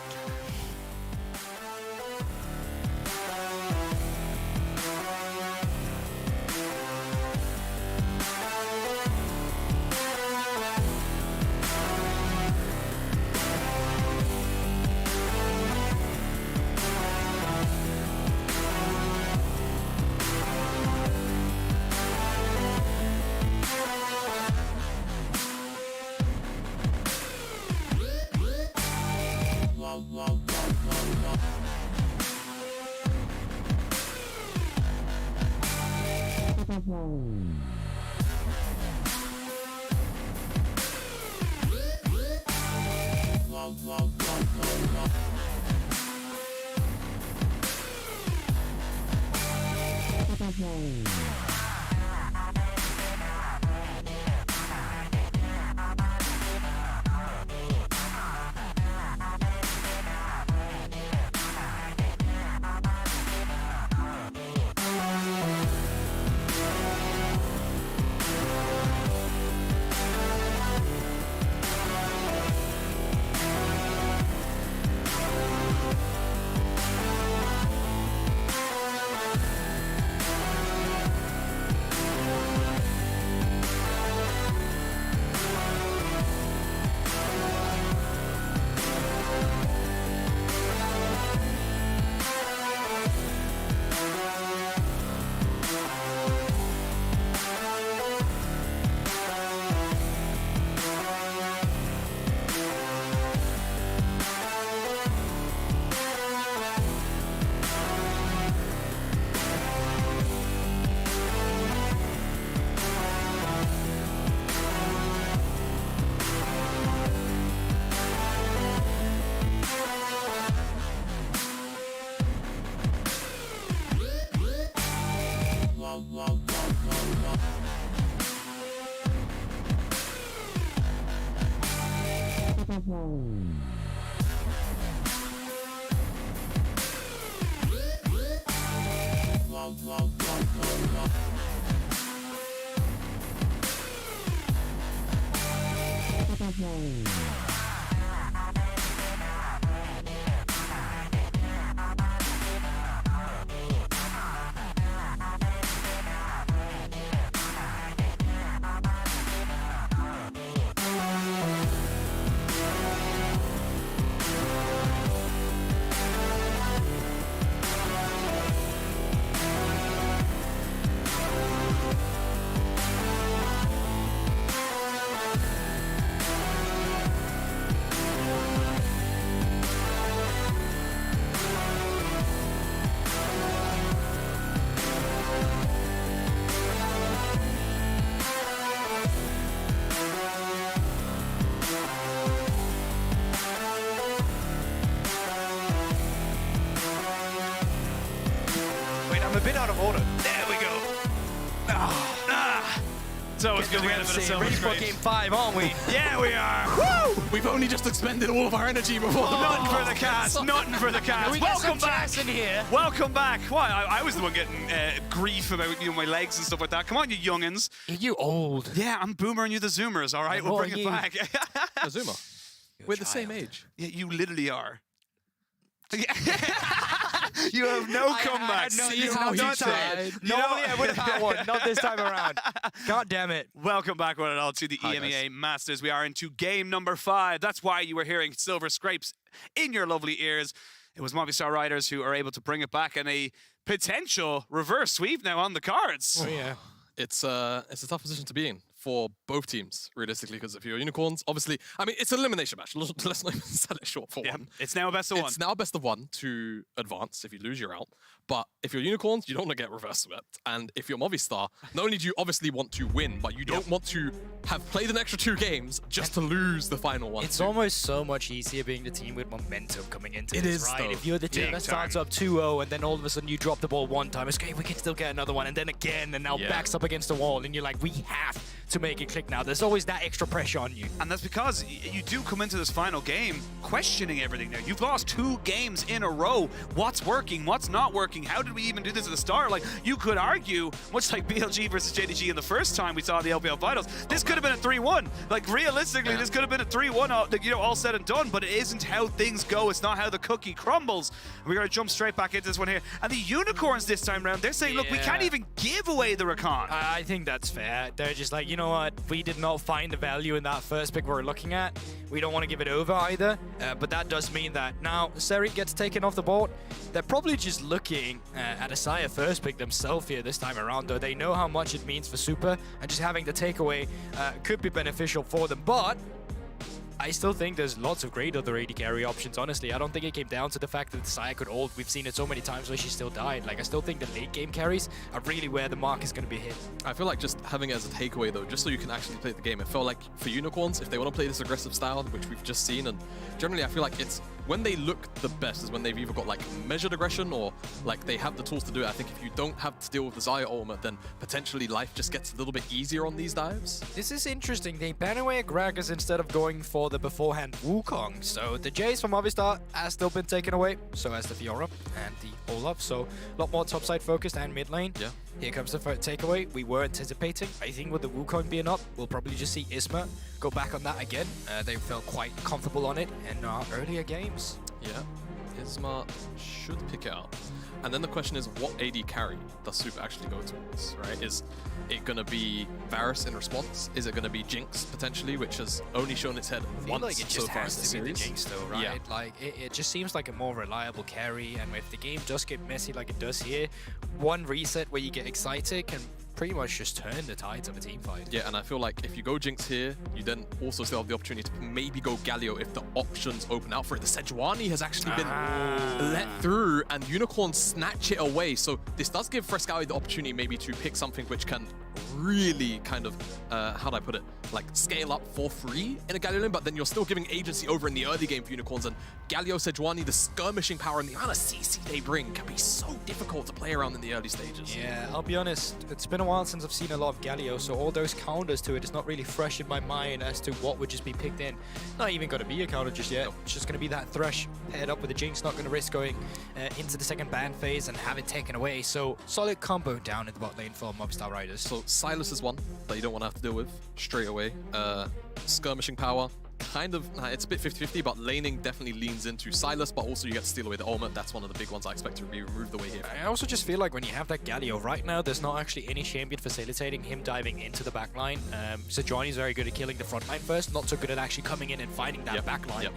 I'm a bit out of order. There we go. It's always good to get a bit of silver ready for scrapes. game 5, aren't we? Yeah, we are. Woo! We've only just expended all of our energy before. Nothing for the cats. Nothing for the cats. Welcome back. In here. Welcome back. Why? I was the one getting grief about my legs and stuff like that. Come on, you youngins. You old. Yeah, I'm Boomer and you the Zoomers. All right, we'll bring it back. A Zoomer. We're the same age. Yeah, you literally are. You have no comeback. See how he tried. Normally I would have had one, not this time around. God damn it. Welcome back, one and all, to the EMEA Masters. We are into game number 5. That's why you were hearing silver scrapes in your lovely ears. It was Movistar Riders who are able to bring it back, and a potential reverse sweep now on the cards. Oh yeah, it's a tough position to be in for both teams, realistically, because if you're Unicorns, obviously, I mean, it's an elimination match. Let's not even sell it short for one. It's now a best of one. It's now a best of one to advance. If you lose, you're out. But if you're Unicorns, you don't want to get reverse swept. And if you're Movistar, not only do you obviously want to win, but you don't want to have played an extra 2 games just to lose the final one. It's almost so much easier being the team with momentum coming into It this, is, right? though. If you're the team that starts up 2-0 and then all of a sudden you drop the ball one time, it's okay, we can still get another one, and then again, and now backs up against the wall, and you're like, we have to make it click now. There's always that extra pressure on you. And that's because you do come into this final game questioning everything there. You've lost 2 games in a row. What's working? What's not working? How did we even do this at the start? Like, you could argue, much like BLG versus JDG in the first time we saw the LPL finals, this could have been a 3-1. Like, realistically, this could have been a 3-1, all said and done, but it isn't how things go. It's not how the cookie crumbles. We're going to jump straight back into this one here. And the Unicorns this time around, they're saying, look, we can't even give away the Rakan. I think that's fair. They're just like, you know what? We did not find the value in that first pick we're looking at. We don't want to give it over either. But that does mean that now Seri gets taken off the board. They're probably just looking at a Saya first pick themselves here this time around, though. They know how much it means for Super, and just having the takeaway could be beneficial for them. But I still think there's lots of great other AD carry options, honestly. I don't think it came down to the fact that Saya could ult. We've seen it so many times where she still died. Like, I still think the late game carries are really where the mark is going to be hit. I feel like just having it as a takeaway, though, just so you can actually play the game. It felt like for Unicorns, if they want to play this aggressive style, which we've just seen, and generally I feel like it's when they look the best is when they've either got like measured aggression or like they have the tools to do it. I think if you don't have to deal with the Xayah ultimate, then potentially life just gets a little bit easier on these dives. This is interesting. They ban away Gragas instead of going for the beforehand Wukong. So the Jace from Movistar has still been taken away. So has the Fiora and the Olaf. So a lot more topside focused and mid lane. Yeah. Here comes the first takeaway. We were anticipating. I think with the Wukong being up, we'll probably just see Isma go back on that again. They felt quite comfortable on it in our earlier games. Yeah, Isma should pick it up. And then the question is, what AD carry does Super actually go towards, right? Is it going to be Varus in response? Is it going to be Jinx, potentially, which has only shown its head once like it so just far in has the to series? be the Jinx, though, right? Yeah. Like, it just seems like a more reliable carry, and if the game does get messy like it does here, one reset where you get excited can pretty much just turn the tides of a team fight. Yeah, and I feel like if you go Jinx here, you then also still have the opportunity to maybe go Galio if the options open out for it. The Sejuani has actually been let through, and Unicorn snatch it away. So this does give Frescowi the opportunity maybe to pick something which can really kind of, how do I put it, like scale up for free in a Galio lane, but then you're still giving agency over in the early game for Unicorns. And Galio, Sejuani, the skirmishing power and the amount of CC they bring can be so difficult to play around in the early stages. Yeah, I'll be honest, it's been a while since I've seen a lot of Galio, so all those counters to it is not really fresh in my mind as to what would just be picked in. Not even going to be a counter just yet. It's just going to be that Thresh paired up with the Jinx, not going to risk going into the second ban phase and have it taken away. So solid combo down in the bot lane for Movistar Riders. So Silas is one that you don't want to have to deal with straight away. Skirmishing power, kind of, it's a bit 50-50, but laning definitely leans into Silas, but also you get to steal away the ultimate. That's one of the big ones I expect to be removed away here. I also just feel like when you have that Galio right now, there's not actually any champion facilitating him diving into the backline. Sejuani's very good at killing the front line first, not so good at actually coming in and finding that backline.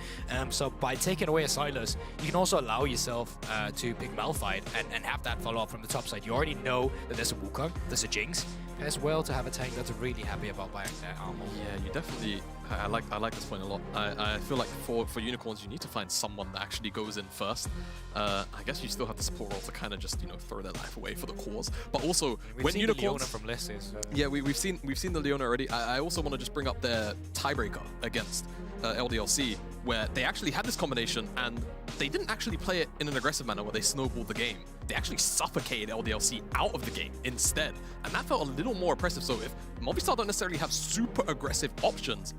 So by taking away a Silas, you can also allow yourself to pick Malphite and have that follow up from the top side. You already know that there's a Wukong, there's a Jinx, as well to have a tank that's really happy about buying that armor. Yeah, you definitely. I like this point a lot. I feel like for Unicorns, you need to find someone that actually goes in first. I guess you still have the support role to kind of just throw their life away for the cause. But also We've when seen Unicorns the Leona from Lesses. yeah, we've seen the Leona already. I also want to just bring up their tiebreaker against LDLC, where they actually had this combination and they didn't actually play it in an aggressive manner where they snowballed the game. They actually suffocated LDLC out of the game instead. And that felt a little more oppressive. So if Movistar don't necessarily have super aggressive options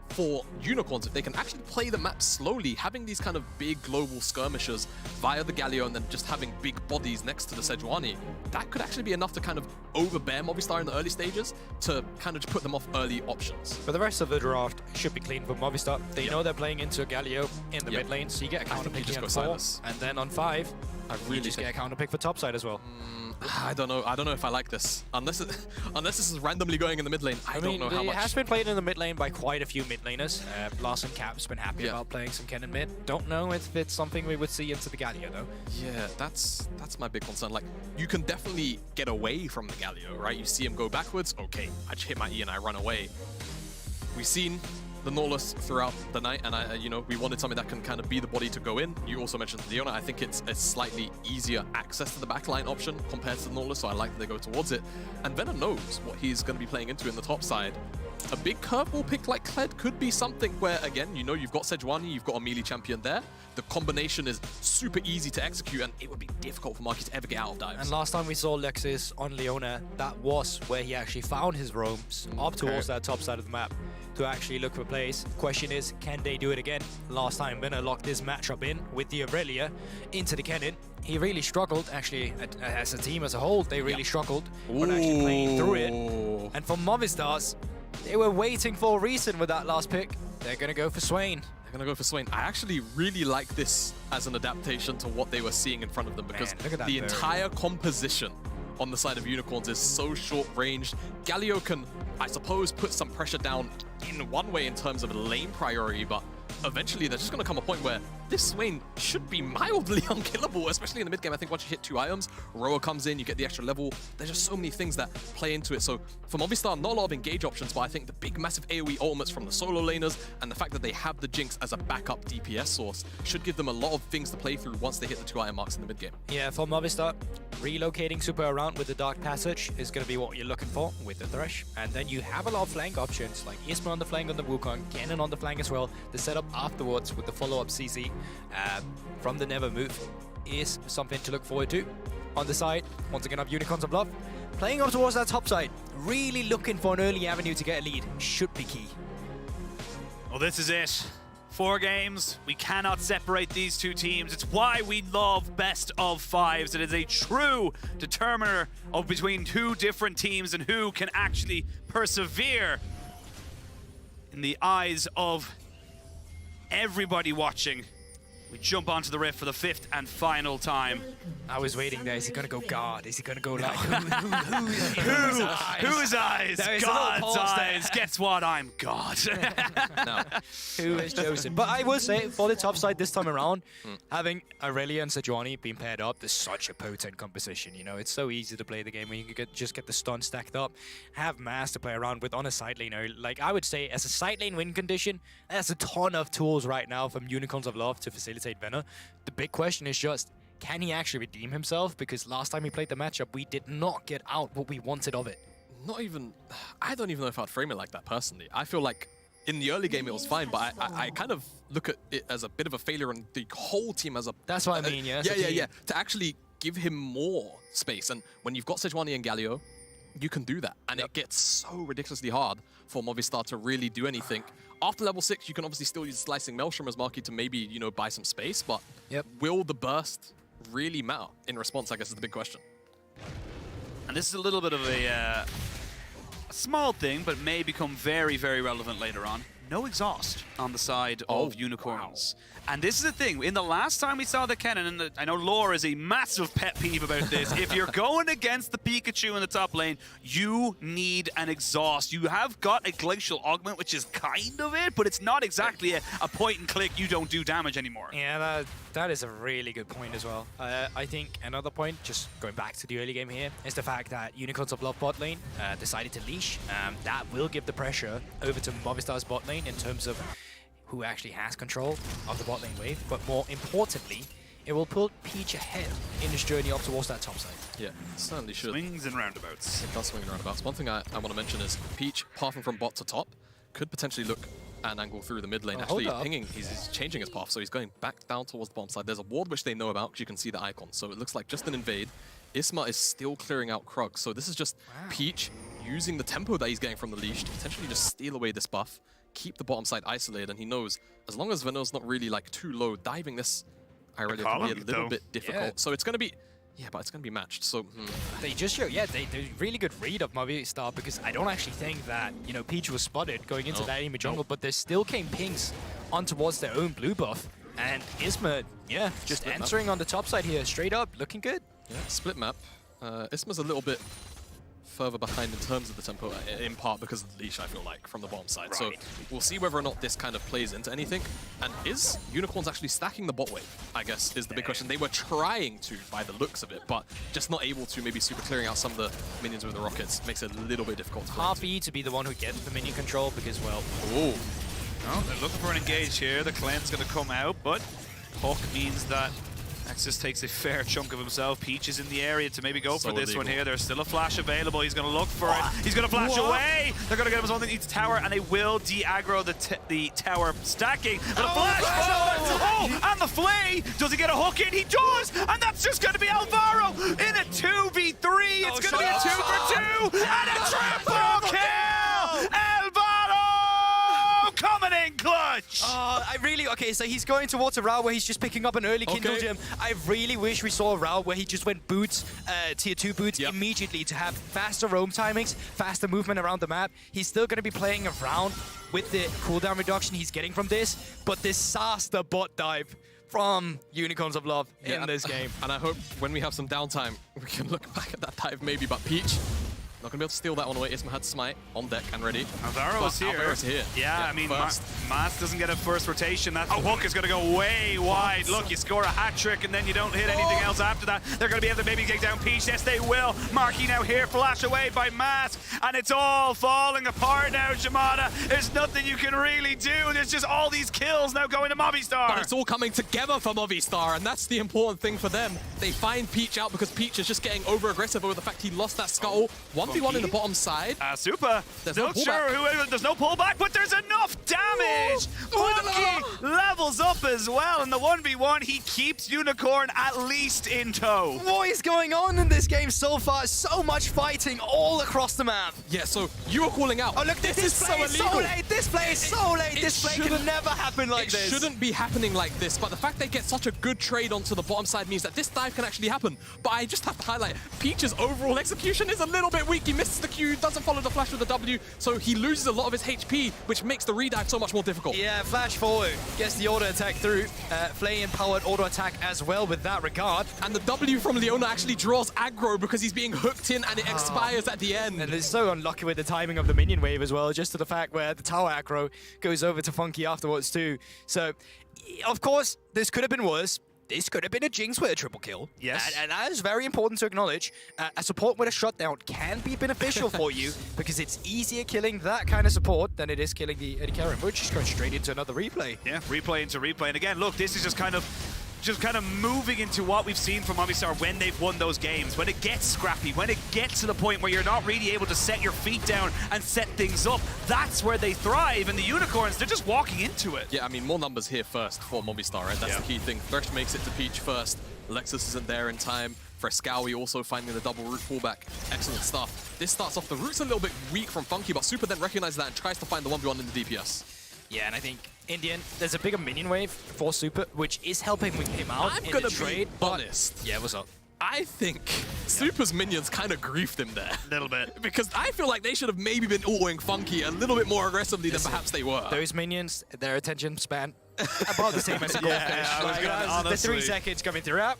for Unicorns, if they can actually play the map slowly, having these kind of big global skirmishers via the Galio and then just having big bodies next to the Sejuani, that could actually be enough to kind of overbear Movistar in the early stages to kind of just put them off early options. But the rest of the draft should be clean for Movistar. They know they're playing into a Galio in the mid lane, so you get a counter pick just on go 4, Silas. and then on 5, I You really just think... get a counter pick for topside as well. I don't know. I don't know if I like this. Unless this is randomly going in the mid lane, I don't know how much. It has been played in the mid lane by quite a few mid laners. Larson Cap's been happy about playing some Kennen mid. Don't know if it's something we would see into the Galio though. Yeah, that's my big concern. Like, you can definitely get away from the Galio, right? You see him go backwards, okay, I just hit my E and I run away. We've seen the Nautilus throughout the night, and you know, we wanted something that can kind of be the body to go in. You also mentioned Leona. I think it's a slightly easier access to the backline option compared to the Nautilus, so I like that they go towards it. And Venom knows what he's going to be playing into in the top side. A big curveball pick like Kled could be something where, again, you know, you've got Sejuani, you've got a melee champion there. The combination is super easy to execute, and it would be difficult for Marky to ever get out of dives. And last time we saw Lexus on Leona, that was where he actually found his roams up towards that top side of the map to actually look for plays. Question is, can they do it again? Last time Venner locked this matchup in with the Aurelia into the Kennen. He really struggled, actually, as a team as a whole, they really struggled when actually playing through it. And for Movistars, they were waiting for a reason with that last pick. They're going to go for Swain. They're going to go for Swain. I actually really like this as an adaptation to what they were seeing in front of them, because the entire composition on the side of Unicorns is so short-ranged. Galio can, I suppose, put some pressure down in one way in terms of lane priority, but eventually there's just going to come a point where this Swain should be mildly unkillable, especially in the mid-game. I think once you hit 2 items, Roa comes in, you get the extra level. There's just so many things that play into it. So for Movistar, not a lot of engage options, but I think the big, massive AoE ultimates from the solo laners and the fact that they have the Jinx as a backup DPS source should give them a lot of things to play through once they hit the 2 item marks in the mid-game. Yeah, for Movistar, relocating super around with the Dark Passage is going to be what you're looking for with the Thresh. And then you have a lot of flank options, like Isma on the flank on the Wukong, Kennen on the flank as well. The setup afterwards with the follow-up CC from the Never Move is something to look forward to. On the side, once again, have Unicorns of Love. Playing up towards that top side, really looking for an early avenue to get a lead should be key. Well, this is it. 4 games. We cannot separate these two teams. It's why we love best of 5s. It is a true determiner of between 2 different teams and who can actually persevere in the eyes of everybody watching. We jump onto the rift for the 5th and final time. I was waiting there. Is he going to go God? Is he going to go like... Whose eyes? God's eyes. Guess what? I'm God. No. Who is chosen? But I will say, for the top side this time around, having Aurelia and Sejuani being paired up, there's such a potent composition. You know, it's so easy to play the game when you can just get the stun stacked up, have Mass to play around with on a side laner. Like, I would say, as a side lane win condition, there's a ton of tools right now from Unicorns of Love to facilitate Venner. The big question is just, can he actually redeem himself? Because last time we played the matchup, we did not get out what we wanted of it. Not even... I don't even know if I'd frame it like that personally. I feel like in the early game it was fine, but I kind of look at it as a bit of a failure on the whole team as a... That's what I mean, yeah. Yeah. To actually give him more space. And when you've got Sejuani and Galio, you can do that. And it gets so ridiculously hard for Movistar to really do anything. After level 6, you can obviously still use Slicing Maelstrom as Marky to maybe, you know, buy some space, but will the burst really matter in response, I guess, is the big question. And this is a little bit of a small thing, but may become very, very relevant later on. No exhaust on the side of Unicorns. Wow. And this is the thing, in the last time we saw the Kennen, and I know Lore is a massive pet peeve about this, if you're going against the Pikachu in the top lane, you need an exhaust. You have got a Glacial Augment, which is kind of it, but it's not exactly a point and click, you don't do damage anymore. Yeah, that is a really good point as well. I think another point, just going back to the early game here, is the fact that Unicorns of Love bot lane decided to leash. That will give the pressure over to Movistar's bot lane in terms of who actually has control of the bot lane wave, but more importantly, it will put Peach ahead in his journey up towards that top side. Yeah, it certainly should. Swings and roundabouts. It does swing and roundabouts. One thing I want to mention is Peach, pathing from bot to top, could potentially look an angle through the mid lane. Actually pinging, he's changing his path, so he's going back down towards the bottom side. There's a ward which they know about, because you can see the icon, so it looks like just an invade. Isma is still clearing out Krug, so this is just Peach using the tempo that he's getting from the leash to potentially just steal away this buff, keep the bottom side isolated, and he knows as long as Venom's not really like too low, diving this Aurelia can be a little bit difficult. Yeah. So it's going to be, but it's going to be matched. So they just show, they really good read of Movistar, because I don't actually think that, you know, Peach was spotted going into that enemy jungle, but there still came pings on towards their own blue buff, and Isma Yeah, just Split entering on the top side here, straight up, looking good. Yeah, split map. Isma's a little bit further behind in terms of the tempo, in part because of the leash, I feel like, from the bottom side. Right. So we'll see whether or not this kind of plays into anything. And is Unicorns actually stacking the bot wave, I guess, is the big question. They were trying to, by the looks of it, but just not able to. Maybe super clearing out some of the minions with the rockets makes it a little bit difficult. Half E to be the one who gets the minion control because, well... Oh, they're looking for an engage here. The cleanse going to come out, but Hook means that Nexus takes a fair chunk of himself. Peach is in the area to maybe go for this one here. There's still a flash available. He's going to look for it. He's going to flash away. They're going to get him something. He needs a tower, and they will de-aggro the tower stacking. But a flash forward. Oh, and the flay. Does he get a hook in? He does. And that's just going to be Alvaro in a 2v3. It's going to be a 2 for 2 and a triple kill. Alvaro coming in clutch. Okay, so he's going towards a route where he's just picking up an early Kindle Gem. I really wish we saw a route where he just went boots, tier 2 boots immediately to have faster roam timings, faster movement around the map. He's still going to be playing around with the cooldown reduction he's getting from this, but disaster bot dive from Unicorns of Love in this game. And I hope when we have some downtime, we can look back at that dive maybe, but Peach, not going to be able to steal that one away. Isma had Smite on deck and ready. Alvaro's here. Alvaro's here. Yeah, I mean, Mas doesn't get a first rotation. That hook is going to go way wide. Look, you score a hat trick and then you don't hit anything else after that. They're going to be able to maybe get down Peach. Yes, they will. Marky now here, flash away by Mas, and it's all falling apart now, Shimada. There's nothing you can really do. There's just all these kills now going to Movistar. But it's all coming together for Movistar, and that's the important thing for them. They find Peach out because Peach is just getting over-aggressive over the fact he lost that scuttle. 1v1 in the bottom side. Super. Still sure there's no pullback, but there's enough damage. Funky levels up as well, and the 1v1, he keeps Unicorn at least in tow. What is going on in this game so far? So much fighting all across the map. Yeah, so you are calling out. Oh, look, this is so illegal. So late. This play is so late. This play can never happen like this. It shouldn't be happening like this, but the fact they get such a good trade onto the bottom side means that this dive can actually happen. But I just have to highlight, Peach's overall execution is a little bit weak. He misses the Q, doesn't follow the flash with the W, so he loses a lot of his HP, which makes the redive so much more difficult. Yeah, flash forward, gets the auto attack through. Flay-empowered auto attack as well with that regard. And the W from Leona actually draws aggro because he's being hooked in and it expires at the end. And it's so unlucky with the timing of the minion wave as well, just to the fact where the tower aggro goes over to Funky afterwards too. So, of course, this could have been worse. This could have been a Jinx with a triple kill. Yes. And that is very important to acknowledge. A support with a shutdown can be beneficial for you because it's easier killing that kind of support than it is killing the Eddie Karen. We're just going straight into another replay. Yeah, replay into replay. And again, look, this is just kind of moving into what we've seen from Movistar when they've won those games. When it gets scrappy, when it gets to the point where you're not really able to set your feet down and set things up, that's where they thrive. And the Unicorns, they're just walking into it. Yeah, I mean, more numbers here first for Movistar, right? That's the key thing. Thresh makes it to Peach first. Lexus isn't there in time. Frescowi also finding the double root fallback. Excellent stuff. This starts off, the root's a little bit weak from Funky, but Super then recognizes that and tries to find the 1v1 in the DPS. Yeah, and I think in the end, there's a bigger minion wave for Super, which is helping him out in the trade. Be honest. Yeah, what's up? I think Super's minions kind of griefed him there. A little bit. Because I feel like they should have maybe been autoing Funky a little bit more aggressively than perhaps they were. Those minions, their attention span, about the same as a goldfish. The 3 seconds coming throughout,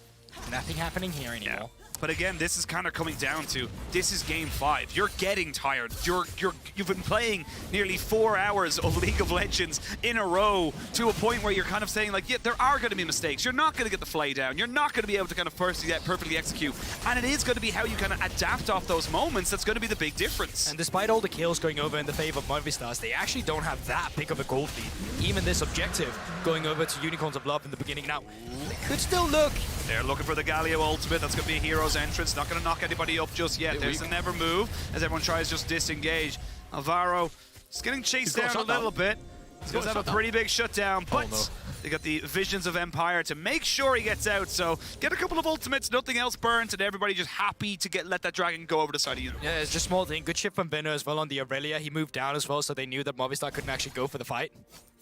nothing happening here anymore. Yeah. But again, this is kind of coming down to, this is game 5. You're getting tired. You've been playing nearly 4 hours of League of Legends in a row to a point where you're kind of saying like, yeah, there are going to be mistakes. You're not going to get the flay down. You're not going to be able to kind of perfectly execute. And it is going to be how you kind of adapt off those moments that's going to be the big difference. And despite all the kills going over in the favor of Movistars, they actually don't have that big of a gold lead. Even this objective going over to Unicorns of Love in the beginning. Now, they could still look. They're looking for the Galio ultimate. That's going to be a hero's entrance. Not going to knock anybody up just yet. There's a never move as everyone tries to just disengage. Alvaro is getting chased down a little bit. He's going to have a pretty big shutdown, but they got the Visions of Empire to make sure he gets out. So get a couple of ultimates, nothing else burnt, and everybody just happy to let that dragon go over the side of Unicorn. Yeah, it's just small thing. Good shit from Benno as well on the Aurelia. He moved down as well, so they knew that Movistar couldn't actually go for the fight.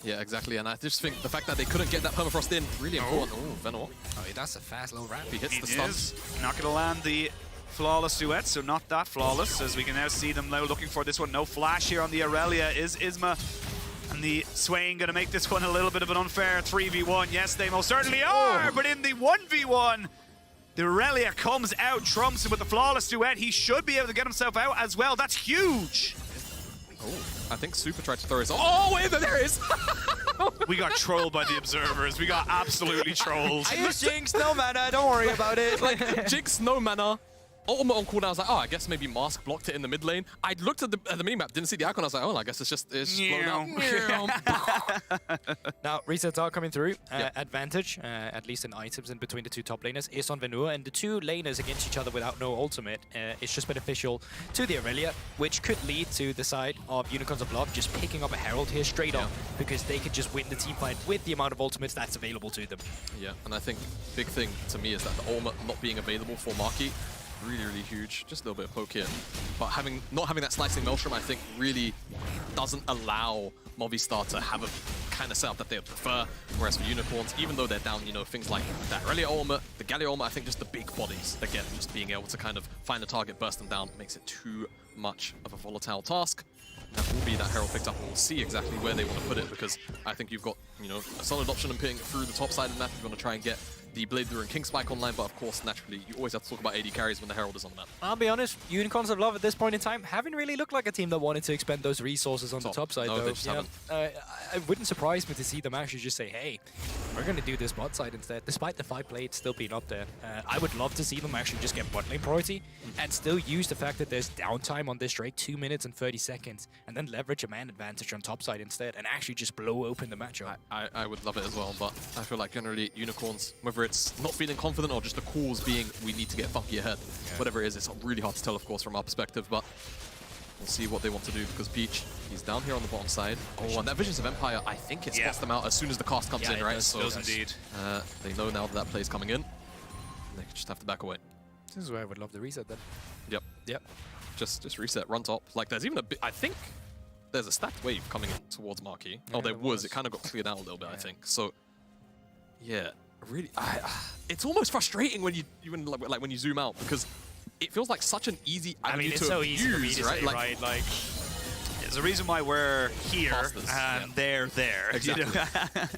Yeah, exactly, and I just think the fact that they couldn't get that permafrost in, really important. Oh, Venor. Oh, that's a fast little ramp. He hits the stuns. Not going to land the flawless duet, so not that flawless, as we can now see them now looking for this one. No flash here on the Aurelia is Isma. And And the Swain going to make this one a little bit of an unfair 3v1. Yes, they most certainly are, but in the 1v1, the Aurelia comes out, trumps him with the flawless duet. He should be able to get himself out as well. That's huge. Oh, I think Super tried to throw his... Oh, wait, there it is! We got trolled by the observers. We got absolutely trolled. I use Jinx, no mana, don't worry about it. Like, Jinx, no mana. Ultimate on cooldown, I was like, oh, I guess maybe Mask blocked it in the mid lane. I looked at the minimap, didn't see the icon, I was like, oh, I guess it's just blown up. Now, resets are coming through. Advantage, at least in items in between the two top laners, is on Venua, and the two laners against each other without no ultimate. It's just beneficial to the Aurelia, which could lead to the side of Unicorns of Love just picking up a Herald here straight up, because they could just win the team fight with the amount of ultimates that's available to them. Yeah, and I think big thing to me is that the ultimate not being available for Marky, really, really huge. Just a little bit of poke here. But not having that slicing Maelstrom, I think, really doesn't allow Movistar to have a kind of setup that they would prefer. Whereas for Unicorns, even though they're down, you know, things like that Aurelia ultimate, the Gallia ultimate, I think just the big bodies, again, just being able to kind of find the target, burst them down, makes it too much of a volatile task. That will be that Herald picked up, and we'll see exactly where they want to put it, because I think you've got, you know, a solid option in putting it through the top side of the map. You want to try and get the Blade Through and King Spike online, but of course, naturally, you always have to talk about AD carries when the Herald is on the map. I'll be honest, Unicorns of Love at this point in time haven't really looked like a team that wanted to expend those resources on the top side, no, though. They just haven't. It wouldn't surprise me to see them actually just say, hey, we're going to do this bot side instead, despite the 5 blades still being up there. I would love to see them actually just get bot lane priority and still use the fact that there's downtime on this Drake, 2 minutes and 30 seconds, and then leverage a man advantage on top side instead and actually just blow open the matchup. I would love it as well, but I feel like generally Unicorns, whether it's not feeling confident or just the calls being we need to get funky ahead, whatever it is, it's really hard to tell, of course, from our perspective, but we'll see what they want to do, because Peach, he's down here on the bottom side. Oh, and that Visions of Empire, I think it spots them out as soon as the cast comes in, right? So does indeed. They know now that that play is coming in, and they just have to back away. This is where I would love to reset then. Yep. Just reset, run top. Like, there's even a bit, I think there's a stacked wave coming in towards Marquee. Yeah, oh, there was. It kind of got cleared out a little bit, I think. So, yeah, really, it's almost frustrating when you zoom out, because it feels like such an easy avenue to it's so easy use, for me to right? say, right? Like, there's a reason why we're here and they're there. Exactly. You know?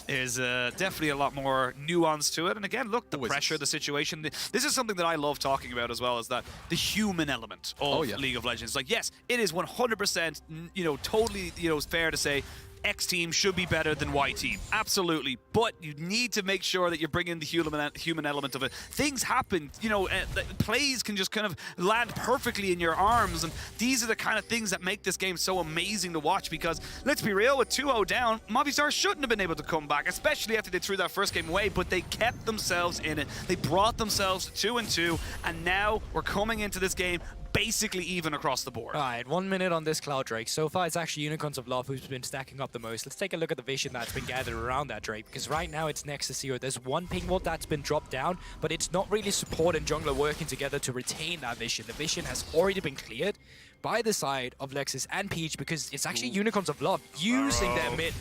There's definitely a lot more nuance to it. And again, look, the pressure, the situation. This is something that I love talking about as well, is that the human element of League of Legends. Like, yes, it is 100%, you know, totally, you know, fair to say X team should be better than Y team. Absolutely. But you need to make sure that you're bringing the human element of it. Things happen, you know, plays can just kind of land perfectly in your arms. And these are the kind of things that make this game so amazing to watch, because let's be real, with 2-0 down, Movistar shouldn't have been able to come back, especially after they threw that first game away, but they kept themselves in it. They brought themselves to 2-2, and now we're coming into this game basically even across the board. All right, 1 minute on this Cloud Drake. So far, it's actually Unicorns of Love who's been stacking up the most. Let's take a look at the vision that's been gathered around that Drake, because right now it's next to 0. There's one ping ward that's been dropped down, but it's not really support and jungler working together to retain that vision. The vision has already been cleared by the side of Lexus and Peach, because it's actually Unicorns of Love using their mid,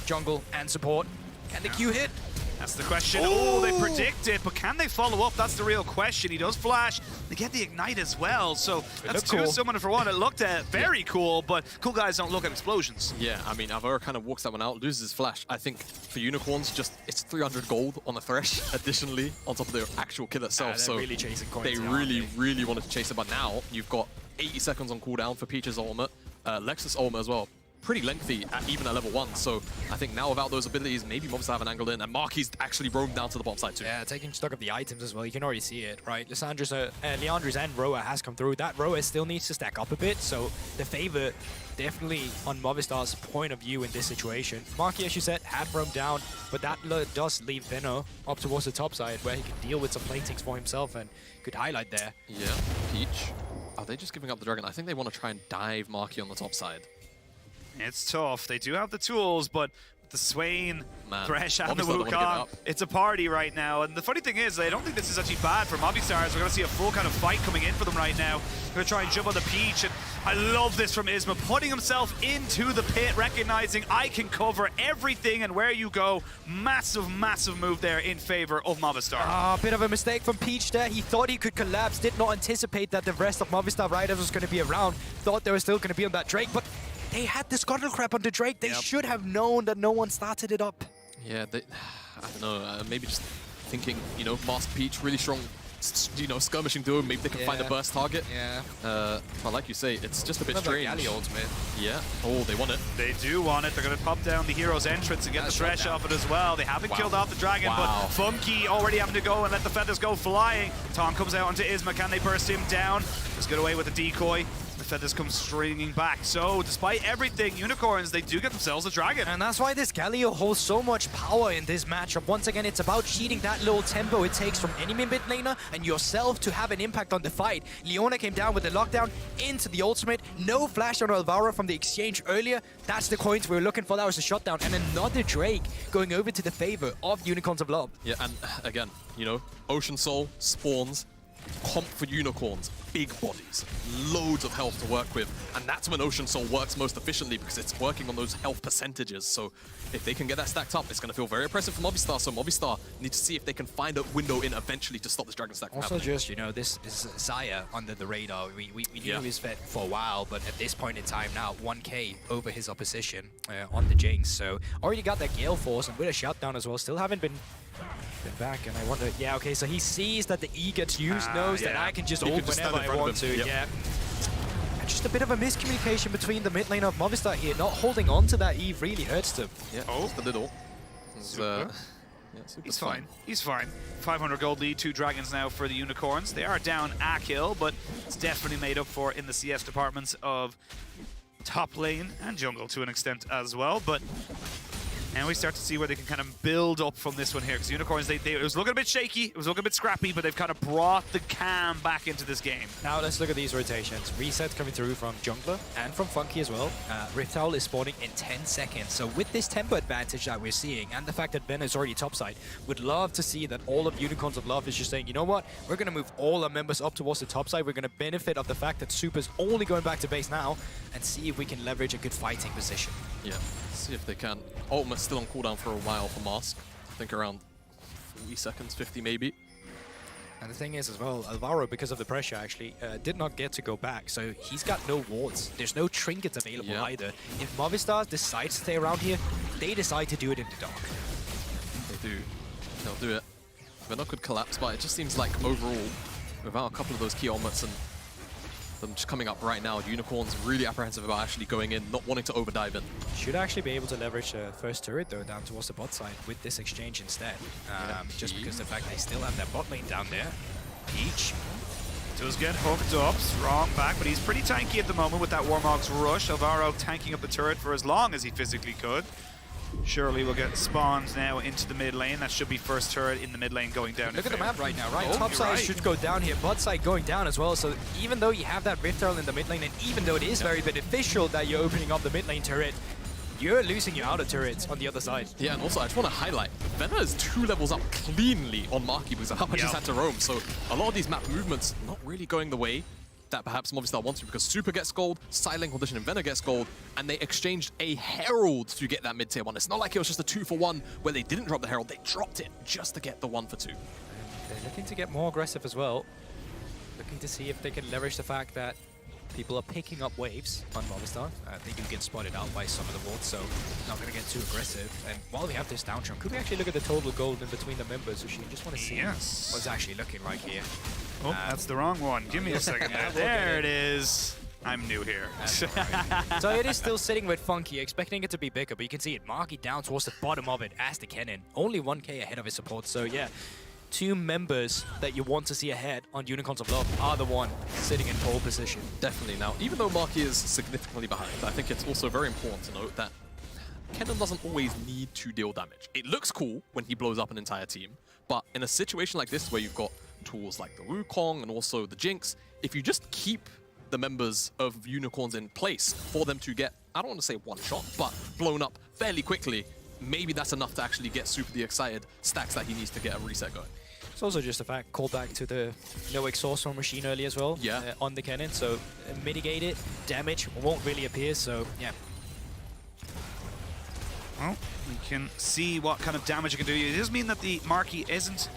jungle, and support. Can the Q hit? That's the question. Oh, they predict it, but can they follow up? That's the real question. He does flash. They get the ignite as well, so that's two summoner for one. It looked very cool, but cool guys don't look at explosions. Yeah, I mean, Avera kind of walks that one out, loses his flash. I think for Unicorns, just it's 300 gold on the Thresh, additionally, on top of the actual kill itself. They're so really chasing coins. They really wanted to chase it, but now you've got 80 seconds on cooldown for Peach's ultimate, Lexus ultimate as well. Pretty lengthy, even at level 1. So I think now without those abilities, maybe Movistar have an angle in, and Marky's actually roamed down to the bottom side too. Yeah, taking stock of the items as well. You can already see it, right? Leandra's and Roa has come through. That Roa still needs to stack up a bit, so the favor definitely on Movistar's point of view in this situation. Marky, as you said, had roamed down, but that does leave Venno up towards the top side, where he could deal with some platings for himself and could highlight there. Yeah, Peach. Are they just giving up the dragon? I think they want to try and dive Marky on the top side. It's tough. They do have the tools, but the Swain, Thresh, and the Wukong, it's a party right now. And the funny thing is, I don't think this is actually bad for Movistar. We're going to see a full kind of fight coming in for them right now. They're going to try and jump on the Peach. And I love this from Isma, putting himself into the pit, recognizing I can cover everything and where you go. Massive, massive move there in favor of Movistar. A bit of a mistake from Peach there. He thought he could collapse, did not anticipate that the rest of Movistar Riders was going to be around. Thought they were still going to be on that Drake, but They had the scuttle crab on the Drake. They should have known that no one started it up. Yeah, I don't know. Maybe just thinking, you know, Mask Peach, really strong, you know, skirmishing duo. Maybe they can find a burst target. Yeah. But like you say, it's just a bit strange. Galley ultimate. Yeah. Oh, they want it. They do want it. They're going to pop down the hero's entrance and get the thresh off it as well. They haven't killed off the dragon, but Funky already having to go and let the feathers go flying. Tom comes out onto Isma. Can they burst him down? Just get away with the decoy. The feathers come stringing back. So, despite everything, Unicorns, they do get themselves a dragon. And that's why this Galio holds so much power in this matchup. Once again, it's about cheating that little tempo it takes from enemy mid laner and yourself to have an impact on the fight. Leona came down with the lockdown into the ultimate. No flash on Alvaro from the exchange earlier. That's the coins we were looking for. That was a shutdown. And another Drake going over to the favor of Unicorns of Love. Yeah, and again, you know, Ocean Soul spawns, comp for Unicorns, big bodies, loads of health to work with, and that's when Ocean Soul works most efficiently because it's working on those health percentages. So if they can get that stacked up, it's going to feel very impressive for Movistar. So Movistar need to see if they can find a window in eventually to stop this Dragon stack from Also happening. just, you know, this is Zaya under the radar. We knew he was fed for a while, but at this point in time now, 1k over his opposition on the Jinx. So already got that Gale Force and with a shutdown as well. Still haven't been back, and I wonder, yeah, okay, so he sees that the E gets used, knows that I can just ult whenever I want to, yeah. And just a bit of a miscommunication between the mid lane of Movistar here, not holding on to that E really hurts them. Yeah, just a little. Super. He's fine. He's fine. 500 gold lead, 2 dragons now for the Unicorns. They are down a kill, but it's definitely made up for in the CS departments of top lane and jungle to an extent as well, but and we start to see where they can kind of build up from this one here. Because Unicorns, it was looking a bit shaky, it was looking a bit scrappy, but they've kind of brought the calm back into this game. Now let's look at these rotations. Reset coming through from Jungler and from Funky as well. Rift Owl is spawning in 10 seconds. So with this tempo advantage that we're seeing and the fact that Ben is already topside, would love to see that all of Unicorns of Love is just saying, you know what, we're going to move all our members up towards the top side. We're going to benefit of the fact that Super's only going back to base now and see if we can leverage a good fighting position. Yeah, see if they can. Ultimate's still on cooldown for a while for Mask. I think around 40 seconds, 50 maybe. And the thing is as well, Alvaro, because of the pressure actually, did not get to go back. So he's got no wards. There's no trinkets available either. If Movistar decides to stay around here, they decide to do it in the dark. They do. They'll do it. Venok could collapse, but it just seems like overall, without a couple of those key ultimates and them just coming up right now, Unicorn's really apprehensive about actually going in, not wanting to overdive in. Should actually be able to leverage the first turret though down towards the bot side with this exchange instead. Just because the fact they still have that bot lane down there. Peach does get hooked up, strong back, but he's pretty tanky at the moment with that Warmog's rush. Alvaro tanking up the turret for as long as he physically could. Surely we'll get spawns now into the mid lane. That should be first turret in the mid lane going down. Look at the map right now, right? Top side should go down here, bot side going down as well. So even though you have that Rift Earl in the mid lane, and even though it is very beneficial that you're opening up the mid lane turret, you're losing your outer turrets on the other side. Yeah, and also I just want to highlight, Vena is 2 levels up cleanly on Marky because of how much he's had to roam. So a lot of these map movements not really going the way that perhaps Movistar wants to, because Super gets gold, Silent Condition and Vena gets gold, and they exchanged a Herald to get that mid-tier 1. It's not like it was just a 2-for-1 where they didn't drop the Herald, they dropped it just to get the 1-for-2. They're looking to get more aggressive as well. Looking to see if they can leverage the fact that people are picking up waves on Movistar. They do get spotted out by some of the wards, so not going to get too aggressive. And while we have this down trump, could we actually look at the total gold in between the members? So you just want to see what's actually looking like here. Oh, that's the wrong one. Give me a second there. There it is. I'm new here. So it is still sitting with Funky, expecting it to be bigger, but you can see it Marky down towards the bottom of it as the cannon. Only 1k ahead of his support, so yeah. 2 members that you want to see ahead on Unicorns of Love are the one sitting in pole position. Definitely. Now, even though Marky is significantly behind, I think it's also very important to note that Kennen doesn't always need to deal damage. It looks cool when he blows up an entire team, but in a situation like this where you've got tools like the Wukong and also the Jinx, if you just keep the members of Unicorns in place for them to get, I don't want to say one shot, but blown up fairly quickly, maybe that's enough to actually get Super the excited stacks that he needs to get a reset going. It's also just a fact, call back to the no exhaust from machine early as well on the cannon, so mitigate it, damage won't really appear, so yeah. Well, we can see what kind of damage it can do. It does mean that the Marky isn't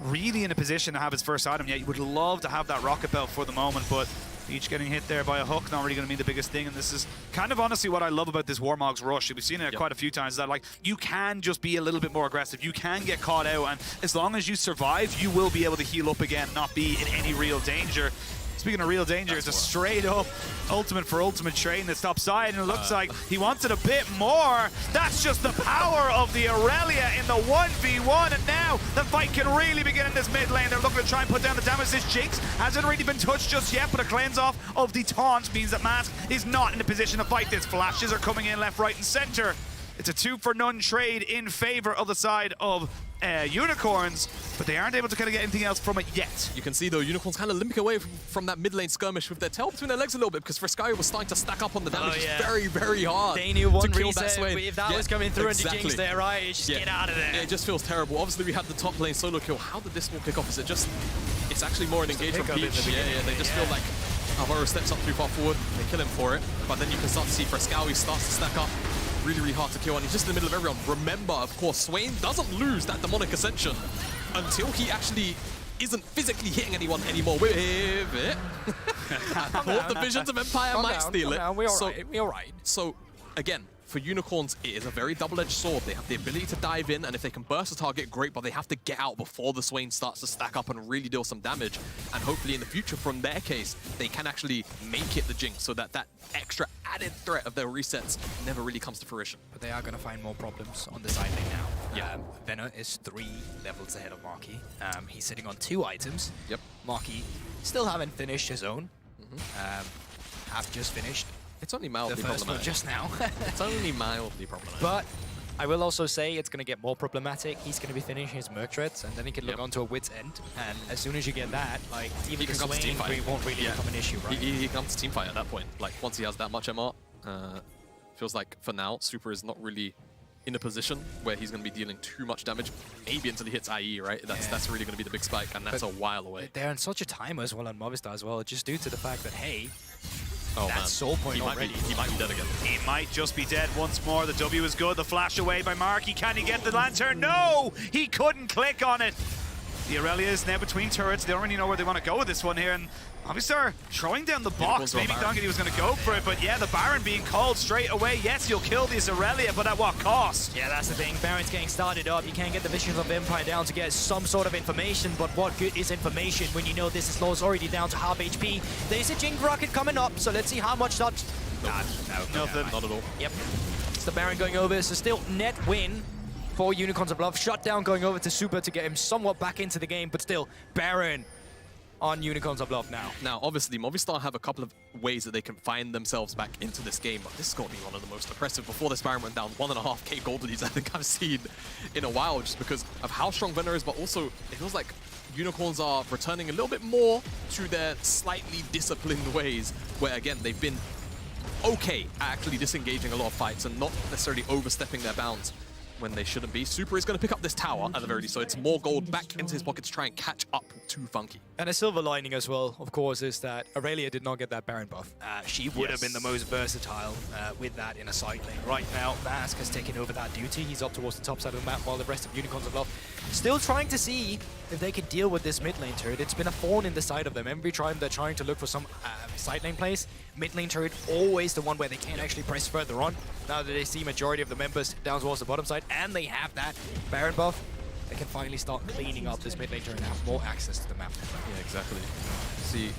really in a position to have his first item yet. You would love to have that rocket belt for the moment, but Each getting hit there by a hook, not really going to be the biggest thing, and this is kind of honestly what I love about this Warmog's rush. We've seen it quite a few times, that like you can just be a little bit more aggressive, you can get caught out, and as long as you survive, you will be able to heal up again, not be in any real danger. Speaking of real danger, it's a straight up ultimate for ultimate train that's top side, and it looks like he wants it a bit more. That's just the power of the Aurelia in the 1v1, and now the fight can really begin in this mid lane. They're looking to try and put down the damage. This Jinx hasn't really been touched just yet, but a cleanse off of the taunt means that Mask is not in a position to fight this. Flashes are coming in left, right, and center. It's a 2-for-none trade in favor of the side of Unicorns, but they aren't able to kind of get anything else from it yet. You can see, though, Unicorns kind of limping away from that mid lane skirmish with their tail between their legs a little bit, because Frescario was starting to stack up on the damage. It's very, very hard. They knew one to kill reset, that Swain. if that was coming through and the Jinx there, right? Just get out of there. Yeah, it just feels terrible. Obviously, we had the top lane solo kill. How did this one kick off? Is it just... It's actually more an engagement from Peach. Yeah, they just feel like Alvaro steps up too far forward. They kill him for it. But then you can start to see Frescario starts to stack up. Really, really hard to kill, and he's just in the middle of everyone. Remember, of course, Swain doesn't lose that demonic ascension until he actually isn't physically hitting anyone anymore with it. I thought the visions of Empire might steal it. We're all right. So, again, for Unicorns, it is a very double-edged sword. They have the ability to dive in, and if they can burst a target, great, but they have to get out before the Swain starts to stack up and really deal some damage. And hopefully in the future, from their case, they can actually make it the Jinx so that that extra added threat of their resets never really comes to fruition. But they are going to find more problems on the side lane now. Yeah. Venner is 3 levels ahead of Marky. He's sitting on 2 items. Yep. Marky still haven't finished his own. Have just finished. It's only mildly the first problematic. one just now. It's only mildly problematic. But I will also say it's going to get more problematic. He's going to be finishing his Merc Treads, and then he can look onto a Wit's End. And as soon as you get that, like, even the Swain won't really become an issue, right? He comes to teamfight at that point. Like, once he has that much MR, feels like for now, Super is not really in a position where he's going to be dealing too much damage, maybe until he hits IE, right? That's really going to be the big spike, and that's a while away. They're in such a time as well on Movistar as well, just due to the fact that, hey, oh, that's soul point he already. He might be dead again. He might just be dead once more. The W is good. The flash away by Marky. Can he get the lantern? No! He couldn't click on it. The Aurelia is now between turrets. They don't really know where they want to go with this one here. And Movistar throwing down the box. Maybe thought he was going to go for it, but yeah, the Baron being called straight away. Yes, you'll kill this Aurelia, but at what cost? Yeah, that's the thing. Baron's getting started up. You can't get the Visions of Empire down to get some sort of information, but what good is information when you know this is Low's already down to half HP? There's a Jinx Rocket coming up, so let's see how much that... Nothing. Not at all. Yep. It's the Baron going over, so still net win for Unicorns of Love. Shutdown going over to Super to get him somewhat back into the game, but still, Baron on Unicorns of Love now. Now, obviously, Movistar have a couple of ways that they can find themselves back into this game, but this is going to be one of the most impressive. Before this Baron went down, 1.5k gold leads I think I've seen in a while, just because of how strong Venner is, but also it feels like Unicorns are returning a little bit more to their slightly disciplined ways, where again, they've been okay at actually disengaging a lot of fights and not necessarily overstepping their bounds when they shouldn't be. Super is going to pick up this tower at the very least, so it's more gold back into his pocket to try and catch up to Funky. And a silver lining as well, of course, is that Aurelia did not get that Baron buff. She would have been the most versatile with that in a side lane. Right now, Mask has taken over that duty. He's up towards the top side of the map while the rest of Unicorns of Love still trying to see if they can deal with this mid lane turret. It's been a thorn in the side of them. Every time they're trying to look for some side lane plays, mid lane turret always the one where they can't actually press further on. Now that they see majority of the members down towards the bottom side, and they have that Baron buff, they can finally start cleaning up this mid lane turret and have more access to the map. Yeah, exactly. See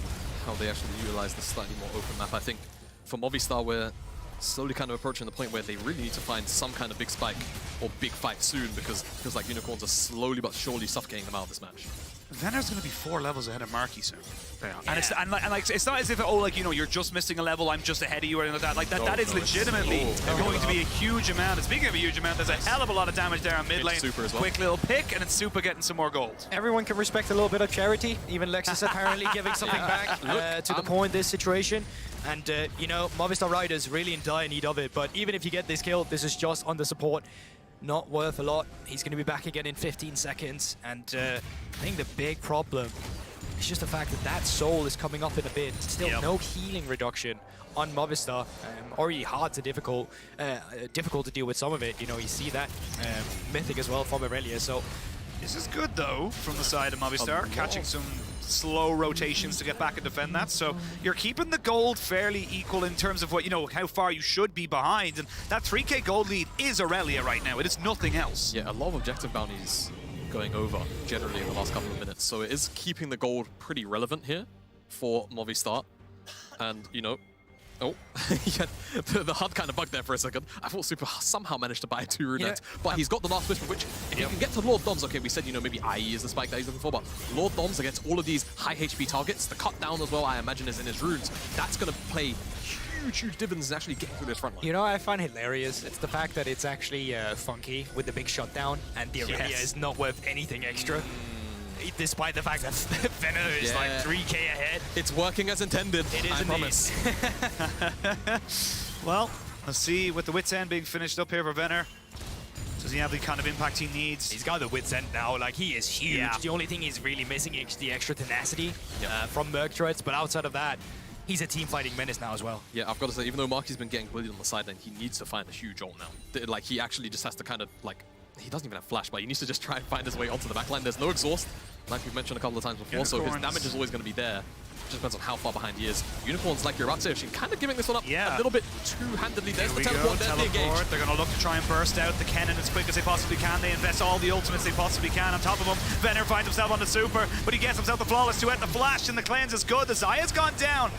how they actually utilize this slightly more open map. I think for Movistar, we're slowly kind of approaching the point where they really need to find some kind of big spike or big fight soon, because it feels like Unicorns are slowly but surely suffocating them out of this match. Venner's going to be 4 levels ahead of Marky soon. Yeah. And it's not as if, oh, like, you know, you're just missing a level, I'm just ahead of you or anything like that. Like, that is legitimately going to be a huge amount. And speaking of a huge amount, there's a hell of a lot of damage there on mid lane. Super as well. Quick little pick, and it's Super getting some more gold. Everyone can respect a little bit of charity. Even Lexus apparently giving something back to the point this situation. And, you know, Movistar Riders really in dire need of it. But even if you get this kill, this is just on the support. Not worth a lot. He's going to be back again in 15 seconds. And I think the big problem is just the fact that that soul is coming up in a bit. Still no healing reduction on Movistar. Already hard to difficult to deal with some of it. You know, you see that Mythic as well from Aurelia. So this is good though from the side of Movistar, catching some slow rotations to get back and defend that. So you're keeping the gold fairly equal in terms of what, you know, how far you should be behind. And that 3k gold lead is Aurelia right now. It is nothing else. Yeah, a lot of objective bounties going over generally in the last couple of minutes. So it is keeping the gold pretty relevant here for Movistar. And, you know, oh, yeah, the HUD kind of bugged there for a second. I thought Super somehow managed to buy 2 runettes, but he's got the last whisper, which, if you can get to Lord Doms, okay, we said, you know, maybe IE is the spike that he's looking for, but Lord Doms against all of these high HP targets, the cut down as well, I imagine, is in his runes. That's going to play huge dividends in actually getting through this front line. You know, I find hilarious. It's the fact that it's actually Funky with the big shutdown, and the Aurelia is not worth anything extra. Despite the fact that Venner is like 3k ahead. It's working as intended, it is, I promise. Well, let's see with the Wits End being finished up here for Venner. Does he have the kind of impact he needs? He's got the Wits End now, like he is huge. Yeah. The only thing he's really missing is the extra tenacity from Merctroids, but outside of that, he's a team fighting menace now as well. Yeah, I've got to say, even though Marky's been getting bullied on the sideline, he needs to find a huge ult now. Like, he actually just has to kind of, like, he doesn't even have flash, but he needs to just try and find his way onto the backline. There's no exhaust, like we've mentioned a couple of times before, so his damage is always going to be there. It just depends on how far behind he is. Unicorns, like you're about to say, she's kind of giving this one up a little bit two-handedly. There's the teleport, there's the engage. They're going to look to try and burst out the cannon as quick as they possibly can. They invest all the ultimates they possibly can on top of him. Venner finds himself on the super, but he gets himself the flawless duet. The flash and the cleanse is good. The Zaya's gone down.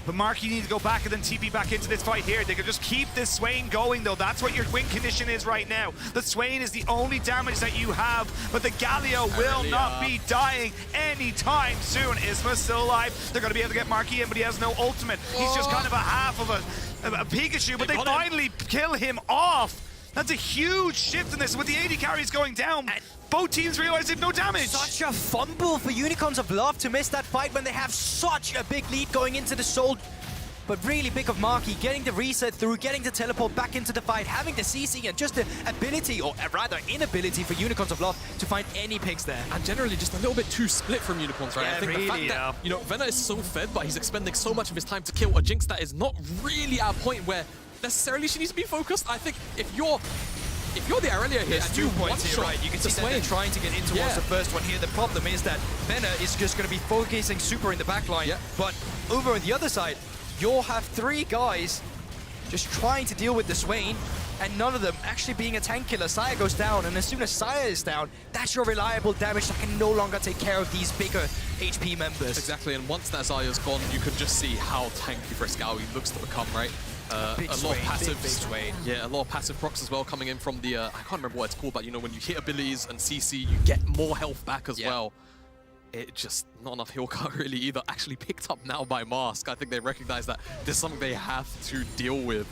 But Marky needs to go back and then TP back into this fight here. They can just keep this Swain going, though. That's what your win condition is right now. The Swain is the only damage that you have, but the Galio will not be dying anytime soon. Isma's still alive. They're going to be able to get Marky in, but he has no ultimate. He's just kind of a half of a Pikachu, but they finally kill him off. That's a huge shift in this. With the AD carries going down, both teams realize they have no damage. Such a fumble for Unicorns of Love to miss that fight when they have such a big lead going into the Soul. But really big of Marky, getting the reset through, getting the teleport back into the fight, having the CC, and just the ability, or rather inability for Unicorns of Love to find any picks there. And generally just a little bit too split from Unicorns, right? Yeah, I think really, the fact that, you know, Venner is so fed, but he's expending so much of his time to kill a Jinx that is not really at a point where necessarily she needs to be focused. I think if you're the Aurelia here, there's 2 points here, right? You can see that they're trying to get in towards the first one here. The problem is that Venner is just going to be focusing super in the backline. But over on the other side, you'll have 3 guys just trying to deal with the Swain, and none of them actually being a tank killer. Saya goes down, and as soon as Saya is down, that's your reliable damage that can no longer take care of these bigger HP members. Exactly, and once that Zaya's gone, you can just see how tanky Frescowi looks to become, right? A lot of passive, a lot of passive procs as well coming in from the, I can't remember what it's called, but you know, when you hit abilities and CC, you get more health back as well. It just, not enough heal card really either. Actually picked up now by Mask. I think they recognize that this is something they have to deal with.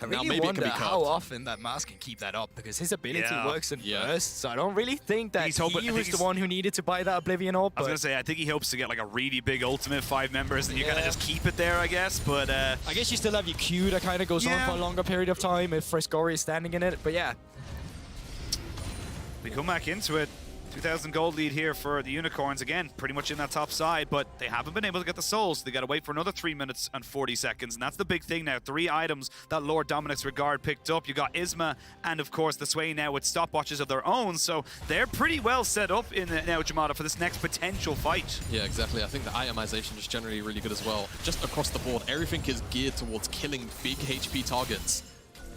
I really wonder how often that Mask can keep that up, because his ability works in bursts, so I don't really think that he was the one who needed to buy that Oblivion Orb. I was going to say, I think he hopes to get like a really big ultimate 5 members, and you kind of just keep it there, I guess, but... I guess you still have your Q that kind of goes on for a longer period of time if Frescowi is standing in it, but yeah. We come back into it. 2,000 gold lead here for the Unicorns, again, pretty much in that top side, but they haven't been able to get the souls, so they gotta wait for another 3 minutes and 40 seconds, and that's the big thing now. 3 items that Lord Dominic's Regard picked up. You got Isma and, of course, the Swain now with stopwatches of their own, so they're pretty well set up in now, Jamada, for this next potential fight. Yeah, exactly. I think the itemization is generally really good as well. Just across the board, everything is geared towards killing big HP targets,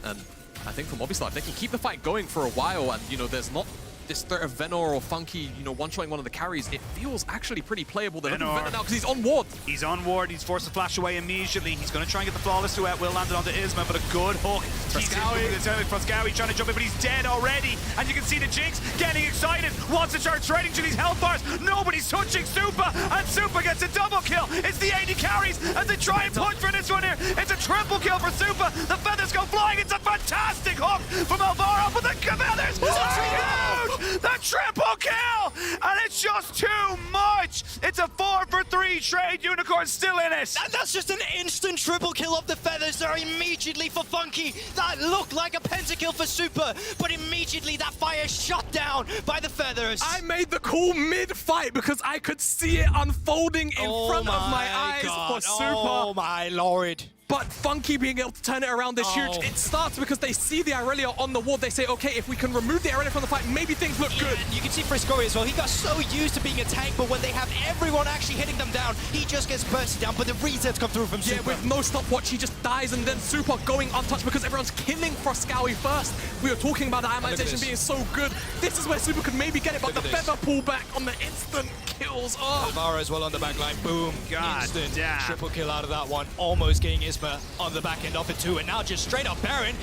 and I think for Movistar, if they can keep the fight going for a while, and, you know, there's not this threat of Venor or Funky, you know, one-shotting one of the carries, it feels actually pretty playable. They're looking for Venor now because he's on ward. He's on ward. He's forced to flash away immediately. He's going to try and get the flawless duet. Will land it onto Isma, but a good hook. Frescowi trying to jump in, but he's dead already. And you can see the Jinx getting excited. Wants to start trading to these health bars. Nobody's touching Supa, and Supa gets a double kill. It's the AD carries as they try and push for this one here. It's a triple kill for Supa. The feathers go flying. It's a fantastic hook from Alvaro, but the feathers are huge. The triple kill, and it's just too much. It's a 4-for-3 trade. Unicorn still in it. And that's just an instant triple kill of the feathers there immediately for Funky. That looked like a pentakill for Super, but immediately that fire shut down by the feathers. I made the call mid-fight because I could see it unfolding in front of my eyes for Super. Oh my lord. But Funky being able to turn it around is huge. It starts because they see the Irelia on the wall. They say, okay, if we can remove the Irelia from the fight, maybe things look good. And you can see Friscoy as well. He got so used to being a tank, but when they have everyone actually hitting them down, he just gets bursted down. But the resets come through from Super. Yeah, with no stopwatch, he just dies, and then Super going untouched because everyone's killing Friscoy first. We were talking about the amortization being so good. This is where Super could maybe get it, but the feather pullback on the instant kills. Oh, Alvaro as well on the back line. Boom. God instant damn. triple kill out of that one. Almost getting Isma on the back end of it too. And now just straight up Baron.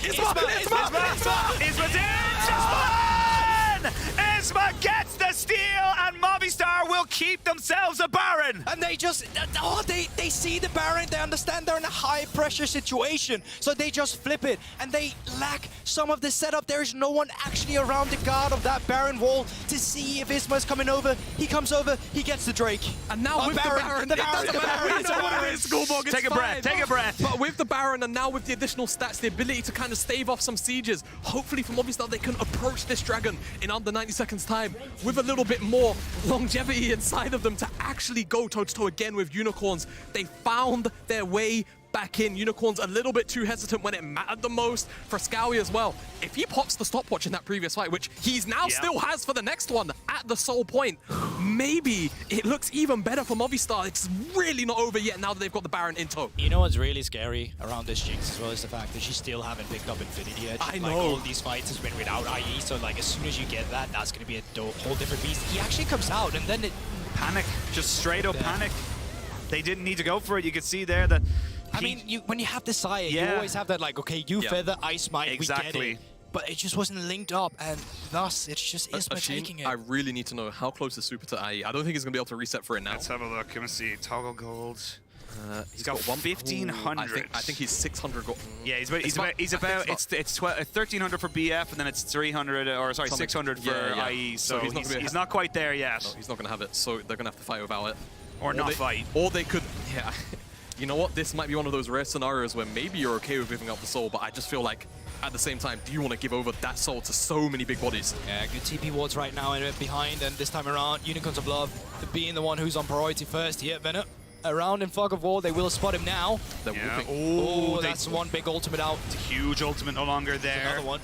Isma gets the steal, and Movistar will keep themselves a Baron. And they just, they see the Baron. They understand they're in a high pressure situation. So they just flip it. And they lack some of the setup. There is no one actually around the guard of that Baron wall to see if Isma's coming over. He comes over, he gets the Drake. And now with the Baron, it doesn't matter. We know what it is, Schoolbog. Take a breath, take a breath. But with the Baron and now with the additional stats, the ability to kind of stave off some sieges, hopefully for Movistar they can approach this dragon in under 90 seconds time with a little bit more longevity inside of them to actually go toe-to-toe again with Unicorns. They found their way back in. Unicorns a little bit too hesitant when it mattered the most. For Scowie as well, if he pops the stopwatch in that previous fight, which he's now still has for the next one at the soul point, maybe it looks even better for Movistar. It's really not over yet now that they've got the Baron in tow. You know what's really scary around this Jinx as well is the fact that she still haven't picked up Infinity Edge. I know. Like, all these fights has been without IE, so like as soon as you get that, that's going to be a whole different beast. He actually comes out and then it... Panic, just straight up panic. They didn't need to go for it. You could see there that... I mean, when you have the Sire, you always have that like, okay, you feather, Ice Might, we get it. But it just wasn't linked up, and thus it's just Isma taking it. I really need to know how close is Super to IE. I don't think he's going to be able to reset for it now. Let's have a look. Let me see. Toggle gold. He's got 1,500. I think he's 600 gold. Yeah, it's 1,300 for BF, and then it's 300, or sorry, 600 for IE. So he's not quite there yet. No, he's not going to have it, so they're going to have to fight without it. Or not fight. Or they could, You know what? This might be one of those rare scenarios where maybe you're okay with giving up the soul, but I just feel like at the same time, do you want to give over that soul to so many big bodies? Yeah, good TP wards right now and behind, and this time around, Unicorns of Love being the one who's on priority first here. Venom around in fog of war, they will spot him now. They're whooping. Oh, that's one big ultimate out. It's a huge ultimate no longer there. Another one.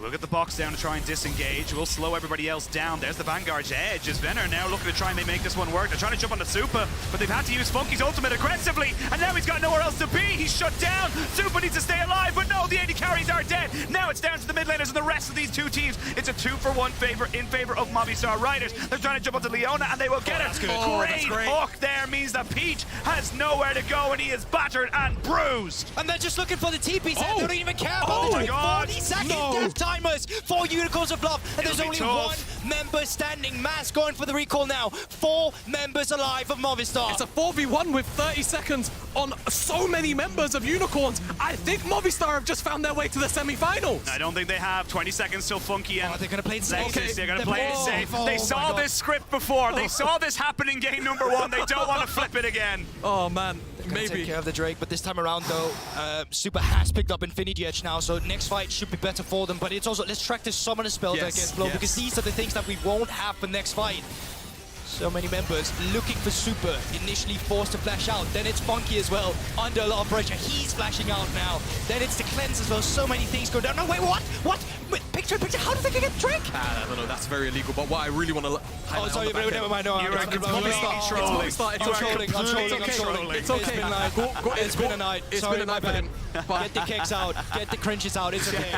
We'll get the box down to try and disengage. We'll slow everybody else down. There's the Vanguard's edge. Is Venner now looking to try and make this one work? They're trying to jump on the Super, but they've had to use Funky's ultimate aggressively, and now he's got nowhere else to be. He's shut down. Super needs to stay alive, but no, the AD carries are dead. Now it's down to the mid laners and the rest of these two teams. It's a 2-for-1 favor in favor of Movistar Riders. They're trying to jump onto Leona, and they will get it. Great hook there means that Peach has nowhere to go, and he is battered and bruised. And they're just looking for the TP set. They don't even care about the 40-second death timers for Unicorns of Love, and there's only one member standing. Mass going for the recall now. 4 members alive of Movistar. It's a 4v1 with 30 seconds on so many members of Unicorns. I think Movistar have just found their way to the semi-finals. I don't think they have. 20 seconds till Funky and they're going to play it safe. Okay. They're going to play it safe. They saw this script before. They saw this happen in game number 1. They don't want to flip it again. Oh, man. Maybe take care of the Drake, but this time around though, Super has picked up Infinity Edge now, so next fight should be better for them. But it's also, let's track this Summoner spell that gets blown, because these are the things that we won't have for next fight. So many members looking for Super, initially forced to flash out. Then it's Funky as well, under a lot of pressure. He's flashing out now. Then it's the Cleanse as well. So many things go down. No, wait, what? What? Wait, picture. How did they get Drake? I don't know. That's very illegal. But what I really want to highlight sorry, but never mind. No, you're completely trolling. It's trolling. It's okay. It's been a night. It's been a night for him. Get the kicks out. Get the cringes out. It's okay.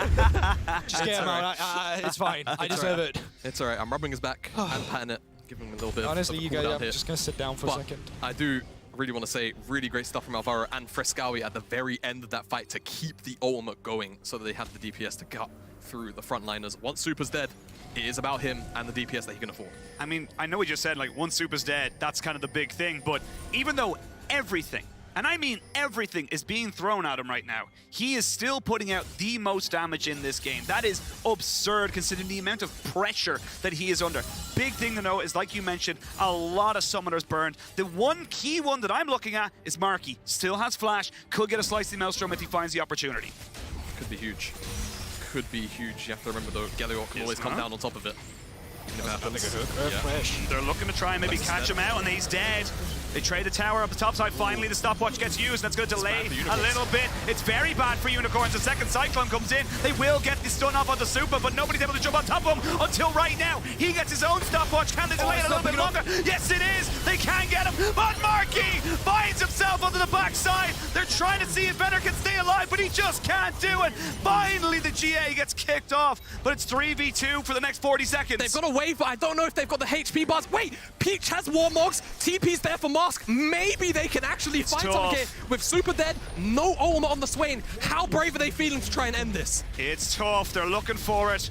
Just get him out. It's fine. I deserve it. It's all right. I'm rubbing his back and patting it. Give him a little bit honestly, of you guys, I'm just going to sit down for a second. I do really want to say really great stuff from Alvaro and Frescowie at the very end of that fight to keep the ultimate going so that they have the DPS to cut through the frontliners. Once Super's dead, it is about him and the DPS that he can afford. I mean, I know we just said, like, once Super's dead, that's kind of the big thing, but even though everything, and I mean everything, is being thrown at him right now, he is still putting out the most damage in this game. That is absurd considering the amount of pressure that he is under. Big thing to know is, like you mentioned, a lot of summoners burned. The one key one that I'm looking at is Marky. Still has flash, could get a slice of the Maelstrom if he finds the opportunity. Could be huge. Could be huge. You have to remember though, Galio can always come down on top of it. They're looking to try and maybe catch him out, and he's dead. They trade the tower up the top side. Finally, the stopwatch gets used. That's going to delay a little bit. It's very bad for Unicorns. The second Cyclone comes in. They will get the stun off on the Super, but nobody's able to jump on top of him until right now. He gets his own stopwatch. Can they delay it a little bit longer? Yes, it is. They can get him, but Marky finds himself onto the backside. They're trying to see if Benner can stay alive, but he just can't do it. Finally, the GA gets kicked off, but it's 3v2 for the next 40 seconds. They've got a wave, but I don't know if they've got the HP bars. Wait, Peach has Warmogs. TP's there for Mask. Maybe they can actually find something here. With Super dead, no Ultimate on the Swain. How brave are they feeling to try and end this? It's tough. They're looking for it.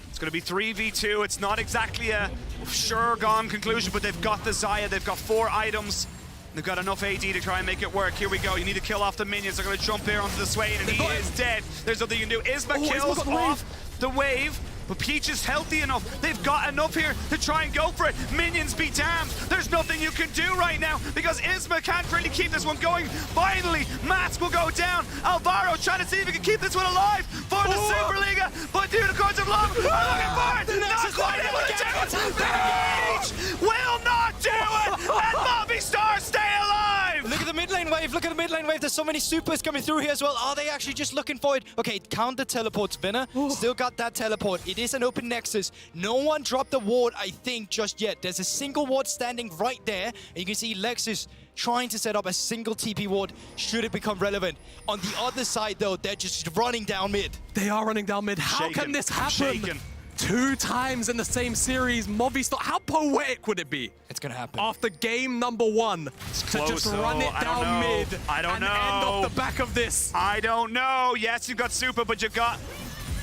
It's going to be 3v2. It's not exactly a sure gone conclusion, but they've got the Xayah. They've got 4 items. They've got enough AD to try and make it work. Here we go. You need to kill off the minions. They're going to jump here onto the Swain, and he is dead. There's nothing you can do. Isma kills off the wave. But Peach is healthy enough. They've got enough here to try and go for it. Minions be damned. There's nothing you can do right now because Isma can't really keep this one going. Finally, Mask will go down. Alvaro trying to see if he can keep this one alive for the Superliga. But Unicorns of Love are looking for it. Not quite able to do it. Peach will not do it. And Movistar stay alive. Look at the mid lane wave. Look at the mid lane wave. There's so many supers coming through here as well. Are they actually just looking for it? Okay, count the teleports, Vinner. Still got that teleport. It is an open nexus. No one dropped the ward, I think, just yet. There's a single ward standing right there. And you can see Lexus trying to set up a single TP ward should it become relevant. On the other side, though, they're just running down mid. They are running down mid. How can this happen? 2 times in the same series, Movistar. How poetic would it be? It's gonna happen. After game number 1, to just run it down mid and end off the back of this. I don't know. Yes, you've got Super, but you've got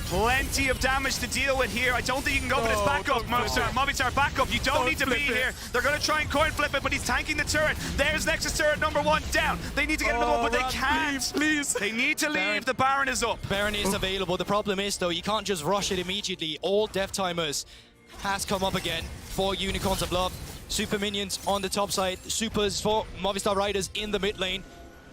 plenty of damage to deal with here. I don't think you can go for this backup, Movistar backup. You don't need to be here. They're going to try and coin flip it, but he's tanking the turret. There's Nexus turret number 1 down. They need to get another one, but they can't. Please. They need to leave. The Baron is up. Baron is available. The problem is, though, you can't just rush it immediately. All death timers has come up again for Unicorns of Love. Super minions on the top side. Supers for Movistar Riders in the mid lane.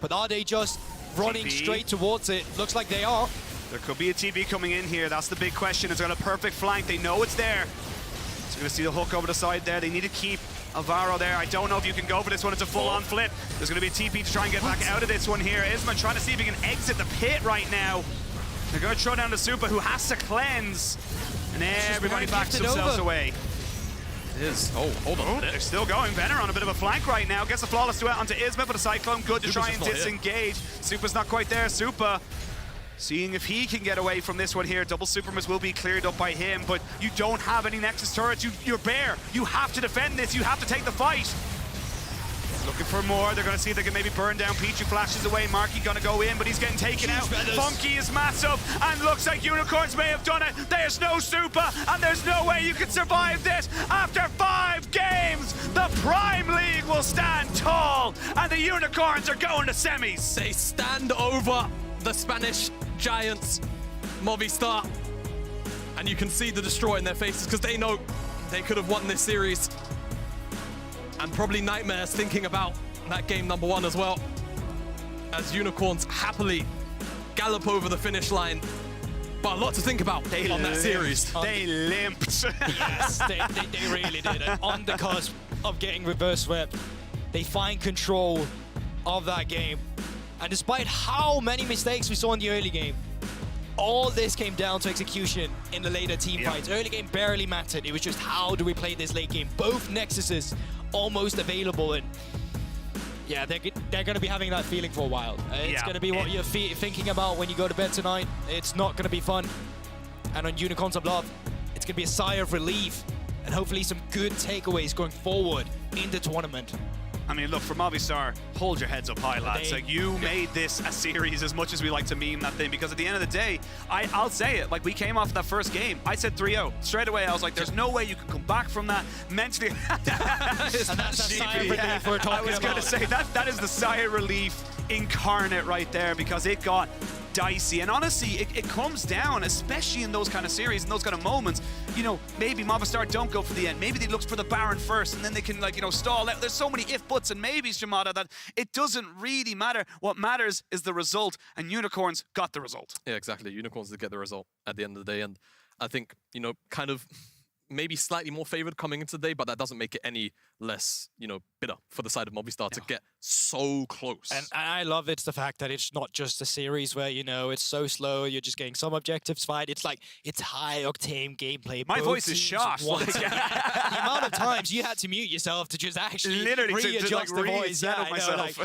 But are they just running straight towards it? Looks like they are. There could be a TP coming in here. That's the big question. It's got a perfect flank. They know it's there. So you're going to see the hook over the side there. They need to keep Alvaro there. I don't know if you can go for this one. It's a full-on flip. There's going to be a TP to try and get back out of this one here. Isma trying to see if he can exit the pit right now. They're going to throw down the Super, who has to cleanse. And everybody backs themselves away. It is. Oh, hold on. They're still going. Venner on a bit of a flank right now. Gets the flawless duet onto Isma, but a Cyclone good to try and disengage. Super's not quite there. Super seeing if he can get away from this one here. Double Supermas will be cleared up by him, but you don't have any Nexus turrets. You're bare. You have to defend this. You have to take the fight. Looking for more. They're going to see if they can maybe burn down Peach, who flashes away. Marky going to go in, but he's getting taken out. Funky is massive, and looks like Unicorns may have done it. There's no Super, and there's no way you can survive this. After 5 games, the Prime League will stand tall, and the Unicorns are going to semis. They stand over the Spanish giants, Movistar, and you can see the destroy in their faces because they know they could have won this series, and probably nightmares thinking about that game number 1 as well, as Unicorns happily gallop over the finish line. But a lot to think about on that series. They limped. Yes, they really did. And on the cusp of getting reverse swept, they find control of that game. And despite how many mistakes we saw in the early game, all this came down to execution in the later team fights. Early game barely mattered. It was just how do we play this late game. Both Nexuses almost available, and yeah, they're going to be having that feeling for a while. It's going to be what you're thinking about when you go to bed tonight. It's not going to be fun. And on Unicorns of Love, it's going to be a sigh of relief and hopefully some good takeaways going forward in the tournament. I mean, look, for Movistar, hold your heads up high, lads. Like, you made this a series as much as we like to meme that thing, because at the end of the day, I'll say it, like, we came off that first game, I said 3-0. Straight away, I was like, there's no way you can come back from that mentally. And that's a sigh of relief we're talking about. I was going to say, that is the sigh of relief incarnate right there, because it got dicey. And honestly, it comes down, especially in those kind of series, in those kind of moments, you know, maybe Movistar don't go for the end. Maybe they look for the Baron first, and then they can, like, you know, stall out. There's so many if, buts, and maybes, Jamada, that it doesn't really matter. What matters is the result, and Unicorns got the result. Yeah, exactly. Unicorns did get the result at the end of the day. And I think, you know, kind of maybe slightly more favored coming into the day, but that doesn't make it any less, bitter for the side of Movistar to get so close. And I love it's the fact that it's not just a series where, it's so slow, you're just getting some objectives fine. It's like, it's high-octane gameplay. My Both voice is teams shot. want to- the amount of times you had to mute yourself to just actually Literally readjust the voice. reset up myself.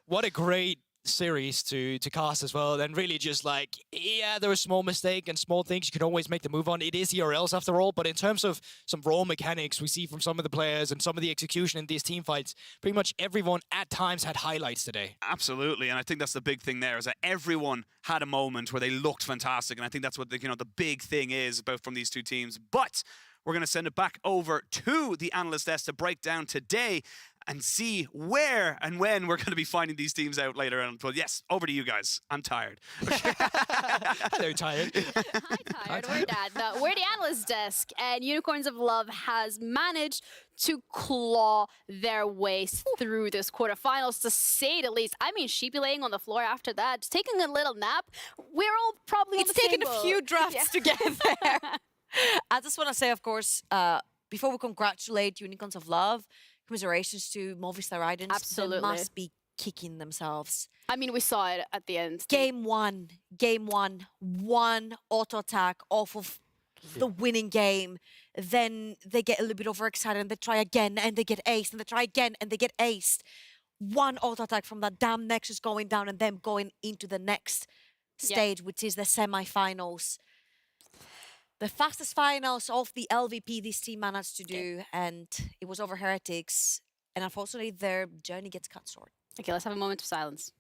What a great series to cast as well, and really just like, there are small mistake and small things you can always make the move on. It is ERLs after all, but in terms of some raw mechanics we see from some of the players and some of the execution in these team fights, pretty much everyone at times had highlights today. Absolutely, and I think that's the big thing there, is that everyone had a moment where they looked fantastic, and I think that's what the big thing is about from these two teams. But we're going to send it back over to the analyst desk to break down today and see where and when we're going to be finding these teams out later on. Well, yes, over to you guys. I'm tired. Hello, tired. Hi, tired. We're Dad. We're the analyst desk, and Unicorns of Love has managed to claw their way through this quarterfinals, to say the least. I mean, Sheepy laying on the floor after that, just taking a little nap. We're all probably It's taken a few drafts to get there. I just want to say, of course, before we congratulate Unicorns of Love, commiserations to Movistar Riders. Absolutely. They must be kicking themselves. I mean, we saw it at the end. Game one, one auto attack off of the winning game. Then they get a little bit overexcited and they try again and they get aced, and they try again and they get aced. One auto attack from that damn Nexus going down and them going into the next stage, which is the semi-finals. The fastest finals of the LVP this team managed to do, and it was over Heretics. And unfortunately, their journey gets cut short. Okay, let's have a moment of silence.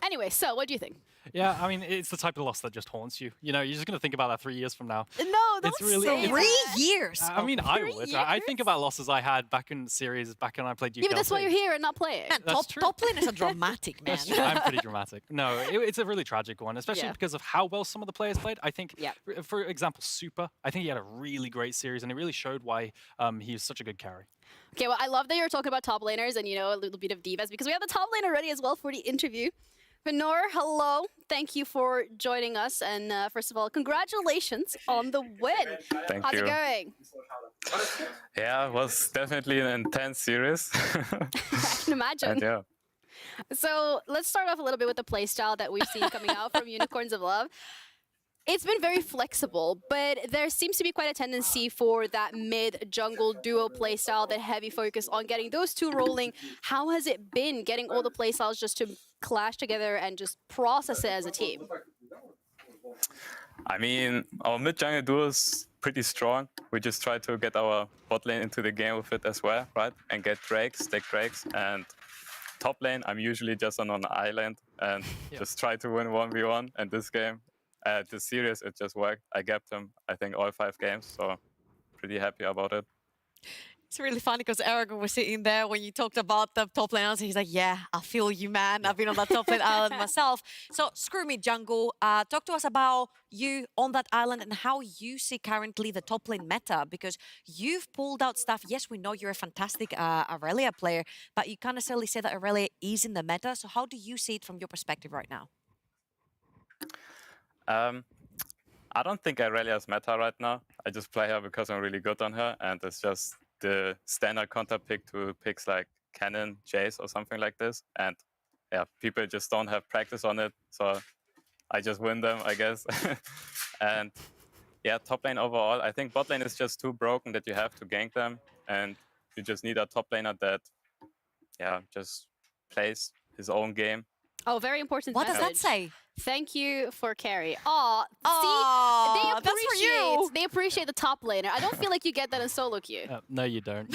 Anyway, so what do you think? Yeah, I mean, it's the type of loss that just haunts you. You're just going to think about that 3 years from now. No, it's really, say 3 years. I mean, I would. I think about losses I had back in the series, back when I played UKLC. Yeah, but that's why you're here and not playing. Man, top lane is a dramatic, man. I'm pretty dramatic. No, it's a really tragic one, especially because of how well some of the players played. I think, for example, Super, I think he had a really great series, and it really showed why he was such a good carry. Okay, well, I love that you're talking about top laners and, a little bit of divas, because we have the top laner ready as well for the interview. Venor, hello. Thank you for joining us. And first of all, congratulations on the win. Thank How's you. it going? Yeah, it was definitely an intense series. I can imagine. And yeah. So let's start off a little bit with the playstyle that we've seen coming out from Unicorns of Love. It's been very flexible, but there seems to be quite a tendency for that mid-jungle duo playstyle, that heavy focus on getting those two rolling. How has it been getting all the playstyles just to clash together and just process it as a team? I mean, our mid-jungle duo is pretty strong. We just try to get our bot lane into the game with it as well, right? And get drakes, stack drakes. And top lane, I'm usually just on an island and just try to win 1v1. And this game, this series, it just worked. I gapped him, I think, all 5 games, so pretty happy about it. It's really funny because Aragon was sitting there when you talked about the top lane. He's like, yeah, I feel you, man. I've been on that top lane island myself. So, Skirmy Jungle, talk to us about you on that island and how you see currently the top lane meta, because you've pulled out stuff. Yes, we know you're a fantastic Aurelia player, but you can't necessarily say that Aurelia is in the meta. So how do you see it from your perspective right now? I don't think Aurelia is meta right now. I just play her because I'm really good on her, and it's just the standard counter pick to picks like Cannon, Jace, or something like this. And yeah, people just don't have practice on it, so I just win them, I guess. And yeah, top lane overall, I think bot lane is just too broken that you have to gank them, and you just need a top laner that, just plays his own game. Oh, very important What message. does that say? Thank you for carry. Aw, see, that's for you. They appreciate the top laner. I don't feel like you get that in solo queue. No, you don't.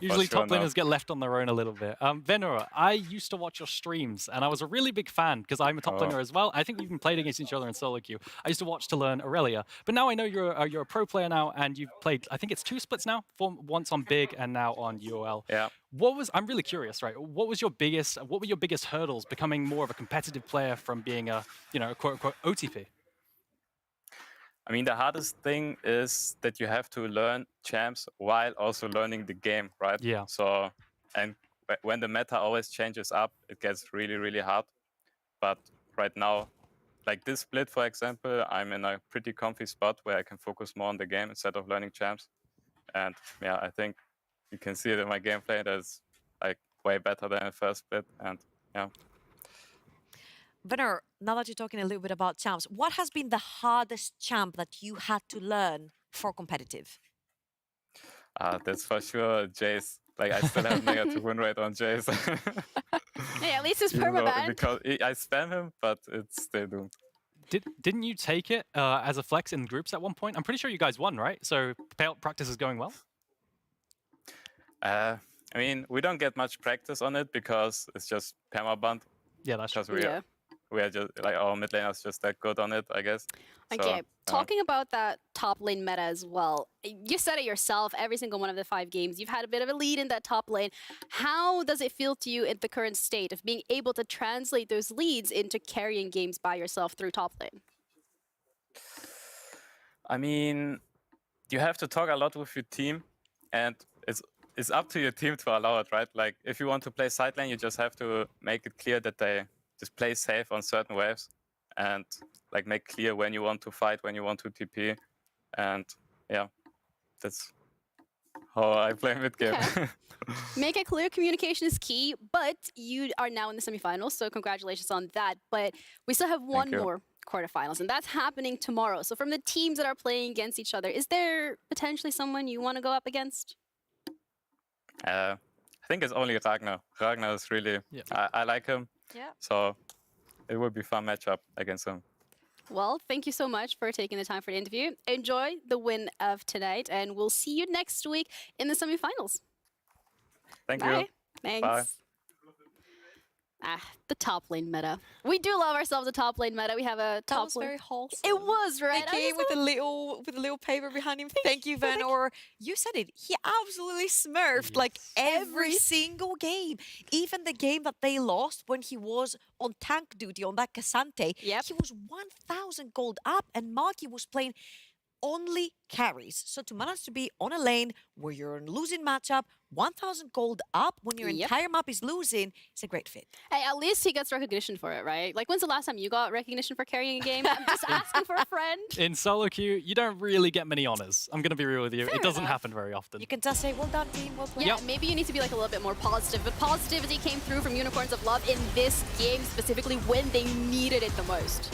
Usually top laners get left on their own a little bit. Venora, I used to watch your streams, and I was a really big fan because I'm a top laner as well. I think we've even played against each other in solo queue. I used to watch to learn Aurelia, but now I know you're a pro player now, and you've played, I think it's 2 splits now, once on Big and now on UOL. Yeah. I'm really curious, right? What were your biggest hurdles becoming more of a competitive player from being a quote-unquote OTP? I mean, the hardest thing is that you have to learn champs while also learning the game, right? Yeah. So, and when the meta always changes up, it gets really, really hard. But right now, like this split, for example, I'm in a pretty comfy spot where I can focus more on the game instead of learning champs. And yeah, I think you can see it in my gameplay. That's like way better than the first split. And yeah. Venner, now that you're talking a little bit about champs, what has been the hardest champ that you had to learn for competitive? That's for sure Jace. Like, I still have negative win rate on Jace. Hey, at least it's Even though- permaban. Because I spam him, but it's still doomed. Didn't you take it as a flex in groups at one point? I'm pretty sure you guys won, right? So practice is going well? I mean, we don't get much practice on it because it's just permaband. Yeah, that's because true. We are just like our mid laner's just that good on it, I guess. Okay, talking about that top lane meta as well. You said it yourself, every single one of the 5 games, you've had a bit of a lead in that top lane. How does it feel to you in the current state of being able to translate those leads into carrying games by yourself through top lane? I mean, you have to talk a lot with your team, and it's up to your team to allow it, right? Like, if you want to play side lane, you just have to make it clear that they just play safe on certain waves, and like make clear when you want to fight, when you want to TP, and yeah, that's how I play mid game. Okay. Make it clear, communication is key, but you are now in the semifinals, so congratulations on that. But we still have one more quarterfinals, and that's happening tomorrow. So from the teams that are playing against each other, is there potentially someone you want to go up against? I think it's only Ragnar. Ragnar is really, I like him. Yeah. So it would be a fun matchup against him. Well, thank you so much for taking the time for the interview. Enjoy the win of tonight, and we'll see you next week in the semifinals. Thank Bye. you. Thanks. Bye. The top lane meta. We do love ourselves a top lane meta. We have a top was lane. very wholesome. It was, right? He came with a little paper behind him. Thank you, Venor. You said it. He absolutely smurfed like every single game. Even the game that they lost when he was on tank duty on that Cassante. Yep. He was 1,000 gold up, and Maki was playing only carries. So to manage to be on a lane where you're in a losing matchup, 1,000 gold up when your entire map is losing, it's a great fit. Hey, at least he gets recognition for it, right? Like, when's the last time you got recognition for carrying a game? I'm just asking for a friend. In solo queue, you don't really get many honors. I'm going to be real with you. Fair it doesn't enough. happen very often. You can just say, well done, team, well played. Yeah, maybe you need to be like a little bit more positive. But positivity came through from Unicorns of Love in this game specifically when they needed it the most.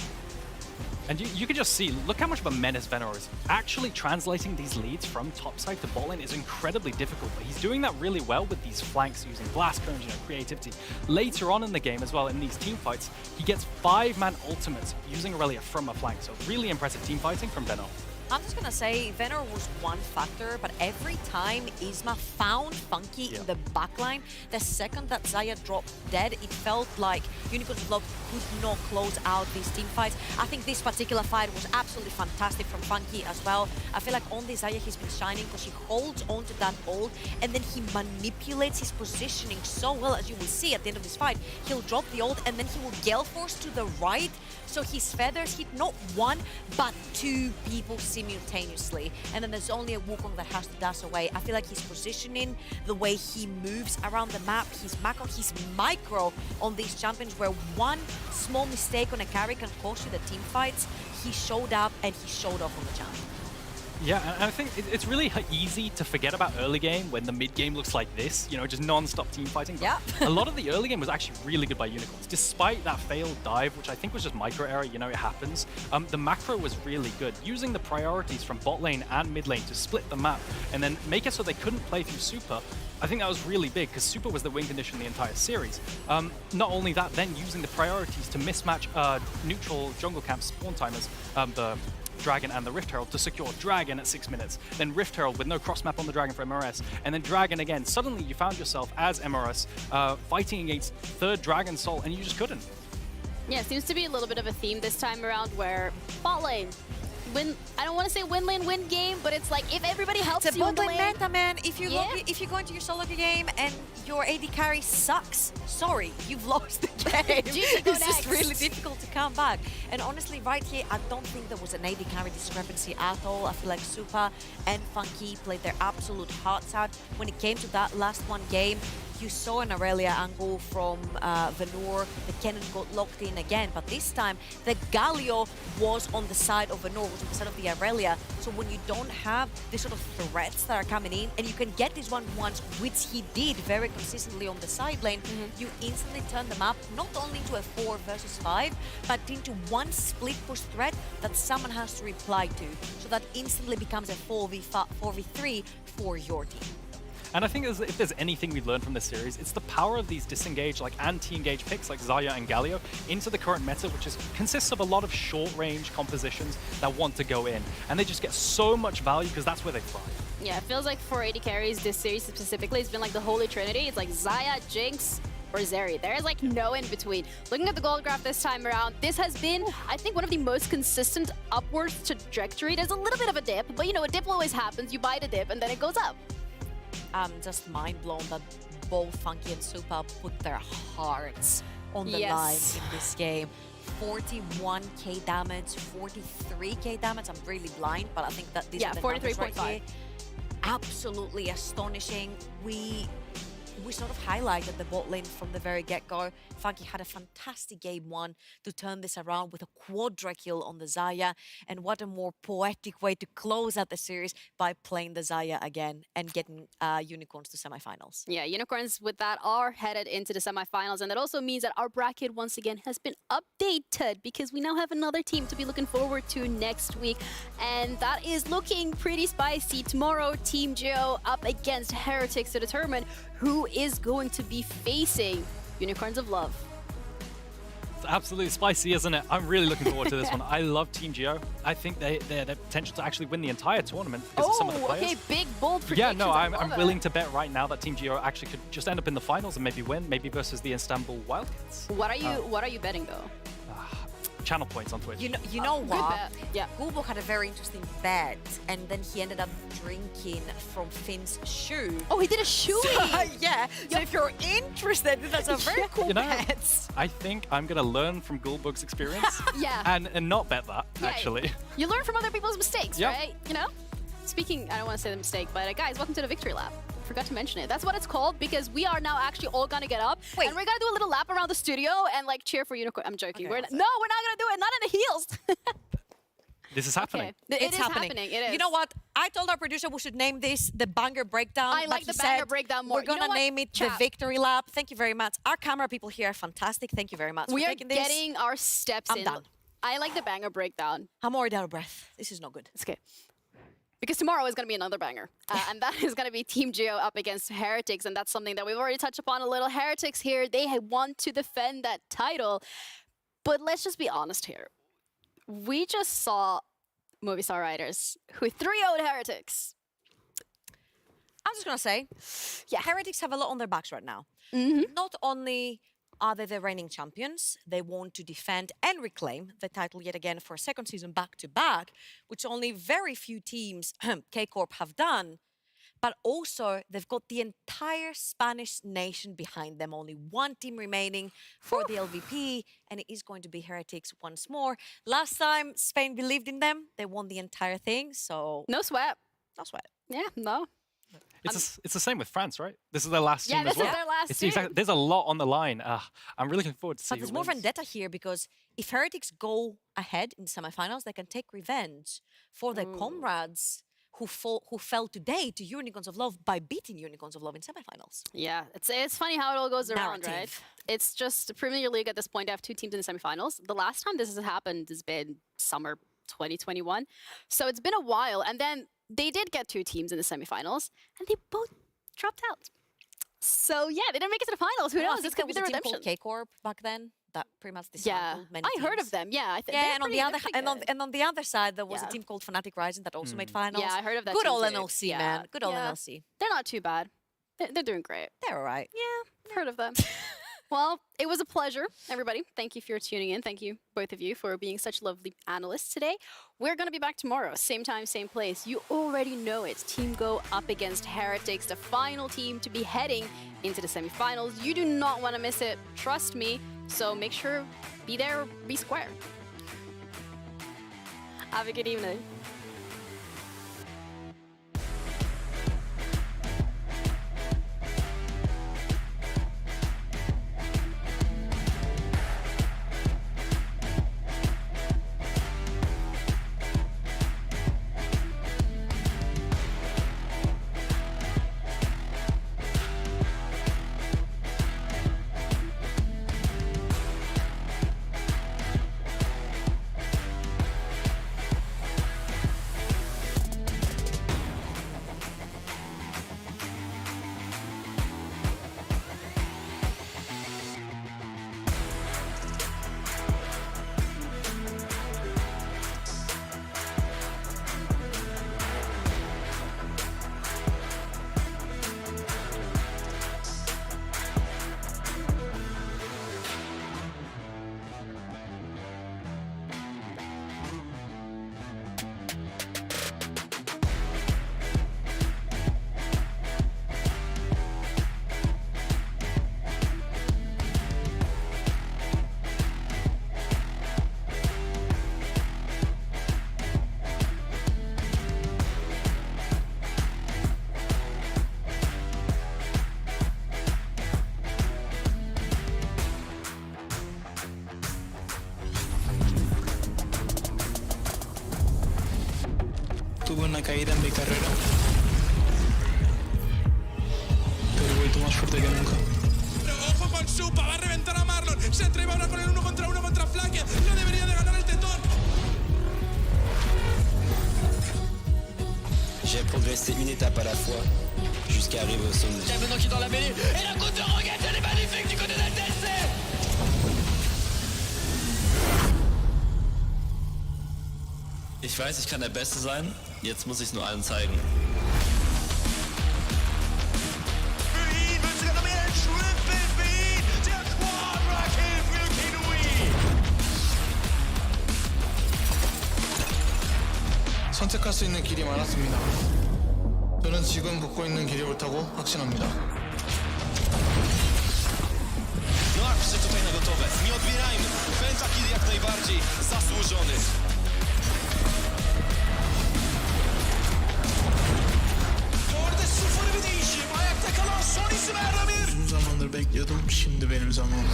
And you can just see, look how much of a menace Venor is. Actually translating these leads from topside to bot lane is incredibly difficult, but he's doing that really well with these flanks using blast cones, creativity. Later on in the game as well, in these team fights, he gets 5-man ultimates using Aurelia from a flank, so really impressive team fighting from Venor. I'm just gonna say Venor was one factor, but every time Isma found Funky in the backline, the second that Xayah dropped dead, it felt like Unicorns of Love could not close out these team fights. I think this particular fight was absolutely fantastic from Funky as well. I feel like on this Xayah he's been shining because he holds onto that ult and then he manipulates his positioning so well, as you will see at the end of this fight. He'll drop the ult and then he will Gale Force to the right, so his feathers hit not one, but 2 people simultaneously. And then there's only a Wukong that has to dash away. I feel like his positioning, the way he moves around the map, his macro, his micro on these champions, where one small mistake on a carry can cost you the team fights, he showed up and he showed off on the champ. Yeah, and I think it's really easy to forget about early game when the mid game looks like this, just non-stop team fighting. Yeah. A lot of the early game was actually really good by Unicorns, despite that failed dive, which I think was just micro error, it happens. The macro was really good, using the priorities from bot lane and mid lane to split the map and then make it so they couldn't play through Super. I think that was really big because Super was the win condition the entire series. Not only that, then using the priorities to mismatch neutral jungle camp spawn timers, the Dragon and the Rift Herald to secure Dragon at 6 minutes, then Rift Herald with no cross map on the Dragon for MRS, and then Dragon again. Suddenly you found yourself as MRS fighting against 3rd Dragon Soul and you just couldn't. Yeah, it seems to be a little bit of a theme this time around where bot lane, I don't want to say win lane, win game, but it's like if everybody helps it's a you in bot the lane lane. meta, man. If you go into your solo game and your AD carry sucks, sorry, you've lost the game. It's just really difficult to come back. And honestly, right here, I don't think there was an AD carry discrepancy at all. I feel like Super and Funky played their absolute hearts out. When it came to that last one game, You saw an Aurelia angle from Venur. The cannon got locked in again, but this time the Galio was on the side of Venur, was on the side of the Aurelia. So when you don't have these sort of threats that are coming in, and you can get these 1v1s, which he did very consistently on the side lane, you instantly turn them up, not only into a 4 versus 5, but into one split push threat that someone has to reply to. So that instantly becomes a 4v3 for your team. And I think if there's anything we learned from this series, it's the power of these disengaged, like anti-engaged picks like Xayah and Galio into the current meta, which consists of a lot of short-range compositions that want to go in. And they just get so much value because that's where they thrive. Yeah, it feels like for AD carries, this series specifically, it's been like the Holy Trinity. It's like Xayah, Jinx, or Zeri. There is like no in between. Looking at the gold graph this time around, this has been, I think, one of the most consistent upwards trajectory. There's a little bit of a dip, but you know, a dip always happens. You buy the dip and then it goes up. I'm just mind blown that both Funky and Supa put their hearts on the line in this game. 41k damage, 43k damage. I'm really blind, but I think that these are the numbers right here. Absolutely astonishing. We sort of highlighted the bot lane from the very get-go. Funky had a fantastic game 1 to turn this around with a quadra kill on the Xayah. And what a more poetic way to close out the series by playing the Xayah again and getting Unicorns to semifinals. Yeah, Unicorns with that are headed into the semifinals. And that also means that our bracket once again has been updated because we now have another team to be looking forward to next week. And that is looking pretty spicy. Tomorrow, Team Geo up against Heretics to determine who is going to be facing Unicorns of Love. It's absolutely spicy, isn't it? I'm really looking forward to this one. I love Team Geo. I think they have the potential to actually win the entire tournament because of some of the players. Okay, big, bold predictions. Yeah, no, I'm willing to bet right now that Team Geo actually could just end up in the finals and maybe win, maybe versus the Istanbul Wildcats. What are you betting though? Channel points on Twitch. You know what? Yeah. Google had a very interesting bet, and then he ended up drinking from Finn's shoe. Oh, he did a shoe. Yeah. So if you're interested, that's a very cool bet. I think I'm gonna learn from Gulbug's experience. And not bet that actually. You learn from other people's mistakes, right? You know. Speaking, I don't want to say the mistake, but guys, welcome to the Victory Lap. Forgot to mention it. That's what it's called because we are now actually all gonna get up and we're gonna do a little lap around the studio and like cheer for Unicorn. I'm joking. Okay, No, we're not gonna do it. Not in the heels. This is happening. Okay. It is happening. It is. You know what? I told our producer we should name this the Banger Breakdown. I like the Banger Breakdown more. We're gonna name it the Victory Lap. Thank you very much. Our camera people here are fantastic. Thank you very much. We for are taking this. getting our steps in. I'm done. I like the Banger Breakdown. I'm already out of breath. This is not good. It's okay. Because tomorrow is going to be another banger. And that is going to be Team Geo up against Heretics. And that's something that we've already touched upon a little. Heretics here, they want to defend that title. But let's just be honest here. We just saw Movistar Riders who 3-0'd Heretics. I'm just going to say, Heretics have a lot on their backs right now. Not only are they the reigning champions, they want to defend and reclaim the title yet again for a second season back-to-back, which only very few teams, K-Corp, have done. But also, they've got the entire Spanish nation behind them. Only one team remaining for the LVP, and it is going to be Heretics once more. Last time Spain believed in them, they won the entire thing, so... No sweat. No sweat. Yeah, no. It's the same with France, right? This is their last team as well. Yeah, this is their last team. Exactly, there's a lot on the line. I'm really looking forward to see. But there's more vendetta here because if Heretics go ahead in the semifinals, they can take revenge for their comrades who fell today to Unicorns of Love by beating Unicorns of Love in semifinals. Yeah, it's funny how it all goes around, right? It's just the Premier League at this point. They have 2 teams in the semifinals. The last time this has happened has been summer 2021. So it's been a while. And then they did get 2 teams in the semifinals, and they both dropped out. So yeah, they didn't make it to the finals. Who knows? This could be the redemption. Called K-Corp back then that pretty much dismantled many teams. I heard of them. Yeah, and on the other side there was a team called Fnatic Rising that also made finals. Yeah, I heard of that. Good team old too. NLC, man. Good old NLC. They're not too bad. They're doing great. They're all right. Yeah, heard of them. Well, it was a pleasure, everybody. Thank you for tuning in. Thank you, both of you, for being such lovely analysts today. We're going to be back tomorrow, same time, same place. You already know it. Team Go up against Heretics, the final team to be heading into the semifinals. You do not want to miss it. Trust me. So make sure, be there, be square. Have a good evening. caída en mi carrera, pero he vuelto más fuerte que nunca. Pero ojo con Supa, va a reventar a Marlon. Se atreve ahora con el 1 contra Flaque. No debería de ganar el tetón. J'ai progressé une étape à la fois jusqu'à arriver au sommet. Il y a maintenant qui est dans la mêlée. Et la côte de Roguette, elle est magnifique du côté de la TSC. Ich weiß, ich kann der Beste sein. Jetzt muss ich es nur allen zeigen. 선택할 수 있는 길이 많았습니다. 저는 지금 걷고 있는 길이 옳다고 확신합니다. No a wszyscy tutaj na gotowe. Nie odbierajmy. Pentakill jak najbardziej zasłużony. Orada sıfır bir değişim. Ayakta kalan son isim Erdemir. Uzun zamandır bekliyordum. Şimdi benim zamanım.